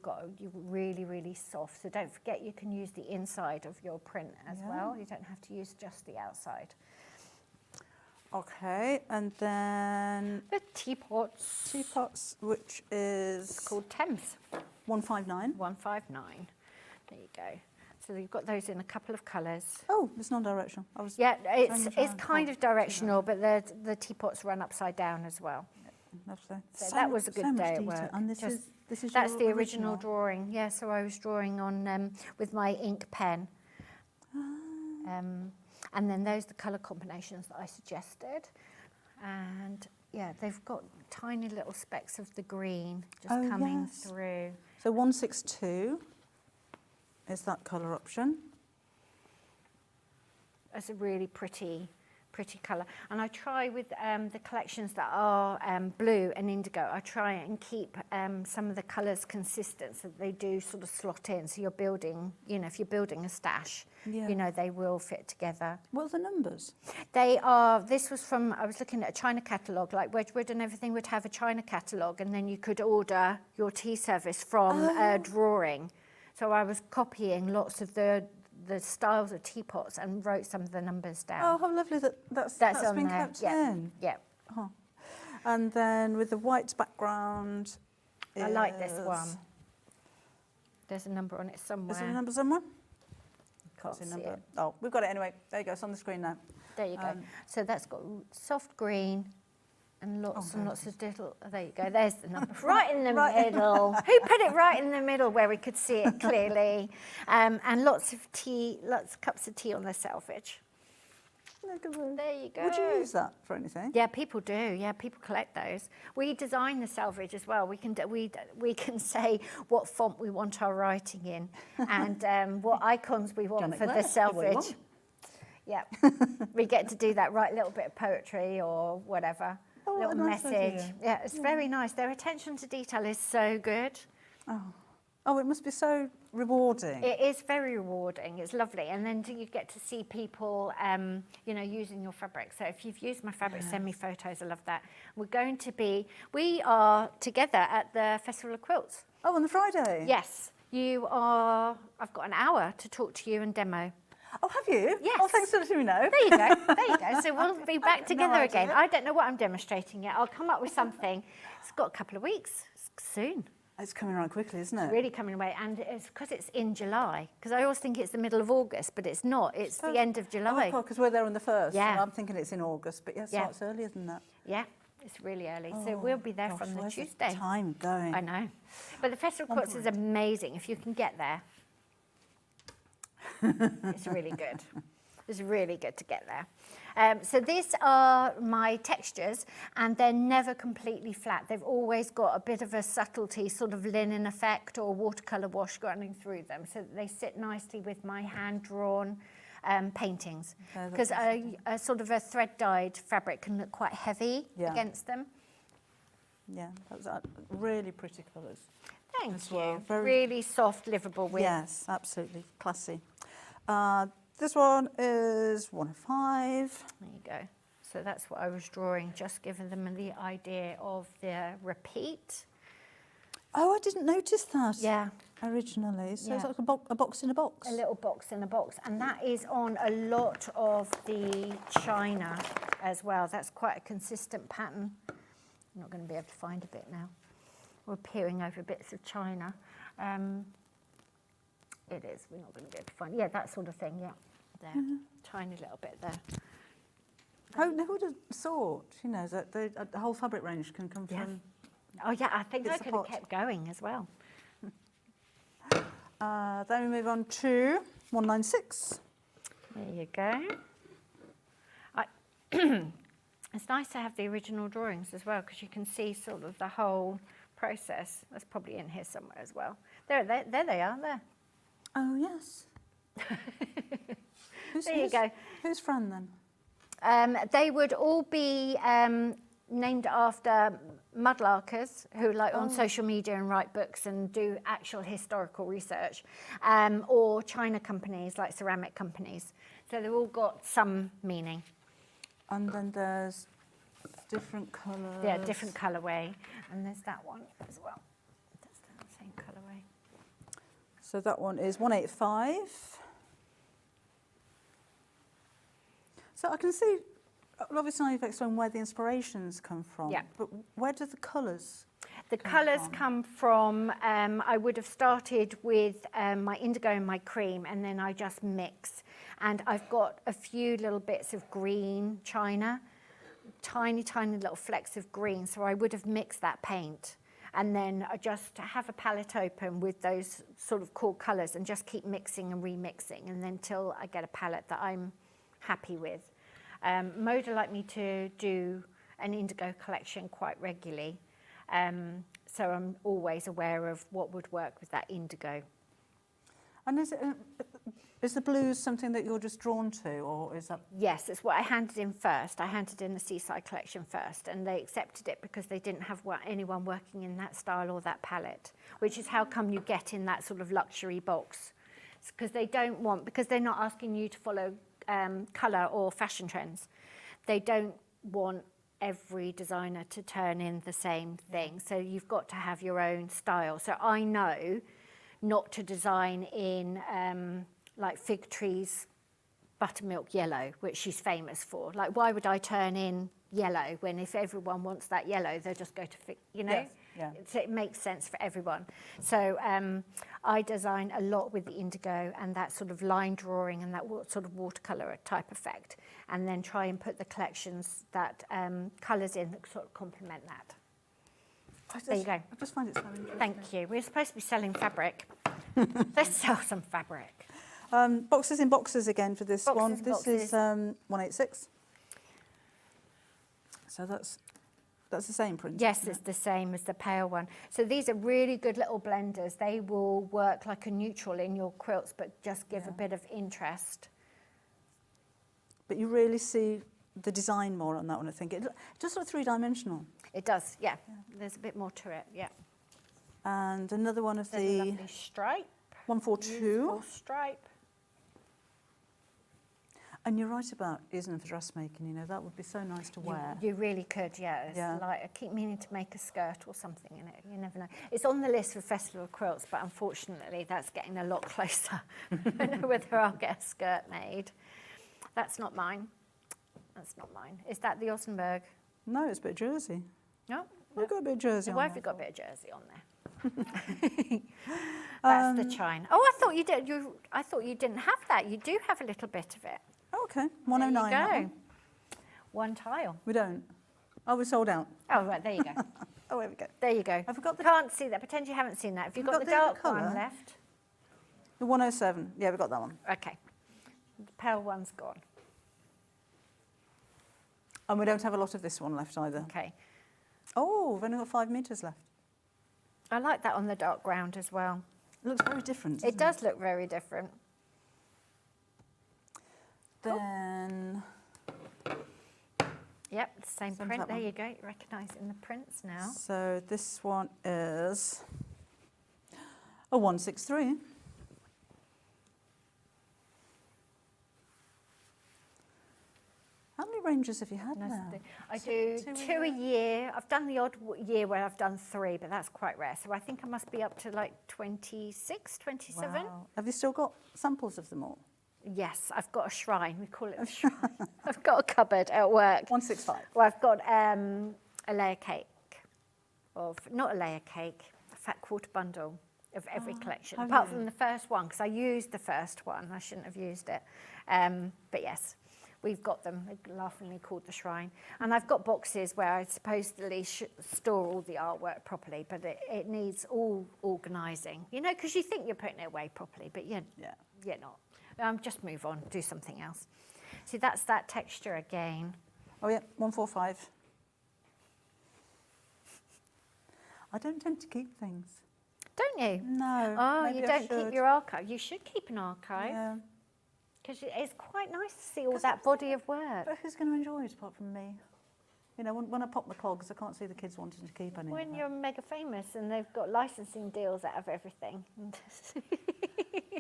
really, really soft. So don't forget you can use the inside of your print as well. You don't have to use just the outside. Okay, and then the teapots. Teapots, which is it's called Thames. 159. 159. There you go. So you've got those in a couple of colours. Oh, it's non-directional. Yeah, it's kind of directional, but the teapots run upside down as well. Lovely. So that was a good day at work. And this is that's the original drawing. Yeah, so I was drawing on with my ink pen. And then those are the colour combinations that I suggested. And yeah, they've got tiny little specks of the green just coming through. So 162 is that colour option. That's a really pretty pretty colour. And I try with the collections that are blue and indigo, I try and keep some of the colours consistent so that they do sort of slot in. So you're building, you know, if you're building a stash, you know, they will fit together. What are the numbers? They are, this was from, I was looking at a China catalogue, like Wedgwood and everything would have a China catalogue, and then you could order your tea service from a drawing. So I was copying lots of the styles of teapots and wrote some of the numbers down. Oh, how lovely that's on been there. kept Yeah. in. Yeah. Oh. And then with the white background, I like this one. There's a number on it somewhere. Is there a number somewhere? Can't see it. Oh, we've got it anyway. There you go. It's on the screen now. There you go. So that's got soft green and lots and lots of little. There you go. There's the number. Right in the middle. Who put it right in the middle where we could see it clearly? And lots of tea, lots of cups of tea on the selvage. Look at those. There you go. Would you use that for anything? Yeah, people do. Yeah, people collect those. We design the selvage as well. We can say what font we want our writing in, and what icons we want for the selvage. Yeah, we get to do that. Write a little bit of poetry or whatever, little nice message. idea. Yeah, it's very nice. Their attention to detail is so good. Oh, it must be so rewarding. It is very rewarding. It's lovely. And then you get to see people, you know, using your fabric. So if you've used my fabric, send me photos. I love that. We are together at the Festival of Quilts. Oh, on the Friday? Yes. I've got an hour to talk to you and demo. Oh, have you? Yes. Oh, thanks for letting me know. There you go. There you go. So we'll be back together again. I don't know what I'm demonstrating yet. I'll come up with something. It's got a couple of weeks. It's soon. It's coming around quickly, isn't it? It's really coming away, and it's because it's in July. Because I always think it's the middle of August, but it's not. It's the end of July. Oh, because we're there on the 1st. Yeah. So I'm thinking it's in August, but yes, it's earlier than that. Yeah, it's really early. So we'll be there from the Tuesday. The time going. I know. But the Festival of Quilts is amazing if you can get there. It's really good. It's really good to get there. So these are my textures, and they're never completely flat. They've always got a bit of a subtlety, sort of linen effect or watercolour wash running through them, so that they sit nicely with my hand-drawn paintings. Because a sort of a thread-dyed fabric can look quite heavy against them. Yeah, those are really pretty colours. Thank you. Really soft, livable with. Yes, absolutely. Classy. This one is 105. There you go. So that's what I was drawing, just giving them the idea of the repeat. Oh, I didn't notice that. Yeah. Originally. So Yeah. it's like a box in a box. A little box in a box. And that is on a lot of the china as well. That's quite a consistent pattern. I'm not going to be able to find a bit now. We're peering over bits of china. It is. We're not going to be able to find. Yeah, that sort of thing. Yeah, there, tiny little bit there. Who would have thought? You know that the whole fabric range can come from. Oh yeah, I think I It's a could have pot. kept going as well. Then we move on to 196. There you go. It's nice to have the original drawings as well, because you can see sort of the whole process. That's probably in here somewhere as well. There they are. There. Oh yes. There you go. Who's Fran then? They would all be named after mudlarkers who on social media and write books and do actual historical research, or china companies like ceramic companies. So they've all got some meaning. And then there's different colours. Yeah, different colourway. And there's that one as well. That's the same colourway. So that one is 185. So I can see, obviously you've explained where the inspirations come from. Yeah. But where do the colours The colours come from, I would have started with my indigo and my cream, and then I just mix. And I've got a few little bits of green china, tiny, tiny little flecks of green. So I would have mixed that paint. And then I just have a palette open with those sort of cool colours and just keep mixing and remixing, and then till I get a palette that I'm happy with. Moda like me to do an indigo collection quite regularly. So I'm always aware of what would work with that indigo. And is it Is the blues something that you're just drawn to, or is that? Yes, it's what I handed in first. I handed in the Seaside collection first, and they accepted it because they didn't have anyone working in that style or that palette, which is how come you get in that sort of luxury box. It's because they don't want, because they're not asking you to follow colour or fashion trends. They don't want every designer to turn in the same thing. So you've got to have your own style. So I know not to design in like Fig Tree's buttermilk yellow, which she's famous for. Like, why would I turn in yellow when if everyone wants that yellow, they'll just go to Fig, you know? Yes, yeah. So it makes sense for everyone. So I design a lot with the indigo and that sort of line drawing and that sort of watercolour type effect, and then try and put the collections that colours in that sort of complement that. There you go. I just find it so interesting. Thank you. We're supposed to be selling fabric. Let's sell some fabric. Boxes in boxes again for this Boxes one. in This boxes. is 186. So that's the same print. Yes, isn't it's the same as the pale one. So these are really good little blenders. They will work like a neutral in your quilts, but just give a bit of interest. But you really see the design more on that one, I think. It does look three-dimensional. It does, yeah. There's a bit more to it, yeah. And another one of There's a the lovely stripe. 142. Beautiful stripe. And you're right about using them for dressmaking, you know, that would be so nice to wear. You really could, yeah. It's Yeah. like, I keep meaning to make a skirt or something in it. You never know. It's on the list for Festival of Quilts, but unfortunately that's getting a lot closer. I don't know whether I'll get a skirt made. That's not mine. That's not mine. Is that the Ossenberg? No, it's a bit of jersey. No? We've got a bit of jersey on Why there. have you got a bit of jersey on there? That's the chine. Oh, I thought you did. I thought you didn't have that. You do have a little bit of it. Oh, okay, 109. There that you one. go. One tile. We don't. Oh, we're sold out. Oh, right, there you go. Oh, there we go. There you go. Have we got the... Can't see that. Pretend you haven't seen that. Have you got the dark one colour? left? The 107. Yeah, we've got that one. Okay. The pale one's gone. And we don't have a lot of this one left either. Okay. Oh, we've only got 5 metres left. I like that on the dark ground as well. It looks very different. It does look very different. Then... Yep, the same Same print. that There one. you go. You're recognising the prints now. So this one is a 163. How many ranges have you had now? I do two a year. I've done the odd year where I've done 3, but that's quite rare. So I think I must be up to like 26, 27. Wow. Have you still got samples of them all? Yes, I've got a shrine. We call it a shrine. I've got a cupboard at work. 165. Well, I've got a layer cake of, not a layer cake, a fat quarter bundle of every collection, have apart you? from the first one, because I used the first one. I shouldn't have used it. But yes, we've got them, laughingly called the shrine. And I've got boxes where I supposedly store all the artwork properly, but it needs all organising. You know, because you think you're putting it away properly, but you're not. Just move on, do something else. See, that's that texture again. Oh yeah, 145. I don't tend to keep things. Don't you? No. Oh, maybe you I don't keep should. your archive. You should keep an archive. Yeah. Because it's quite nice to see all that body of work. But who's going to enjoy it apart from me? You know, when I pop my clogs, I can't see the kids wanting to keep any. When you're mega famous and they've got licensing deals out of everything.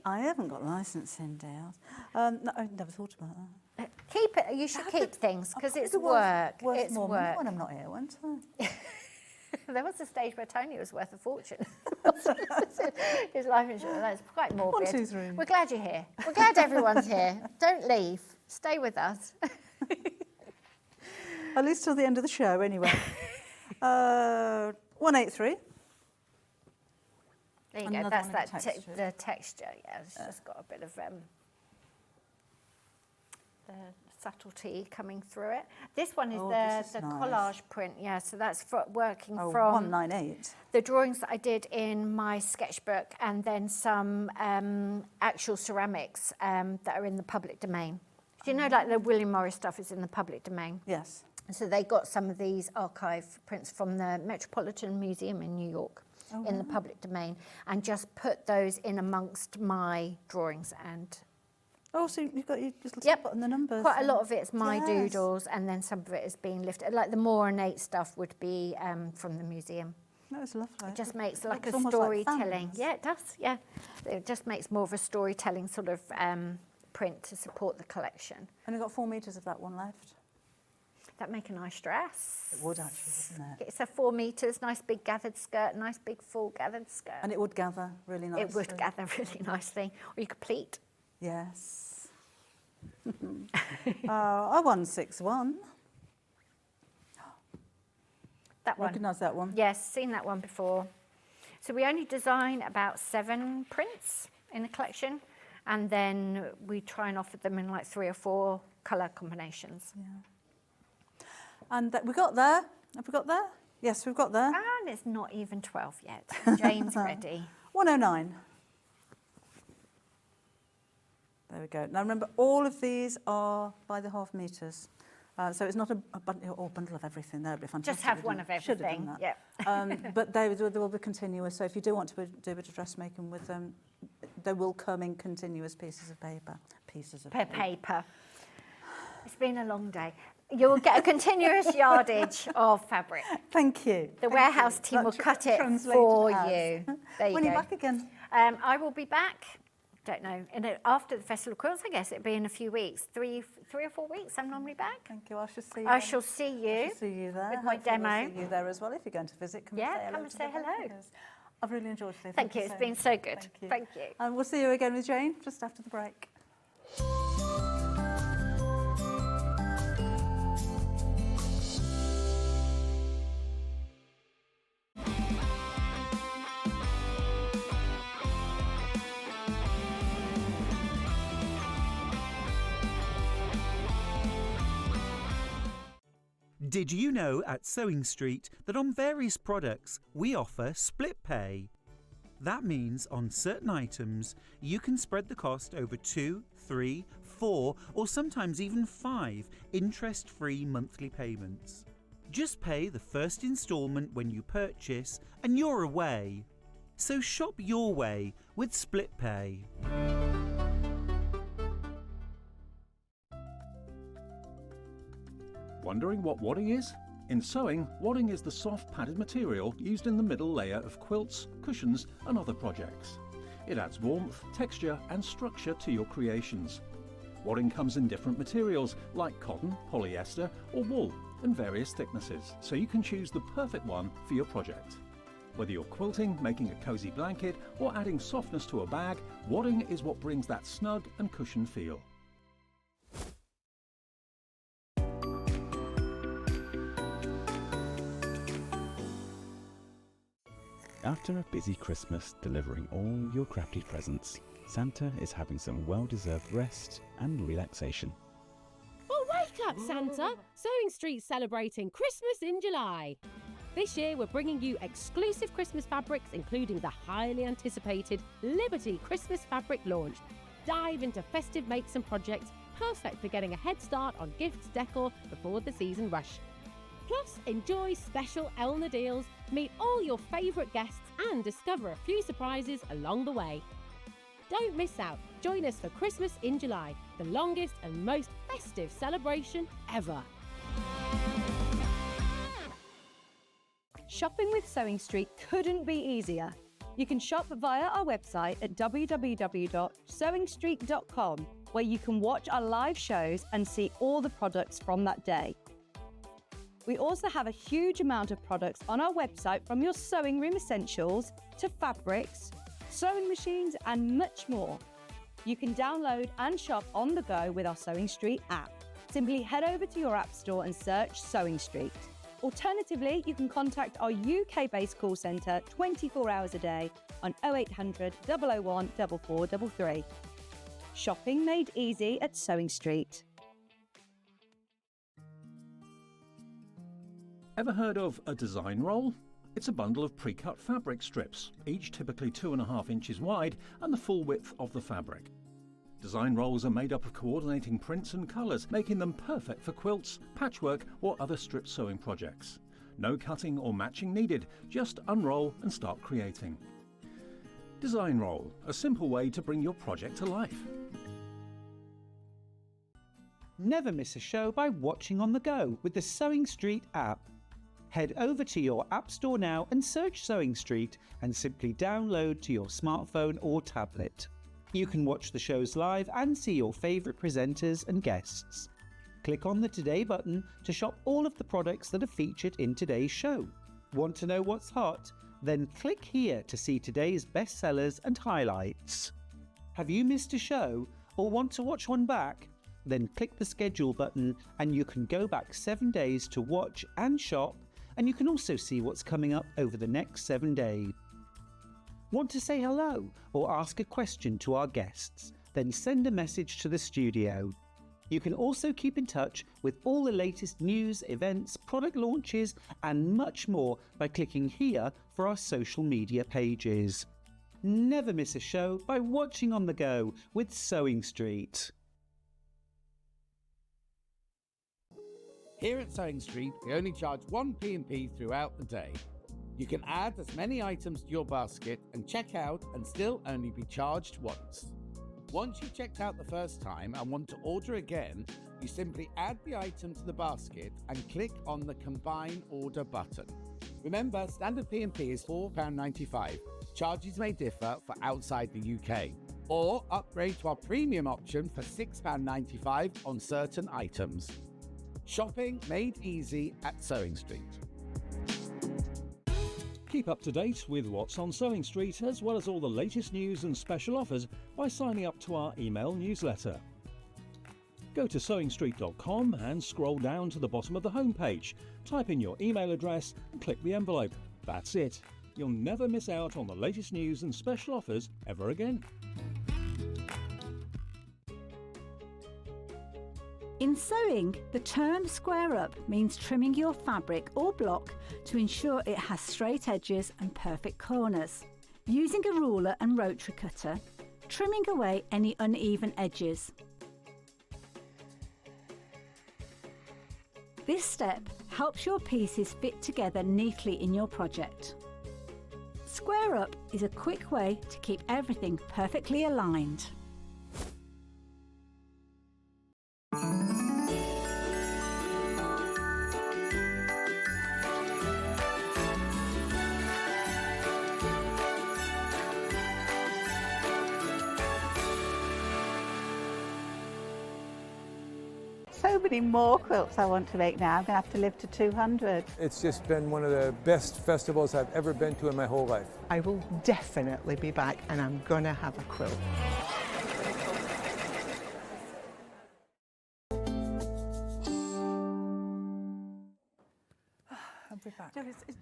I haven't got licensing deals. No, I've never thought about that. Keep it. You should keep things because it's Probably work. worth It's more money work. when I'm not here, won't I? There was a stage where Tony was worth a fortune. His life insurance. That's quite morbid. 1, 2, 3. We're glad you're here. We're glad everyone's here. Don't leave. Stay with us. At least till the end of the show, anyway. 183. There you go. Another That's one of that the texture. the texture. Yeah, it's just got a bit of the subtlety coming through it. This one is this is the nice. collage print. Yeah, so that's working Oh, from 198. the drawings that I did in my sketchbook, and then some actual ceramics that are in the public domain. Do you know, like the William Morris stuff is in the public domain? Yes. So they got some of these archive prints from the Metropolitan Museum in New York. in the public domain and just put those in amongst my drawings and... Oh, so you've got your little Yep. spot on the numbers. Quite a lot of it's my Yes. doodles, and then some of it is being lifted. Like the more ornate stuff would be from the museum. That was lovely. It just makes like Looks a almost like storytelling. fans. Yeah, it does. Yeah, it just makes more of a storytelling sort of print to support the collection. And you've got 4 metres of that one left. That'd make a nice dress. It would actually, wouldn't it? It's a 4 metres, nice big gathered skirt, nice big full gathered skirt. And it would gather really nicely. It would gather really nicely. Or you could pleat. Yes. Oh, 161. That one. Recognise that one? Yes, seen that one before. So we only design about 7 prints in the collection, and then we try and offer them in like 3 or 4 colour combinations. Yeah. And we got there. Have we got there? Yes, we've got there. And it's not even 12 yet. Jane's ready. 109. There we go. Now remember, all of these are by the half metres. So it's not a bundle of everything. That would be fantastic. Just have one of Should have everything. done Yeah. that. But they will be continuous. So if you do want to do a bit of dressmaking with them, they will come in continuous pieces of paper. Paper. It's been a long day. You'll get a continuous yardage of fabric. Thank you. The warehouse team will cut it for you. There you When go. are you back again? I will be back. Don't know. After the Festival of Quilts, I guess it'll be in a few weeks. 3 or 4 weeks. I'm normally back. Thank you. I shall see you. I shall see you. I shall see you there. With my Hopefully demo. We'll see you there as well if you're going to visit. Come and say hello. I've really enjoyed today. Thank you. It's been so good. Thank you. Thank you. And we'll see you again with Jane just after the break. Did you know at Sewing Street that on various products we offer split pay? That means on certain items you can spread the cost over 2, 3, 4 or sometimes even 5 interest-free monthly payments. Just pay the first instalment when you purchase and you're away. So shop your way with split pay. Wondering what wadding is? In sewing, wadding is the soft padded material used in the middle layer of quilts, cushions and other projects. It adds warmth, texture and structure to your creations. Wadding comes in different materials like cotton, polyester or wool and various thicknesses, so you can choose the perfect one for your project. Whether you're quilting, making a cosy blanket or adding softness to a bag, wadding is what brings that snug and cushioned feel. After a busy Christmas delivering all your crafty presents, Santa is having some well-deserved rest and relaxation. Oh, wake up, Santa! Sewing Street's celebrating Christmas in July. This year, we're bringing you exclusive Christmas fabrics, including the highly anticipated Liberty Christmas fabric launch. Dive into festive makes and projects, perfect for getting a head start on gifts decor before the season rush. Plus, enjoy special Elna deals, meet all your favourite guests and discover a few surprises along the way. Don't miss out. Join us for Christmas in July, the longest and most festive celebration ever. Shopping with Sewing Street couldn't be easier. You can shop via our website at www.sewingstreet.com, where you can watch our live shows and see all the products from that day. We also have a huge amount of products on our website, from your sewing room essentials to fabrics, sewing machines and much more. You can download and shop on the go with our Sewing Street app. Simply head over to your app store and search Sewing Street. Alternatively, you can contact our UK-based call centre 24 hours a day on 0800 001 4433. Shopping made easy at Sewing Street. Ever heard of a design roll? It's a bundle of pre-cut fabric strips, each typically 2.5 inches wide and the full width of the fabric. Design rolls are made up of coordinating prints and colours, making them perfect for quilts, patchwork or other strip sewing projects. No cutting or matching needed, just unroll and start creating. Design Roll, a simple way to bring your project to life. Never miss a show by watching on the go with the Sewing Street app. Head over to your App Store now and search Sewing Street and simply download to your smartphone or tablet. You can watch the shows live and see your favourite presenters and guests. Click on the Today button to shop all of the products that are featured in today's show. Want to know what's hot? Then click here to see today's bestsellers and highlights. Have you missed a show or want to watch one back? Then click the schedule button and you can go back 7 days to watch and shop, and you can also see what's coming up over the next 7 days. Want to say hello or ask a question to our guests? Then send a message to the studio. You can also keep in touch with all the latest news, events, product launches and much more by clicking here for our social media pages. Never miss a show by watching on the go with Sewing Street. Here at Sewing Street, we only charge 1 P&P throughout the day. You can add as many items to your basket and check out and still only be charged once. Once you've checked out the first time and want to order again, you simply add the item to the basket and click on the Combine Order button. Remember, standard P&P is £4.95. Charges may differ for outside the UK. Or upgrade to our premium option for £6.95 on certain items. Shopping made easy at Sewing Street. Keep up to date with what's on Sewing Street, as well as all the latest news and special offers by signing up to our email newsletter. Go to sewingstreet.com and scroll down to the bottom of the homepage. Type in your email address and click the envelope. That's it. You'll never miss out on the latest news and special offers ever again. In sewing, the term square up means trimming your fabric or block to ensure it has straight edges and perfect corners. Using a ruler and rotary cutter, trimming away any uneven edges. This step helps your pieces fit together neatly in your project. Square up is a quick way to keep everything perfectly aligned. So many more quilts I want to make now. I'm going to have to live to 200. It's just been one of the best festivals I've ever been to in my whole life. I will definitely be back and I'm going to have a quilt. I'll be back.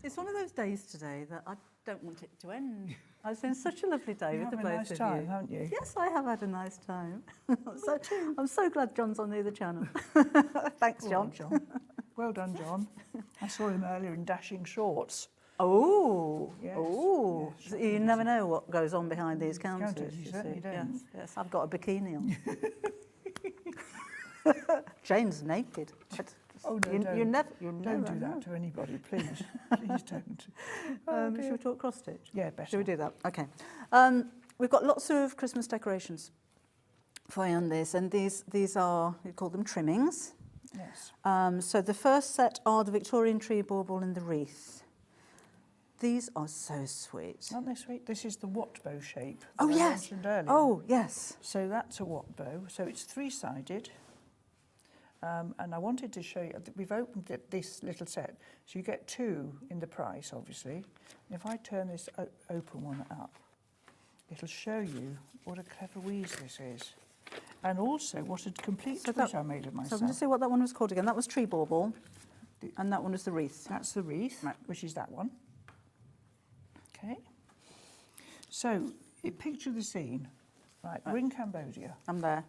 It's one of those days today that I don't want it to end. It's been such a lovely day with the both of you. You've had a nice time, haven't you? Yes, I have had a nice time. I'm so glad John's on the other channel. Thanks, Well John. done, John. Well done, John. I saw him earlier in dashing shorts. Oh, Yes, oh! yes, You never know what goes on behind these counters. You you certainly see. don't. Yes, yes, I've got a bikini on. Jane's naked. Oh no, you don't. never Don't do know. that to anybody, please. Please don't. Should we talk cross stitch? Yeah, better. Should we do that? Okay. We've got lots of Christmas decorations for you on this, and these are, we call them trimmings. Yes. So the first set are the Victorian tree bauble and the wreath. These are so sweet. Aren't they sweet? This is the watt bow shape. Oh, that I yes. mentioned earlier. Oh, yes. So that's a watt bow. So it's three-sided. And I wanted to show you, we've opened this little set, so you get two in the price, obviously. And if I turn this open one up, it'll show you what a clever wheeze this is. And also what a complete twist I made of So I'm myself. going to see what that one was called again. That was tree bauble, and that one was the wreath. That's the wreath, right, which is that one. Okay. So, picture the scene. Right, we're in Cambodia. I'm there.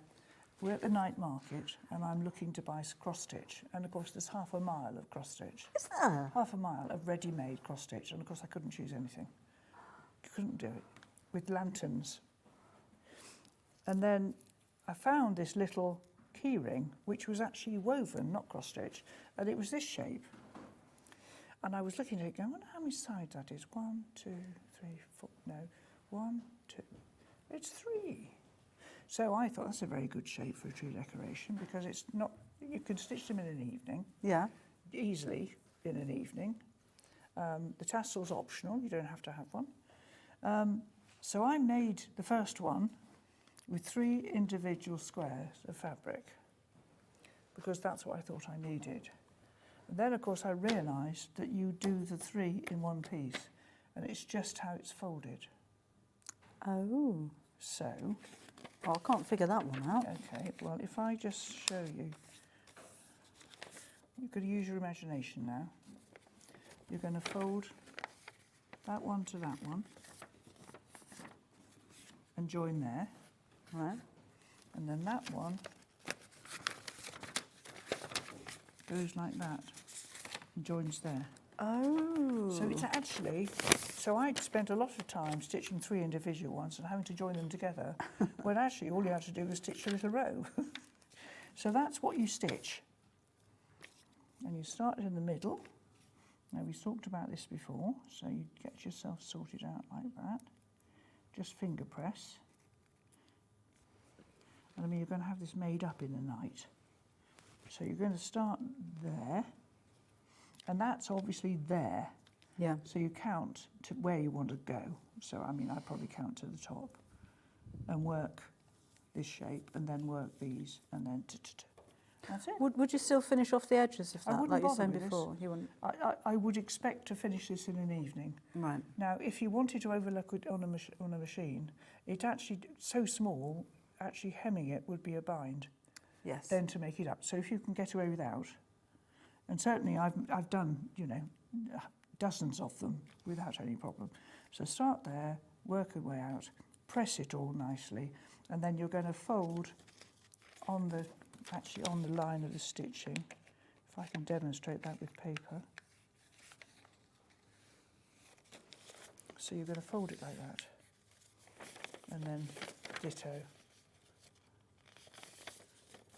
We're at the night market and I'm looking to buy cross-stitch. And of course there's half a mile of cross-stitch. Is there? Half a mile of ready-made cross-stitch. And of course I couldn't choose anything. Couldn't do it. With lanterns. And then I found this little key ring, which was actually woven, not cross-stitch. And it was this shape. And I was looking at it going, I wonder how many sides that is. 1, 2, 3, 4, no, 1, 2, it's 3. So I thought that's a very good shape for a tree decoration because it's not, you can stitch them in an evening. Yeah. Easily in an evening. The tassel's optional, you don't have to have one. So I made the first one with 3 individual squares of fabric because that's what I thought I needed. And then, of course, I realised that you do the 3 in one piece and it's just how it's folded. Oh. So... Oh, I can't figure that one out. Okay, well, if I just show you, you've got to use your imagination now. You're going to fold that one to that one and join there. Right. And then that one goes like that and joins there. Oh. So it's actually, so I'd spent a lot of time stitching 3 individual ones and having to join them together, when actually all you have to do is stitch a little row. So that's what you stitch. And you start in the middle. Now we talked about this before, so you get yourself sorted out like that. Just finger press. And I mean, you're going to have this made up in the night. So you're going to start there. And that's obviously there. Yeah. So you count to where you want to go. So, I mean, I probably count to the top and work this shape and then work these and then that's it. Would you still finish off the edges of that, like you were saying with before? this. You wouldn't? I would expect to finish this in an evening. Right. Now, if you wanted to overlook it on a machine, it actually, so small, actually hemming it would be a bind. Yes. Then to make it up. So if you can get away without, and certainly I've done, you know, dozens of them without any problem. So start there, work your way out, press it all nicely, and then you're going to fold on the, actually on the line of the stitching. If I can demonstrate that with paper. So you're going to fold it like that, and then ditto.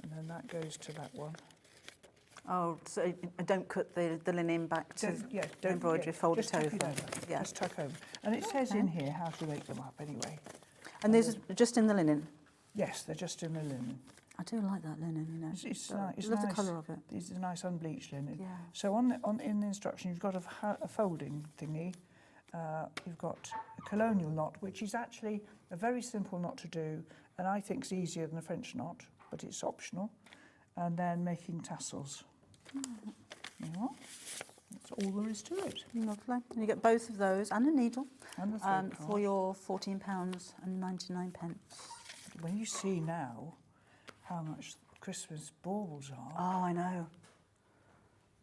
And then that goes to that one. Oh, so don't cut the linen back to don't embroidery, fold just it tuck over. it over. Yeah. Just tuck over. And it says in here how to make them up anyway. And these are just in the linen? Yes, they're just in the linen. I do like that linen, you know. It's So, nice. I love the colour of it. It's a nice unbleached linen. Yeah. So in the instruction, you've got a folding thingy. You've got a colonial knot, which is actually a very simple knot to do, and I think it's easier than a French knot, but it's optional. And then making tassels. Yeah. That's all there is to it. Lovely. And you get both of those and a needle And the thread for your £14.99. When you see now how much Christmas baubles are. Oh, I know.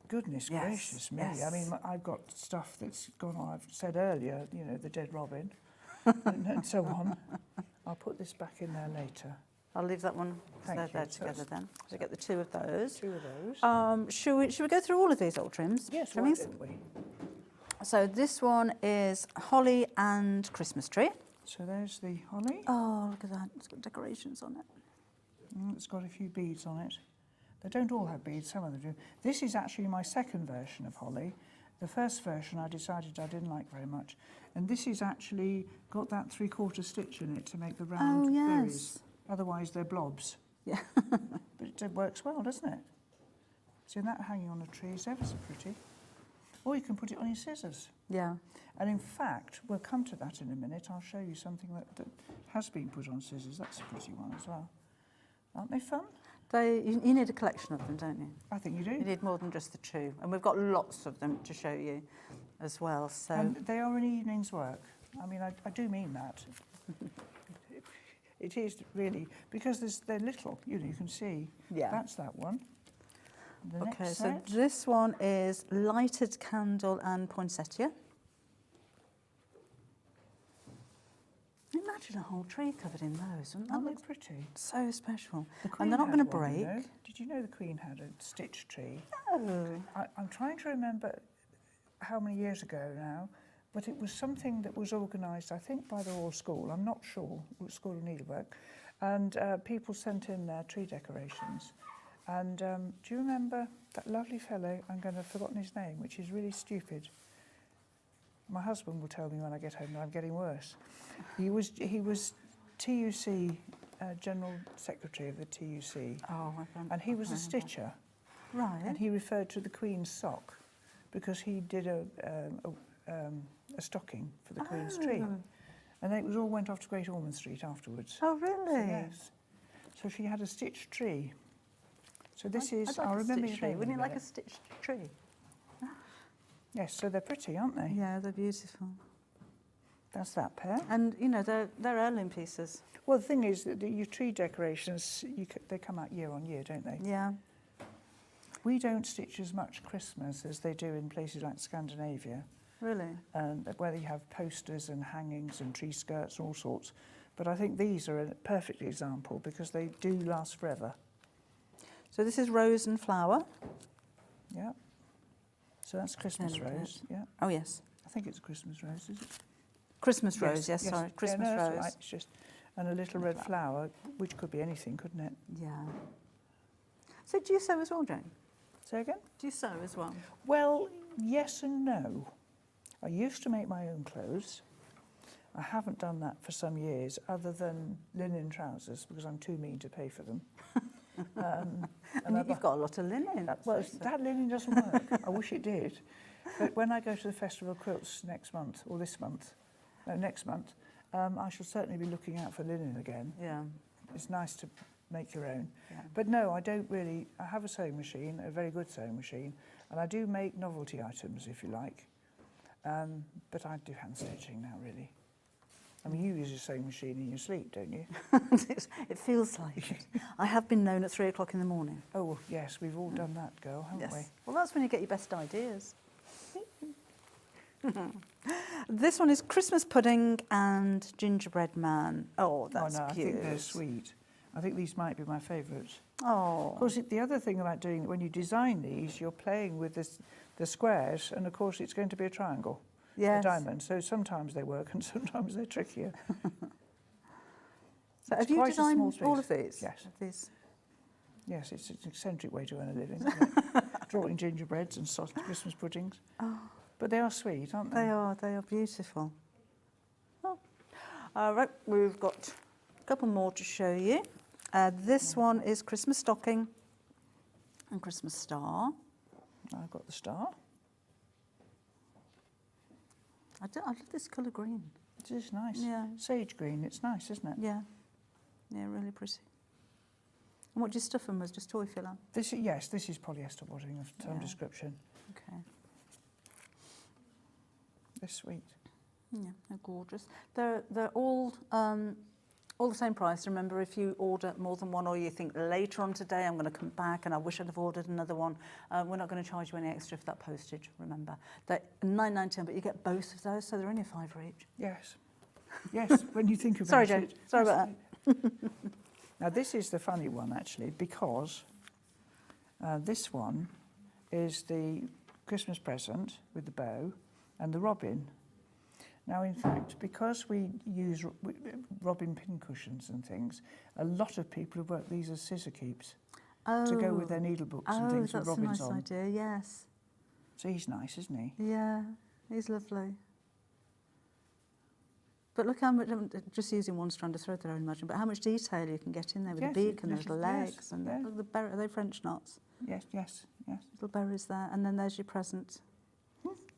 Goodness gracious me. Yes. I mean, I've got stuff that's gone on. I've said earlier, you know, the dead robin and so on. I'll put this back in there later. I'll leave that one there together then. So get the 2 of those. 2 of those. Should we go through all of these old trims? Yes, why trimmings? don't we? So this one is holly and Christmas tree. So there's the holly. Oh, look at that. It's got decorations on it. It's got a few beads on it. They don't all have beads, some of them do. This is actually my second version of holly. The first version I decided I didn't like very much. And this is actually got that 3/4 stitch in it to make the round berries. Otherwise they're blobs. Yeah. But it works well, doesn't it? See, that hanging on a tree is ever so pretty. Or you can put it on your scissors. Yeah. And in fact, we'll come to that in a minute. I'll show you something that has been put on scissors. That's a pretty one as well. Aren't they fun? You need a collection of them, don't you? I think you do. You need more than just the 2. And we've got lots of them to show you as well. So And they are an evening's work. I mean, I do mean that. It is really, because they're little, you know, you can see. Yeah. That's that one. The okay, next so set. this one is lighted candle and poinsettia. Imagine a whole tree covered in those. Wouldn't that Aren't they look pretty? so special? The And Queen they're not had going to one, break. you know. Did you know the Queen had a stitch tree? No. I'm trying to remember how many years ago now, but it was something that was organised, I think, by the Royal School. I'm not sure, School of Needlework. And people sent in their tree decorations. And do you remember that lovely fellow, I'm going to have forgotten his name, which is really stupid. My husband will tell me when I get home that I'm getting worse. He was TUC, General Secretary of the TUC. Oh, and he was a stitcher. Right. And he referred to the Queen's sock because he did a stocking for the Queen's tree. And it all went off to Great Ormond Street afterwards. Oh, really? So, yes. So she had a stitched tree. So this is, I'd like I a remember stitched your tree. name. Wouldn't you like a stitched tree? Yes, so they're pretty, aren't they? Yeah, they're beautiful. That's that pair. And, you know, they're heirloom pieces. Well, the thing is that your tree decorations, they come out year on year, don't they? Yeah. We don't stitch as much Christmas as they do in places like Scandinavia. Really? Where you have posters and hangings and tree skirts, all sorts. But I think these are a perfect example because they do last forever. So this is rose and flower. Yeah. So that's Christmas rose. Yeah. Oh, yes. I think it's Christmas rose, is it? Christmas rose, yes, sorry. Christmas yeah, no, that's rose. right. It's just, and a little red flower, which could be anything, couldn't it? Yeah. So do you sew as well, Jane? Say again? Do you sew as well? Well, yes and no. I used to make my own clothes. I haven't done that for some years, other than linen trousers, because I'm too mean to pay for them. And you've got a lot of linen. Well, that linen doesn't work. I wish it did. But when I go to the Festival of Quilts next month, or this month, no, next month, I shall certainly be looking out for linen again. Yeah. It's nice to make your own. Yeah. But no, I don't really. I have a sewing machine, a very good sewing machine, and I do make novelty items, if you like. But I do hand stitching now, really. I mean, you use a sewing machine in your sleep, don't you? It feels like it. I have been known at 3 o'clock in the morning. Oh, yes, we've all done that, girl, haven't we? Well, that's when you get your best ideas. This one is Christmas pudding and gingerbread man. Oh, that's no, cute. I think they're sweet. I think these might be my favourites. Oh. Of course, the other thing about doing, when you design these, you're playing with the squares, and of course it's going to be a triangle. Yes. A diamond. So sometimes they work and sometimes they're trickier. So have you designed all of these? Yes. These? Yes, it's an eccentric way to earn a living, isn't it? Drawing gingerbreads and Christmas puddings. Oh. But they are sweet, aren't they? They are beautiful. Oh. Right, we've got a couple more to show you. This one is Christmas stocking and Christmas star. I've got the star. I love this colour green. It is nice. Yeah. Sage green, it's nice, isn't it? Yeah. Yeah, really pretty. And what do you stuff them with? Just toy filler? This is polyester wadding of some description. Okay. They're sweet. Yeah, they're gorgeous. They're all the same price. Remember, if you order more than one or you think later on today I'm going to come back and I wish I'd have ordered another one, we're not going to charge you any extra for that postage, remember. They're $9.99, but you get both of those, so they're only $5 each. Yes. Yes, when you think about Sorry, it. Jane. Sorry about that. Now, this is the funny one, actually, because this one is the Christmas present with the bow and the robin. Now, in fact, because we use robin pincushions and things, a lot of people have worked these as scissor keeps to go with their needle books and things with robins on. Oh, that's a nice idea, yes. So he's nice, isn't he? Yeah, he's lovely. But look how much, just using one strand of thread there, I imagine, but how much detail you can get in there with the beak and the little legs and the berry. Are they French knots? Yes, yes, yes. Little berries there, and then there's your present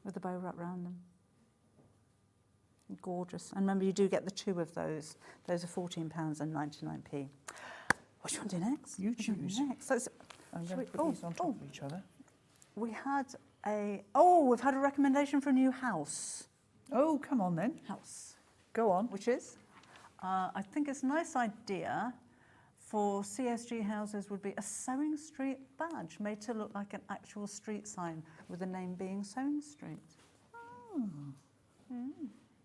with the bow wrapped around them. Gorgeous. And remember, you do get the two of those. Those are £14.99p. What do you want to do next? You choose. Next. So I'm going to put these on top of each other. We've had a recommendation for a new house. Oh, come on then. House. Go on. Which is? I think it's a nice idea for CSG houses would be a Sewing Street badge made to look like an actual street sign with the name being Sewing Street. Oh.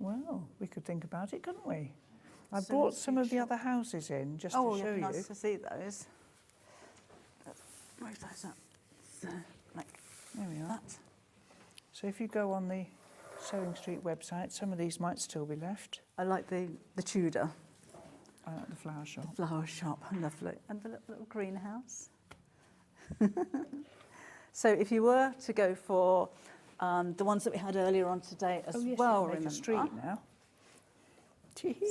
Well, we could think about it, couldn't we? I brought some of the other houses in just to show you. Oh, nice to see those. Where's those up? There we are. So if you go on the Sewing Street website, some of these might still be left. I like the Tudor. I like the flower shop. The flower shop, lovely. And the little greenhouse. So if you were to go for the ones that we had earlier on today as well, make remember? a street now.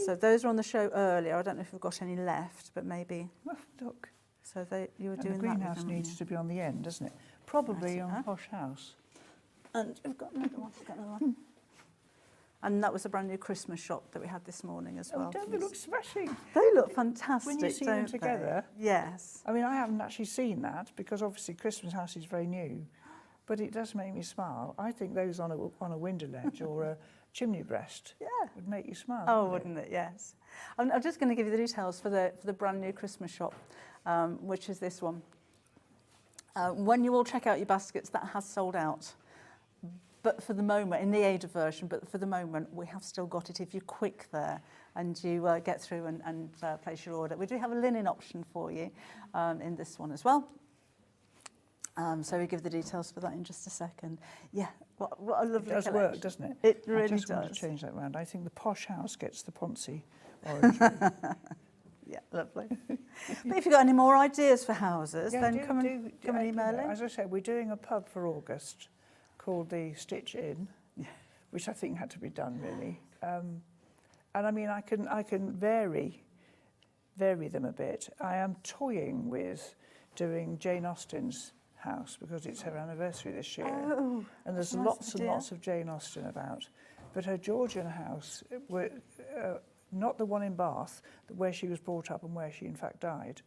So those were on the show earlier. I don't know if we've got any left, but maybe. Well, look. So you were And doing the that. greenhouse needs to be on the end, doesn't it? Probably on Posh House. And we've got another one. We've got another one. And that was a brand new Christmas shop that we had this morning as well. Oh, don't they look smashing? They look fantastic, When you see them don't they? together. Yes. I mean, I haven't actually seen that because obviously Christmas House is very new, but it does make me smile. I think those on a window ledge or a chimney breast would make you smile. Oh, wouldn't it? Yes. I'm just going to give you the details for the brand new Christmas shop, which is this one. When you all check out your baskets, that has sold out. But for the moment, in the Ada version, but for the moment, we have still got it if you're quick there and you get through and place your order. We do have a linen option for you in this one as well. So we give the details for that in just a second. Yeah, what a lovely collection. It does work, doesn't it? It really I just does. want to change that round. I think the Posh House gets the Ponzi orange. Yeah, lovely. But if you've got any more ideas for houses, then come and email in. As I said, we're doing a pub for August called the Stitch Inn, which I think had to be done really. And I mean, I can vary them a bit. I am toying with doing Jane Austen's house because it's her anniversary this year. Oh, and there's nice lots and idea. lots of Jane Austen about. But her Georgian house, not the one in Bath, where she was brought up and where she in fact died,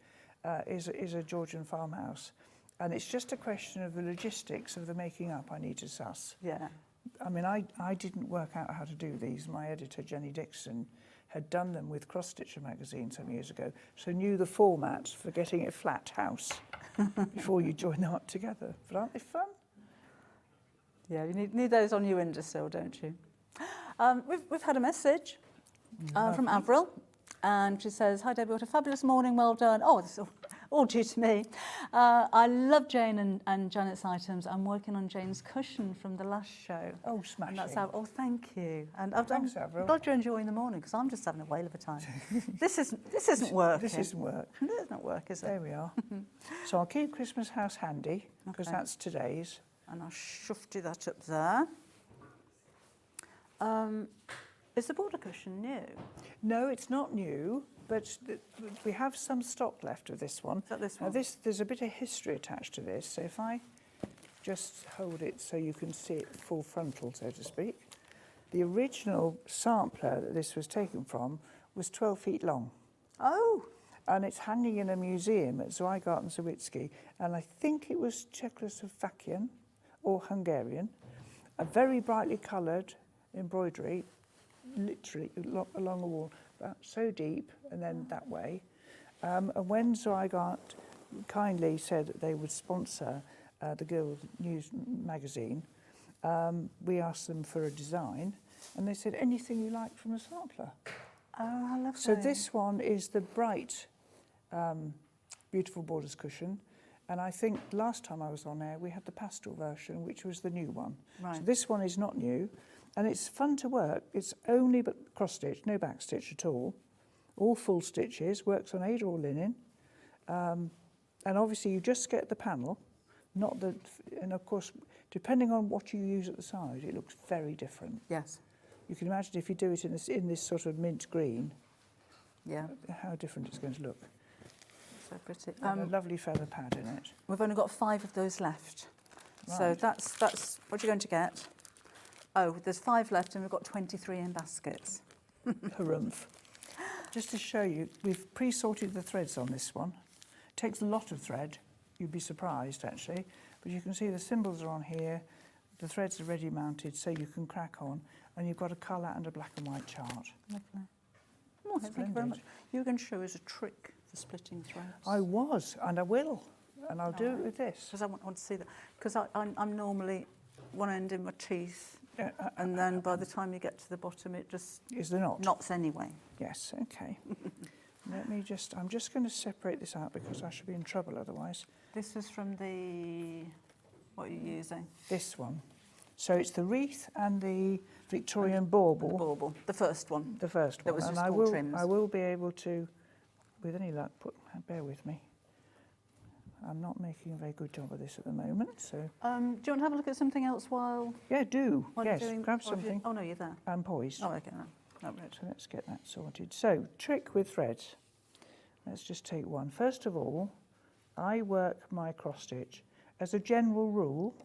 is a Georgian farmhouse. And it's just a question of the logistics of the making up I need to suss. Yeah. I mean, I didn't work out how to do these. My editor, Jenny Dixon, had done them with Cross Stitcher magazine some years ago, so knew the format for getting a flat house before you join them up together. But aren't they fun? Yeah, you need those on your windowsill, don't you? We've had a message from Avril, and she says, "Hi Debbie, what a fabulous morning, well done." Oh, this is all due to me. I love Jane and Janet's items. I'm working on Jane's cushion from the last show. Oh, smashing. And that's oh, thank you. And Thanks, Avril. I'm glad you're enjoying the morning because I'm just having a whale of a time. This isn't work. This isn't work. It's not work, is it? There we are. So I'll keep Christmas House handy because that's today's. And I'll shufty that up there. Is the border cushion new? No, it's not new, but we have some stock left of this one. Is that this now one? There's a bit of history attached to this, so if I just hold it so you can see it full frontal, so to speak. The original sampler that this was taken from was 12 feet long. Oh! And it's hanging in a museum at Zweigart and Sawicki, and I think it was Czechoslovakian or Hungarian. A very brightly coloured embroidery, literally along the wall, so deep and then that way. And when Zweigart kindly said that they would sponsor the Guild News magazine, we asked them for a design, and they said anything you like from the sampler. Oh, I love that. So this one is the bright, beautiful borders cushion. And I think last time I was on air, we had the pastel version, which was the new one. Right. So this one is not new, and it's fun to work. It's only but cross stitch, no back stitch at all full stitches, works on Ada or linen. And obviously you just get the panel, not the, and of course, depending on what you use at the side, it looks very different. Yes. You can imagine if you do it in this sort of mint green, yeah, how different it's going to look. So pretty. And a lovely feather pad in it. We've only got 5 of those left. So Right. that's what you're going to get. Oh, there's 5 left and we've got 23 in baskets. Harumph. Just to show you, we've pre-sorted the threads on this one. It takes a lot of thread. You'd be surprised, actually. But you can see the symbols are on here. The threads are ready mounted, so you can crack on. And you've got a colour and a black and white chart. Lovely. Oh, thank you very much. You can show us a trick for splitting threads. I was, and I will. And I'll do it with this. Because I want to see that. Because I'm normally one end in my teeth, and then by the time you get to the bottom, it just is the knot. Knots anyway. Yes, okay. I'm just going to separate this out because I should be in trouble otherwise. This is from the, what are you using? This one. So it's the wreath and the Victorian bauble. The bauble, the first one. The first That one. was And just I called trims. will be able to, with any luck, bear with me. I'm not making a very good job of this at the moment, so... Do you want to have a look at something else while... Yeah, do. while you're Yes, doing- grab while you're- something. Oh, no, you're there. I'm poised. Oh, okay. No, right. So let's get that sorted. So, trick with threads. Let's just take one. First of all, I work my cross stitch as a general rule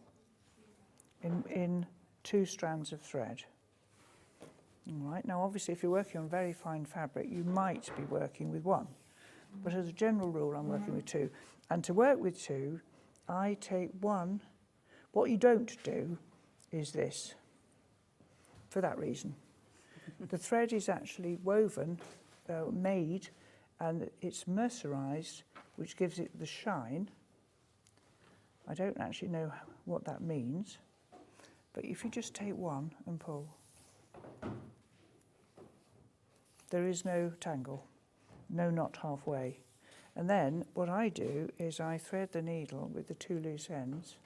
in 2 strands of thread. All right, now obviously if you're working on very fine fabric, you might be working with 1. But as a general rule, I'm working with 2. And to work with 2, I take 1. What you don't do is this, for that reason. The thread is actually woven, made, and it's mercerised, which gives it the shine. I don't actually know what that means, but if you just take 1 and pull, there is no tangle, no knot halfway. And then what I do is I thread the needle with the 2 loose ends,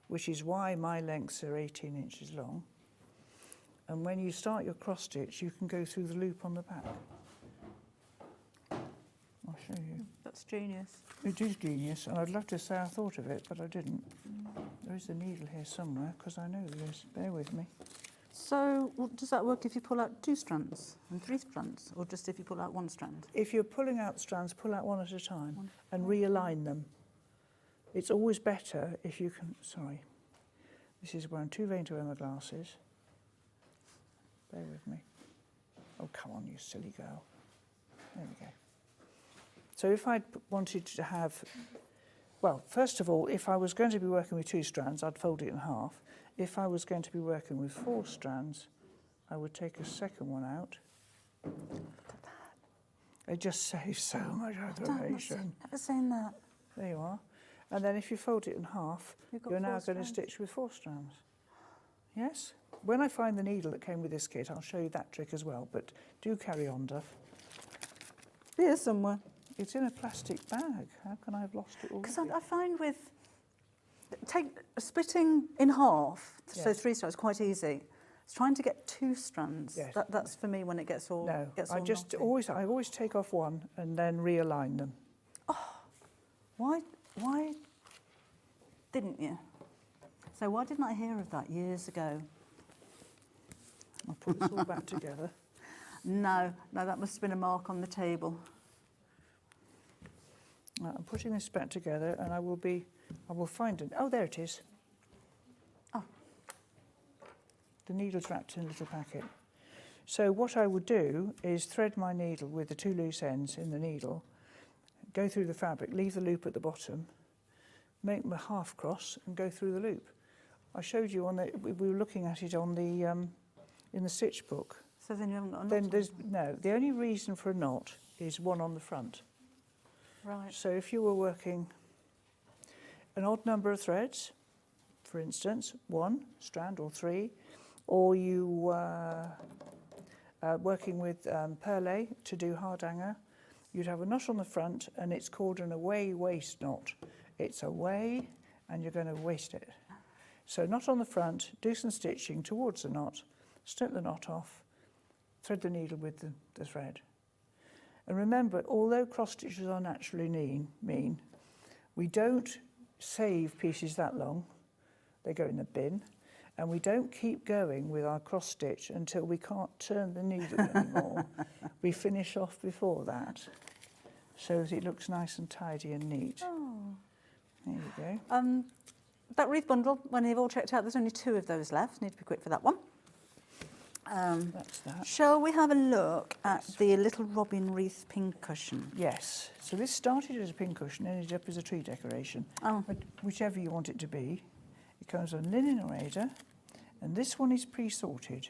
which is why my lengths are 18 inches long. And when you start your cross stitch, you can go through the loop on the back. I'll show you. That's genius. It is genius, and I'd love to say I thought of it, but I didn't. There is a needle here somewhere, because I know there is. Bear with me. So does that work if you pull out 2 strands and 3 strands, or just if you pull out 1 strand? If you're pulling out strands, pull out 1 at a time and realign them. It's always better if you can... Sorry. This is wearing 2 vein to Emma glasses. Bear with me. Oh, come on, you silly girl. There we go. So if I wanted to have... Well, first of all, if I was going to be working with 2 strands, I'd fold it in half. If I was going to be working with 4 strands, I would take a second one out. Look at that. It just saves so much aggravation. I've never seen that. There you are. And then if you fold it in half, you're now going to stitch with 4 strands. Yes? When I find the needle that came with this kit, I'll show you that trick as well, but do carry on, Duff. Here somewhere. It's in a plastic bag. How can I have lost it all? Because I find with... splitting in half, so Yes. 3 strands, quite easy. It's trying to get 2 strands. Yes. That's for me when it gets all... No, gets I all just knotty. I always take off 1 and then realign them. Why didn't you? So why didn't I hear of that years ago? I'll put this all back together. No, that must have been a mark on the table. I'm putting this back together, and I will find it. Oh, there it is. Oh. The needle's wrapped in a little packet. So what I would do is thread my needle with the 2 loose ends in the needle, go through the fabric, leave the loop at the bottom, make my half cross, and go through the loop. I showed you we were looking at it on the in the stitch book. So then you haven't got a knot. Then there's no. The only reason for a knot is 1 on the front. Right. So if you were working an odd number of threads, for instance, 1 strand or 3, or you were working with perlé to do hardhanger, you'd have a knot on the front, and it's called an away waste knot. It's away, and you're going to waste it. So knot on the front, do some stitching towards the knot, snip the knot off, thread the needle with the thread. And remember, although cross stitches are naturally mean, we don't save pieces that long. They go in the bin. And we don't keep going with our cross stitch until we can't turn the needle anymore. We finish off before that, so that it looks nice and tidy and neat. Oh. There you go. That wreath bundle, when you've all checked out, there's only 2 of those left. Need to be quick for that one. That's that. Shall we have a look at the little robin wreath pincushion? Yes. So this started as a pincushion, ended up as a tree decoration. Oh. But whichever you want it to be. It comes on linen orator, and this one is pre-sorted.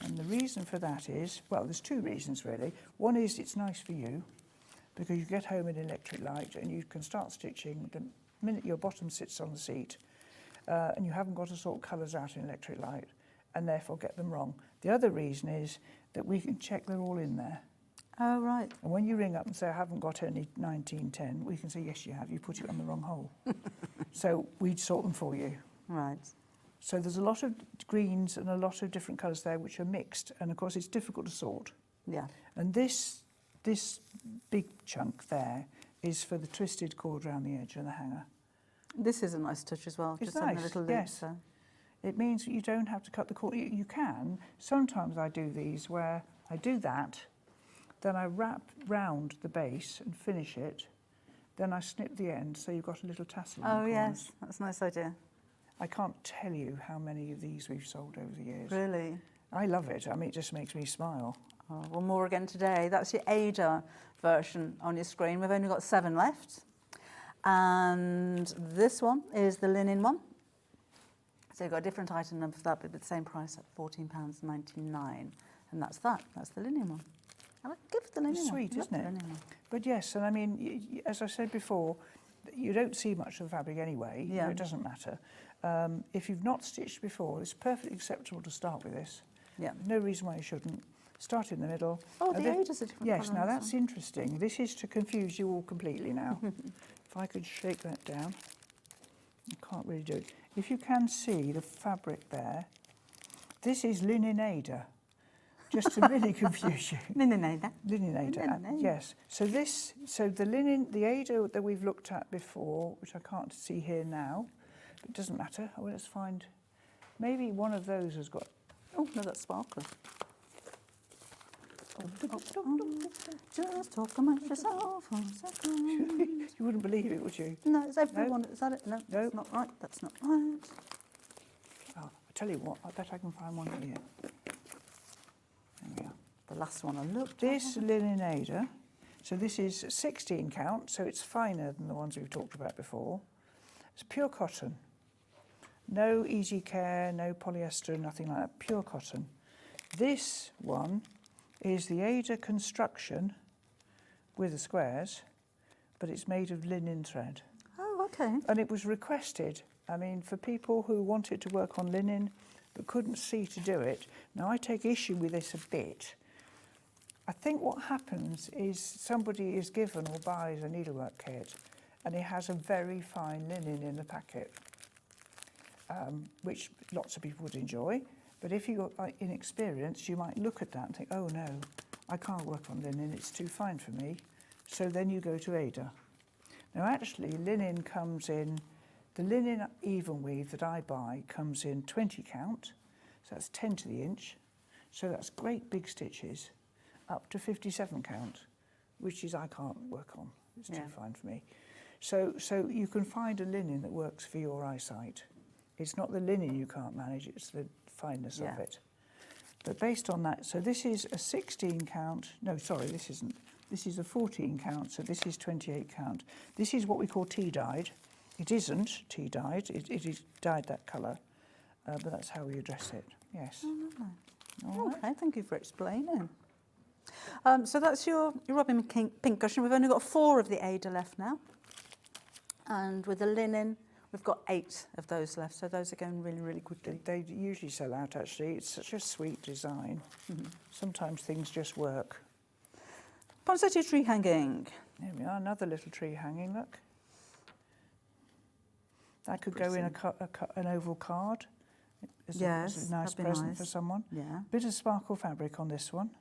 And the reason for that is, well, there's 2 reasons really. One is it's nice for you, because you get home in electric light and you can start stitching the minute your bottom sits on the seat, and you haven't got to sort colours out in electric light, and therefore get them wrong. The other reason is that we can check they're all in there. Oh, right. And when you ring up and say, I haven't got any 1910, we can say, yes, you have. You put it on the wrong hole. So we'd sort them for you. Right. So there's a lot of greens and a lot of different colours there which are mixed. And, of course, it's difficult to sort. Yeah. And this big chunk there is for the twisted cord around the edge and the hanger. This is a nice touch as well. It's just having a nice, little loop. yes. So. It means that you don't have to cut the cord. You can. Sometimes I do these where I do that, then I wrap round the base and finish it, then I snip the end so you've got a little tassel on the corners. Yes, that's a nice idea. I can't tell you how many of these we've sold over the years. Really? I love it. I mean, it just makes me smile. Oh, well, more again today. That's your Ada version on your screen. We've only got 7 left. And this one is the linen one. So you've got a different item number for that, but at the same price at £14.99. And that's that. That's the linen one. I like give the linen It's one. sweet, Love isn't the it? linen one. But yes, and I mean, as I said before, you don't see much of the fabric anyway. Yeah. So it doesn't matter. If you've not stitched before, it's perfectly acceptable to start with this. Yeah. No reason why you shouldn't. Start in the middle. Oh, the Ada's a different Yes, colour now on this that's interesting. This is to confuse you all completely now. If I could shake that down. I can't really do it. If you can see the fabric there, this is linen Ada. Just to really confuse you. Linen Ada. Linen Ada, Linen Ada. yes. So the linen, the Ada that we've looked at before, which I can't see here now, but it doesn't matter. Oh, let's find, maybe one of those has got. Oh, no, that's sparkly. Just talk amongst yourself for a second. You wouldn't believe it, would you? No, it's everyone. Is that it? No, No. that's not right. That's not right. Oh, I tell you what, I bet I can find one here. There we are. The last one I looked This linen Ada, so this is 16 count, so it's finer than the ones we've talked about before. It's pure cotton. No easy care, no polyester, nothing like that, pure cotton. This one is the Ada construction with the squares, but it's made of linen thread. Oh, okay. And it was requested, I mean, for people who wanted to work on linen but couldn't see to do it. Now, I take issue with this a bit. I think what happens is somebody is given or buys a needlework kit and it has a very fine linen in the packet, which lots of people would enjoy. But if you're inexperienced, you might look at that and think, oh no, I can't work on linen, it's too fine for me. So then you go to Ada. Now actually, linen comes in, the linen even weave that I buy comes in 20 count, so that's 10 to the inch. So that's great big stitches, up to 57 count, which is I can't work on, it's too fine for me. So you can find a linen that works for your eyesight. It's not the linen you can't manage, it's the fineness of it. But based on that, so this is a 16 count, no, sorry, this isn't. This is a 14 count, so this is 28 count. This is what we call tea-dyed. It isn't tea-dyed, it is dyed that colour, but that's how we address it, yes. Oh, okay, thank you for explaining. So that's your Robin Pincushion. We've only got 4 of the Ada left now. And with the linen, we've got 8 of those left, so those are going really, really quickly. They usually sell out, actually. It's such a sweet design. Sometimes things just work. Poinsettia tree hanging. There we are, another little tree hanging, look. That could go in an oval card. It's a nice present for someone. Yeah. Bit of sparkle fabric on this one.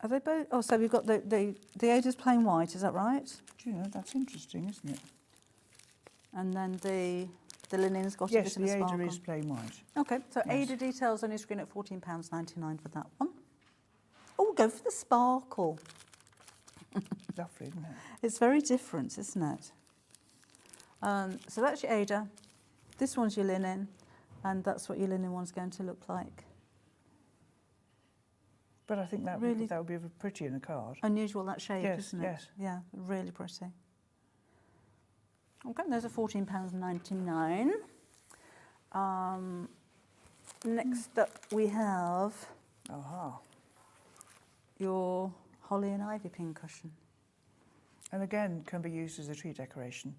Are they both? Oh, so we've got the Ada's plain white, is that right? Do you know, that's interesting, isn't it? And then the linen's got a bit of a sparkle. Yes, the Ada is plain white. Okay, so Ada details on your screen at £14.99 for that one. Oh, go for the sparkle. Lovely, isn't it? It's very different, isn't it? So that's your Ada. This one's your linen, and that's what your linen one's going to look like. But I think that really would be pretty in a card. Unusual, that shape, yes, isn't it? Yes. Yeah, really pretty. Okay, those are £14.99. Next up we have your holly and ivy pincushion. And again, can be used as a tree decoration.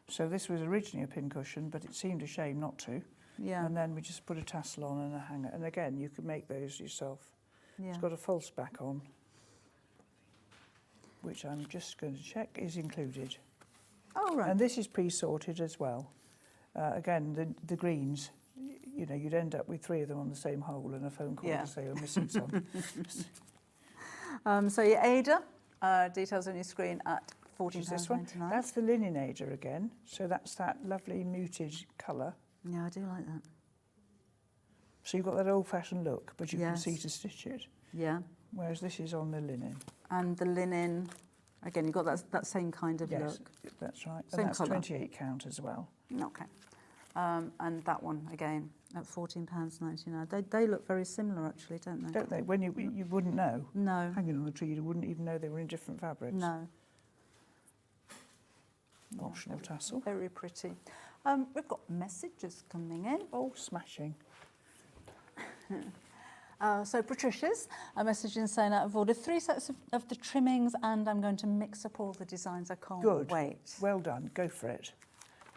So this was originally a pincushion, but it seemed a shame not to. Yeah. And then we just put a tassel on and a hanger. And again, you can make those yourself. Yeah. It's got a false back on, which I'm just going to check is included. Oh, right. And this is pre-sorted as well. Again, the greens, you know, you'd end up with 3 of them on the same hole and a phone call to say you're missing some. So your Ada, details on your screen at £14.99. That's the linen Ada again. So that's that lovely muted colour. Yeah, I do like that. So you've got that old-fashioned look, but you can Yes. see to stitch it. Yeah. Whereas this is on the linen. And the linen, again, you've got that same kind of Yes, look. that's right. Same and that's colour. 28 count as well. Okay. And that one, again, at £14.99. They look very similar, actually, don't they? Don't they? When you wouldn't know. No. Hanging on the tree, you wouldn't even know they were in different fabrics. No. Optional tassel. Very pretty. We've got messages coming in. Oh, smashing. So Patricia's a message in saying I've ordered 3 sets of the trimmings and I'm going to mix up all the designs. I can't Good. wait. Well done. Go for it.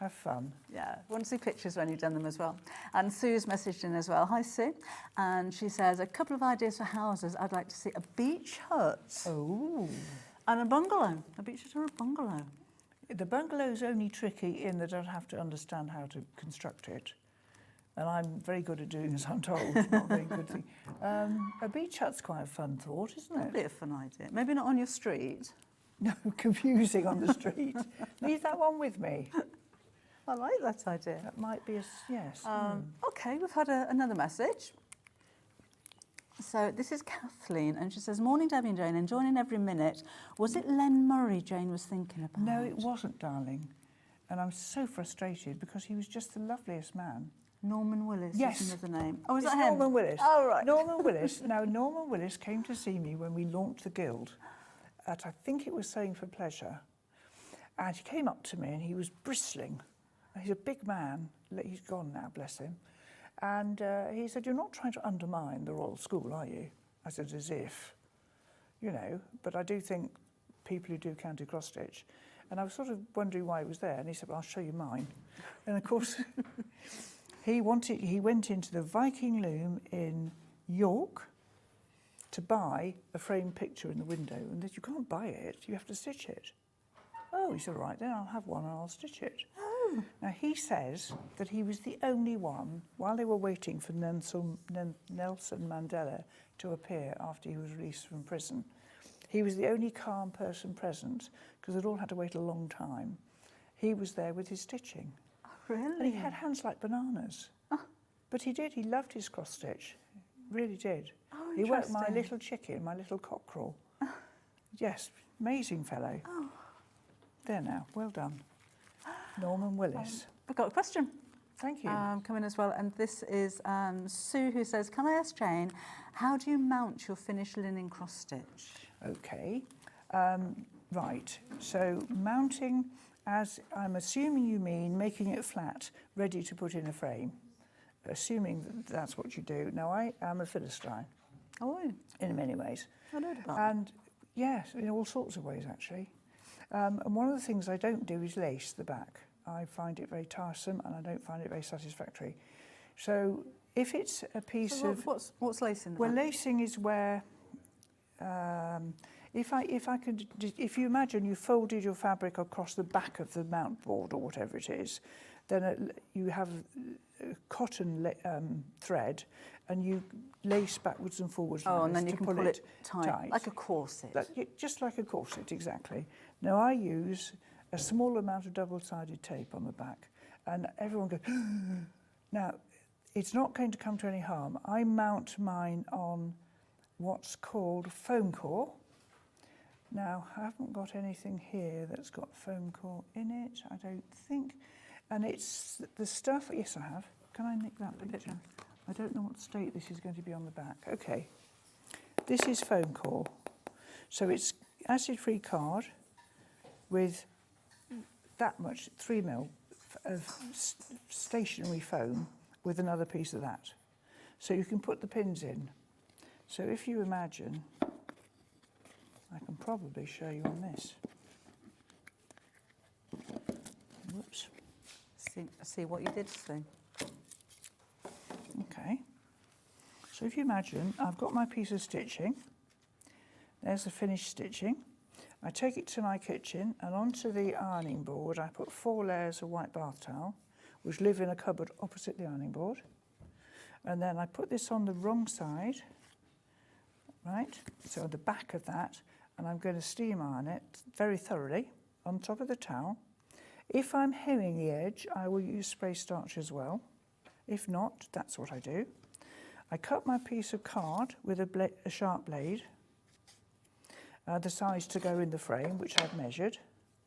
Have fun. Yeah, I want to see pictures when you've done them as well. And Sue's messaged in as well. Hi, Sue. And she says, a couple of ideas for houses. I'd like to see a beach hut. Oh. And a bungalow. A beach hut or a bungalow. The bungalow's only tricky in that I'd have to understand how to construct it. And I'm very good at doing as I'm told. Not a very good thing. A beach hut's quite a fun thought, isn't it? That'd be a fun idea. Maybe not on your street. No, confusing on the street. Leave that one with me. I like that idea. That might be a yes. Okay, we've had another message. So this is Kathleen, and she says, morning, Debbie and Jane, enjoying every minute. Was it Len Murray Jane was thinking about? No, it wasn't, darling. And I'm so frustrated because he was just the loveliest man. Norman Willis Yes. is another name. Oh, is It's that him? Norman Willis. Oh, right. Norman Willis. Now, Norman Willis came to see me when we launched the Guild at, I think it was Sewing for Pleasure. And he came up to me and he was bristling. He's a big man. He's gone now, bless him. And he said, you're not trying to undermine the Royal School, are you? I said, as if, you know, but I do think people who do county cross-stitch. And I was sort of wondering why he was there. And he said, well, I'll show you mine. And of course, he went into the Viking Loom in York to buy a framed picture in the window. And that you can't buy it, you have to stitch it. Oh, he said, right, then I'll have one and I'll stitch it. Oh. Now, he says that he was the only one, while they were waiting for Nelson Mandela to appear after he was released from prison, he was the only calm person present, because they'd all had to wait a long time. He was there with his stitching. Oh, really? And he had hands like bananas. Oh. But he did, he loved his cross-stitch. Really did. Oh, he worked my little chicken, my little cockerel. Oh. Yes, amazing fellow. Oh. There now, well done. Norman Willis. I've got a question. Thank you. Coming as well, and this is Sue, who says, can I ask Jane, how do you mount your finished linen cross-stitch? Okay, right, so mounting, as I'm assuming you mean making it flat, ready to put in a frame, assuming that that's what you do. Now, I am a Philistine. Oh, in many ways. I know about And yes, in all sorts of ways, actually. And one of the things I don't do is lace the back. I find it very tiresome and I don't find it very satisfactory. So if it's a piece of... What's lacing? Well, lacing is where... if you imagine you folded your fabric across the back of the mount board or whatever it is, then you have cotton thread and you lace backwards and forwards. Oh, and then you can pull it tight, like a corset. Just like a corset, exactly. Now, I use a small amount of double-sided tape on the back, and everyone goes, now, it's not going to come to any harm. I mount mine on what's called foam core. Now, I haven't got anything here that's got foam core in it, I don't think. And it's the stuff, yes, I have. Can I nick that picture? I don't know what state this is going to be on the back. Okay, this is foam core. So it's acid-free card with that much, 3mm of stationary foam with another piece of that. So you can put the pins in. So if you imagine, I can probably show you on this. Whoops. See what you did, Sue. Okay, so if you imagine, I've got my piece of stitching. There's the finished stitching. I take it to my kitchen and onto the ironing board I put 4 layers of white bath towel, which live in a cupboard opposite the ironing board. And then I put this on the wrong side, right? So the back of that, and I'm going to steam iron it very thoroughly on top of the towel. If I'm hemming the edge, I will use spray starch as well. If not, that's what I do. I cut my piece of card with a sharp blade, the size to go in the frame, which I've measured,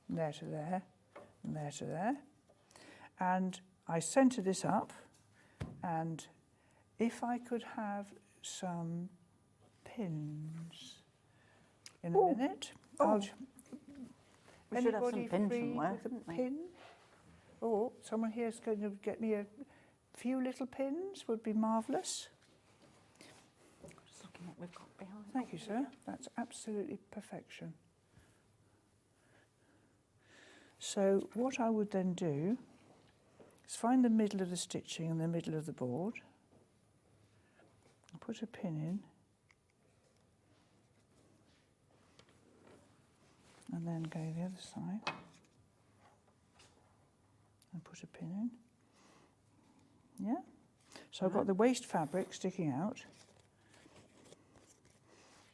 from there to there, and there to there. And I centre this up, and if I could have some pins in a minute. We should have some pins free somewhere, with a shouldn't we? pin? Or someone here is going to get me a few little pins would be marvellous. Just looking what we've got behind. Thank you, sir. That's absolutely perfection. So what I would then do is find the middle of the stitching and the middle of the board. Put a pin in. And then go the other side. And put a pin in. Yeah? So I've got the waste fabric sticking out.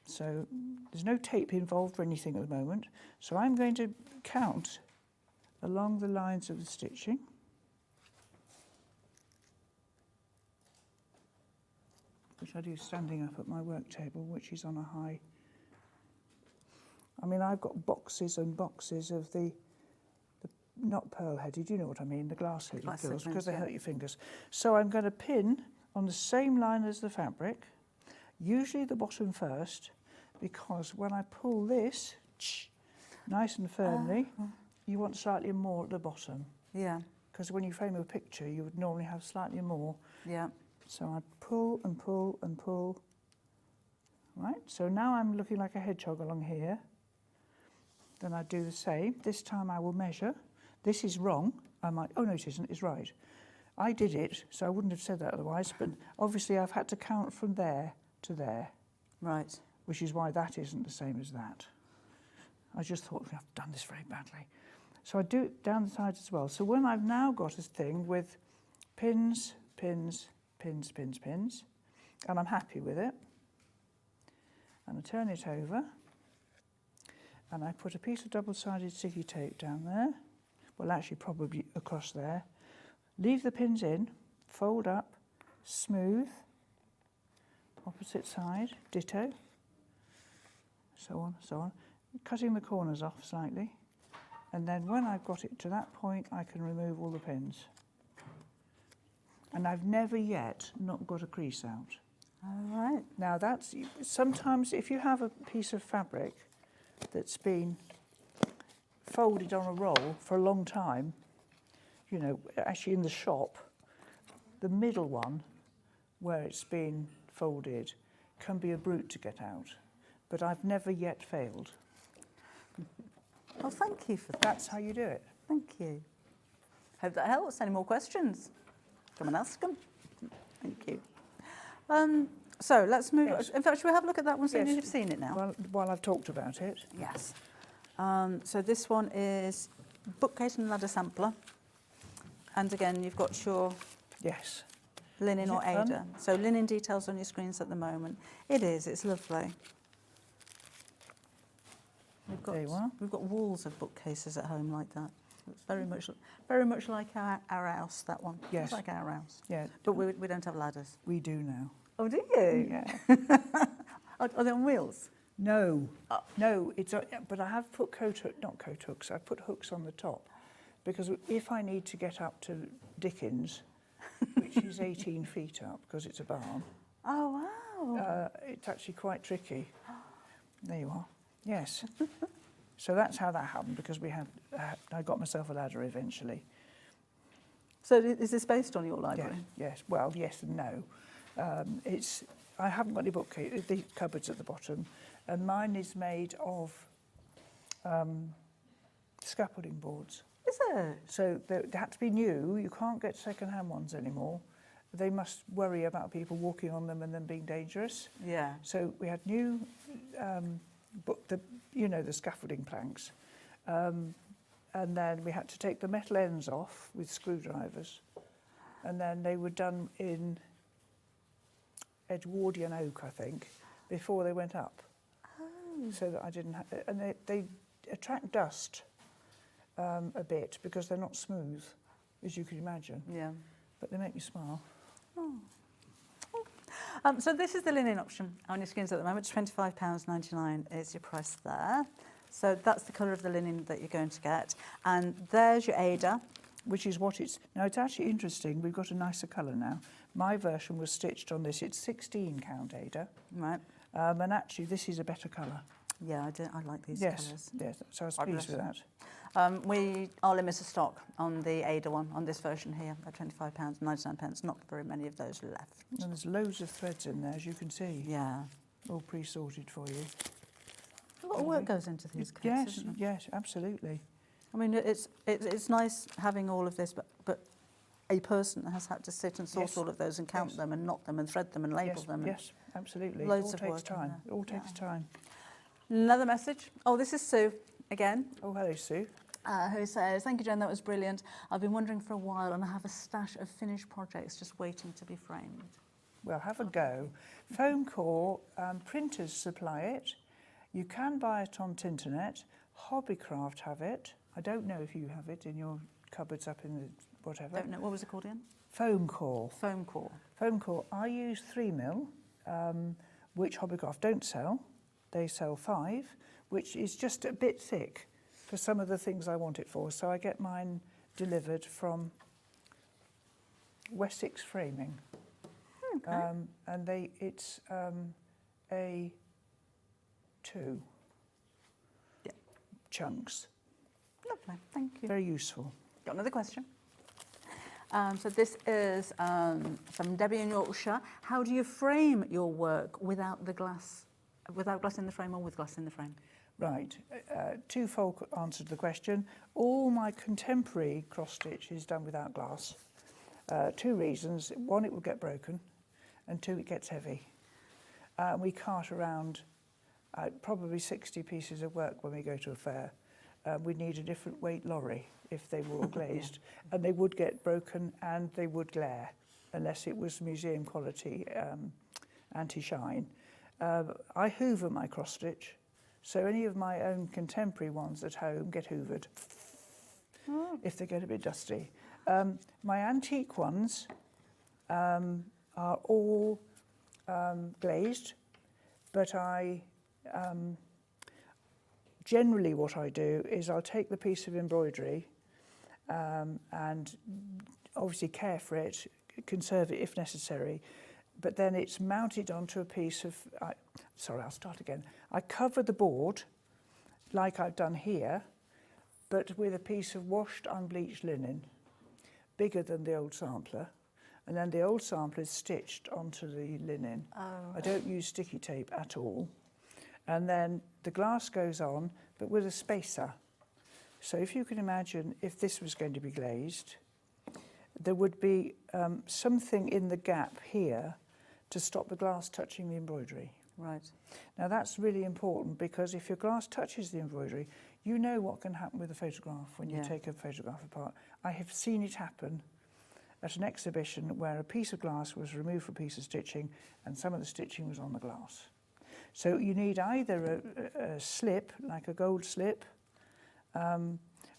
So there's no tape involved or anything at the moment. So I'm going to count along the lines of the stitching. Which I do standing up at my work table, which is on a high. I mean, I've got boxes and boxes of the not pearl-headed, you know what I mean, the glass-headed quilts, because they hurt your fingers. So I'm going to pin on the same line as the fabric, usually the bottom first, because when I pull this nice and firmly, you want slightly more at the bottom. Yeah. Because when you frame a picture, you would normally have slightly more. Yeah. So I pull and pull and pull. Right, so now I'm looking like a hedgehog along here. Then I do the same. This time I will measure. This is wrong. I might, oh no it isn't, it's right. I did it, so I wouldn't have said that otherwise, but obviously I've had to count from there to there. Right. Which is why that isn't the same as that. I just thought I've done this very badly. So I do it down the sides as well. So when I've now got a thing with pins, pins, pins, pins, pins, and I'm happy with it, and I turn it over, and I put a piece of double-sided sticky tape down there, well actually probably across there, leave the pins in, fold up, smooth, opposite side, ditto, so on, cutting the corners off slightly, and then when I've got it to that point I can remove all the pins. And I've never yet not got a crease out. All right. Now that's, sometimes if you have a piece of fabric that's been folded on a roll for a long time, you know, actually in the shop, the middle one where it's been folded can be a brute to get out. But I've never yet failed. Well, thank you for that. That's how you do it. Thank you. Hope that helps. Any more questions? Come and ask them. Thank you. So let's move. Yes. In fact, should we have a look at that one so Yes. you've seen it now? Well, while I've talked about it. Yes. So this one is bookcase and ladder sampler. And again, you've got your yes linen Is or it fun? Ada. So linen details on your screens at the moment. It is. It's lovely. There you are. We've got walls of bookcases at home like that. It's very much like our house. That one. Yes. It's like our house. Yeah. But we don't have ladders. We do now. Oh, do you? Yeah. Are they on wheels? No, no. It's but I have put not coat hooks. I've put hooks on the top, because if I need to get up to Dickens, which is 18 feet up because it's a barn. Oh wow! It's actually quite tricky. There you are. Yes. So that's how that happened, because we had. I got myself a ladder eventually. So is this based on your library? Yes. Well, yes and no. It's. I haven't got any bookcase, the cupboards at the bottom, and mine is made of scaffolding boards. Is it? So they had to be new. You can't get second-hand ones anymore. They must worry about people walking on them and them being dangerous. Yeah. So we had new, the scaffolding planks, and then we had to take the metal ends off with screwdrivers, and then they were done in Edwardian oak, I think, before they went up. Oh. So that I didn't have, and they attract dust a bit because they're not smooth, as you can imagine. Yeah. But they make me smile. Oh. So this is the linen option on your screens at the moment. £25.99 is your price there. So that's the colour of the linen that you're going to get. And there's your Ada. Which is what it's... Now, it's actually interesting. We've got a nicer colour now. My version was stitched on this. It's 16 count Ada. Right. And actually, this is a better colour. Yeah, I like these yes, colours. Yes, so I was pleased with that. We are limited stock on the Ada one, on this version here, at £25.99. Not very many of those left. And there's loads of threads in there, as you can see. Yeah. All pre-sorted for you. A lot of work goes into these kits, Yes, isn't it? yes, absolutely. I mean, it's nice having all of this, but a person has had to sit and sort all of those and count them and knot them and thread them and label them. Yes, absolutely. Loads it of all work takes time. It all takes time. Another message. Oh, this is Sue again. Oh, hello, Sue. Who says, thank you, Jen, that was brilliant. I've been wondering for a while and I have a stash of finished projects just waiting to be framed. Well, have a go. Foam core, printers supply it. You can buy it on Tinternet. Hobbycraft have it. I don't know if you have it in your cupboards up in the whatever. Don't know. What was it called again? Foam core. Foam core. Foam core. I use 3mm, which Hobbycraft don't sell. They sell 5, which is just a bit thick for some of the things I want it for. So I get mine delivered from Wessex Framing. Okay. And it's A2 chunks. Lovely, thank you. Very useful. Got another question. So this is from Debbie in Yorkshire. How do you frame your work without the glass, without glass in the frame or with glass in the frame? Right, twofold answer to the question. All my contemporary cross stitch is done without glass. 2 reasons. 1, it will get broken, and 2, it gets heavy. We cart around probably 60 pieces of work when we go to a fair. We'd need a different weight lorry if they were all glazed, and they would get broken and they would glare unless it was museum quality anti-shine. I hoover my cross stitch, so any of my own contemporary ones at home get hoovered if they get a bit dusty. My antique ones are all glazed, but generally what I do is I'll take the piece of embroidery and obviously care for it, conserve it if necessary, but then it's mounted onto a piece of, I'll start again. I cover the board like I've done here, but with a piece of washed unbleached linen, bigger than the old sampler, and then the old sampler is stitched onto the linen. I don't use sticky tape at all. And then the glass goes on, but with a spacer. So if you can imagine if this was going to be glazed, there would be something in the gap here to stop the glass touching the embroidery. Right. Now that's really important because if your glass touches the embroidery, you know what can happen with a photograph when you take a photograph apart. I have seen it happen at an exhibition where a piece of glass was removed for a piece of stitching and some of the stitching was on the glass. So you need either a slip, like a gold slip,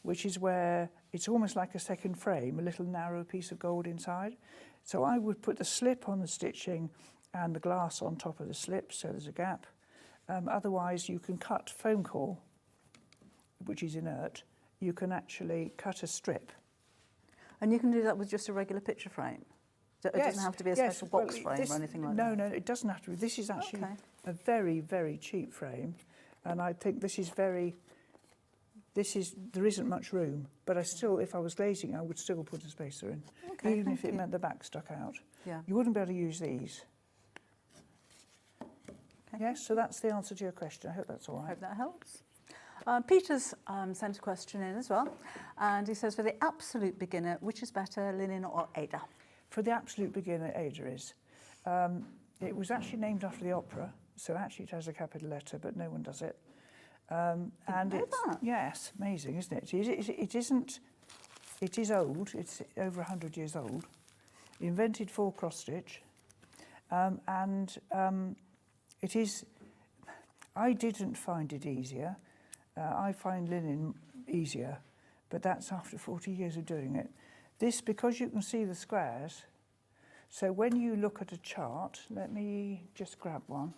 which is where it's almost like a second frame, a little narrow piece of gold inside. So I would put the slip on the stitching and the glass on top of the slip, so there's a gap. Otherwise, you can cut foam core, which is inert. You can actually cut a strip. And you can do that with just a regular picture frame? It doesn't have to be a special box frame or anything like that? No, it doesn't have to be. This is actually a very, very cheap frame. And I think there isn't much room, but I still, if I was glazing, I would still put a spacer in, even if it meant the back stuck out. Yeah. You wouldn't be able to use these. Yes, so that's the answer to your question. I hope that's all right. I hope that helps. Peter's sent a question in as well, and he says, for the absolute beginner, which is better, linen or Ada? For the absolute beginner, Ada is. It was actually named after the opera, so actually it has a capital letter, but no one does it. And it's, yes, amazing, isn't it? It is old, it's over 100 years old, invented for cross stitch, and it is. I didn't find it easier. I find linen easier, but that's after 40 years of doing it. This, because you can see the squares, so when you look at a chart, let me just grab one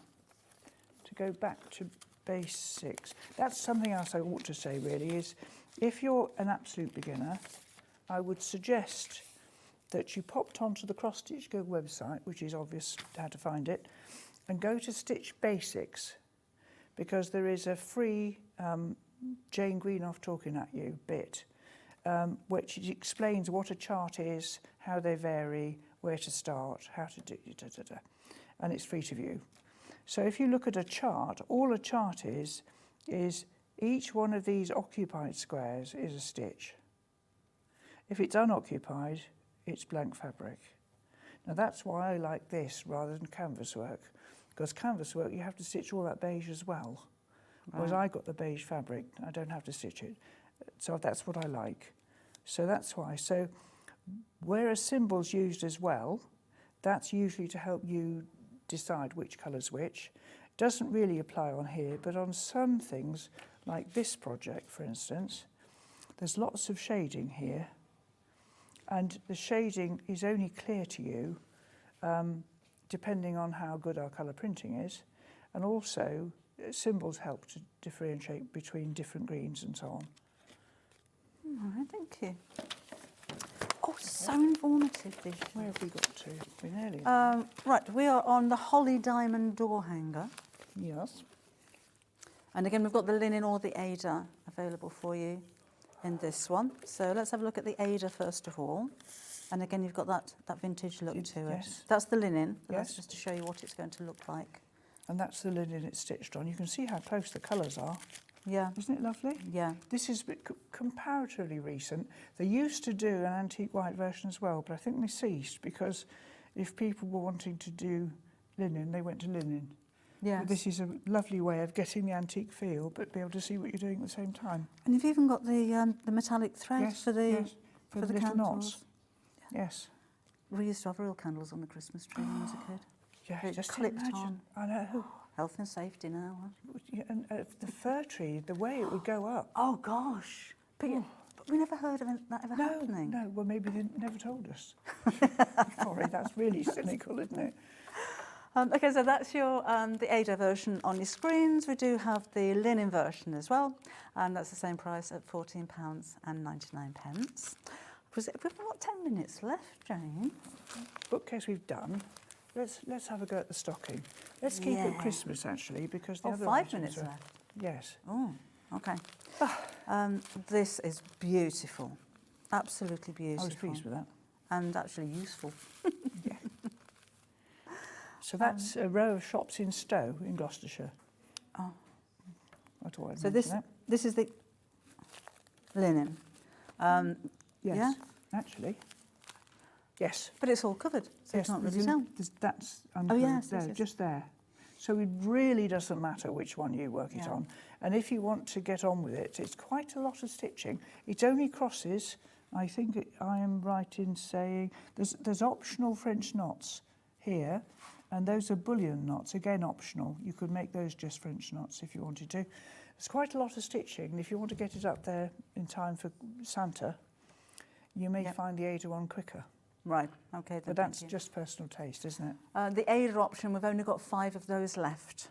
to go back to basics. That's something else I ought to say really, is if you're an absolute beginner, I would suggest that you popped onto the Cross Stitch Go website, which is obvious how to find it, and go to Stitch Basics, because there is a free Jane Greenoff talking at you bit, which explains what a chart is, how they vary, where to start, how to do, and it's free to view. So if you look at a chart, all a chart is each one of these occupied squares is a stitch. If it's unoccupied, it's blank fabric. Now that's why I like this rather than canvas work, because canvas work you have to stitch all that beige as well. Whereas I got the beige fabric, I don't have to stitch it. So that's what I like. So that's why. So where a symbol's used as well, that's usually to help you decide which colour's which. Doesn't really apply on here, but on some things, like this project, for instance, there's lots of shading here, and the shading is only clear to you depending on how good our colour printing is, and also symbols help to differentiate between different greens and so on. All right, thank you. Oh, so informative, this. Where have we got to? We're nearly right, we are on the Holly Diamond door hanger. Yes. And again, we've got the linen or the Ada available for you in this one. So let's have a look at the Ada first of all. And again, you've got that vintage look to it. Yes. That's the linen. Yes. That's just to show you what it's going to look like. And that's the linen it's stitched on. You can see how close the colours are. Yeah. Isn't it lovely? Yeah. This is comparatively recent. They used to do an antique white version as well, but I think they ceased because if people were wanting to do linen, they went to linen. Yes. But this is a lovely way of getting the antique feel, but be able to see what you're doing at the same time. And you've even got the metallic thread Yes, for the yes, for the little candles. knots. Yes. We used to have real candles on the Christmas tree when I was a kid. Yeah, It just clipped imagine. on. I know. Health and safety now. Yeah, and the fir tree, the way it would go up. Oh gosh. But we never heard of that ever happening. No, well maybe they never told us. Sorry, that's really cynical, isn't it? Okay, so that's your the Ada version on your screens. We do have the linen version as well, and that's the same price at £14.99. We've got 10 minutes left, Jane. Bookcase we've done. Let's have a go at the stocking. Let's keep it Christmas actually, because the other 5 items minutes are, left. Yes. Oh, okay. This is beautiful, absolutely beautiful. I was pleased with that. And actually useful. Yeah. So that's a row of shops in Stowe in Gloucestershire. Oh. I thought I'd So mention this is the linen. Yes, Yeah? actually. Yes. But it's all covered, so you can't really tell. That's yes, there, yes, yes. just there. So it really doesn't matter which one you work it on. And if you want to get on with it, it's quite a lot of stitching. It only crosses, I think I am right in saying, there's optional French knots here, and those are bullion knots, again optional. You could make those just French knots if you wanted to. There's quite a lot of stitching, and if you want to get it up there in time for Santa, you may find the Ada one quicker. Right, okay. Then, But that's just personal taste, isn't it? The Ada option, we've only got 5 of those left.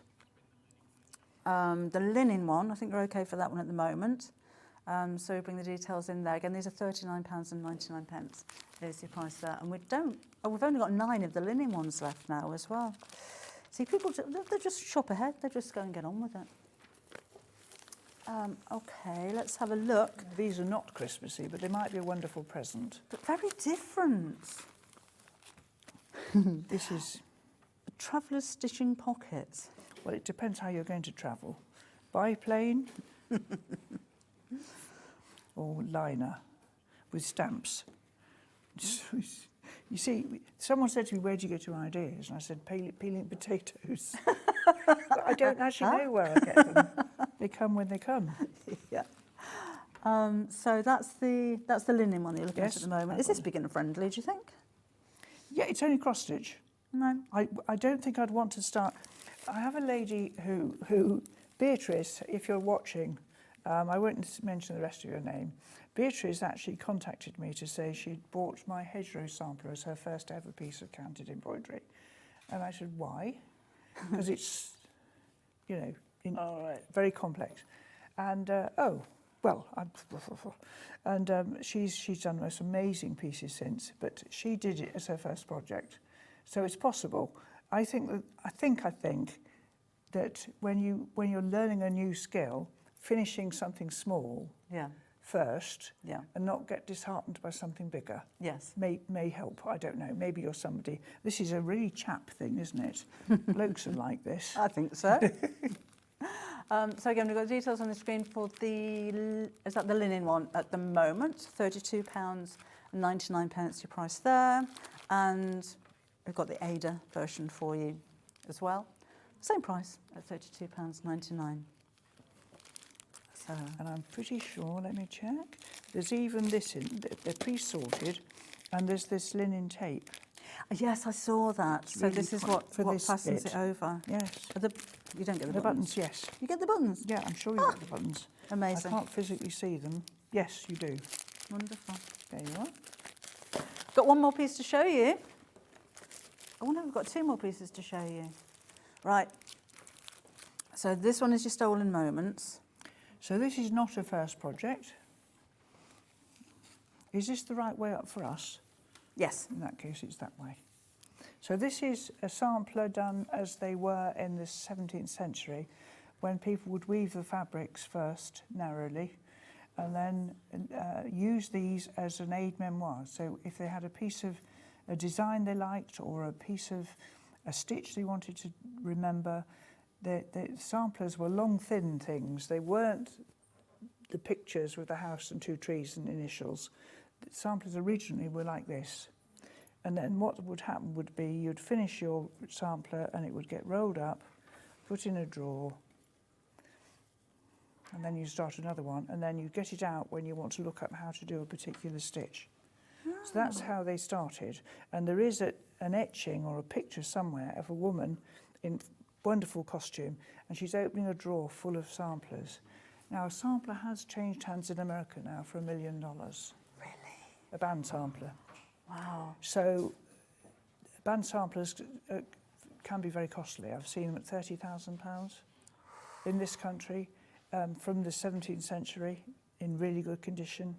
The linen one, I think we're okay for that one at the moment. So we bring the details in there. Again, these are £39.99 is the price there. And we've only got 9 of the linen ones left now as well. See, people, they just shop ahead. They just go and get on with it. Okay, let's have a look. These are not Christmassy, but they might be a wonderful present. But very different. This is... A traveller's stitching pocket. Well, it depends how you're going to travel. Biplane or liner with stamps. You see, someone said to me, where do you get your ideas? And I said, peeling potatoes. But I don't actually know where I get them. They come when they come. Yeah. So that's the linen one you're looking at the moment. Is this beginner friendly, do you think? Yeah, it's only cross stitch. No. I don't think I'd want to start. I have a lady who Beatrice, if you're watching, I won't mention the rest of your name. Beatrice actually contacted me to say she'd bought my hedgerow sampler as her first ever piece of canted embroidery. And I said, why? Because it's, you know, very complex. And, she's done the most amazing pieces since, but she did it as her first project. So it's possible. I think that when you're learning a new skill, finishing something small first and not get disheartened by something bigger may help. I don't know. Maybe you're somebody. This is a really chap thing, isn't it? Blokes are like this. I think so. So again, we've got details on the screen for the linen one at the moment, £32.99 your price there, and we've got the Ada version for you as well. Same price at £32.99. So, and I'm pretty sure, let me check, there's even this in, they're pre-sorted, and there's this linen tape. Yes, I saw that. It's so really this is quite- what for this fastens bit. it over. Yes. You don't get the The buttons. buttons, yes. You get the buttons? Yeah, I'm sure you get the buttons. Amazing. I can't physically see them. Yes, you do. Wonderful. There you are. Got one more piece to show you. Oh no, we've got two more pieces to show you. Right. So this one is your Stolen Moments. So this is not a first project. Is this the right way up for us? Yes. In that case, it's that way. So this is a sampler done as they were in the 17th century, when people would weave the fabrics first narrowly and then use these as an aid memoir. So if they had a piece of a design they liked or a piece of a stitch they wanted to remember, the samplers were long, thin things. They weren't the pictures with a house and two trees and initials. The samplers originally were like this. And then what would happen would be you'd finish your sampler and it would get rolled up, put in a drawer, and then you start another one, and then you get it out when you want to look up how to do a particular stitch. So that's how they started. And there is an etching or a picture somewhere of a woman in wonderful costume, and she's opening a drawer full of samplers. Now, a sampler has changed hands in America now for $1 million. Really? A band sampler. Wow. So band samplers can be very costly. I've seen them at £30,000 in this country from the 17th century in really good condition.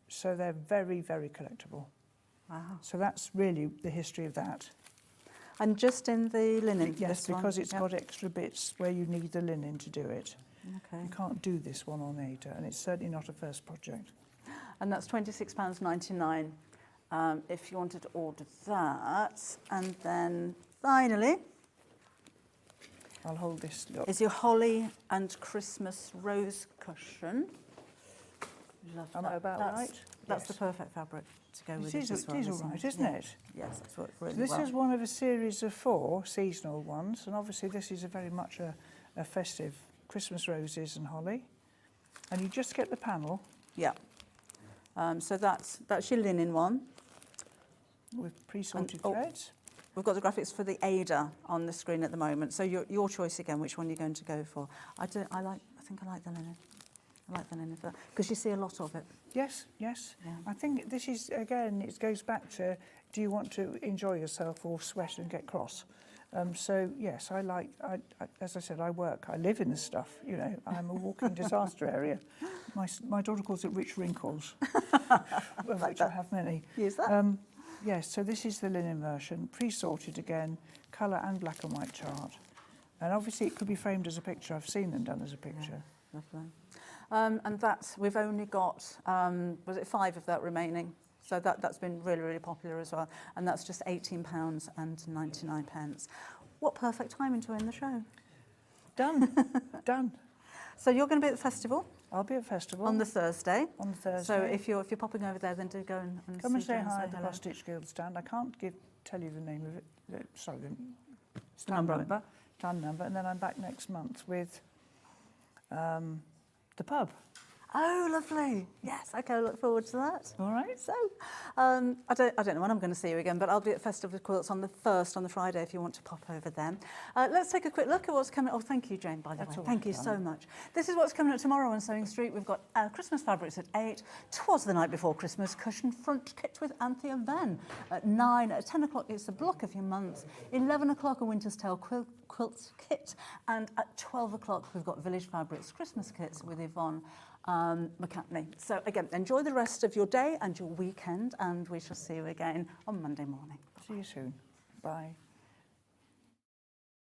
So they're very, very collectible. Wow. So that's really the history of that. And just in the linen? Yes, this because one? it's got extra bits where you need the linen to do it. Okay. You can't do this one on Ada, and it's certainly not a first project. And that's £26.99 if you wanted to order that. And then finally, I'll hold this. Look. Is your Holly and Christmas Rose Cushion. Love Am that. I about That's- right? That's Yes. the perfect fabric to go with It is as well, all right, isn't it? Yes, that's worked really This well. is one of a series of 4 seasonal ones, and obviously this is very much a festive Christmas roses and holly. And you just get the panel. Yeah. So that's your linen one. With pre-sorted And- threads. We've got the graphics for the Ada on the screen at the moment. So your choice again, which one you're going to go for. I think I like the linen. I like the linen because you see a lot of it. Yes, yes. Yeah. I think this is, again, it goes back to, do you want to enjoy yourself or sweat and get cross? So, yes, as I said, I live in this stuff, you know. I'm a walking disaster area. My daughter calls it rich wrinkles, of which I have many. Use that. Yes, so this is the linen version, pre-sorted again, colour and black and white chart. And obviously it could be framed as a picture. I've seen them done as a picture. Yeah, lovely. And we've only got, was it 5 of that remaining? So that's been really, really popular as well. And that's just £18.99. What perfect timing to end the show. Done, done. So you're going to be at the festival? I'll be at the festival. On the Thursday. On the Thursday. So if you're popping over there, then do go and Come and see say Jane, hi at the hello. Cross Stitch Guild stand. I can't tell you the name of it. Sorry, the Stand number. And then I'm back next month with the pub. Oh, lovely. Yes, okay, I look forward to that. All right, so I don't know when I'm going to see you again, but I'll be at Festival of Quilts on the 1st, on the Friday, if you want to pop over there. Let's take a quick look at what's coming. Oh, thank you, Jane, by the way. Thank you so much. This is what's coming up tomorrow on Sewing Street. We've got Christmas fabrics at 8. 'Twas the Night Before Christmas cushion front kit with Anthea Venn. At 9, at 10 o'clock, it's the block of your month. 11 o'clock, a Winter's Tale Quilt Kit. And at 12 o'clock, we've got Village Fabrics Christmas kits with Yvonne McCartney. So again, enjoy the rest of your day and your weekend, and we shall see you again on Monday morning. See you soon. Bye.